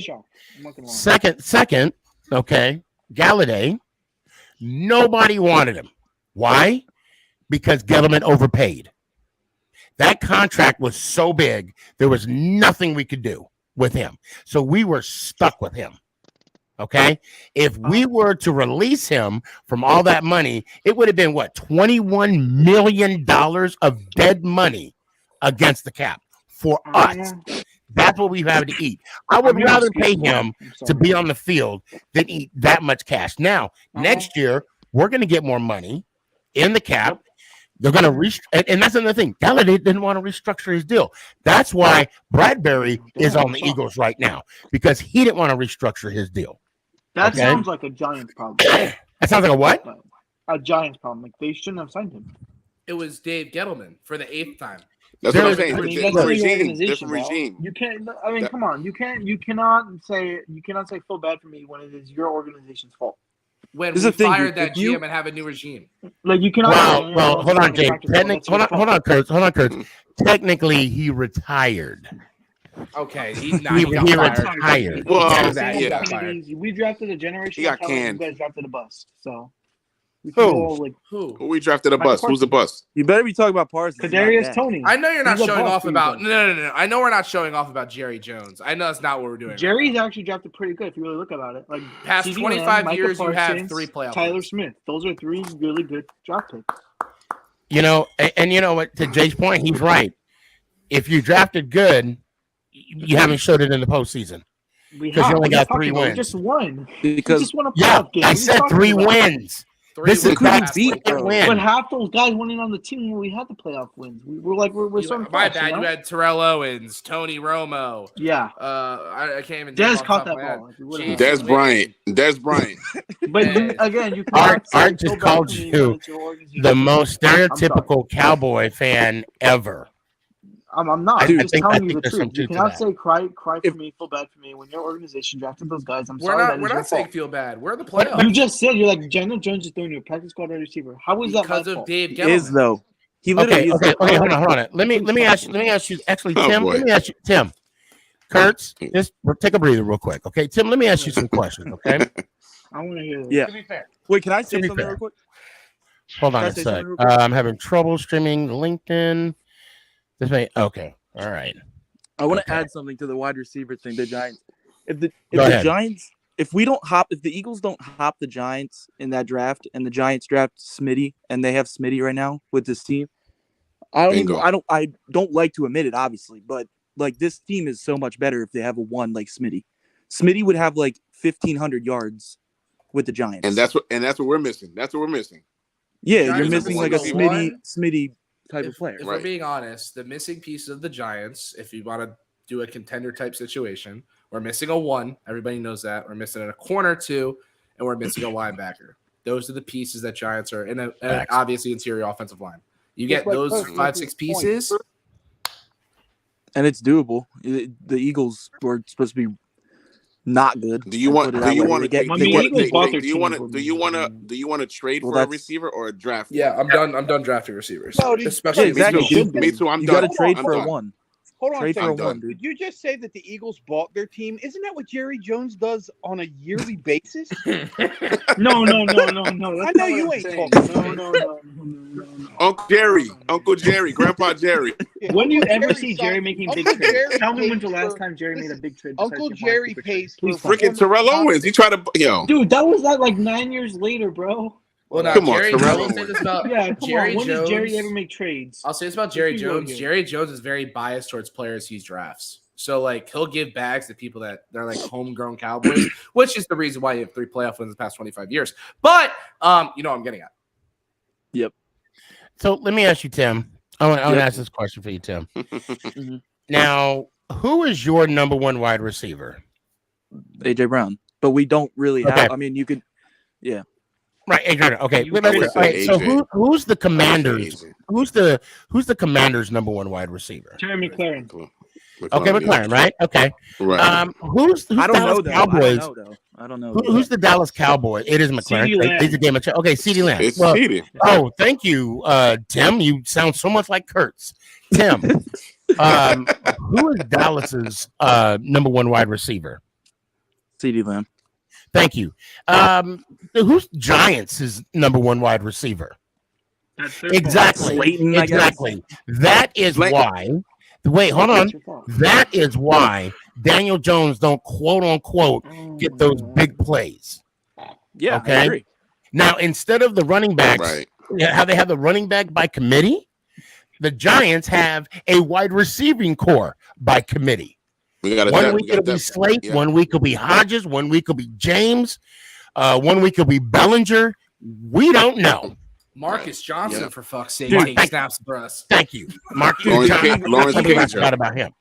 Second, okay, Galladay, nobody wanted him. Why? Because Gettleman overpaid. That contract was so big, there was nothing we could do with him. So we were stuck with him. Okay. If we were to release him from all that money, it would have been what, $21 million of dead money against the cap for us. That's what we've had to eat. I would rather pay him to be on the field than eat that much cash. Now, next year, we're going to get more money in the cap. They're going to and that's another thing. Galladay didn't want to restructure his deal. That's why Bradbury is on the Eagles right now, because he didn't want to restructure his deal. That sounds like a Giants problem. That sounds like a what? A Giants problem. Like they shouldn't have signed him. It was Dave Gettleman for the 8th time. That's what I'm saying. Different regime. You can't. I mean, come on. You cannot say feel bad for me when it is your organization's fault. When we fired that GM and have a new regime. Like you cannot. Well, hold on, Jake. Hold on, Kurt. Technically, he retired. Okay, he's not. He retired. Well, we drafted a generation. He got canned. You guys drafted a bust. So who we drafted a bust? Who's the bust? You better be talking about Parsons. Kadarius Toney. I know you're not showing off about. No. I know we're not showing off about Jerry Jones. I know that's not what we're doing. Jerry's actually drafted pretty good if you really look about it. Like past 25 years, you have 3 playoff. Tyler Smith. Those are 3 really good draft picks. You know, and you know what? To Jay's point, he's right. If you drafted good, you haven't showed it in the postseason because you only got 3 wins. We just won. Because we just won a playoff game. I said 3 wins. This is that win. But half those guys went in on the team when we had the playoff wins. We're starting. My bad. You had Terrell Owens, Tony Romo. Yeah. I can't even. Dez caught that ball. Dez Bryant. But again, you Art just called you the most stereotypical Cowboy fan ever. I'm not. I'm just telling you the truth. You cannot say cry for me, feel bad for me when your organization drafted those guys. We're not saying feel bad. We're the playoffs. You just said you're like Daniel Jones is throwing you a practice squad wide receiver. How is that because of Dave Gettleman? He is though. He literally is. Okay. Hold on. Let me ask you. Actually, Tim. Let me ask you, Tim. Kurtz, just take a breather real quick. Okay, Tim. Let me ask you some questions. Okay. I want to hear this. Yeah. To be fair. Wait, can I say something real quick? Hold on a sec. I'm having trouble streaming LinkedIn. Okay. All right. I want to add something to the wide receiver thing. The Giants. If the Eagles don't hop the Giants in that draft, and the Giants draft Smitty, and they have Smitty right now with this team, I don't like to admit it, obviously, but like this team is so much better if they have a one like Smitty. Smitty would have like 1,500 yards with the Giants, and that's what we're missing. That's what we're missing. Yeah, you're missing like a Smitty type of player. If we're being honest, the missing pieces of the Giants, if you want to do a contender type situation, we're missing a one. Everybody knows that. We're missing a corner two, and we're missing a linebacker. Those are the pieces that Giants are in a obviously interior offensive line. You get those 5-6 pieces, and it's doable. The Eagles were supposed to be not good. Do you want to trade for a that's- receiver or a draft? Yeah, I'm done drafting receivers. No, Especially me too. I'm you done. got to trade I'm for done. a one. Hold on, Trade for a Sam. one, dude. Did you just say that the Eagles bought their team? Isn't that what Jerry Jones does on a yearly basis? No. I know you ain't talking. No. Uncle Jerry, Grandpa Jerry. When do you Uncle ever Jerry see signed- Jerry making big Uncle trades? Jerry Tell me when's the pays last for- time Jerry made a big trade. Uncle Jerry pays for Freaking Terrell Owens. He tried to Dude, that was like 9 years later, bro. Well, now Come on, Jerry Terrell Jones. Say this about Yeah, come Jerry on. When Jones. does Jerry ever make trades? I'll say this about Jerry Let's be real Jones. here. Jerry Jones is very biased towards players he drafts. So like he'll give bags to people that they're like homegrown Cowboys, which is the reason why you have 3 playoff wins in the past 25 years. But you know what I'm getting at. Yep. So let me ask you, Tim. I want to ask this question for you, Tim. Now, who is your number one wide receiver? AJ Brown, but we don't really have. Okay. I mean, you could, yeah. Right, Adrian. Okay, You all could right. say So AJ. who's the Commanders? Who's the Commanders' number one wide receiver? Terry McLaren. Okay, McLaren, right? Okay. Right. Who's I don't Dallas know though. Cowboys? I don't know. Who's the Dallas Cowboys? It is McLaren. CeeDee Lamb. He's a game of okay, CeeDee Lamb. It's Well, CeeDee. Oh, thank you, Tim. You sound so much like Kurtz. Tim, who is Dallas's number one wide receiver? CeeDee Lamb. Thank you. Who's Giants' number one wide receiver? Exactly. Slayton, I guess. Exactly. That is why. Wait, hold on. That is why Daniel Jones don't quote unquote get those big plays. Yeah, I Okay. agree. Now, instead of the running backs, Right. how they have the running back by committee, the Giants have a wide receiving core by committee. We got One week it'll be Slate, yeah. 1 week it'll be Hodges, 1 week it'll be James, 1 week it'll be Bellinger. We don't know. Marcus Johnson, for fuck's sake, Dude, take thank- snaps for us. Thank you, Marcus Lawrence Johnson. Lawrence I Cager. forgot about him.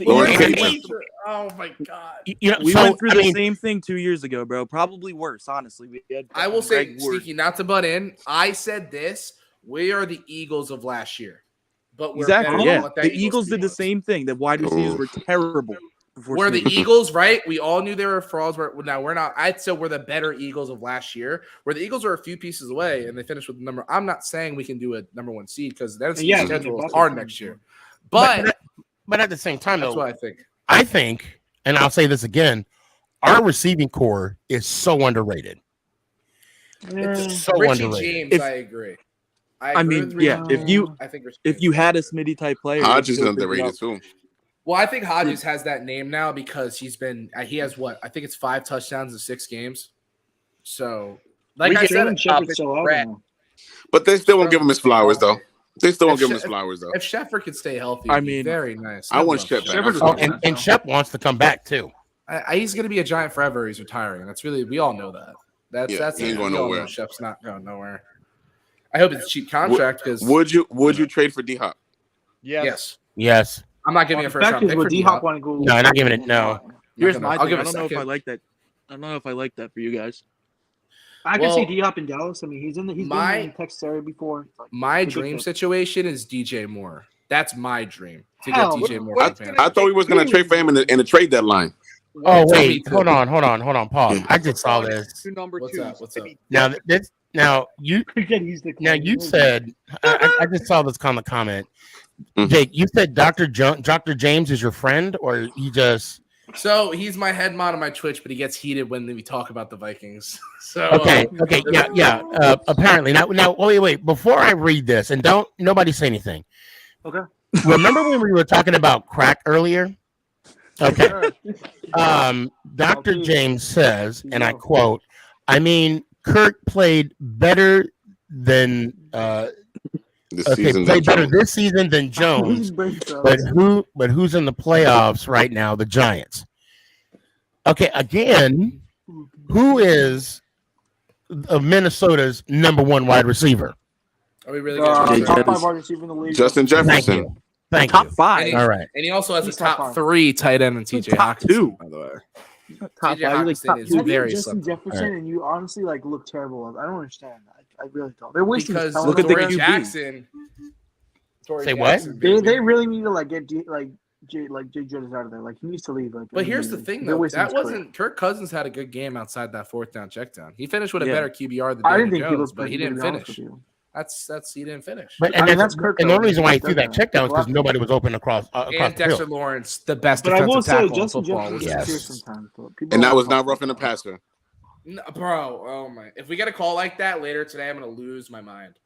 Lawrence And- Cager. Oh my god! You know, We so, went through I the mean, same thing 2 years ago, bro. Probably worse, honestly. We had I will say, Greg Ward. Sneaky, not to butt in. I said this. We are the Eagles of last year, but we're Exactly. better Yeah. than what that The Eagles did the same thing. The wide receivers were terrible. We're the Eagles, right? We all knew they were frauds. Now we're not. I'd say we're the better Eagles of last year. Where the Eagles are a few pieces away, and they finished with the number. I'm not saying we can do a number 1 seed because that's Yeah, schedule yeah, is hard next year. but But at the same time, that's though, what I think. I think, and I'll say this again, our receiving core is so underrated. It's so Richie underrated. James, I agree. I agree mean, with yeah. Richie If you James. I think Richie if you had a Smitty type player, Hodges is you'd still pick it underrated up. too. Well, I think Hodges has that name now because he has what? I think it's 5 touchdowns in 6 games. So, like I said, But they still won't give him his flowers though. They still won't give him his flowers though. if Shepard could stay healthy, I it'd be mean, very nice. I want love Shep back. Shepard. Oh, and Shep wants to come back too. He's going to be a Giant forever. He's retiring. That's really, we all know that. That's he ain't going we all nowhere. know Shep's not going nowhere. I hope it's a cheap contract because Would you trade for D Hop? yes. Yes. I'm not giving a first round pick for D-Hop D-Hop. want to go. No, not giving it. No. Here's my I'll thing. give I it a don't know if I second. like that. I don't know if I like that for you guys. I Well, can see D-Hop in Dallas. I mean, he's been in Texas area before. My It's a good dream fit. situation is DJ Moore. That's my dream to Hell, get DJ Moore. I, from the Panthers. I thought we was gonna trade for him in the trade deadline. Oh Me wait, too. hold on, pause. I just saw this. What's up? What's up? Now this. Now you. Now you said. I just saw this comment. Jake, you said Dr. James is your friend, or you just. So he's my head mod on my Twitch, but he gets heated when we talk about the Vikings. So Okay. Yeah. Apparently, now. Wait. Before I read this, and nobody say anything. Okay. Remember when we were talking about crack earlier? Okay. Dr. James says, and I quote, I mean, Kurt played better than played better this season than Jones. But who's in the playoffs right now? The Giants. Okay, again, who is Minnesota's number one wide receiver? Are we really top 5 wide receiver in the league? Justin Jefferson. Thank top you. 5. All right. And he also has He's a top top 5. 3 tight end in TJ Top Hawkinson, 2. by the way. Top TJ 5. Hawkinson is very Justin slept on. Jefferson, and you honestly look terrible. I don't understand that. I really don't. They're wasting Because talent. look at Torrey Jackson. Say what? They really need to get Jay Jettis out of there. He needs to leave. But here's the thing, though. That wasn't Kirk Cousins had a good game outside that 4th down check down. He finished with a better QBR than Daniel Jones, but he didn't finish. That's he didn't finish. But that's Kirk. And the only reason why he threw that check down is because nobody was open across and the Dexter field. Lawrence, the best But I will defensive say, tackle in Justin football. Jefferson Yes. is sometimes. And that was not roughing the passer. No, bro, oh my! If we get a call like that later today, I'm gonna lose my mind.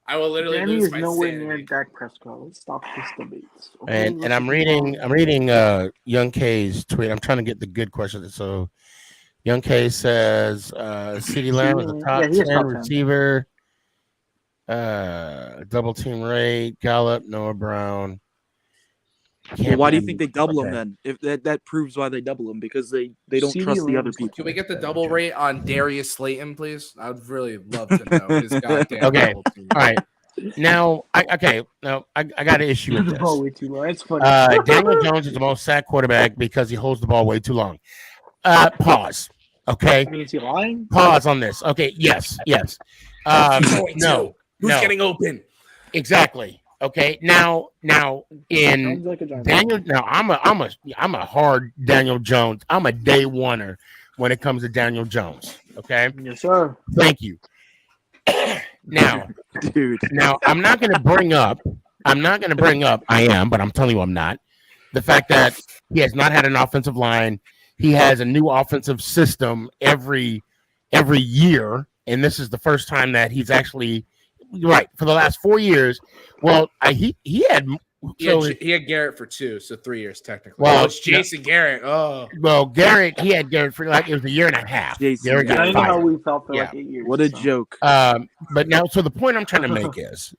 I will literally Danny lose is my nowhere sanity. near Dak Prescott. Let's stop this debate. And I'm reading Young K's tweet. I'm trying to get the good questions. So Young K says CeeDee Lamb is a top 10 receiver. Double team rate, Gallup, Noah Brown. Well, why do you think they double him then? If that proves why they double him, because they don't trust the other people. Can we get the double rate on Darius Slayton, please? I would really love to know his goddamn Okay. double team. All right. Now, I got an issue with The ball this. way too low. It's funny. Daniel Jones is the most sacked quarterback because he holds the ball way too long. Pause. Okay. Is he lying? Pause on this. Okay. Yes. No. Who's no. getting open? Exactly. Okay. Now in Sounds like a giant. Daniel. Now I'm a hard Daniel Jones. I'm a day oneer when it comes to Daniel Jones. Okay. Yes, sir. Thank you. Now, dude. Now I'm not going to bring up. I am, but I'm telling you, I'm not. The fact that he has not had an offensive line. He has a new offensive system every year, and this is the first time that he's actually right for the last 4 years. Well, he had He had Garrett for 2, so 3 years technically. Well, It's Jason Garrett. Oh, well, he had Garrett for it was a year and a half. Garrett got I know how fired. we felt for 8 years. What a joke. But now, so the point I'm trying to make is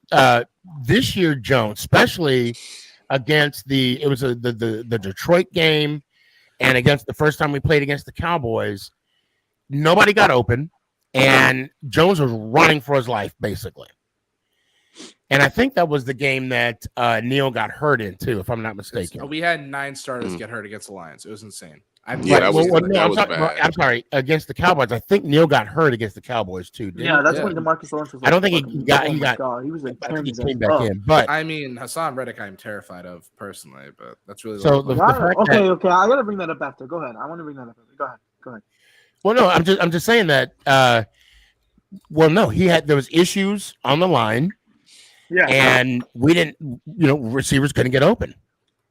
this year, Jones, especially against the Detroit game and against the first time we played against the Cowboys, nobody got open, and Jones was running for his life, basically. And I think that was the game that Neal got hurt in, too, if I'm not mistaken. we had 9 starters get hurt against the Lions. It was insane. I'm sorry, against the Cowboys. I think Neal got hurt against the Cowboys too. Yeah, that's when DeMarcus Lawrence was. I don't think he got. God, he was like, I think he came back in, but I mean, Hassan Reddick, I'm terrified of personally, but that's really so the fact okay. that, I gotta bring that up after. Go ahead. I want to bring that up. Go ahead. Well, no, I'm just saying that. Well, no, there was issues on the line. Yeah, and we didn't. Receivers couldn't get open.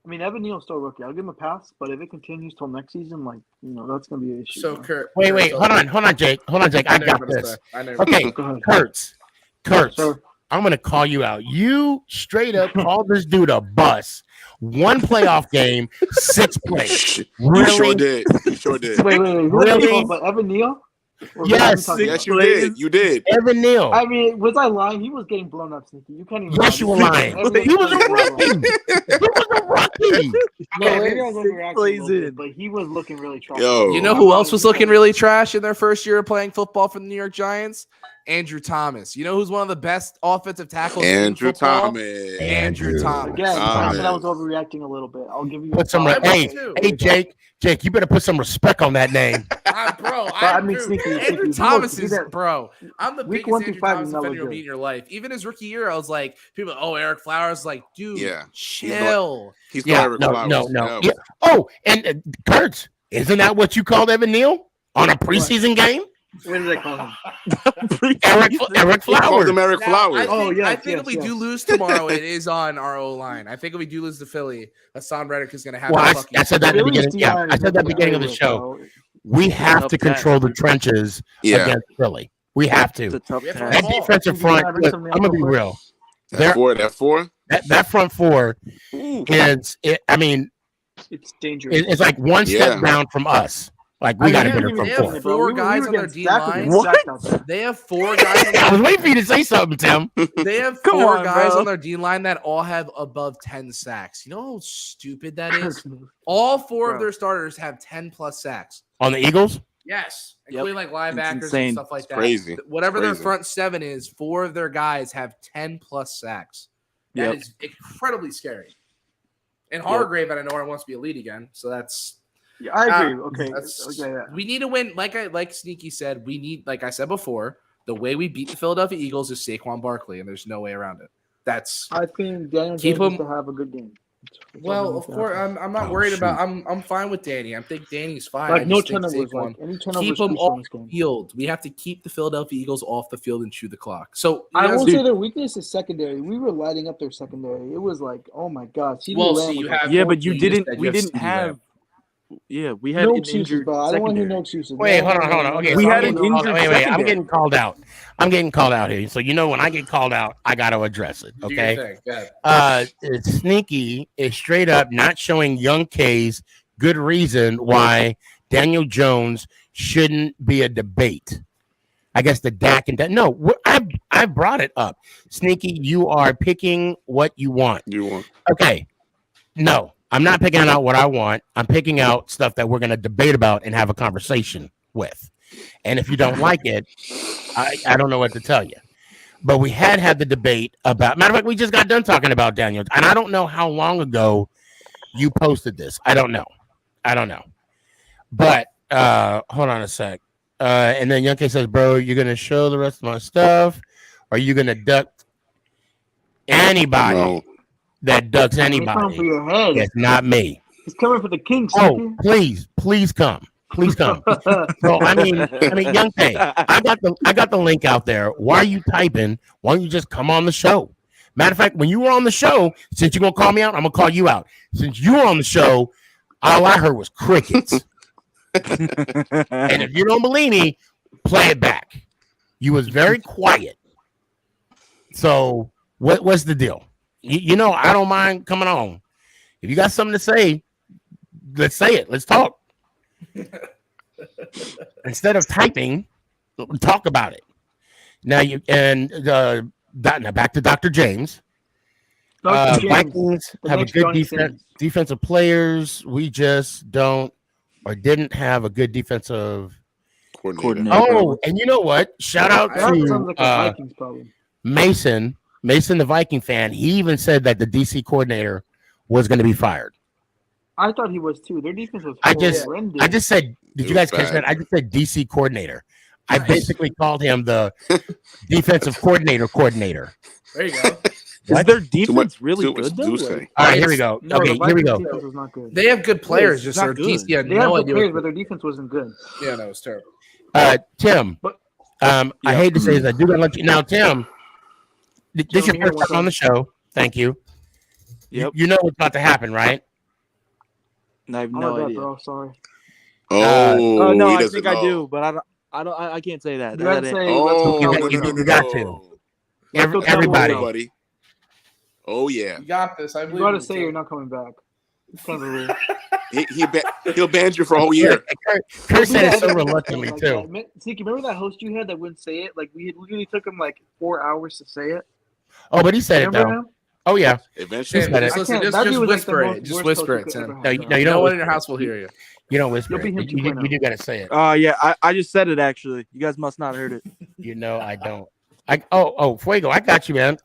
I mean, Evan Neal's still a rookie. I'll give him a pass, but if it continues till next season, that's going to be an issue. So, Kurt. Wait, hold on, Jake. I got this. Okay, Kurtz. I'm going to call you out. You straight up called this dude a bus. 1 playoff game, 6 plays. Really? You sure did. You sure did. Wait. Really? But Evan Neal? Yes, you did. You did. Evan Neal. I mean, was I lying? He was getting blown up, Sneaky. You can't even. Yes, you were lying. He was a rookie. Maybe I was overreacting a little bit, but he was looking really trash. You know who else was looking really trash in their first year of playing football for the New York Giants? Andrew Thomas. You know who's one of the best offensive tackles in football? Andrew Thomas. Again, I said I was overreacting a little bit. I'll give you. Put some. Hey, Jake, you better put some respect on that name. Andrew Thomas is, bro. I'm the Week biggest 1 through Andrew 5 Thomas is never defender you'll good. meet in your life. Even his rookie year, I was like, people, Eric Flowers, like, dude, Yeah. chill. He's No. Yeah. Oh, and Kurtz, isn't that what you called Evan Neal on a preseason game? What did I call him? Eric He called Flowers. him Eric Flowers. I think if we do lose tomorrow, it is on our O line. I think if we do lose to Philly, Hassan Reddick is going to have. Well, a I said that at the beginning. Yeah, I said that at the beginning of the show. We have to control the trenches against Philly. We have to. That defensive front. Look, I'm gonna be real. That four. That front four is. I mean, it's dangerous. It's like one step down from us. Like we got to beat They them from have 4. four guys on their D line. What? They have 4 guys. I was waiting for you to say something, Tim. They have Come 4 on, guys bro. on their D line that all have above 10 sacks. You know how stupid that is? All 4 of their starters have 10 plus sacks. On the Eagles? Yes, Yep. including like linebackers and insane. stuff like It's that. crazy. Whatever It's their crazy. front 7 is, 4 of their guys have 10 plus sacks. That Yep. is incredibly scary. And Yep. Hargrave out of nowhere wants to be elite again, so that's. Yeah, I agree. Okay. that's- Yeah. We need to win. Like Sneaky said, we need. Like I said before, the way we beat the Philadelphia Eagles is Saquon Barkley, and there's no way around it. That's. I think Daniel Keep Jones needs him- to have a good game. That's all Well, he of needs to course, have. I'm not worried about. I'm fine with Danny. I think Danny's fine. Like I no just think turnovers. Saquon- Like any turnovers. keep them crucial in off this game. the field. We have to keep the Philadelphia Eagles off the field and chew the clock. So I you will guys- say their weakness is secondary. We were lighting up their secondary. It was like, oh my god. CeeDee Well, Lamb see, was you like have- Yeah, but you 14. didn't. said you We have didn't CeeDee have. Lamb. Yeah, we had No an excuses, injured bro. I don't want to hear secondary. no excuses. Wait, No, hold on, no, hold on. no, Okay, no, We so no, had no, an no, no. injured wait. I'm secondary. getting called out. I'm getting called out here. So you know when I get called out, I got to address it. Do your Okay. thing. Go ahead. Sneaky is straight up not showing Young K's good reason why Daniel Jones shouldn't be a debate. I guess the Dak and no, I brought it up. Sneaky, you are picking what you want. You want? Okay. No, I'm not picking out what I want. I'm picking out stuff that we're going to debate about and have a conversation with. And if you don't like it, I don't know what to tell you. But we had the debate about, matter of fact, we just got done talking about Daniel. And I don't know how long ago you posted this. I don't know. But hold on a sec. And then Young K says, bro, you're going to show the rest of my stuff? Or are you going to duck anybody No. that ducks He's coming anybody? for your head. It's not me. He's coming for the king. Oh, please come. Please come. So I mean, Young K, I got the link out there. Why are you typing? Why don't you just come on the show? Matter of fact, when you were on the show, since you're gonna call me out, I'm gonna call you out. Since you were on the show, all I heard was crickets. And if you don't believe me, play it back. You was very quiet. So what's the deal? You know, I don't mind coming on. If you got something to say, let's say it. Let's talk. Instead of typing, talk about it. Now now back to Dr. James. Dr. James, Vikings the have a next good Johnny Sins. defensive players. We just don't or didn't have a good defensive Coordinator. Oh, and you know what? Shout out That sounds to like a Vikings problem. Mason, the Viking fan. He even said that the DC coordinator was going to be fired. I thought he was too. Their defense was I just horrendous. said, did you guys catch that? I just said DC coordinator. I basically called him the defensive coordinator. There you go. Is their defense Too much really good though? Deuce. Like, All right, here we go. No, Okay, the here we Vikings go. defense was not good. They have good players, it's just not their good. DC had They no have good idea. players, but their defense wasn't good. Yeah, no, it's terrible. Tim. I hate to say this, I do gotta let you now, Tim. This is your first time on the show. Thank you. Yep. You know what's about to happen, right? I have I'm no a bet, idea. bro. Sorry. Oh, no, he I doesn't think know. I do, but I can't say that. You gotta That say, ain't- let's Oh, go no, Cowboys. no, no, You got to. no. Let's go Everybody. Cowboys. buddy. Oh yeah. You got this. I You believe gotta you, say Tim. you're not coming back. It's kind of a rule. He'll ban you for a whole year. Kurt said it so reluctantly too. Sneaky, remember that host you had that wouldn't say it? Like we literally took him like 4 hours to say it. Oh, but he said it Remember though. him? Oh yeah. Eventually. Tim, said it. just listen, I can't- just that dude was, like, whisper the it. most Just worst whisper host it, you could Tim. ever No, have, you bro. don't No one whisper in your it. house will hear you. You don't whisper You'll be it. him You 2.0. do got to say it. Yeah, I just said it actually. You guys must not heard it. You know I don't. Fuego, I got you, man.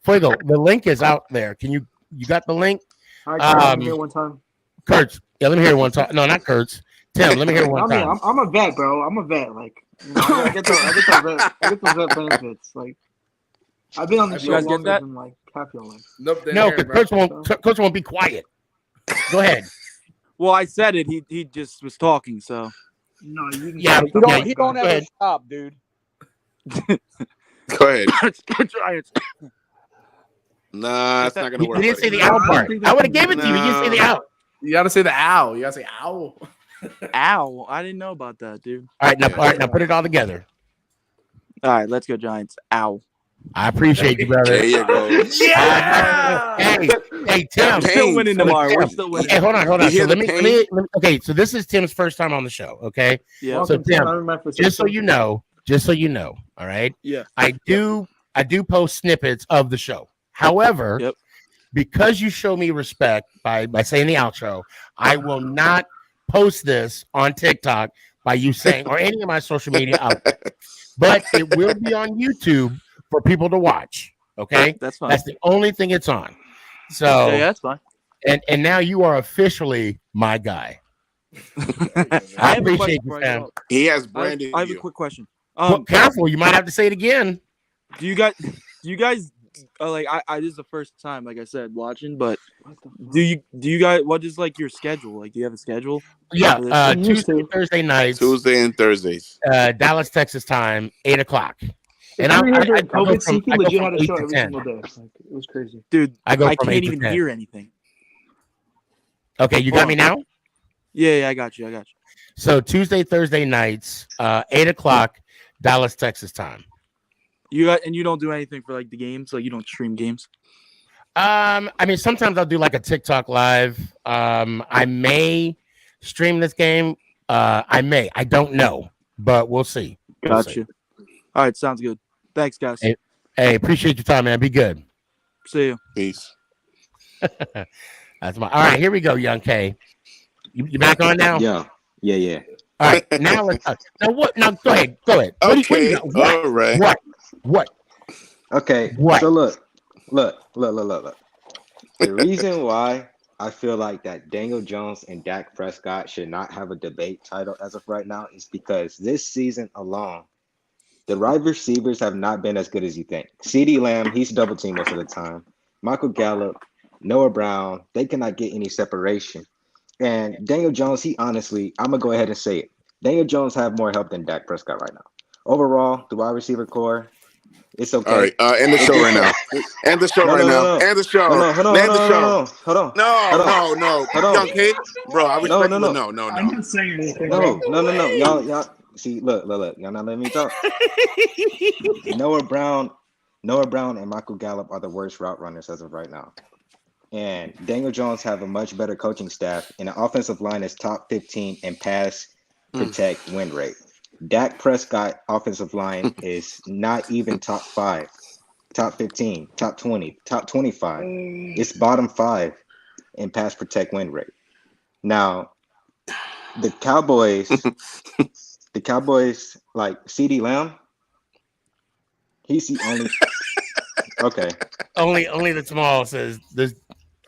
Fuego, the link is out there. You got the link? All right, let me hear one time. Kurtz. Yeah, let me hear it one time. No, not Kurtz. Tim, let me hear it one time. I'm a vet, bro. I'm a vet. Like, you know, I get the vet benefits. Like, I've been on the You show guys get longer that? than like half your life. Nope. No, because Kurtz won't be quiet. Go ahead. Well, I said it. He just was talking. So No, you can. Yeah, you he don't- He don't Go ever ahead. stop, dude. Go ahead. Giants. Nah, it's not gonna You work. didn't say buddy. the owl part. I would have given it to you. You didn't say the owl. You got to say the owl. You got to say owl. Ow! I didn't know about that, dude. All right, now put it all together. All right, let's go Giants. Ow. I appreciate you, brother. There you go. Yeah. Hey, Tim. We're still winning tomorrow. We're still winning. Hey, hold on. You hear So the let pain? me. Okay, so this is Tim's first time on the show. Okay. Yeah. So Welcome, Tim. Tim, I'm in my first just so episode. you know, all right. Yeah. I do post snippets of the show. However, Yep. because you show me respect by saying the outro, I will not post this on TikTok by you saying or any of my social media outlets. But it will be on YouTube for people to watch. Okay, That's fine. That's the only thing it's on. So Yeah, that's fine. And now you are officially my guy. I appreciate you, Sam. He has branded I have you. a quick question. Well, careful, you might have to say it again. Do you guys like I this is the first time, like I said, watching, but do you guys, what is like your schedule? Like, do you have a schedule? Yeah, Tuesday, Thursday nights. Tuesday and Thursdays. Dallas, Texas time, 8:00. And I I during go COVID, from Sneaky I go legit from had a 8 show to every 10. single day. Like, it was crazy. Dude, I I from 8 can't to even 10. hear anything. Okay, you got me now? Yeah, I got you. So Tuesday, Thursday nights, 8:00, Dallas, Texas time. You don't do anything for like the games, like you don't stream games. I mean, sometimes I'll do like a TikTok live. I may stream this game. I don't know, but we'll see. Gotcha. All right, sounds good. Thanks, guys. Hey, appreciate your time, man. Be good. See you. Peace. That's my. All right, here we go, Young K. You back on now? Yeah. All right, now let's. Now what? Now go ahead. What do you got? What? All right. What? Okay. What? So look. The reason why I feel like that Daniel Jones and Dak Prescott should not have a debate title as of right now is because this season alone, the wide receivers have not been as good as you think. CeeDee Lamb, he's double teamed most of the time. Michael Gallup, Noah Brown, they cannot get any separation. And Daniel Jones, he honestly, I'm going to go ahead and say it. Daniel Jones have more help than Dak Prescott right now. Overall, the wide receiver core, it's okay. All right, end the show right now. End the show right now. End the show. Hold on. No. Young kid, bro, I respect you. No. I'm not saying anything. No. Y'all, see, look. Y'all not letting me talk. Noah Brown and Michael Gallup are the worst route runners as of right now. And Daniel Jones have a much better coaching staff, and the offensive line is top 15 in pass protect win rate. Dak Prescott offensive line is not even top 5, top 15, top 20, top 25. It's bottom 5 in pass protect win rate. Now, the Cowboys, like CeeDee Lamb, he's the only. Okay. Only the small says this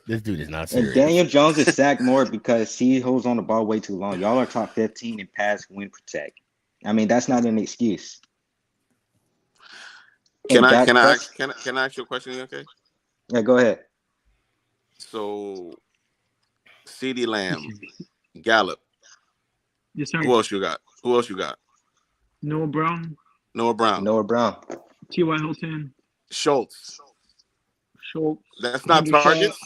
dude is not serious. And Daniel Jones is sacked more because he holds on the ball way too long. Y'all are top 15 in pass win protect. I mean, that's not an excuse. Can I ask you a question, okay? Yeah, go ahead. So, CeeDee Lamb, Gallup. Yes, sir. Who else you got? Noah Brown. T.Y. Hilton. Schultz. That's not Andrew targets.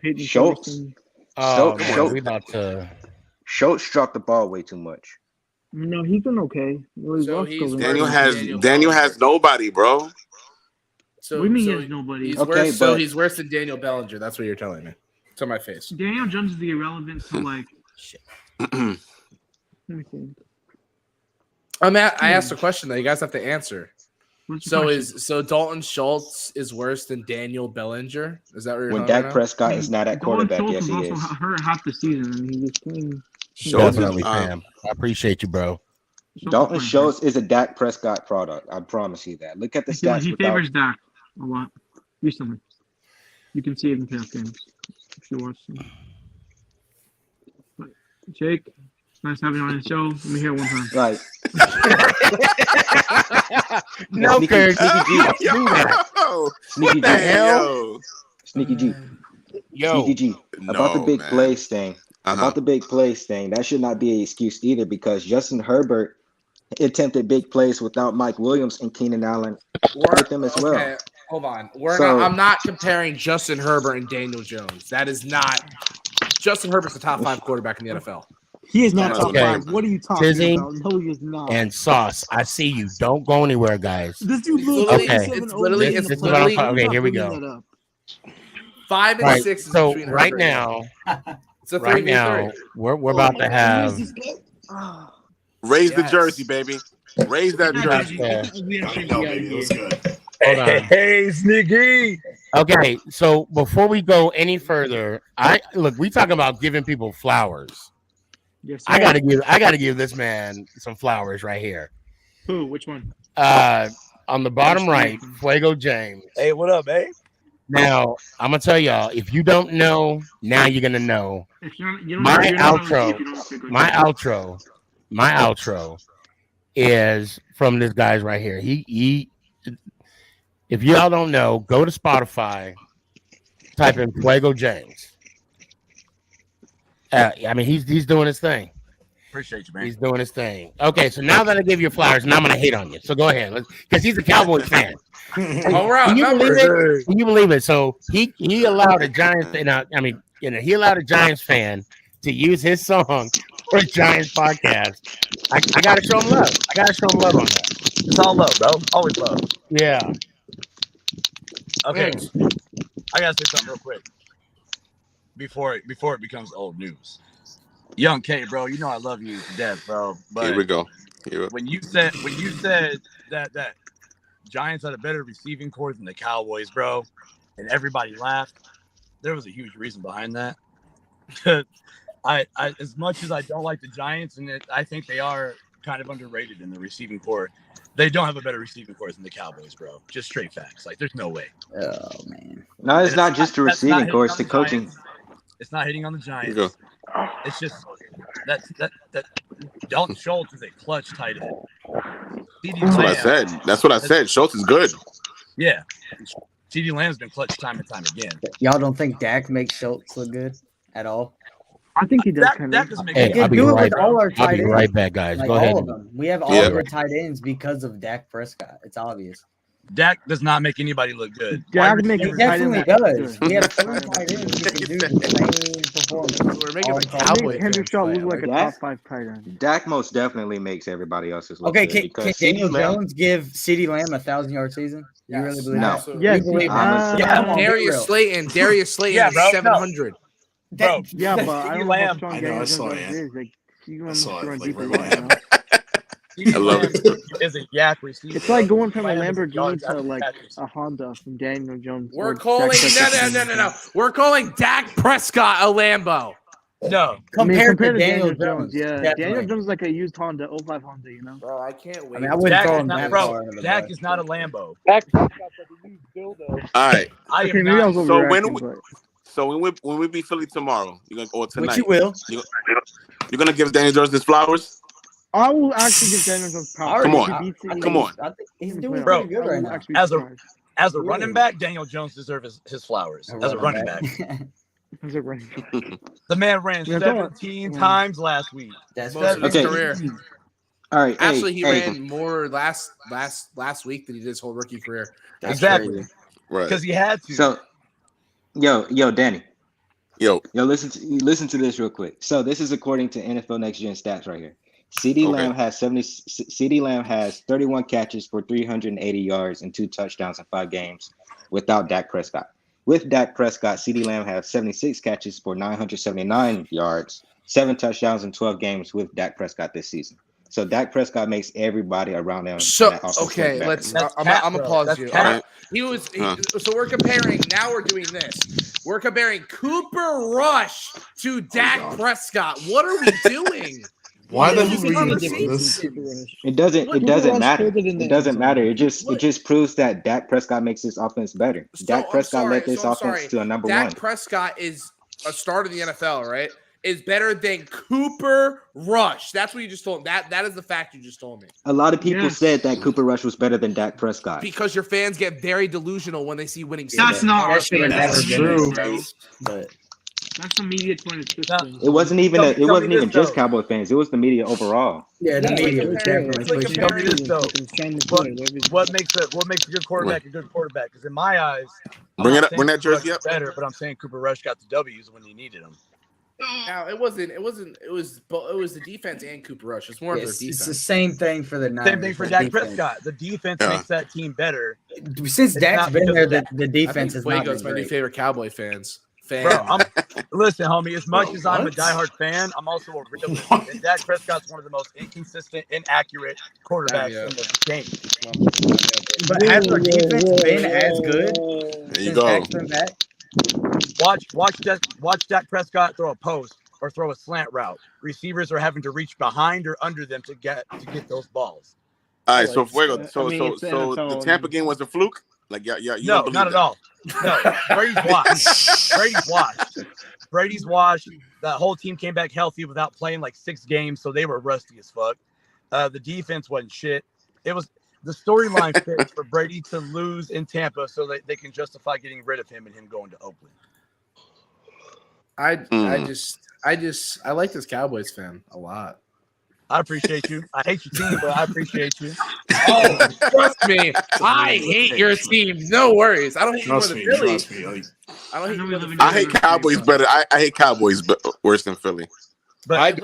Peyton Schultz. Ferguson. Schultz dropped the ball way too much. No, he's been okay. Daniel has nobody, bro. So, what do you mean he has nobody? He's worse than Daniel Bellinger. That's what you're telling me. To my face. Daniel Jones is the irrelevant to like. Let me think. I asked a question that you guys have to answer. So Dalton Schultz is worse than Daniel Bellinger? Is that what you're when talking Dak about? Prescott is not at quarterback? Yes, he is. Also hurt half the season. I mean, he's playing. Definitely, Sam. I appreciate you, bro. Dalton Schultz is a Dak Prescott product. I promise you that. Look at the stats. He favors Dak a lot recently. You can see it in playoff games if you watch them. But Jake, it's nice having you on the show. Let me hear it one time. Right. No, Kurt. Sneaky G. Sneaky G. Sneaky G. About the big plays thing. About the big plays thing. That should not be an excuse either because Justin Herbert attempted big plays without Mike Williams and Keenan Allen with them as well. Okay, hold on. I'm not comparing Justin Herbert and Daniel Jones. That is not. Justin Herbert's the top 5 quarterback in the NFL. He is not That's top Okay. five. What are you talking Tizzy about? No, he is not. and Sauce, I see you. Don't go anywhere, guys. This dude blew Okay. 27 overs in the This is what I'm playoffs. talking. Okay, Stop here we bringing go. that up. 5 and Right. 6 is So between right Herbert and now, it's a right 3v3. now, we're about to have. Raise the Yes. jersey, baby. Raise that jersey. Hold on. Hey, Sneaky. Okay, so before we go any further, we talking about giving people flowers. Yes, I sir. gotta give this man some flowers right here. Who? Which one? On the bottom right, Fuego James. Hey, what up, eh? Now I'm gonna tell y'all, if you don't know, now you're gonna know. If you don't My you're not on the outro, team, you don't say good my job. outro is from this guy's right here. He if y'all don't know, go to Spotify, type in Fuego James. I mean, he's doing his thing. Appreciate you, man. He's doing his thing. Okay, so now that I give you flowers, now I'm gonna hate on you. So go ahead, because he's a Cowboys fan. All right, Can you believe numbers. it? Can you believe it? So he allowed a Giants fan. He allowed a Giants fan to use his song for a Giants podcast. I gotta show him love. I gotta show him love on that. It's all love, bro. Always love. Yeah. Okay. I gotta say something real quick before it becomes old news. Young K, bro, you know I love you to death, bro. But Here we go. when you said that Giants had a better receiving core than the Cowboys, bro, and everybody laughed, there was a huge reason behind that. I as much as I don't like the Giants, and I think they are kind of underrated in the receiving core, they don't have a better receiving core than the Cowboys, bro. Just straight facts. Like, there's no way. Oh man. No, it's not just the receiving core; it's the coaching. It's not hitting on the Giants. Here we go. It's just that Dalton Schultz is a clutch tight end. That's what I said. That's what I said. Schultz is good. Yeah. CeeDee Lamb's been clutch time and time again. Y'all don't think Dak makes Schultz look good at all? I think he does kind Dak of. doesn't make Hey, any I'll be do it right. with all our I'll tight be ends. right back, guys. Like Go ahead. all of them. We have all Yeah. of our tight ends because of Dak Prescott. It's obvious. Dak does not make anybody look good. Dak Wide makes He a receivers- tight end definitely that does. good. We have three tight ends who can do the same performance. We're making all the the time. I Cowboy think Henry fans Shaw play. looks like a Dak? top 5 tight end. Dak most definitely makes everybody else's look Okay, good can because Daniel CeeDee Lamb. Jones give CeeDee Lamb 1,000-yard season? You really believe No. that? Yes, You believe I'm that? a- Yeah, come on, be real. Darius Slayton Yeah, is bro, no. 700. Bro, Yeah, but I don't know how Lamb. strong I know, Daniel I Jones saw is. it. Like, you I must saw it, run like, deeper right than when that, you know? I love it. Is a yak receiver. It's like going from a Lamb is Lamborghini yards to after like catch a Honda from Daniel Jones. We're or calling Dak Prescott to Daniel no. Jones. We're calling Dak Prescott a Lambo. No. I mean, Compared compared to Daniel Jones, yeah. definitely. Daniel Jones is like a used Honda, 05 Honda, you know? Bro, I can't I wait. mean, I wouldn't Dak throw is him not, that bro. far under the Dak bus. is not a Lambo. Dak Prescott got the used dildo. All right. I Okay, am maybe I not. was So when overreacting, we, but so when we beat Philly tomorrow, or tonight, Which you will. You're gonna give Daniel Jones his flowers? I will actually give Daniel Jones props. Come If on. he beats Come on. I think he's doing playoffs, pretty good I right will now. actually be As surprised. a running back, Daniel Jones deserves his flowers. As a running back. As a running back. The man ran Yeah, go on. 17 times last week. That's Most right. of his Okay. career. All right. Actually, he hey, ran more last week than he did his whole rookie career. That's Exactly. crazy. Right. Because he had to. So, yo, Danny. Yo. Listen to this real quick. So this is according to NFL Next Gen stats right here. CeeDee Okay. Lamb has CeeDee Lamb has 31 catches for 380 yards and 2 touchdowns in 5 games without Dak Prescott. With Dak Prescott, CeeDee Lamb has 76 catches for 979 yards, 7 touchdowns in 12 games with Dak Prescott this season. So Dak Prescott makes everybody around him. So in that offense okay, look better. let's. That's I'm cap, gonna bro. pause That's you. cap. So we're comparing. Now we're doing this. We're comparing Cooper Rush to Dak Prescott. What are we doing? Why the What hell is are we the even doing conversation? this? It doesn't Rush matter. pulled it in the It doesn't end zone. matter. It just proves that Dak Prescott makes this offense better. So, Dak I'm Prescott sorry, led this so I'm offense sorry. to a number Dak one. Prescott is a starter in the NFL, right? Is better than Cooper Rush. That's what you just told me. That is the fact you just told me. A lot of people Yes. said that Cooper Rush was better than Dak Prescott. Because your fans get very delusional when they see winning That's season. not our That should have never That's been true. the case, but That's the media point of system. It wasn't even Tell me even this, just though. Cowboy fans. It was the media overall. yeah, the Yeah, media was comparing- definitely it's like pushing. Tell me this, comparing though. fucking Sam McCoy, What makes a good quarterback a good quarterback? Because in my eyes, I'm Bring not it up. saying Bring that Cooper Rush jersey is up. better, but I'm saying Cooper Rush got the W's when he needed them. Now it wasn't. It was the defense and Cooper Rush. It's more of their It's defense. the same thing for the Niners. Same thing for the Dak defense. Prescott. The defense Yeah. makes that team better. Since Dak's not been because there, of the Dak. defense has not Fuego's been my new great. favorite Cowboy fan. Bro, listen, homie. As much as I'm a what? diehard fan, I'm also a realist. And Dak Prescott's one of the most inconsistent, inaccurate quarterbacks in the game. But has our defense been as good There you since go. Dak's been back? Watch Dak Prescott throw a post or throw a slant route. Receivers are having to reach behind or under them to get those balls. All right, so Fuego, I so mean, so it's the so the NFL. Tampa game was a fluke? Like you No, don't believe not at that? all. No, Brady's washed. Brady's washed. That whole team came back healthy without playing like 6 games, so they were rusty as fuck. The defense wasn't shit. It was the storyline fits for Brady to lose in Tampa so that they can justify getting rid of him and him going to Oakland. I like this Cowboys fan a lot. I appreciate you. I hate your team, but I appreciate you. Oh, trust me, I hate your team. No worries. I don't hate you more Trust than me, Philly. trust me. Like, I don't hate you more than I hate Cowboys better. I hate Cowboys worse than Philly. But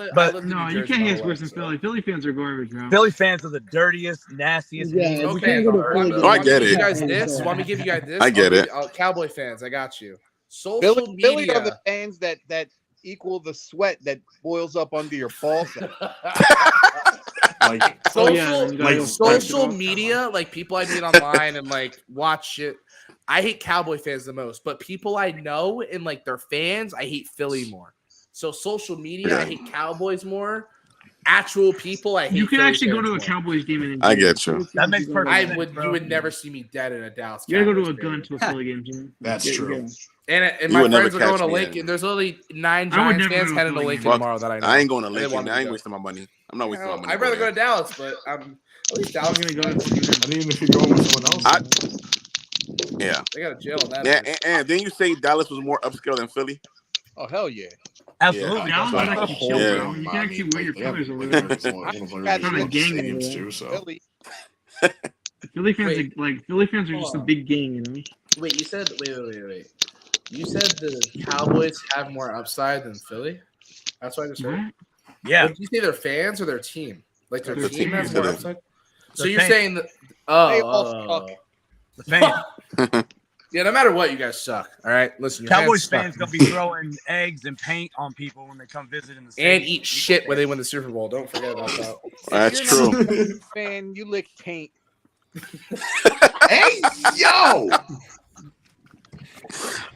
No, you can't hate us worse than Philly. Philly fans are garbage, bro. Philly fans are the dirtiest, nastiest. Yeah, Okay, you can't go to Philly. Oh, I get it. You guys this? Want me to give you guys this? I get it. Cowboy fans, I got you. Social Philly media. are the fans that equal the sweat that boils up under your balls. like Social media, like people I meet online and like watch shit. I hate Cowboy fans the most, but people I know and like their fans, I hate Philly more. So social media, I hate Cowboys more. Actual people, I hate. You can Philly actually go fans to a more. Cowboys game and I get you. That makes perfect I sense, would. bro. You would never see me dead in a Dallas. You gotta go Cowboys to a gun to a Philly game, Jimmy. That's true. And You my would never friends are going catch to me Lincoln. in. There's only 9 I would Giants never fans go to headed to Philly Lincoln Fuck, tomorrow that I know. I ain't going to And they Lincoln. want me I to ain't go. wasting my money. I'm not wasting my money. I'd rather go going to Dallas, but at least Dallas I'm is gonna go nice. to And even if you're going with someone else, Yeah. They got a jail in that. And didn't you say Dallas was more upscale than Philly? Oh hell yeah! Absolutely. Dallas is Like, actually whole chill, Yeah. bro. You can actually wear your they have, colors over like, there. there's a lot of It's not a gang over stadiums there. too, so Philly. Philly fans Wait. are Philly fans are just a Hold on. big gang, you know. Wait, you said wait. You said the Cowboys have more upside than Philly. That's what I just heard. What? Yeah. Did you say their fans or their team? Like their Their team has team. more upside. So Their you're fans. saying that? They all Oh, suck. The fans. yeah. No matter what, you guys suck. All right, listen. Your Cowboys fans fans gonna be throwing eggs and paint on people when they come visit in the and stadium. eat shit when they win the Super Bowl. Don't forget about that. That's If you're not a true. Philly fan, you lick paint. hey yo,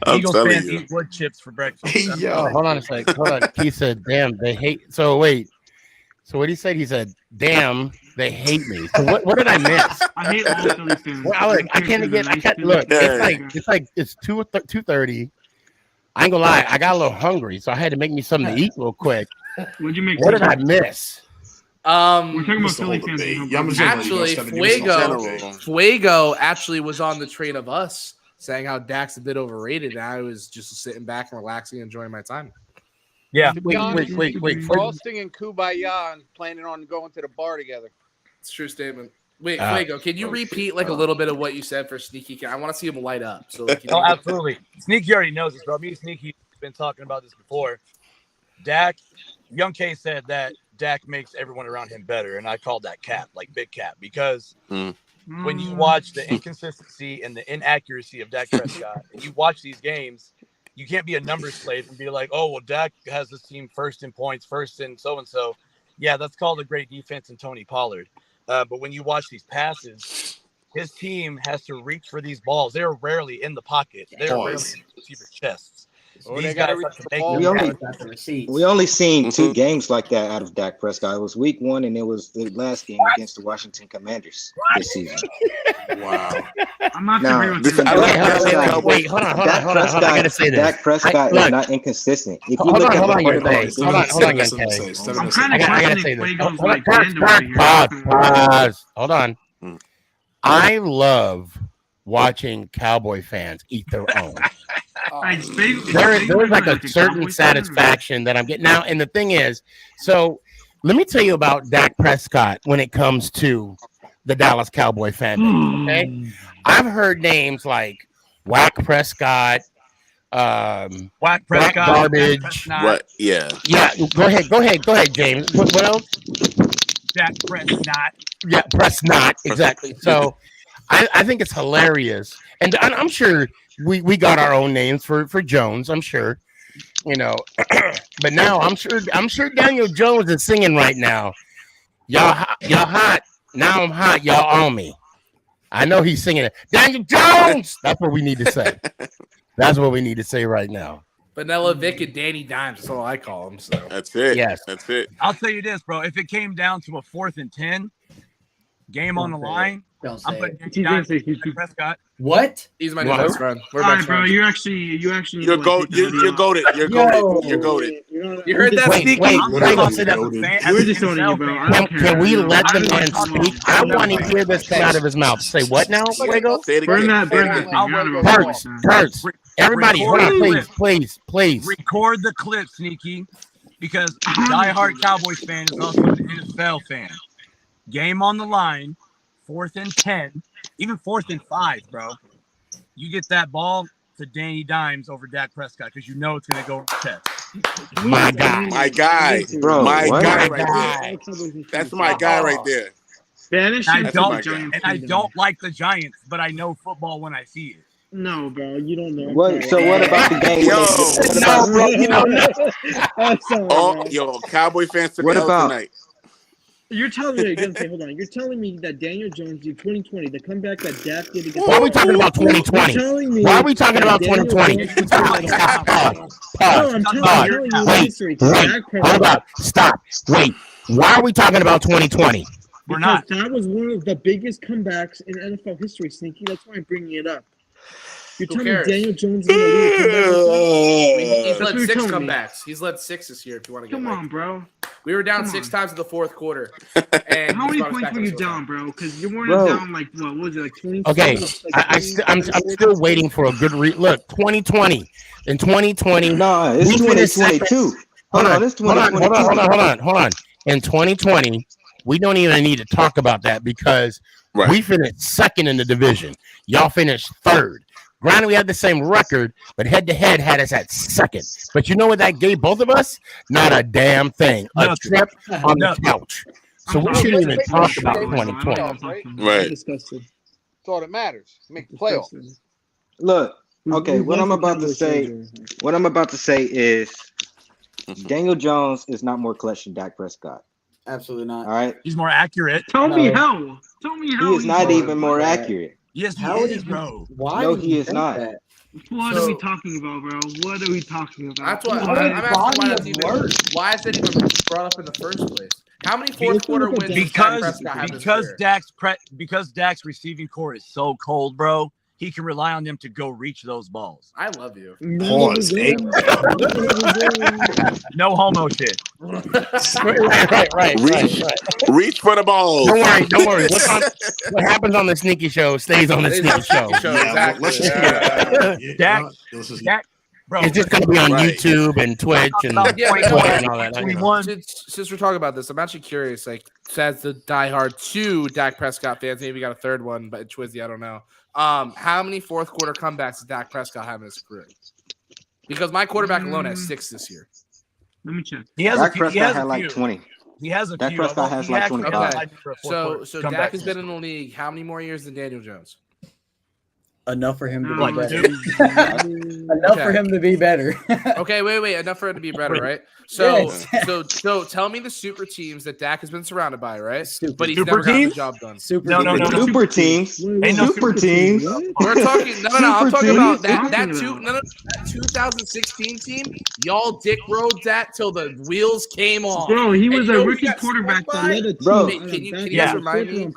I'm Eagles telling fans you. eat wood chips for breakfast. hey That's yo. Hold on a sec. Hold on. He said, "Damn, they hate." So wait. So what he said? He said, "Damn, they hate me." So what did I miss? I hate all Philly fans. Well, I can't get. I can't look. It's 2:30. I ain't gonna lie. I got a little hungry, so I had to make me something to eat real quick. What'd you make? What did I miss? We're talking about Missed the Philly whole fans. debate. and Yeah, I'm Cowboys. just Actually, Kevin, give us some Fuego actually was on the train of us saying how Dak's a bit overrated, and I was just sitting back and relaxing, enjoying my time. Yeah. To be honest, Wait. Frosting and Kumbaya and planning on going to the bar together. It's a true statement. Wait, Fuego, can you repeat like a little bit of what you said for Sneaky? I want to see him light up. So, like, Oh, absolutely. Sneaky already knows this, bro. Me and Sneaky have been talking about this before. Dak, Young K said that Dak makes everyone around him better, and I called that cap, like big cap, because when you watch the inconsistency and the inaccuracy of Dak Prescott, and you watch these games, you can't be a numbers slave and be like, oh, well, Dak has this team first in points, first in so-and-so. Yeah, that's called a great defense and Tony Pollard. But when you watch these passes, his team has to reach for these balls. They're rarely in the pocket. They're rarely in the receiver's chests. Or These they gotta guys reach have to the make ball. them We only seen 2 games like that out of Dak Prescott. It was week 1 and it was the last game against the Washington Commanders this season. Wow. I'm not Now, familiar with Wait, hold on. I gotta say this. Dak Prescott is not inconsistent. If you look at the part of the game, Hold on, I'm kind of I gotta questioning say this. Fuego's Hold on, like fandom over here. pause. Hold on. I love watching Cowboy fans eat their own. There is like a certain satisfaction that I'm getting now. And the thing is, so let me tell you about Dak Prescott when it comes to the Dallas Cowboy fan base. Okay, I've heard names like Whack Prescott, Whack Prescott, garbage. Right? Yeah. Yeah. Go ahead, James. What else? Dak Prescott. Yeah, press not exactly. So I think it's hilarious, and I'm sure we got our own names for Jones. I'm sure, but now I'm sure Daniel Jones is singing right now. Y'all hot. Now I'm hot. Y'all on me. I know he's singing it. Daniel Jones. That's what we need to say. That's what we need to say right now. Vanilla Vic and Danny Dimes. That's all I call them. So that's it. Yes, that's it. I'll tell you this, bro. If it came down to a 4th and 10, game on the line, I'm putting Danny Dimes and Prescott. What? He's my new best friend. We're All right, best bro. friends. You actually need You're to goated. You're goated. You're goated. You heard that, Sneaky? Wait, We're just owning you, bro. I don't care. Can we let the I man speak? I want to hear this come out of his mouth. Say what now, Fuego? Burn that thing. Kurtz. Everybody, hold on, please. Record the clip, Sneaky, because diehard Cowboys fan is also an NFL fan. Game on the line, 4th and 10, even 4th and 5, bro. You get that ball to Danny Dimes over Dak Prescott because you know it's going to go in the test. My guy, bro. My what? guy right there. That's my guy right there. Spanish. I don't like the Giants, but I know football when I see it. No, bro, you don't know. What? So what about the game? Yo, bro, you know. Yo, Cowboy fans took What L about- tonight. You're telling me, hold on. You're telling me that Daniel Jones in 2020, the comeback that Dak did against. Why are we talking about 2020? You're telling me Why are we talking about that Daniel 2020? Jones- No, I'm telling you history. Hold up. Stop. Wait. Why are we talking about 2020? We're not. That was one of the biggest comebacks in NFL history, Sneaky. That's why I'm bringing it up. You're telling me Daniel Jones is going to lead a comeback? He's That's what led you're 6 telling me. comebacks. He's led 6 this year. If you want to get Come on, bro. We were down Come 6 on. times in the 4th quarter. And How many he's brought us points back were to you this down, bro? Because you weren't Bro. down like what was it, like 20? Okay, I'm still waiting for a good look. 2020 in 2020. Nah, it's we finished 2022. second. Hold on, it's 2022. Hold on. In 2020, we don't even need to talk about that because we finished second in the division. Y'all finished third. Granted, we had the same record, but head-to-head had us at second. But you know what that gave both of us? Not a damn thing. A trip on the couch. So we shouldn't even talk about 2020. Right. Disgusted. That's all that matters. Make the playoffs. Look, okay, what I'm about to say is Daniel Jones is not more clutch than Dak Prescott. Absolutely not. All right. He's more accurate. Tell me how. Tell me how. He is not even more accurate. Yes, How he is is, bro. Why? No, do he you is think not. that? What are we talking about, bro? What are we talking about? That's what I'm asking why is that even brought up in the first place? How many 4th quarter wins does Dak Prescott have this year? Because Dak's receiving core is so cold, bro. He can rely on them to go reach those balls. I love you. Pause. No homo shit. Right. Reach for the ball. Don't worry. What happens on the Sneaky Show stays on the Sneaky Show. Exactly. Dak, bro. It's just gonna be on YouTube and Twitch and Twitter and all that. Since we're talking about this, I'm actually curious. Like, as the diehard 2 Dak Prescott fans, maybe we got a third one, but Twizzy, I don't know. How many 4th quarter comebacks does Dak Prescott have in his career? Because my quarterback alone has 6 this year. Let me check. Dak Prescott had like 20. He has a Dak few. Prescott has like 25. Okay. So Dak has been in the league how many more years than Daniel Jones? Enough for him to be Like better. Enough for him to be better. Okay, wait. Enough for him to be better, right? So, Yes. so tell me the super teams that Dak has been surrounded by, right? Super But he's Super never gotten the teams? job done. No. Super teams. Ain't no Super teams. We're talking. No. I'm Super talking about teams? that 2016 team. Y'all dick rode that till the wheels came off. Bro, he was And you know a who rookie got quarterback swept that by? led a team. Bro. Wait, can you guys Yeah. remind me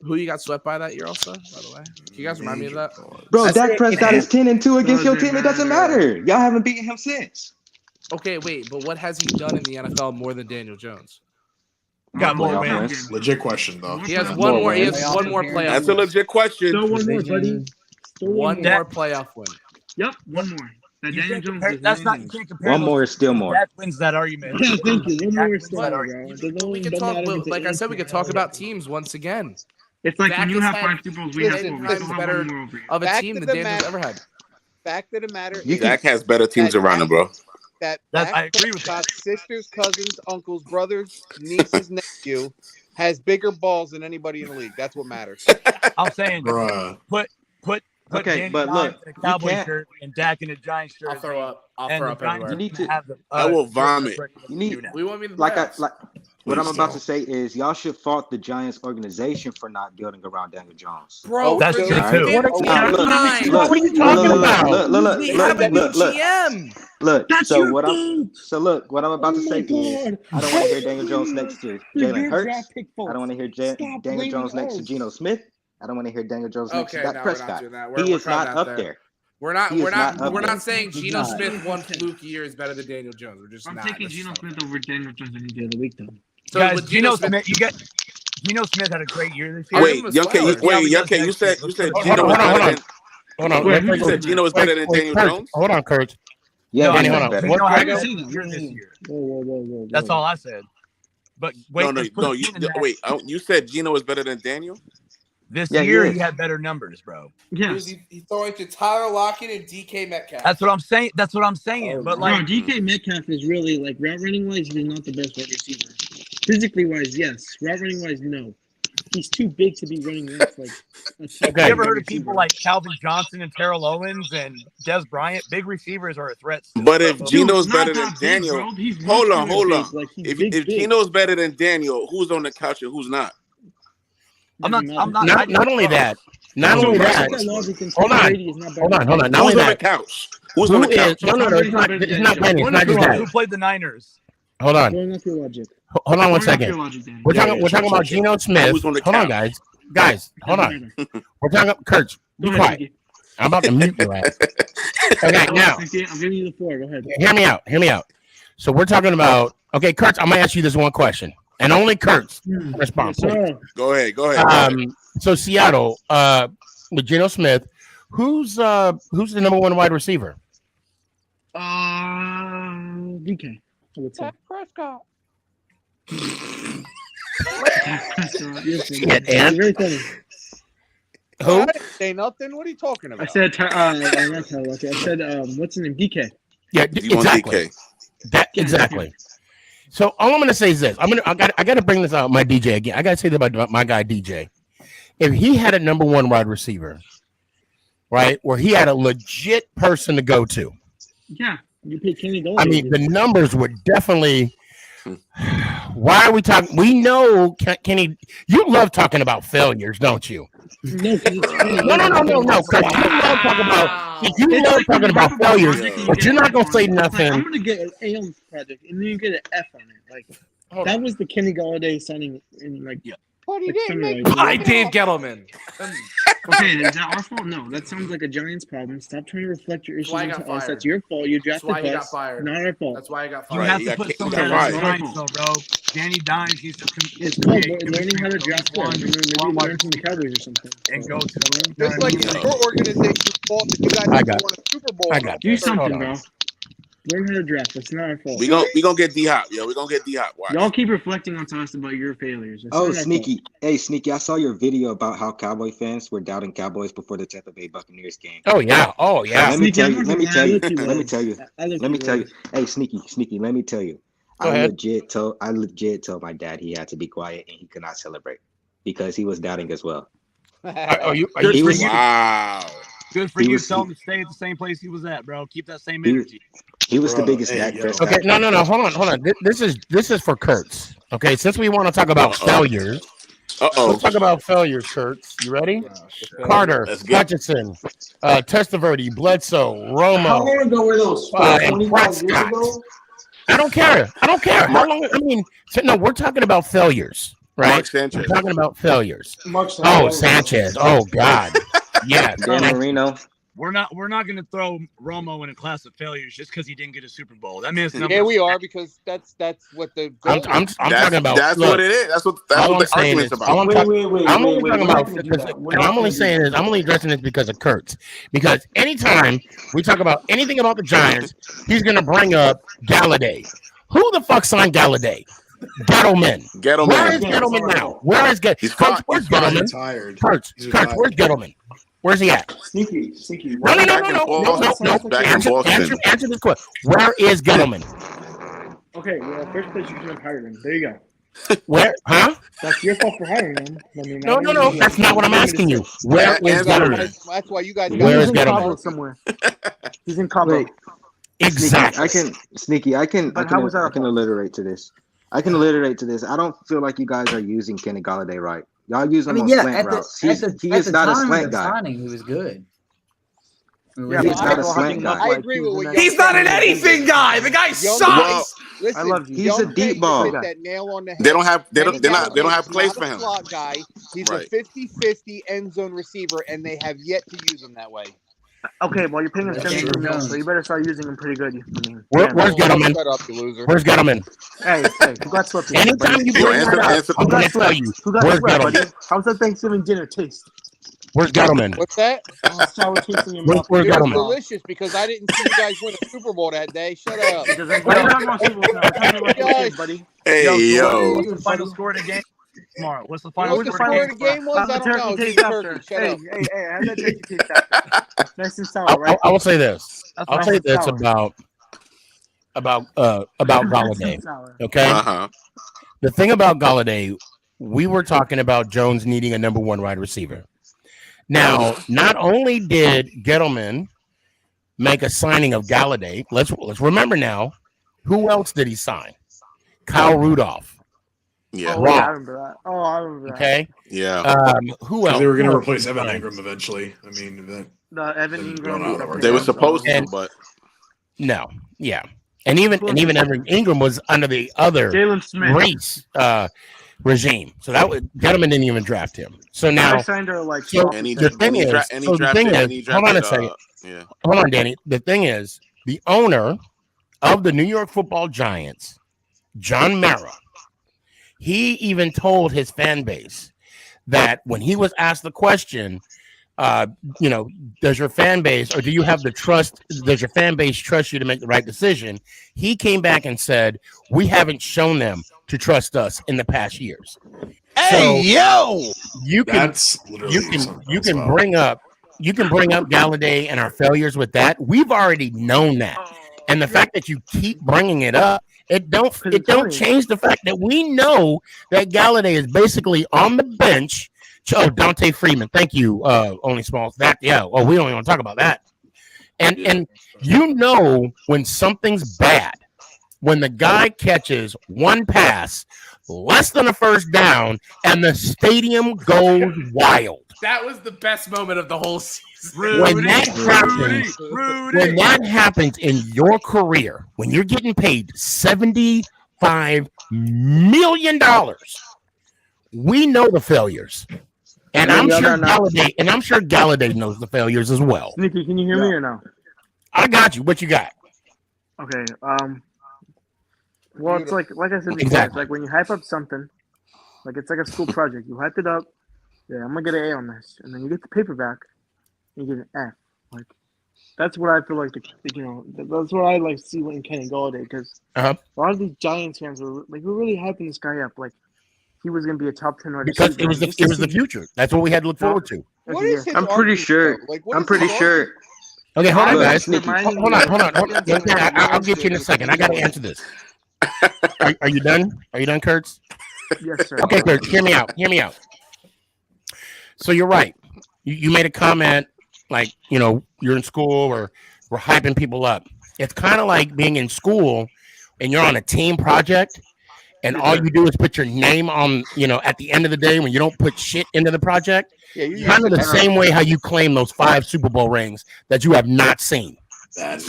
who you got swept by that year? Also, by the way, can you guys remind me of that? Bro, Dak Prescott is 10-2 against your team. It doesn't matter. Y'all haven't beaten him since. Okay, wait, but what has he done in the NFL more than Daniel Jones? Got more Playoff wins. wins. Legit question though. He has one more. He has one more playoff. That's a legit question. Still one more, buddy. Still One more. more playoff win. Yep, one more. That You Daniel can't Jones compare, does that's not not. You have. can't compare. One those more is still more. Dak wins that argument. Yeah, thank you. One Dak more is wins still that more, argument. bro. We can talk, but like I said, we could talk about teams once again. It's like Dak when you has have had 5 Super Bowls, we have 4. We times still have better one more over you. of a Back team to than the Daniel's matter. ever had. Fact of the matter You is, Dak has better teams around him, bro. That I agree with Prescott, sisters, cousins, uncles, brothers, nieces, nephew, has bigger balls than anybody in the league. That's what matters. I'm saying, Bruh. put Okay, Danny but Dimes look, in a you Cowboy can't. shirt and Dak in a Giants jersey. I'll throw up. I'll and throw the up Giants everywhere. You need are gonna to. have the. I will jersey vomit. record that You they need do now. We won't be in the like playoffs. what I'm Please about don't. to say is y'all should fault the Giants organization for not building around Daniel Jones. Bro, That's for true the too. fifth time. Look, What are you look, talking about? look, We have a new look. GM. Look, That's so your what I'm fault. so look, what I'm about Oh to my say is God. I don't want to hear Daniel Jones next to Through Jalen your Hurts. draft pick I don't fault. want to hear Stop Daniel blaming Jones next to us. Geno Smith. I don't want to hear Daniel Jones next to Okay, Dak no, we're not Prescott. doing that. He We're is cutting not that up there. there. We're not. He is We're not. not up We're there. not saying He's Geno not. Smith one fluke year is better than Daniel Jones. We're just I'm not. taking That's Geno just not. Smith over Daniel Jones any day of the week, though. So Guys, with Geno Smith, Geno Smith had a great year this year. Wait, Young K, See how he does you next year. said Let's Geno put was him on. better than. Hold on. Wait, who You just said said Geno that? was better than Daniel Kurt, Jones. hold on, Kurt. Yeah, Danny, he hold was on. better. Geno had a Whoa, great year this year. whoa. That's all I said. But wait, let's put a pin in that. Wait. You said Geno was better than Daniel. This Yeah, he year is. he had better numbers, bro. Yes. He's throwing to Tyler Lockett and DK Metcalf. That's what I'm saying. That's what I'm saying. Oh, But bro, like, DK Metcalf is really, like, route running wise, he's not the best wide receiver. Physically wise, yes. Route running wise, no. He's too big to be running routes like a you ever heard of people like Calvin Johnson and Terrell Owens and Des Bryant? Big receivers are a threat still, But bro. if Geno's better than that big, Daniel, bro. He's hold on. muscular big, like, he's big. If Geno's better than Daniel, who's on the couch and who's not? I'm not. Not only that. Not only that. Hold on. Not Who's only on the that. couch? Who's on the couch? No. It's not Danny. It's not just that. Who played the Niners? Hold on. Going off your logic. Hold on one Going off your second. logic, Dan. We're talking about Geno Smith. Who's on the Hold on, couch? guys. Hold on. We're talking. Kurt, be Go ahead, quiet. Nicky. I'm about to mute your ass. Okay, now I'm giving you the floor. Go ahead. hear me out. So we're talking about. Okay, Kurt, I'm gonna ask you this one question, and only Kurt's response. Yes, Go ahead. So Seattle, with Geno Smith, who's the number one wide receiver? DK, I would say. Prescott. Yeah, Dan. Very funny. Who? I didn't say nothing. What are you talking about? I said, not Tyler Lockett. I said, what's his name? DK. Yeah, You want exactly. DK? Exactly. So all I'm gonna say is this: I gotta bring this out. My DJ again. I gotta say that about my guy DJ. If he had a number one wide receiver, right, where he had a legit person to go to, Yeah, you pick Kenny Golladay. I mean, the numbers would definitely. Why are we talking? We know Kenny. You love talking about failures, don't you? No, No. Kurt, you love talking about. You love talking about failures, but you're not gonna say nothing. I'm gonna get an A on this project, and then you get an F on it. Like that was the Kenny Galladay signing in like. But he like, didn't make By Dave Gettleman. Okay, is that our fault? No, that sounds like a Giants problem. Stop trying to reflect your issues why he onto got us. fired. That's your fault. You That's drafted why he got us. fired. Not our fault. That's why I got You fired. have He to got put kicked- something he got on the fired. Giants, though, bro. Danny Dimes needs to It's called learning how to draft good. Maybe learn from the Cowboys or something. and go to them. Just like it's your organization's fault that you guys I never got won a Super Bowl. I in got Do the something, third- bro. Learn how to draft. That's not our fault. We gonna get D Hop, yo. We gonna get D Hop. Watch. Y'all keep reflecting onto us about your failures. That's Oh, not our Sneaky. fault. Hey, Sneaky, I saw your video about how Cowboy fans were doubting Cowboys before the Tampa Bay Buccaneers game. Oh yeah. Let me Sneaky, tell I'm you. not Let me gonna tell lie, I you. look you Let me was. tell you. I look Let me you tell you. was. Hey, Sneaky. Let me tell you. Go ahead. I legit told my dad he had to be quiet and he could not celebrate because he was doubting as well. Are you? Good He for was. you. Wow. Good for He you. was. Tell him to stay at the same place he was at, bro. Keep that same He, energy. he was the Bro, biggest hey, Dak yo. Prescott. Okay. No. Hold on. This is for Kurtz. Okay. Since we want to talk about failures, let's talk about failures, Kurtz. You ready? Carter, Let's go. Hutchinson, Testaverde, Bledsoe, Romo. How long ago were those? And 25 years Prescott. ago? I don't care. How long? I mean, no. We're talking about failures, right? Mark Sanchez. We're talking about failures. Mark Oh, Sanchez. Sanchez. Oh God. Yeah. Dan Marino. We're not going to throw Romo in a class of failures just because he didn't get a Super Bowl. That man's numbers. Yeah, we are because that's what the goal I'm is. talking about. That's look, what it is. That's what all I'm the saying argument's is, about. all I'm Wait, talking- wait, wait, I'm wait, only wait. talking We're not about, gonna do because, that. We're and not I'm only gonna do saying that. is, I'm only addressing this because of Kurtz. Because anytime we talk about anything about the Giants, he's gonna bring up Galladay. Who the fuck signed Galladay? Gettleman. Where is Gettleman now? Where is Gettleman? He's fine. Where's He's Gettleman? retired. Kurtz, He's where's retired. Gettleman? Where's he at? Sneaky. No. Back in Boston. Answer this question. Where is Gettleman? Okay, well, first place you should have hired him. There you go. Where? Huh? That's your fault for hiring him. I mean, No. That's not what I'm asking you. Where is Gettleman? That's why you guys. Where is He's in Cabo Gettleman? somewhere. He's in Cabo. Wait, Exactly. I can that alliterate to this. I don't feel like you guys are using Kenny Galladay right. Y'all use him on yeah, slant at routes. the, He is the not a time slant of the guy. signing, he was good. Yeah, He's not a slant guy. I agree with what He's not an anything guy. The guy sucks. Listen, I love you. He's Young a deep Payton ball. hit that nail on the head. They don't have He's place not for a him. slot guy. He's Right. a 50-50 end zone receiver, and they have yet to use him that way. Okay, well, you're paying him That's 72 true. mil, so you better start using him pretty good. I mean, Where's Gettleman? Shut up, you loser. Where's Gettleman? Hey, who got swept? Anytime you bring that up, I'm going to tell you. Who got Where's swept, buddy? Gettleman? How's that Thanksgiving dinner taste? Where's Gettleman? What's that? Sour taste in your Where's mouth. where's It was Gettleman? delicious because I didn't see you guys win a Super Bowl that day. Shut up. We're not talking about Super Bowl now. We're talking about your kid, buddy. What's the final score of the game tomorrow? What's the final What the score score of of the game was? I don't know. It's turkey. Shut up. Hey, how's that turkey taste after? Nice and sour, right? I will say this. That's I'll nice say and this sour. about Nice Galladay. and sour. Okay. Uh-huh. The thing about Galladay, we were talking about Jones needing a number one wide receiver. Now, not only did Gettleman make a signing of Galladay, let's remember now, who else did he sign? Kyle Rudolph. Yeah. Oh, I remember that. I remember that. Okay. Yeah. Who else? They were going Who to else replace did he Evan sign? Ingram eventually. I mean, that. The Evan Ingram. They were supposed to, but No. Yeah. And even Evan Ingram was under the other Jalen Smith. race regime. So that was Gettleman didn't even draft him. So now I signed her like so and he the thing is, hold on a second. Yeah. Hold on, Danny. The thing is, the owner of the New York Football Giants, John Mara, he even told his fan base that when he was asked the question, does your fan base or do you have the trust? Does your fan base trust you to make the right decision? He came back and said, we haven't shown them to trust us in the past years. Hey, yo! You can bring up Galladay and our failures with that. We've already known that. And the fact that you keep bringing it up, it don't change the fact that we know that Galladay is basically on the bench. Oh, Dante Freeman, thank you, Only Smalls. That we don't even want to talk about that. And you know when something's bad, when the guy catches one pass, less than a first down, and the stadium goes wild. That was the best moment of the whole season. When that happens in your career, when you're getting paid $75 million, we know the failures. And I'm sure Galladay knows the failures as well. Sneaky, can you hear me or no? I got you. What you got? Okay. Well, it's like I said before, Exactly. It's like when you hype up something, like it's like a school project. You hype it up. Yeah, I'm gonna get an A on this, and then you get the paper back, and you get an F. Like that's what I feel like. That's what I like to see in Kenny Galladay because a lot of these Giants fans were really hyping this guy up, like he was gonna be a top 10 receiver. Because it was the future. That's what we had to look forward to. What is his I'm pretty sure. Okay, hold on, Hold on, guys. Sneaky. Hold on. I'll get you in a second. I got to answer this. Are you done? Are you done, Kurtz? Yes, sir. Okay, Kurtz, hear me out. So you're right. You made a comment like, you're in school or we're hyping people up. It's kind of like being in school and you're on a team project and all you do is put your name on, at the end of the day when you don't put shit into the project. Yeah, kind of the same way how you claim those 5 Super Bowl rings that you have not seen. That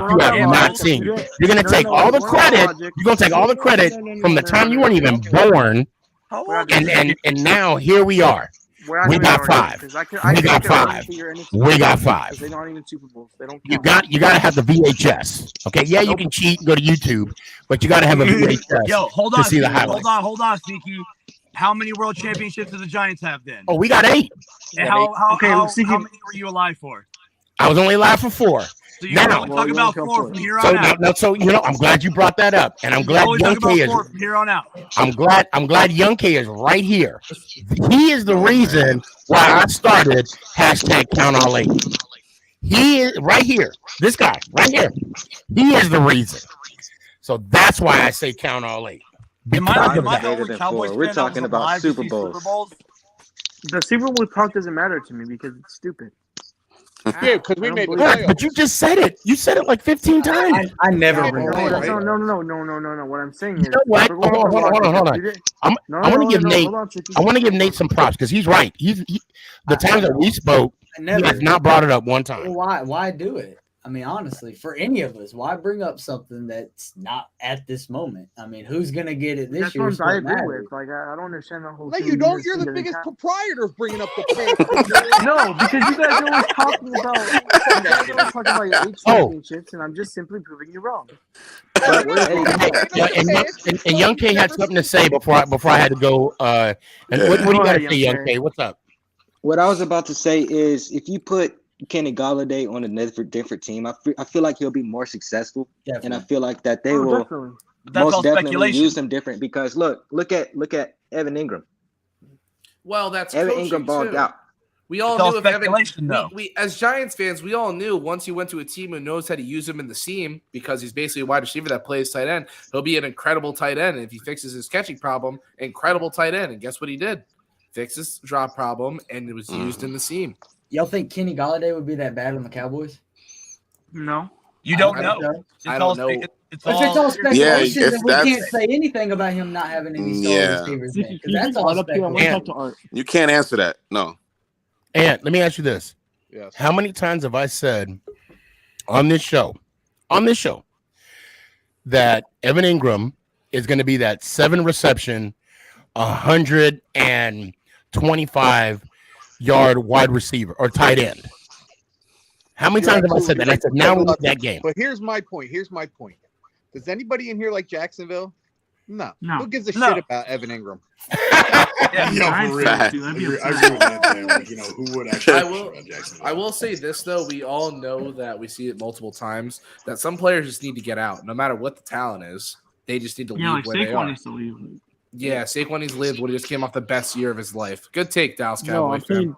you have not seen. You're gonna take all the credit. You're gonna take all the credit from the time you weren't even born, and now here we are. We got 5. We got 5. We got 5. They don't even Super Bowls. They don't. You got to have the VHS. Okay, yeah, you can cheat, go to YouTube, but you got to have a VHS. Yo, hold to on, see the highlights. hold on, Sneaky. How many world championships do the Giants have then? Oh, we got 8. And how many were you alive for? I was only live for 4. So you can only talk about 4 from here on out. So I'm glad you brought that up, and I'm glad Young K is. 4 from here on out. I'm glad Young K is right here. He is the reason why I started #CountAll8. He is right here. This guy right here. He is the reason. So that's why I say count all 8. Am I the only Cowboys fan? We're talking about Super Bowls. The Super Bowl talk doesn't matter to me because it's stupid. Yeah, because we made the Yes, playoffs. but you just said it. You said it like 15 times. I never bring it up. No. What I'm saying is, You know what? Hold on. I want to give Nate some props because he's right. The times that we spoke, he has not brought it up one time. Well, why do it? I mean, honestly, for any of us, why bring up something that's not at this moment? I mean, who's gonna get it this year? That's what I agree with. Like, I don't understand the whole. No, you don't. You're the biggest proprietor of bringing up the fans. No, because you guys are always talking about your 8 championships, and I'm just simply proving you wrong. And Young K had something to say before I had to go. And what do you got to say, Young K? What's up? What I was about to say is, if you put Kenny Golladay on a different team, I feel like he'll be more successful, and I feel like that they will most definitely use him different. Because look at Evan Ingram. Well, that's Evan Ingram balled out. We all knew if Evan, we as Giants fans, we all knew once he went to a team who knows how to use him in the seam, because he's basically a wide receiver that plays tight end, he'll be an incredible tight end. And if he fixes his catching problem, incredible tight end. And guess what he did? Fix his drop problem, and it was used in the seam. Y'all think Kenny Golladay would be that bad on the Cowboys? No. You don't know. I don't know. It's all speculation, then we can't say anything about him not having any star receivers. Then, that's all speculation. You can't answer that. No. And let me ask you this. Yes. How many times have I said on this show, that Evan Ingram is going to be that 7 reception, 125-yard wide receiver or tight end? How many times have I said that? I said, now we need that game. But here's my point. Does anybody in here like Jacksonville? No. Who gives a shit about Evan Ingram? I agree with that. Like, who would actually? I will say this though: we all know that we see it multiple times that some players just need to get out, no matter what the talent is. They just need to leave where they are. Needs to leave. Yeah, Saquon needs to leave when he just came off the best year of his life. Good take, Dallas Cowboys fan.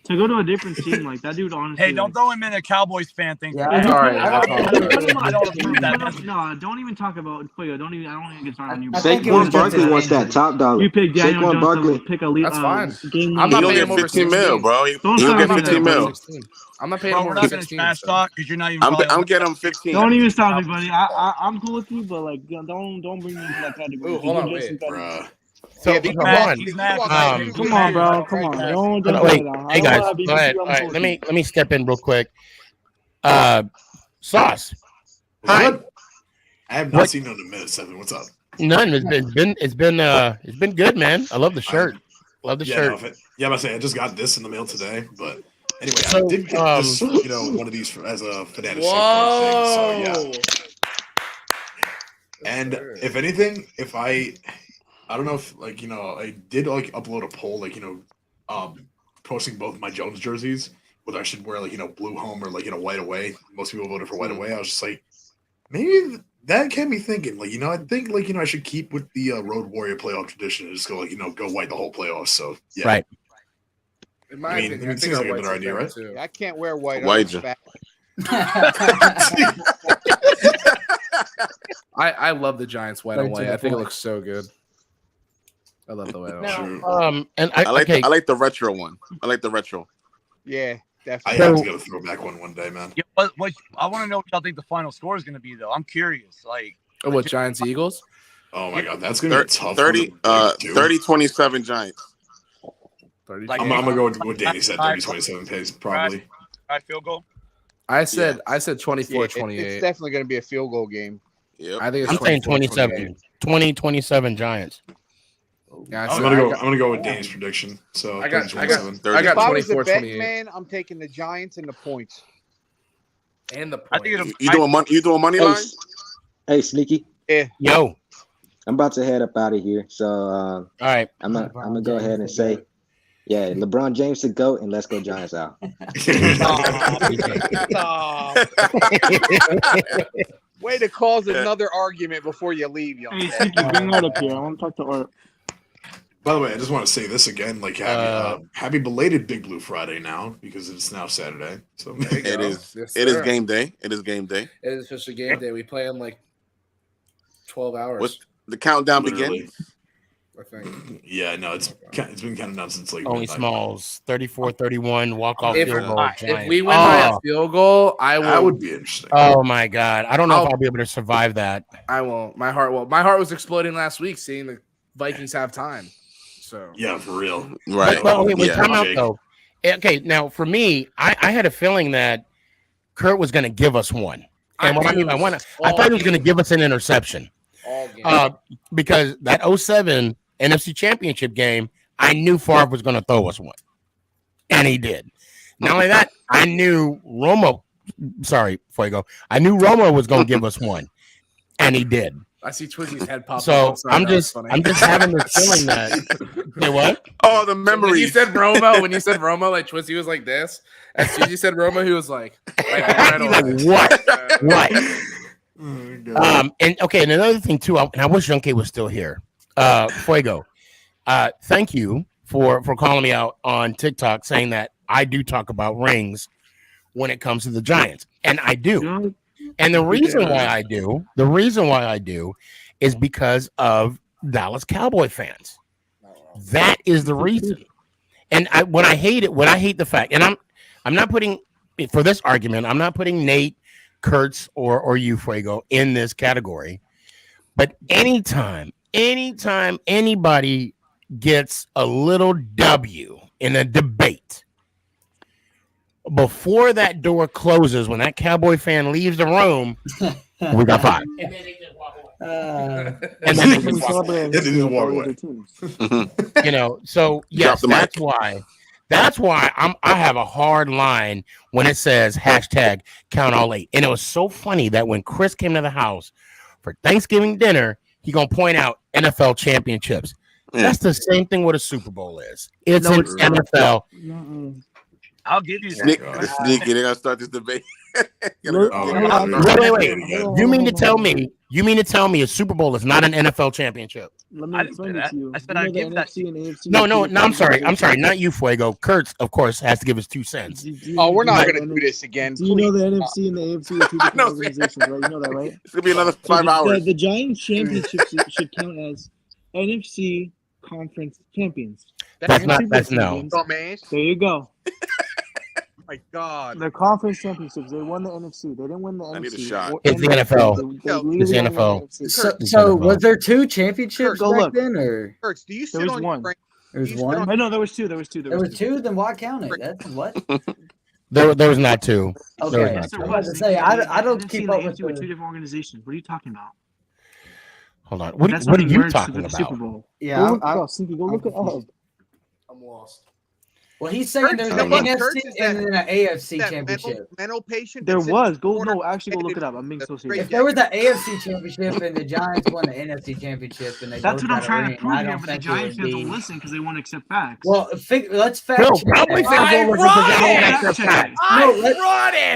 To go to a different team, like that dude, honestly. Hey, don't throw him in a Cowboys fan thing. Yeah, I don't approve that. No, don't even talk about. I don't even get started on you. Saquon Barkley wants that top dollar. You pick Daniel Jones to pick a lead. That's fine. I'm not paying him over 15 mil, bro. He'll get 15 mil. I'm not paying him over 16. Talk because you're not even. I'm getting him 15. Don't even stop me, buddy. I'm cool with you, but like, don't bring me into that category. Hold on, wait, bro. So he's mad. Come on, bro. Come on. Don't wait. Hey guys, go ahead. All right, let me step in real quick. Sauce. Hi. What? I have not seen none in a minute, 7. What's up? None. It's been good, man. I love the shirt. Love the shirt. I'm about to say I just got this in the mail today, but anyway, So, I did get this, one of these as a Fanatic thing. So yeah. And if anything, I don't know if I did upload a poll posting both my Jones jerseys, whether I should wear blue home or white away. Most people voted for white away. I was just like, maybe that kept me thinking. I think I should keep with the Road Warrior playoff tradition and just go go white the whole playoffs. So yeah, right. In my opinion, it seems like a better idea, right? I can't wear white. I love the Giants white and white. I think it looks so good. I love the white and white. And I like the retro one. I like the retro. Yeah, I definitely. have to get a throwback one day, man. Yeah, what I want to know what y'all think the final score is going to be, though. I'm curious. What, Giants Eagles? Oh my god, that's gonna be tough. 30-27 Giants. I'm gonna go with what Danny said. 30-27 pace probably. Field goal. I said 24-28. It's definitely going to be a field goal game. Yep. I think I'm saying 27. 20-27 Giants. Yeah, I'm gonna go with Danny's prediction. So I got 27. If I was a bet man, I'm taking the Giants and the points. And the I think you doing money line? Hey, Sneaky. Yeah. Yo. I'm about to head up out of here. So all right. I'm gonna go ahead and say Yeah, LeBron James to go, and let's go Giants out. Stop. Way to cause another argument before you leave, young. Hey, Sneaky, bring Art up here. I want to talk to Art. By the way, I just want to say this again. Like, happy belated Big Blue Friday now because it's now Saturday. So it is. Yes, it is sir. game day. It is game day. It is officially game day. We play in like 12 hours. What's the countdown Literally. begins? I think. Yeah, no, it's been counting down since like Only midnight. Smalls, 34-31, walk-off If, field goal. if Giants. we win by a Oh. field goal, I will. That would be interesting. Oh my God, I don't know if I'll be able to survive that. I won't. My heart will. My heart was exploding last week seeing the Vikings have time. So Yeah, for real. Right. But wait, Yeah. time out though. Okay, now for me, I had a feeling that Kurt was going to give us one, and what I mean, I thought he was going to give us an interception, because that 07 NFC Championship game, I knew Favre was going to throw us one, and he did. Not only that, I knew Romo. Sorry, Fuego. I knew Romo was going to give us one, and he did. I see Twizzy's head pop So up. Sorry, I'm that was just funny. having this feeling that. Say what? Oh, the memories. When you said Romo, like Twizzy was like this. As soon as you said Romo, he was like right away. What? And okay, and another thing too, and I wish Young K was still here. Fuego, thank you for calling me out on TikTok saying that I do talk about rings when it comes to the Giants, and I do. And the reason why I do, is because of Dallas Cowboy fans. That is the reason. And I hate the fact, and I'm not putting, for this argument, I'm not putting Nate, Kurtz, or you, Fuego, in this category. But anytime anybody gets a little W in a debate, before that door closes, when that Cowboy fan leaves the room, we got five. And then they just walk away. You know, so yes, that's why I have a hard line when it says hashtag count all eight. And it was so funny that when Chris came to the house for Thanksgiving dinner, he gonna point out NFL championships. That's the same thing what a Super Bowl is. It's an NFL. I'll give you that. Sneaky, they're gonna start this debate. Wait. You mean to tell me a Super Bowl is not an NFL championship? Let me explain it to you. I said I'd give that. No, I'm sorry, not you, Fuego. Kurtz, of course, has to give us 2 cents. We're not going to do this again. Do you know the NFC and the AFC are two different organizations, right? You know that, right? It's gonna be another 5 hours. The Giants championship should count as NFC conference champions. That's no. Dumbass. There you go. My God. The conference championships. They won the NFC. They didn't win the NFC. I need a shot. It's the NFL. It's the NFL. So was there 2 championships back then, or Kurtz, do you There sit was on one. your there was one? No, there was two. There was two. There was 2. Then why count it? That's what. There was not 2. Okay. Yes, there I was was. about to say I don't NFC keep and up the with AFC were the. two different organizations. What are you talking about? Hold on. What That's are when they you merged talking for the about? Super Bowl. Yeah, Go look it up, Sneaky. Go look it up. I'm lost. Well, he's saying there's an NFC and then an AFC championship. Mental patient. There was. Actually go look it up. I'm being so serious. If there was an AFC championship and the Giants won the NFC championship, and they That's both what I'm got a trying ring, to prove I here, don't but the think it Giants would fans be. don't listen because they want to accept facts. Well, let's fact check. Cowboy fans don't listen because they don't accept facts.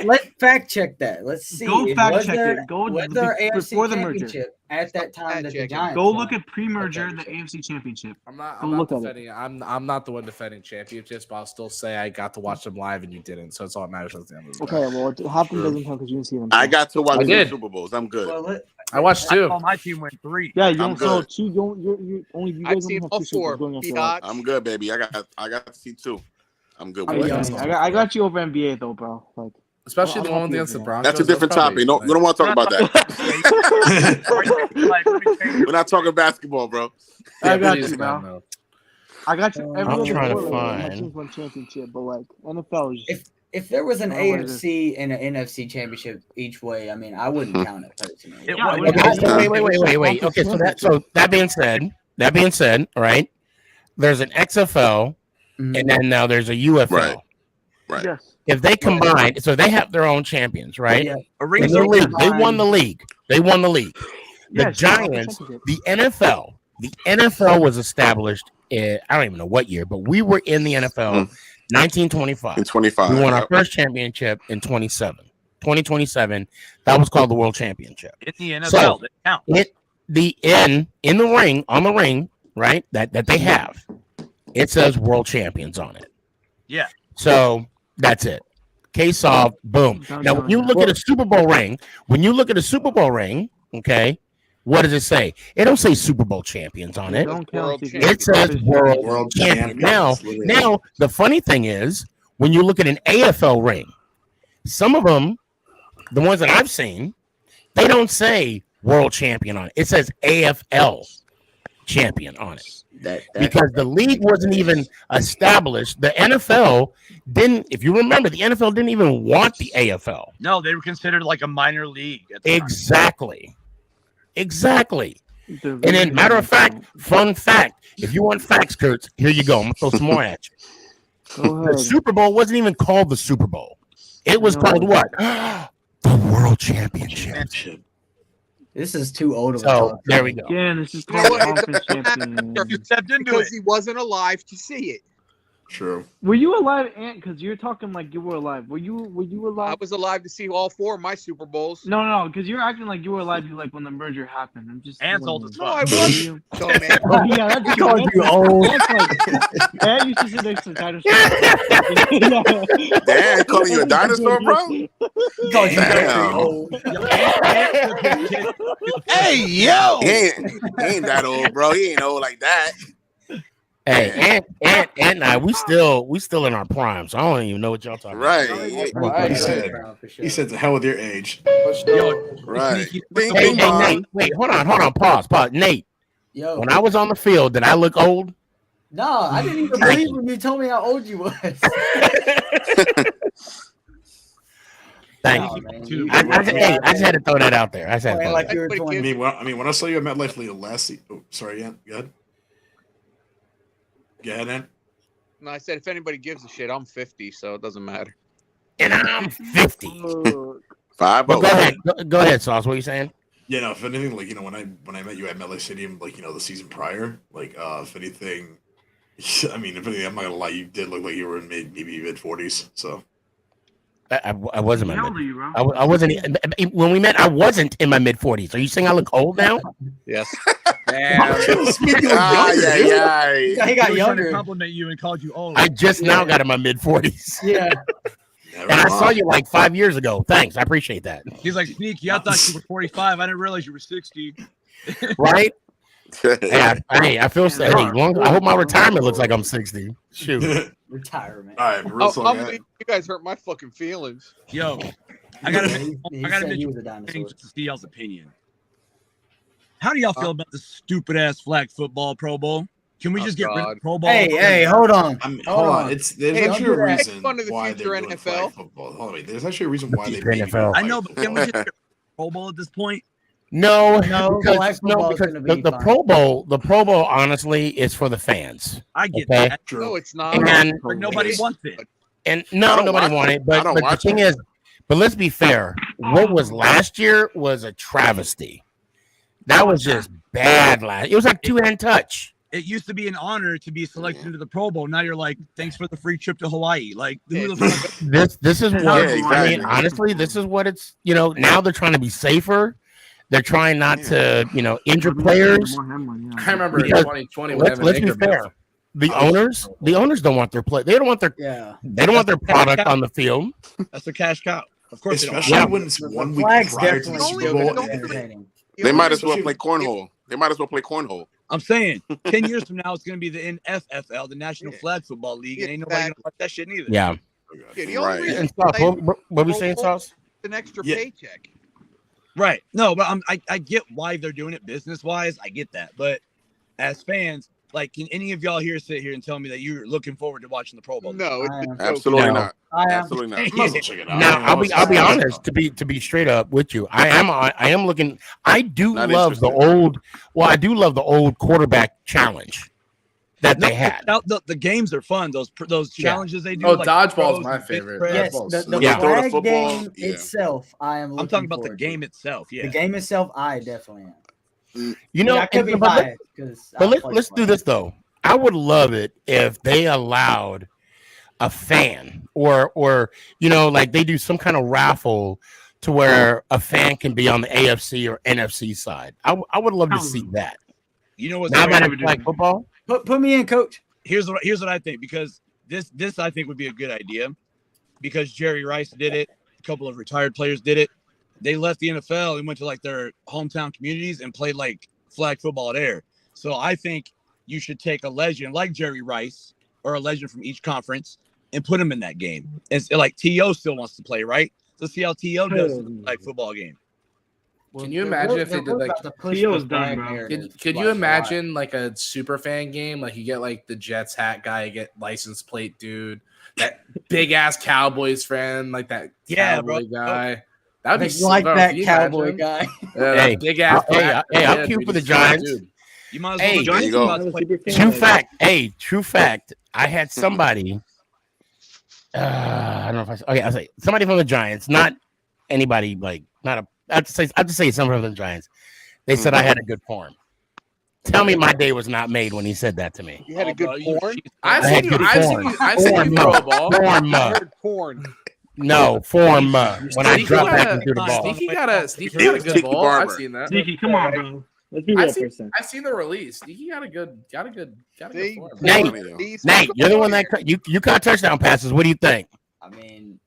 Let's fact check that. Let's see. Go fact check there, it. Go was there AFC before the merger. championship at that time that the Giants Go won? look at pre-merger the AFC Championship. I'm not look at it. defending. I'm not the one defending championships, but I'll still say I got to watch them live and you didn't. So it's all that matters at the end of the day. Okay, well, half of them doesn't count because you didn't see them. I got to watch I the did. Super Bowls. I'm good. I watched 2. My team went 3. Yeah, you I'm don't so good. 2. You only you guys only have 2 Super Bowls going after I'm good, baby. I got to see 2. I'm good with that. that. I got you over NBA though, bro. Like, Especially the one against the Broncos. That's a different topic. No, we don't want to talk about that. We're not talking basketball, bro. I got you, bro. I got you. I'm trying to my find. team's won championship, but like NFL is just, If there was an I don't know what it is. AFC and an NFC championship each way, I mean, I wouldn't count it personally. Okay, so wait. Okay, so that being said, all right, there's an XFL, and then now there's a UFL. Right. Yes. If they combine, so they have their own champions, right? Yeah. In the league, they won the league. The Yes, Giants, the NFL was established I don't even know what year, but we were in the NFL 1925. In 25. We won our first championship in 2027. That was called the World Championship. In the NFL, So that counts. in the ring, on the ring, right? That they have, it says World Champions on it. Yeah. So that's it. Case solved. Boom. Now, when you look at a Super Bowl ring, okay, what does it say? It don't say Super Bowl champions on it. It says World Champions. Now, the funny thing is, when you look at an AFL ring, some of them, the ones that I've seen, they don't say World Champion on it. It says AFL Champion on it. Because the league wasn't even established. The NFL didn't, if you remember, the NFL didn't even want the AFL. No, they were considered like a minor league. Exactly. And then, matter of fact, fun fact, if you want facts, Kurtz, here you go. I'm going to throw some more at you. The Super Bowl wasn't even called the Super Bowl. It was called what? The World Championship. This is too old of a So, talk. there we go. Yeah, this is You know called what? conference champion. You stepped into Because it. he wasn't alive to see it. True. Were you alive, Ant? Because you're talking like you were alive. Were you alive? I was alive to see all 4 of my Super Bowls. No, because you're acting like you were alive like when the merger happened. I'm just. Ant's old as No, fuck. I wasn't. So, man. Oh, yeah, that's He called you old. Ant used to sit next to the dinosaur. Damn, calling you a dinosaur, bro? He called you Damn. old. Hey, yo! He ain't that old, bro. He ain't old like that. Hey, and I, we still in our prime, so I don't even know what y'all talking Right. about. He said, "To hell with your age." Right. Hey, Nate, wait, hold on, pause. Nate, Yo. when I was on the field, did I look old? No, I didn't even believe when you told me how old you was. Thank you. I just had to throw that out there. I just had to throw Like that you were out. 20. I mean, when I saw you at MetLife last season. Oh, sorry, Ant. Go ahead. Go ahead, Ant. No, I said if anybody gives a shit, I'm 50, so it doesn't matter. And I'm 50. 5. But go ahead, Sauce. What are you saying? Yeah, no. If anything, like when I met you at MetLife Stadium, the season prior, if anything, I mean, if anything, I'm not gonna lie, you did look like you were in maybe mid 40s. So I wasn't in my How old are mid. you, bro? I wasn't when we met. I wasn't in my mid 40s. Are you saying I look old now? Yes. Yeah. He got He was trying to younger. compliment you and called you old. I just now got in my mid 40s. Yeah. And I saw you like 5 years ago. Thanks, I appreciate that. He's like, Sneaky, I thought you were 45. I didn't realize you were 60. Right? Hey, I feel sad. Hey, I hope my retirement looks like I'm 60. Shoot. Retirement. All right, real talk. You guys hurt my fucking feelings. Yo, I gotta He said he was a mention dinosaur. things to see y'all's opinion. How do y'all feel about the stupid ass flag football Pro Bowl? Can we just get rid of the Pro Bowl? Hey, hold on. Hold on. There's Hey, actually a don't do that. reason Make fun of the why future they're doing NFL. flag football. Hold on, wait. There's actually a reason why they Future NFL. I know, but can we just get rid of Pro Bowl at this point? No, No, because, football is because gonna be the fine. Pro Bowl, honestly, is for the fans. I get Okay. that. No, it's not. And But nobody wants it. And I no, don't nobody watch wanted it. it. But, I don't but the watch thing it. is, but let's be fair. What was last year was a travesty. That was just bad last. It was like two-hand touch. It used to be an honor to be selected into the Pro Bowl. Now you're like, thanks for the free trip to Hawaii. Like, who the fuck? This is what Yeah, I exactly. mean. Honestly, this is what it's. Now they're trying to be safer. They're trying not to injure players. I remember in Because 2020 when Evan let's be Ingram fair. The owners don't want their play. They don't want their they don't want their product on the field. That's a cash cow. Of course, Especially when it's 1 week prior to the Super Bowl. They might as well play cornhole. I'm saying 10 years from now, it's going to be the NFFL, the National Flag Football League, and ain't nobody going to watch that shit neither. Yeah. The only reason And Sauce, what we saying, Sauce? an extra paycheck. Right. No, but I get why they're doing it business wise. I get that. But as fans, like, can any of y'all here sit here and tell me that you're looking forward to watching the Pro Bowl? No, Absolutely No. not. Absolutely not. Might as well check it out. Now I'll be honest. To be straight up with you, I am looking. I do Not love the old. Well, I do love the old quarterback challenge that they had. The games are fun. Those challenges they do. Oh, like dodgeball's throws my and fist favorite. press. Yes, Dodgeball's the so Yeah. Throw the flag football, game yeah. itself, I am looking I'm talking about the forward game to. itself. Yeah. The game itself, I definitely am. You know, I could be but let- biased because But let's do this though. I would love it if they allowed a fan or like they do some kind of raffle to where a fan can be on the AFC or NFC side. I would love to see that. You know what's Now that crazy? it's like football. Put me in, coach. Here's what I think, because this I think would be a good idea, because Jerry Rice did it. A couple of retired players did it. They left the NFL and went to like their hometown communities and played like flag football there. So I think you should take a legend like Jerry Rice or a legend from each conference and put him in that game. And like T.O. still wants to play, right? Let's see how T.O. does in the flag football game. Can you imagine if they did like T.O.'s done, bro. Could you imagine like a super fan game? Like you get like the Jets hat guy, you get license plate dude, that big ass Cowboys fan, like that cowboy guy. That would be like bro, that can you cowboy imagine? guy. Hey, big ass. I'll cue for the Giants. You might as Hey, true fact. I had somebody. I don't know if I'll say somebody from the Giants, not anybody like not a. I have to say somebody from the Giants. They said I had a good form. Tell me my day was not made when he said that to me. You had a good porn? I've seen you throw a ball. I heard porn. No, form when I drop back into the ball. Sneaky got a good ball. I've seen that. Sneaky, come on, bro. Let's be real for a second. I've seen the release. Sneaky got a good form. Nate, you're the one that you caught touchdown passes. What do you think? I mean,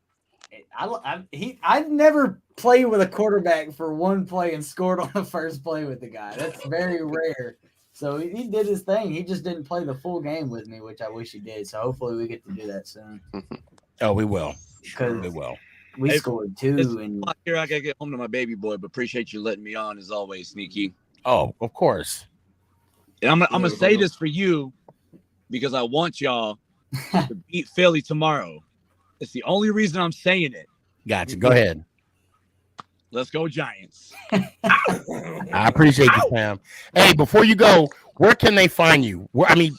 I've never played with a quarterback for one play and scored on the first play with the guy. That's very rare. So he did his thing. He just didn't play the full game with me, which I wish he did. So hopefully we get to do that soon. Oh, we will. Because we will. We scored two. And here I gotta get home to my baby boy, but appreciate you letting me on as always, Sneaky. Oh, of course. And I'm gonna say this for you because I want y'all to beat Philly tomorrow. It's the only reason I'm saying it. Gotcha. Go ahead. Let's go, Giants. I appreciate you, Sam. Hey, before you go, where can they find you? Are you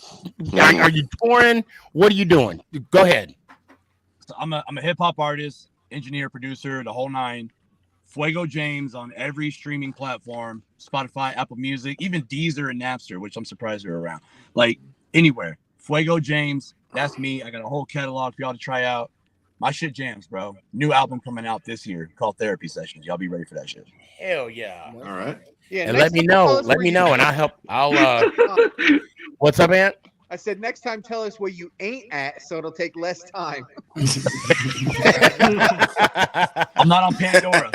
touring? What are you doing? Go ahead. So I'm a hip hop artist, engineer, producer, the whole nine. Fuego James on every streaming platform, Spotify, Apple Music, even Deezer and Napster, which I'm surprised are around. Like anywhere. Fuego James, that's me. I got a whole catalog for y'all to try out. My shit jams, bro. New album coming out this year called Therapy Sessions. Y'all be ready for that shit. Hell yeah. All right. Yeah, and let me know. Let me know, and I'll help. What's up, Ant? I said next time tell us where you ain't at, so it'll take less time. I'm not on Pandora.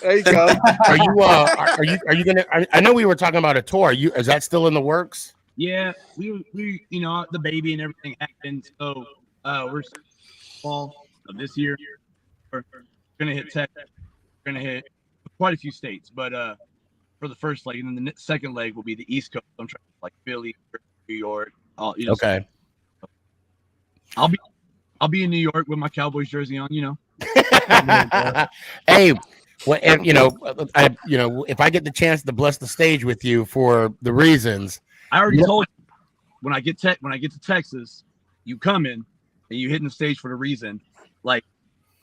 There you go. Are you gonna? I know we were talking about a tour. Is that still in the works? Yeah, we the baby and everything happened, so we're fall of this year. We're gonna hit Texas. We're gonna hit quite a few states, but for the first leg, and then the second leg will be the East Coast. I'm trying like Philly, New York. Okay. I'll be in New York with my Cowboys jersey on. Hey, well, if I get the chance to bless the stage with you for the reasons, I already told you when I get to Texas, you come in and you hitting the stage for the reason, like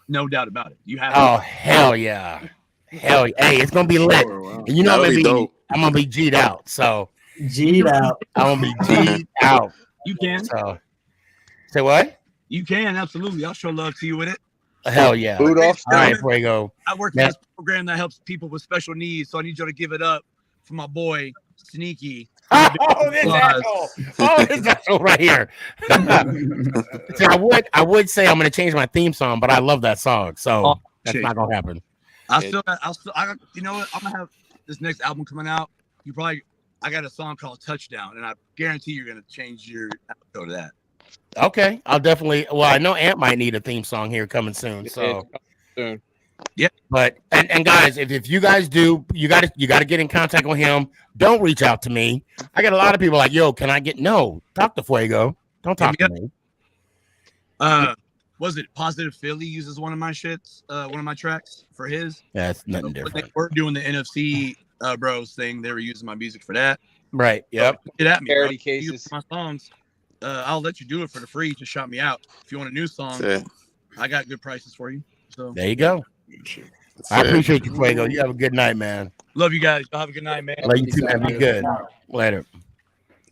no doubt about it. You have. Oh hell yeah, hell yeah. Hey, it's gonna be lit. And I'm gonna be G'd out. So G'd out. I'm gonna be G'd out. You can. So say what? You can absolutely. I'll show love to you with it. Hell yeah. Boot off. All right, Fuego. I work in this program that helps people with special needs, so I need you to give it up for my boy Sneaky. Oh, this asshole! Oh, this asshole right here. See, I would say I'm going to change my theme song, but I love that song, so that's not going to happen. You know what? I'm gonna have this next album coming out. I got a song called Touchdown, and I guarantee you're gonna change your outro to that. Okay, I'll definitely. Well, I know Ant might need a theme song here coming soon, so. Yeah, but and guys, if you guys do, you got to get in contact with him. Don't reach out to me. I got a lot of people like, yo, can I get talk to Fuego. Don't talk to me. Was it Positive Philly uses one of my tracks for his? Yeah, it's nothing different. They were doing the NFC bros thing. They were using my music for that. Right. Yep. Get at me, Parody bro. cases. My songs. I'll let you do it for the free. Just shout me out. If you want a new song, I got good prices for you. So there you go. I appreciate you, Fuego. You have a good night, man. Love you guys. Y'all have a good night, man. Love you too, man. Be good. Later.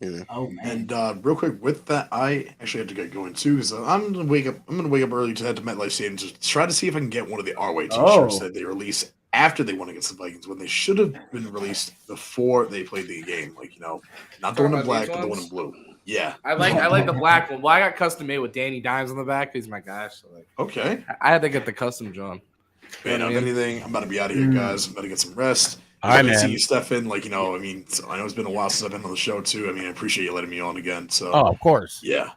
Yeah. Oh man. And real quick, with that, I actually have to get going too because I'm gonna wake up. I'm gonna wake up early to head to MetLife Stadium to try to see if I can get one of the Our Way T-shirts that they release after they won against the Vikings when they should have been released before they played the game. Like not the one in black, but the one in blue. Yeah, I like the black one. Well, I got custom made with Danny Dimes on the back. He's my guy. So okay. I had to get the custom drawn. Man, if anything, I'm about to be out of here, guys. I'm about to get some rest. All right, See man. you, Stefan. I mean, I know it's been a while since I've been on the show too. I mean, I appreciate you letting me on again. So, Oh, of course. Yeah.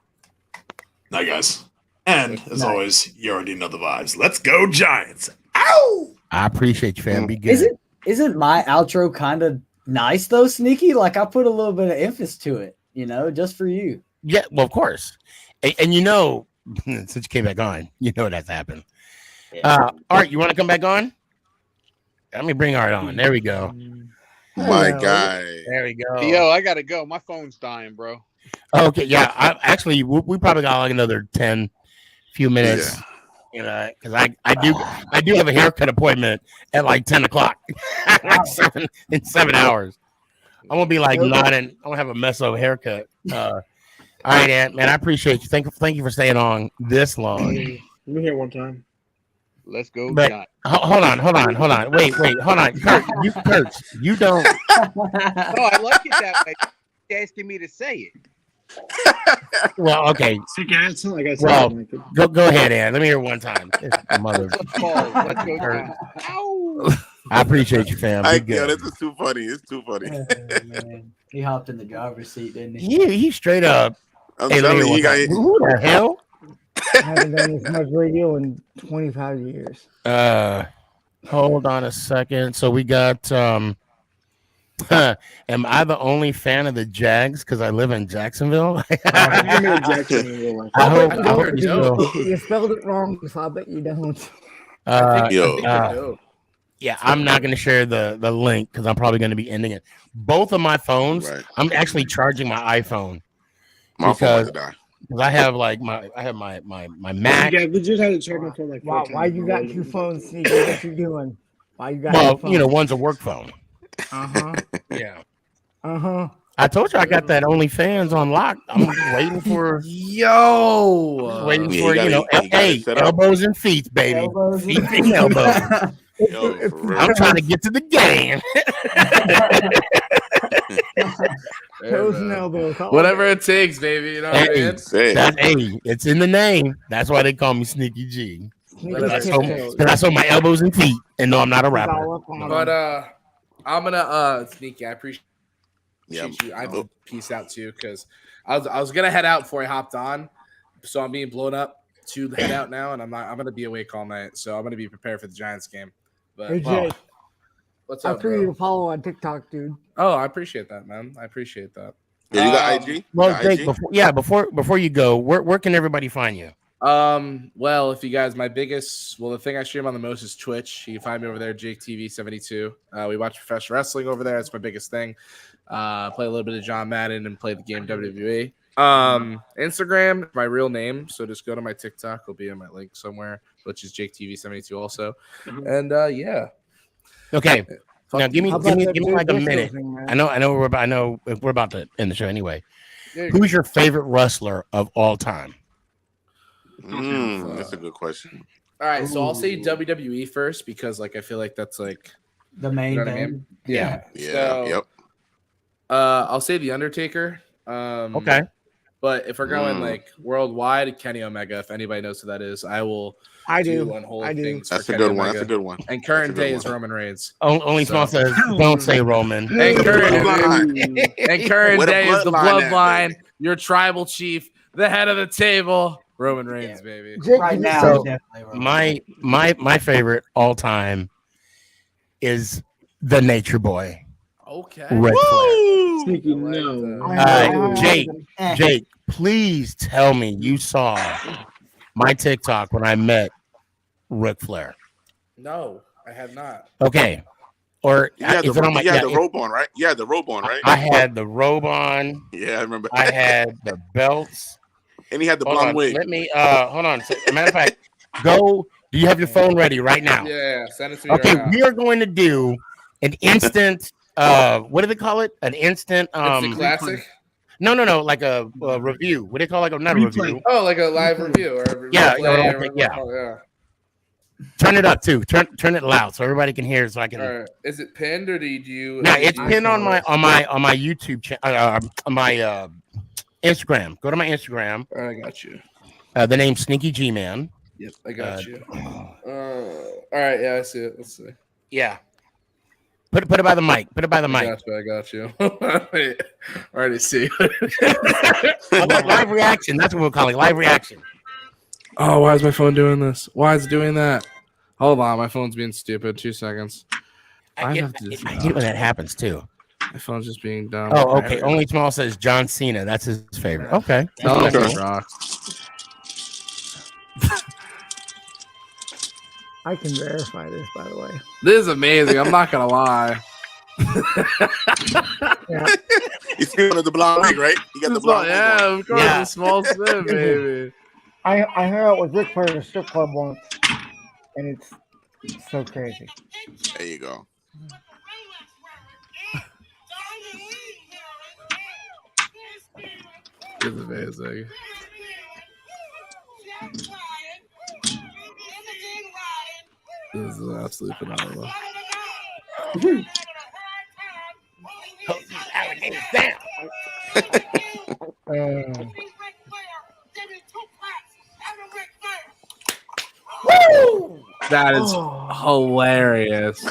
Night, guys. And as always, you already know the vibes. Let's go, Giants! Ow! I appreciate you, fam. Be good. Isn't my outro kind of nice though, Sneaky? Like I put a little bit of emphasis to it, just for you. Yeah, well, of course. And since you came back on, that's happened. Art, you want to come back on? Let me bring Art on. There we go. My guy. There we go. Yo, I gotta go. My phone's dying, bro. Okay, yeah. We probably got like another few minutes. Because I do have a haircut appointment at like 10 o'clock. in 7 hours. I'm gonna be like nodding. I'm gonna have a meso haircut. All right, Ant, man. I appreciate you. Thank you for staying on this long. Let me hear one time. Let's go. But hold on. Wait, hold on. Kurt, you don't. No, I like it that way. You're asking me to say it. Well, okay. Well, go ahead, Ann. Let me hear it one time. Mother. Let's go. Ow. I appreciate you, fam. This is too funny. It's too funny. Man. He hopped in the driver's seat, didn't he? He straight up. I'm telling you, who the hell? I haven't done this much radio in 25 years. Hold on a second. So we got am I the only fan of the Jags because I live in Jacksonville? I hope you spelled it wrong, so I bet you don't. Yeah, I'm not going to share the link because I'm probably going to be ending it. Both of my phones, I'm actually charging my iPhone because I have like my Mac. Yeah, we just had to charge my phone like. Why you got two phones, Sneaky? What you doing? Why you got? Well, one's a work phone. Yeah. I told you I got that OnlyFans on lock. I'm just waiting for elbows and feet, baby. Feet and elbows. I'm trying to get to the game. Toes and elbows. Whatever it takes, baby. You know what I mean? It's in the name. That's why they call me Sneaky G. Because I saw my elbows and feet and no, I'm not a rapper. But I'm gonna Sneaky. I appreciate you. I have to peace out too because I was gonna head out before I hopped on, so I'm being blown up to head out now, and I'm gonna be awake all night, so I'm gonna be prepared for the Giants game. But hey Jay, what's up? I threw you to follow on TikTok, dude. Oh, I appreciate that, man. I appreciate that. Yeah, you got IG? Well, Jake, before you go, where can everybody find you? Well, if you guys, the thing I stream on the most is Twitch. You can find me over there, Jake TV 72. We watch professional wrestling over there. That's my biggest thing. Play a little bit of John Madden and play the game WWE. Instagram, my real name. So just go to my TikTok. It'll be in my link somewhere, which is Jake TV 72 also. And yeah. Okay. Now give me like a minute. I know we're about to end the show anyway. Who's your favorite wrestler of all time? That's a good question. All right, so I'll say WWE first because I feel like that's the main thing. I mean? Yeah. So, I'll say The Undertaker. Okay. But if we're going worldwide, Kenny Omega, if anybody knows who that is, I will unholy things. That's a good one. That's a good one. And current day is Roman Reigns. Only small says don't say Roman. And current day is the bloodline, your tribal chief, the head of the table, Roman Reigns, baby. Right now, so definitely Roman. my favorite all time is the Nature Boy. Okay. Ric Flair. Sneaky, no. Jake, please tell me you saw my TikTok when I met Ric Flair. No, I have not. Okay. Or you had the robe on, right? Yeah, the robe on, right? I had the robe on. Yeah, I remember. I had the belts. And he had the blonde wig. Let me hold on. So, matter of fact, do you have your phone ready right now? Yeah, send it to me. Okay, right we are going to do an instant what do they call it? An instant instant classic? No, like a review. What do they call like a not a review? Oh, like a live review or a Yeah, replay or okay, whatever yeah. you call it, yeah. Turn it up too. Turn it loud so everybody can hear. So I can. All right. Is it pinned or do you? No, it's pinned on my YouTube channel, on my Instagram. Go to my Instagram. I got you. The name SneakyG Man. Yep, I got you. All right, yeah, I see it. Let's see. Yeah. Put it by the mic. Put it by the mic. I got you. I already see. Live reaction. That's what we're calling live reaction. Oh, why is my phone doing this? Why is it doing that? Hold on, my phone's being stupid. 2 seconds. I hate when that happens too. My phone's just being dumb. Oh, okay. Only Small says John Cena. That's his favorite. Okay. Oh, That's okay. cool. Rocks. I can verify this, by the way. This is amazing. I'm not gonna lie. You see one of the blonde wig, right? You got the blonde wig yeah, on. of course, the small sim, baby. I hung out with Rick Flair at a strip club once, and it's so crazy. There you go. This is amazing. This is absolutely phenomenal. That is hilarious.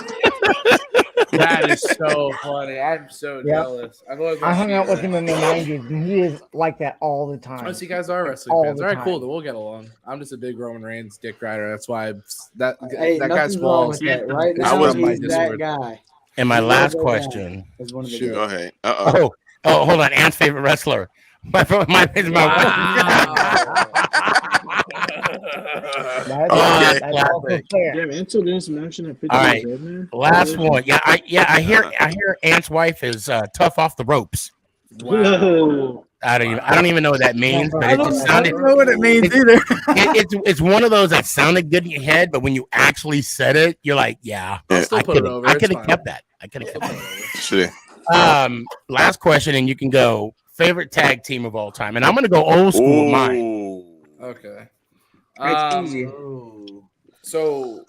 That is so funny. I'm so jealous. I hung out with him in the 90s, and he is like that all the time. Oh, so you guys are wrestling All fans. the All right, time. cool. Then we'll get along. I'm just a big Roman Reigns dick rider. That's why that Hey, that guy's nothing's wrong balls. with that. Right I now, was my he's that Discord. guy. And my He's last that guy. question. Is one of the Shoot, good. go ahead. Oh, hold on. Ant's favorite wrestler. My is my That's also fair. Yeah, man. Still doing some action at 50 All right, years old, man. last one. Yeah, I hear Ant's wife is tough off the ropes. Wow. I don't even know what that means, but it just I sounded. don't know what it means either. It's one of those that sounded good in your head, but when you actually said it, you're like, yeah, I'll still put it over. I It's could have fine. kept that. I could have kept that. Shit. Last question, and you can go favorite tag team of all time, and I'm gonna go old school with mine. Okay. It's easy. So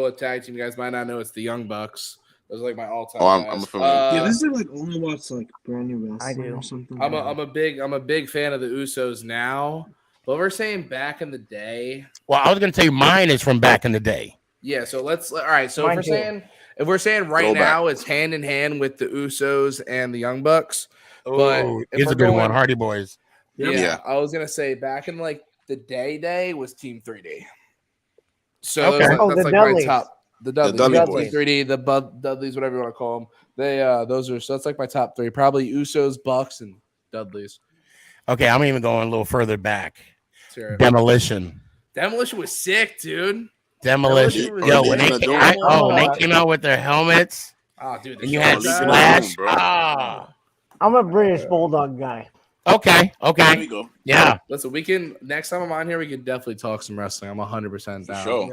a tag team, you guys might not know, it's the Young Bucks. Those are like my all-time. Oh, I'm guys. familiar. Yeah, this is like only watch like brand new wrestling I do. or something. I'm a big fan of the Usos now, but we're saying back in the day. Well, I was gonna tell you mine is from back in the day. Yeah, so all right. So Mine if too. we're saying right Throwback. now, it's hand in hand with the Usos and the Young Bucks. But Oh, if here's we're a good going- one, Hardy Boys. Yeah, I was gonna say back in like the day was Team 3D. So Okay. that's Oh, like the my Dudleys. top. The Dudleys, Dudley yeah, Boys. Team 3D, the Dudleys, whatever you want to call them. They those are so that's like my top three. Probably Usos, Bucks, and Dudleys. Okay, I'm even going a little further back. Let's hear it. Demolition. Demolition was sick, dude. Demolition. was Yo, sick. when they came out with their helmets, Oh, dude, and you had Slash. I'm a British Bulldog guy. Okay. There we go. Yeah. Listen, we can next time I'm on here, we can definitely talk some wrestling. I'm 100% down. Sure.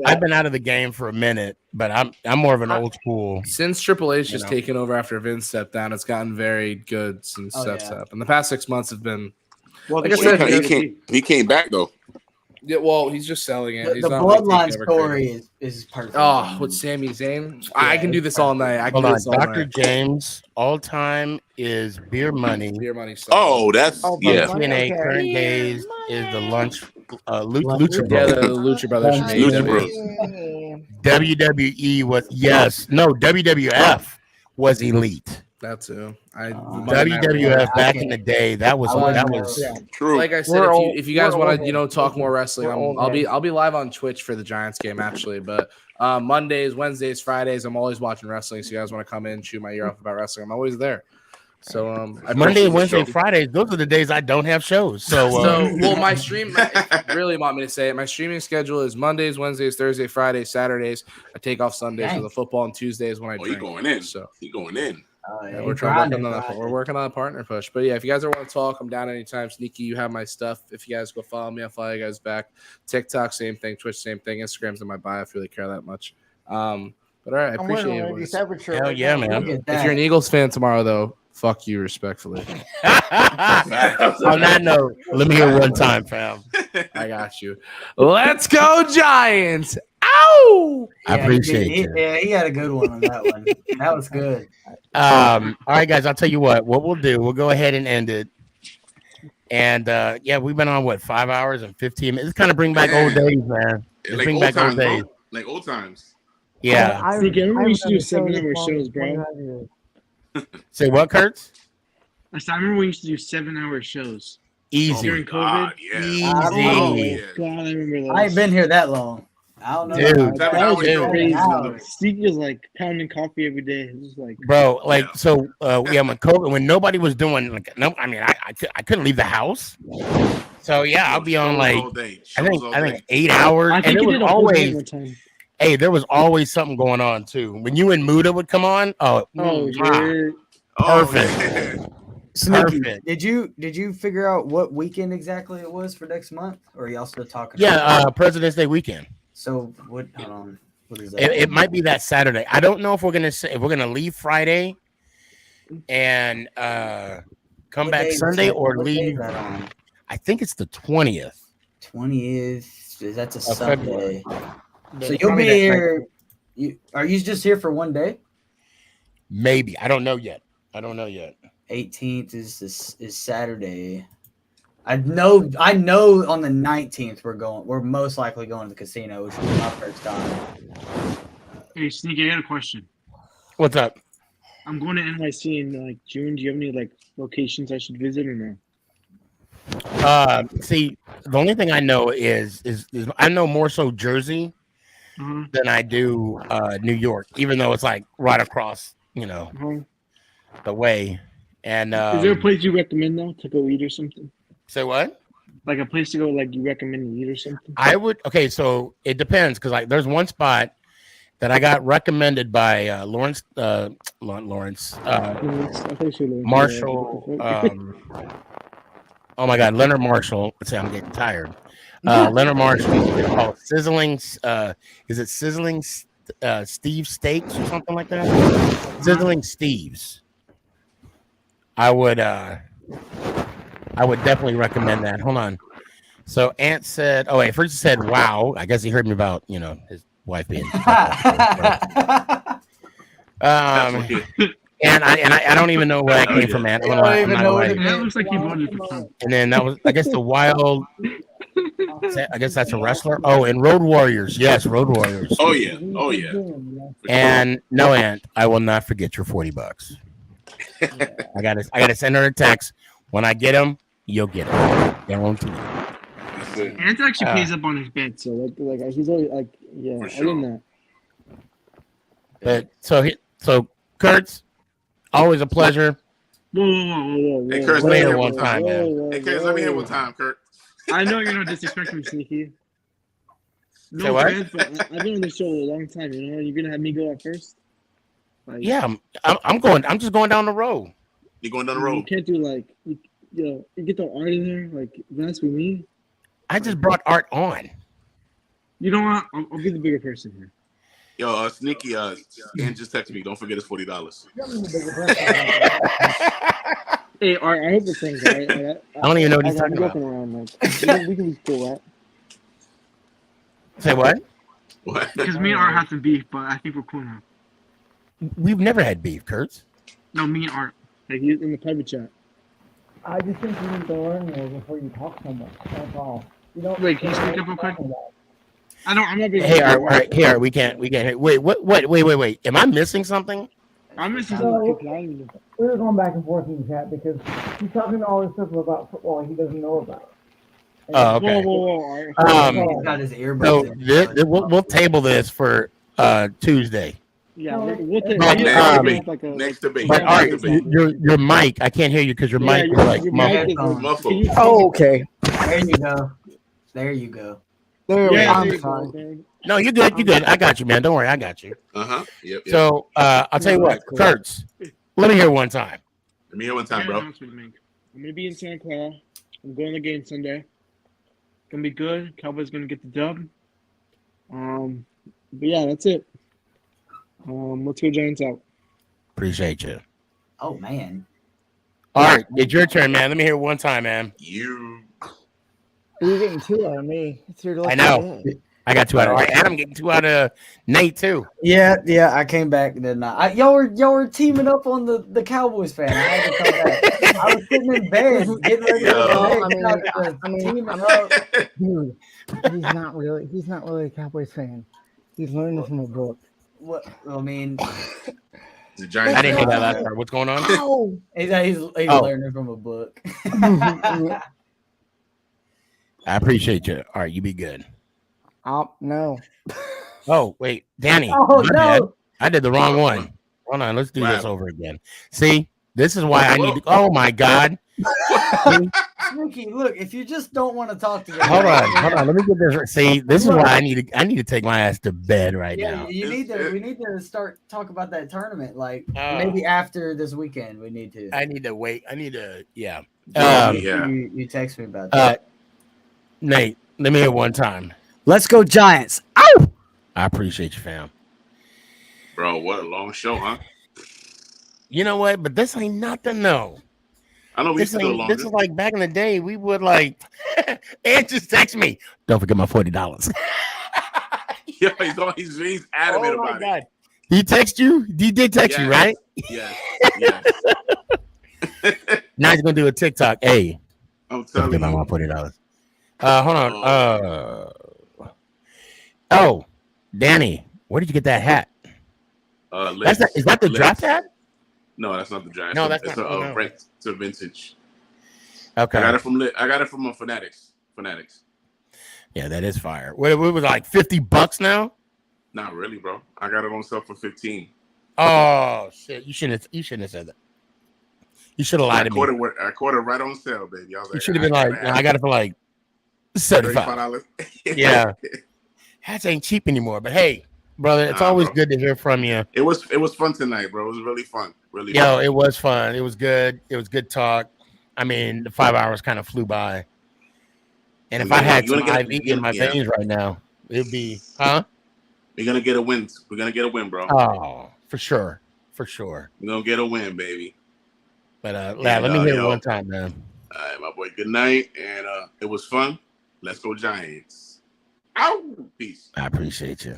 I've been out of the game for a minute, but I'm more of an old school. Since Triple H just know. taken over after Vince stepped down, it's gotten very good since steps up. And the past 6 months have been. Well, like I said, he came back though. Yeah, well, he's just selling it. He's The not, like, bloodline taking over story crazy. is perfect. Oh, with Sami Zayn, I can do this all night. I can Hold do on, this all Dr. night. James all time is Beer Money. Beer Money. Oh, that's yeah. TNA current days is the Lucha Yeah, Bros. the Lucha Brothers from Lucha AEW. WWE was WWF was elite. That too. WWF back in the day, that was true. Like I said, if you guys want to talk more wrestling, I'll be live on Twitch for the Giants game actually. But Mondays, Wednesdays, Fridays, I'm always watching wrestling. So you guys want to come in, shoot my ear off about wrestling, I'm always there. So Monday, Wednesday, Fridays, those are the days I don't have shows. So well, my stream, if you really want me to say it, my streaming schedule is Mondays, Wednesdays, Thursdays, Fridays, Saturdays. I take off Sundays for the football and Tuesdays when I drink. You going in? So you going in? Yeah, we're working on a partner push. But yeah, if you guys ever want to talk, I'm down anytime. Sneaky, you have my stuff. If you guys go follow me, I'll follow you guys back. TikTok, same thing. Twitch, same thing. Instagram's in my bio if you really care that much. But all right, I I'm wearing appreciate a it. Randy boys. Savage shirt. Hell right yeah, now. man. Look at If that. you're an Eagles fan tomorrow, though, fuck you respectfully. On that note, let me hear one time, fam. I got you. Let's go, Giants! Ow! I appreciate you. Yeah, he had a good one on that one. That was good. All right, guys, I'll tell you what we'll do. We'll go ahead and end it. And yeah, we've been on 5 hours and 15 minutes. It's kind of bring back old days, man. It's Like bring old back times, old days. bro. Like old times. Yeah. Sneaky, I remember we used to do I've done a show 7-hour this long shows, in bro. 25 years. Say what, Kurtz? I remember we used to do 7-hour shows. Easy. During God, COVID. yeah. Oh, Easy. God, I remember those. I ain't been here that long. I don't know. Dude, that 7 hours was shows. crazy. 7 hours. Sneaky was like pounding coffee every day. It was like, bro. Like so, yeah. When COVID, when nobody was doing I mean, I couldn't leave the house. So yeah, I'll be on Shows like all day. I Shows all think day. 8 hours, I and think it you was did a whole game always one time. hey, there was always something going on too. When you and Muda would come on, Oh, shit. perfect. Yeah. Sneaky, Perfect. did you figure out what weekend exactly it was for next month, or are y'all still talking? Yeah, President's Day weekend. So what? Hold on. What is that? It might be that Saturday. I don't know if we're gonna leave Friday and come What back day is Sunday that? or What day is leave. that on? I think it's the 20th. 20th. That's a Of Sunday. February. So you'll be here. Are you just here for one day? Maybe. I don't know yet. 18th is Saturday. I know on the 19th we're most likely going to the casino, which will be my first time. Hey, Sneaky, I got a question. What's up? I'm going to NYC in like June. Do you have any like locations I should visit or no? See, the only thing I know is I know more so Jersey than I do New York, even though it's like right across, the way. And is there a place you recommend though to go eat or something? Say what? Like a place to go, like you recommend to eat or something? I would. Okay, so it depends because like there's one spot that I got recommended by Lawrence Marshall. Oh my God, Leonard Marshall. Let's say I'm getting tired. Leonard Marshall. It's called Sizzling. Is it Sizzling Steve Steaks or something like that? Sizzling Steve's. I would definitely recommend that. Hold on. So Ant said, "Oh wait, first he said, wow. I guess he heard me about his wife being." And I don't even know where I came from, man. That looks like he voted for Trump. And then that was, I guess, the Wild. I guess that's a wrestler. Oh, and Road Warriors. Yes, Road Warriors. Oh yeah. Oh yeah. And no, Ant, I will not forget your $40. I gotta send her a text. When I get him, you'll get him. Guaranteed. Ant actually pays up on his bed, so like he's always like, yeah, I didn't know. But so Kurtz, always a pleasure. Whoa. Hey, Kurt, let me hear one time, man. Hey, Kurt, let me hear one time, Kurt. I know you're not disrespecting Sneaky. Say No what? offense, but I've been on this show a long time. You're gonna have me go out first. Like, Yeah, I'm going. I'm just going down the road. You're going down the you road. can't do like you get the art in there. Like that's with me. I just brought Art on. You know what? I'll be the bigger person here. Yo, Sneaky, Ant just texted me. Don't forget his $40. Hey, Art, I hope it's things. Right? I don't even know what he's talking about. Around, like, we can be cool, right? Say what? What? Because me and Art have some beef, but I think we're cool now. We've never had beef, Kurtz. No, me and Art. Like in the private chat. I just think you need to learn more before you talk so much. That's all. You don't. Wait, can you speak up real quick? I'm not being. Hey, Art, here we can't. Wait, wait. Am I missing something? I'm missing So, something. we were going back and forth in the chat because he's talking all this stuff about football he doesn't know about. Oh, okay. Whoa. He's got his earbuds. So we'll table this for Tuesday. Yeah, Next debate. But Art, your mic, I can't hear you because your mic is like muffled. Oh, okay. There you go. I'm sorry. No, you're good. You're good. I got you, man. Don't worry, I got you. Yep. So I'll tell you what, Kurtz. Let me hear one time. Let me hear one time, bro. I'm gonna be in Santa Clara. I'm going to the game Sunday. Gonna be good. Cowboys gonna get the dub. But yeah, that's it. Let's go Giants out. Appreciate you. Oh man. All right, it's your turn, man. Let me hear it one time, man. You're getting 2 out of me. It's your I know. I got 2 out of Art, and I'm getting 2 out of Nate too. Yeah. I came back, didn't I? Y'all were teaming up on the Cowboys fan. I had to come back. I was sitting in bed getting ready to go to bed. Teaming up. Dude, he's not really a Cowboys fan. He's learning from a book. What I mean, the Giants. I didn't hear that last part. What's going on? He's learning from a book. I appreciate you. All right, you be good. No. Oh, wait, Danny. Oh, my bad. I did the wrong one. Hold on, let's do this over again. See, this is why I need to. Oh my God. Snooki, look, if you just don't want to talk to me, Hold on. Let me get this. See, this is why I need to take my ass to bed right now. We need to start talk about that tournament. Like maybe after this weekend, we need to. I need to wait. Yeah. You text me about that. Nate, let me hear one time. Let's go Giants. Ow! I appreciate you, fam. Bro, what a long show, huh? You know what? But this ain't nothing, though. I know we this still longer. This is like back in the day. We would like, and just text me. Don't forget my $40. Yeah, he's adamant about it. He text you? He did text you, right? Yes. Now he's gonna do a TikTok. Hey, I'm don't telling forget you. my $40. Hold on. Oh, Danny, where did you get that hat? Is that the draft hat? No, that's not the draft. No, that's it's not. It's a vintage. Okay. I got it from Fanatics. Yeah, that is fire. What was it, like $50 now? Not really, bro. I got it on sale for $15. Oh shit! You shouldn't have said that. You should have lied to me. I caught it right on sale, baby. I was like, You should have been like, I got it for like $75. Yeah, hats ain't cheap anymore. But hey, brother, it's always good to hear from you. It was fun tonight, bro. It was really fun. Really. Yo, fun. it was fun. It was good. It was good talk. I mean, the 5 hours kind of flew by. And if I had some IV in my veins right now, it'd be, huh? We're gonna get a win. We're gonna get a win, bro. Oh, for sure. We're gonna get a win, baby. But let me hear it one time, man. All right, my boy. Good night, and it was fun. Let's go Giants. Ow! Peace. I appreciate you.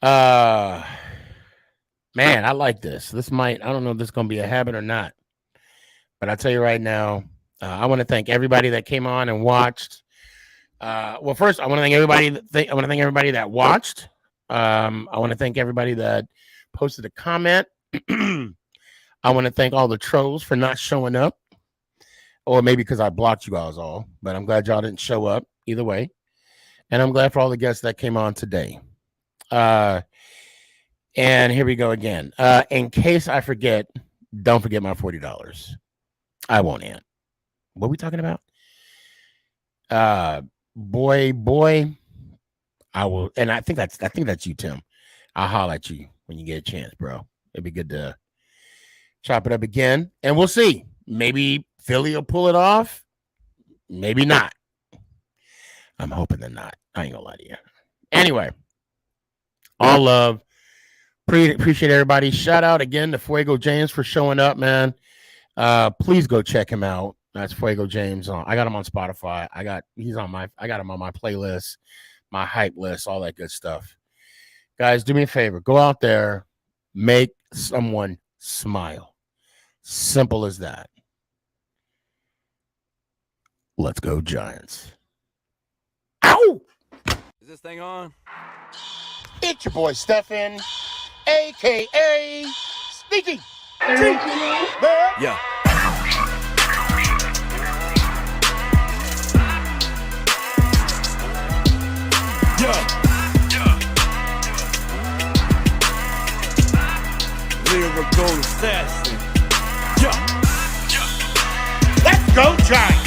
Man, I like this. I don't know if this is gonna be a habit or not. But I tell you right now, I want to thank everybody that came on and watched. Well, first, I want to thank everybody. I want to thank everybody that watched. I want to thank everybody that posted a comment. I want to thank all the trolls for not showing up, or maybe because I blocked you guys all. But I'm glad y'all didn't show up either way, and I'm glad for all the guests that came on today. And here we go again. In case I forget, don't forget my $40. I won't, Aunt. What are we talking about? Boy, I will, and I think that's you, Tim. I'll holler at you when you get a chance, bro. It'd be good to chop it up again, and we'll see. Maybe Philly will pull it off. Maybe not. I'm hoping they're not. I ain't gonna lie to you. Anyway, all love. Appreciate everybody. Shout out again to Fuego James for showing up, man. Please go check him out. That's Fuego James. I got him on Spotify. I got him on my playlist, my hype list, all that good stuff. Guys, do me a favor. Go out there, make someone smile. Simple as that. Let's go Giants. Ow! Is this thing on? It's your boy Stefan, a.k.a. SneakyG. Yeah. Lyrical assassin. Let's go Giants.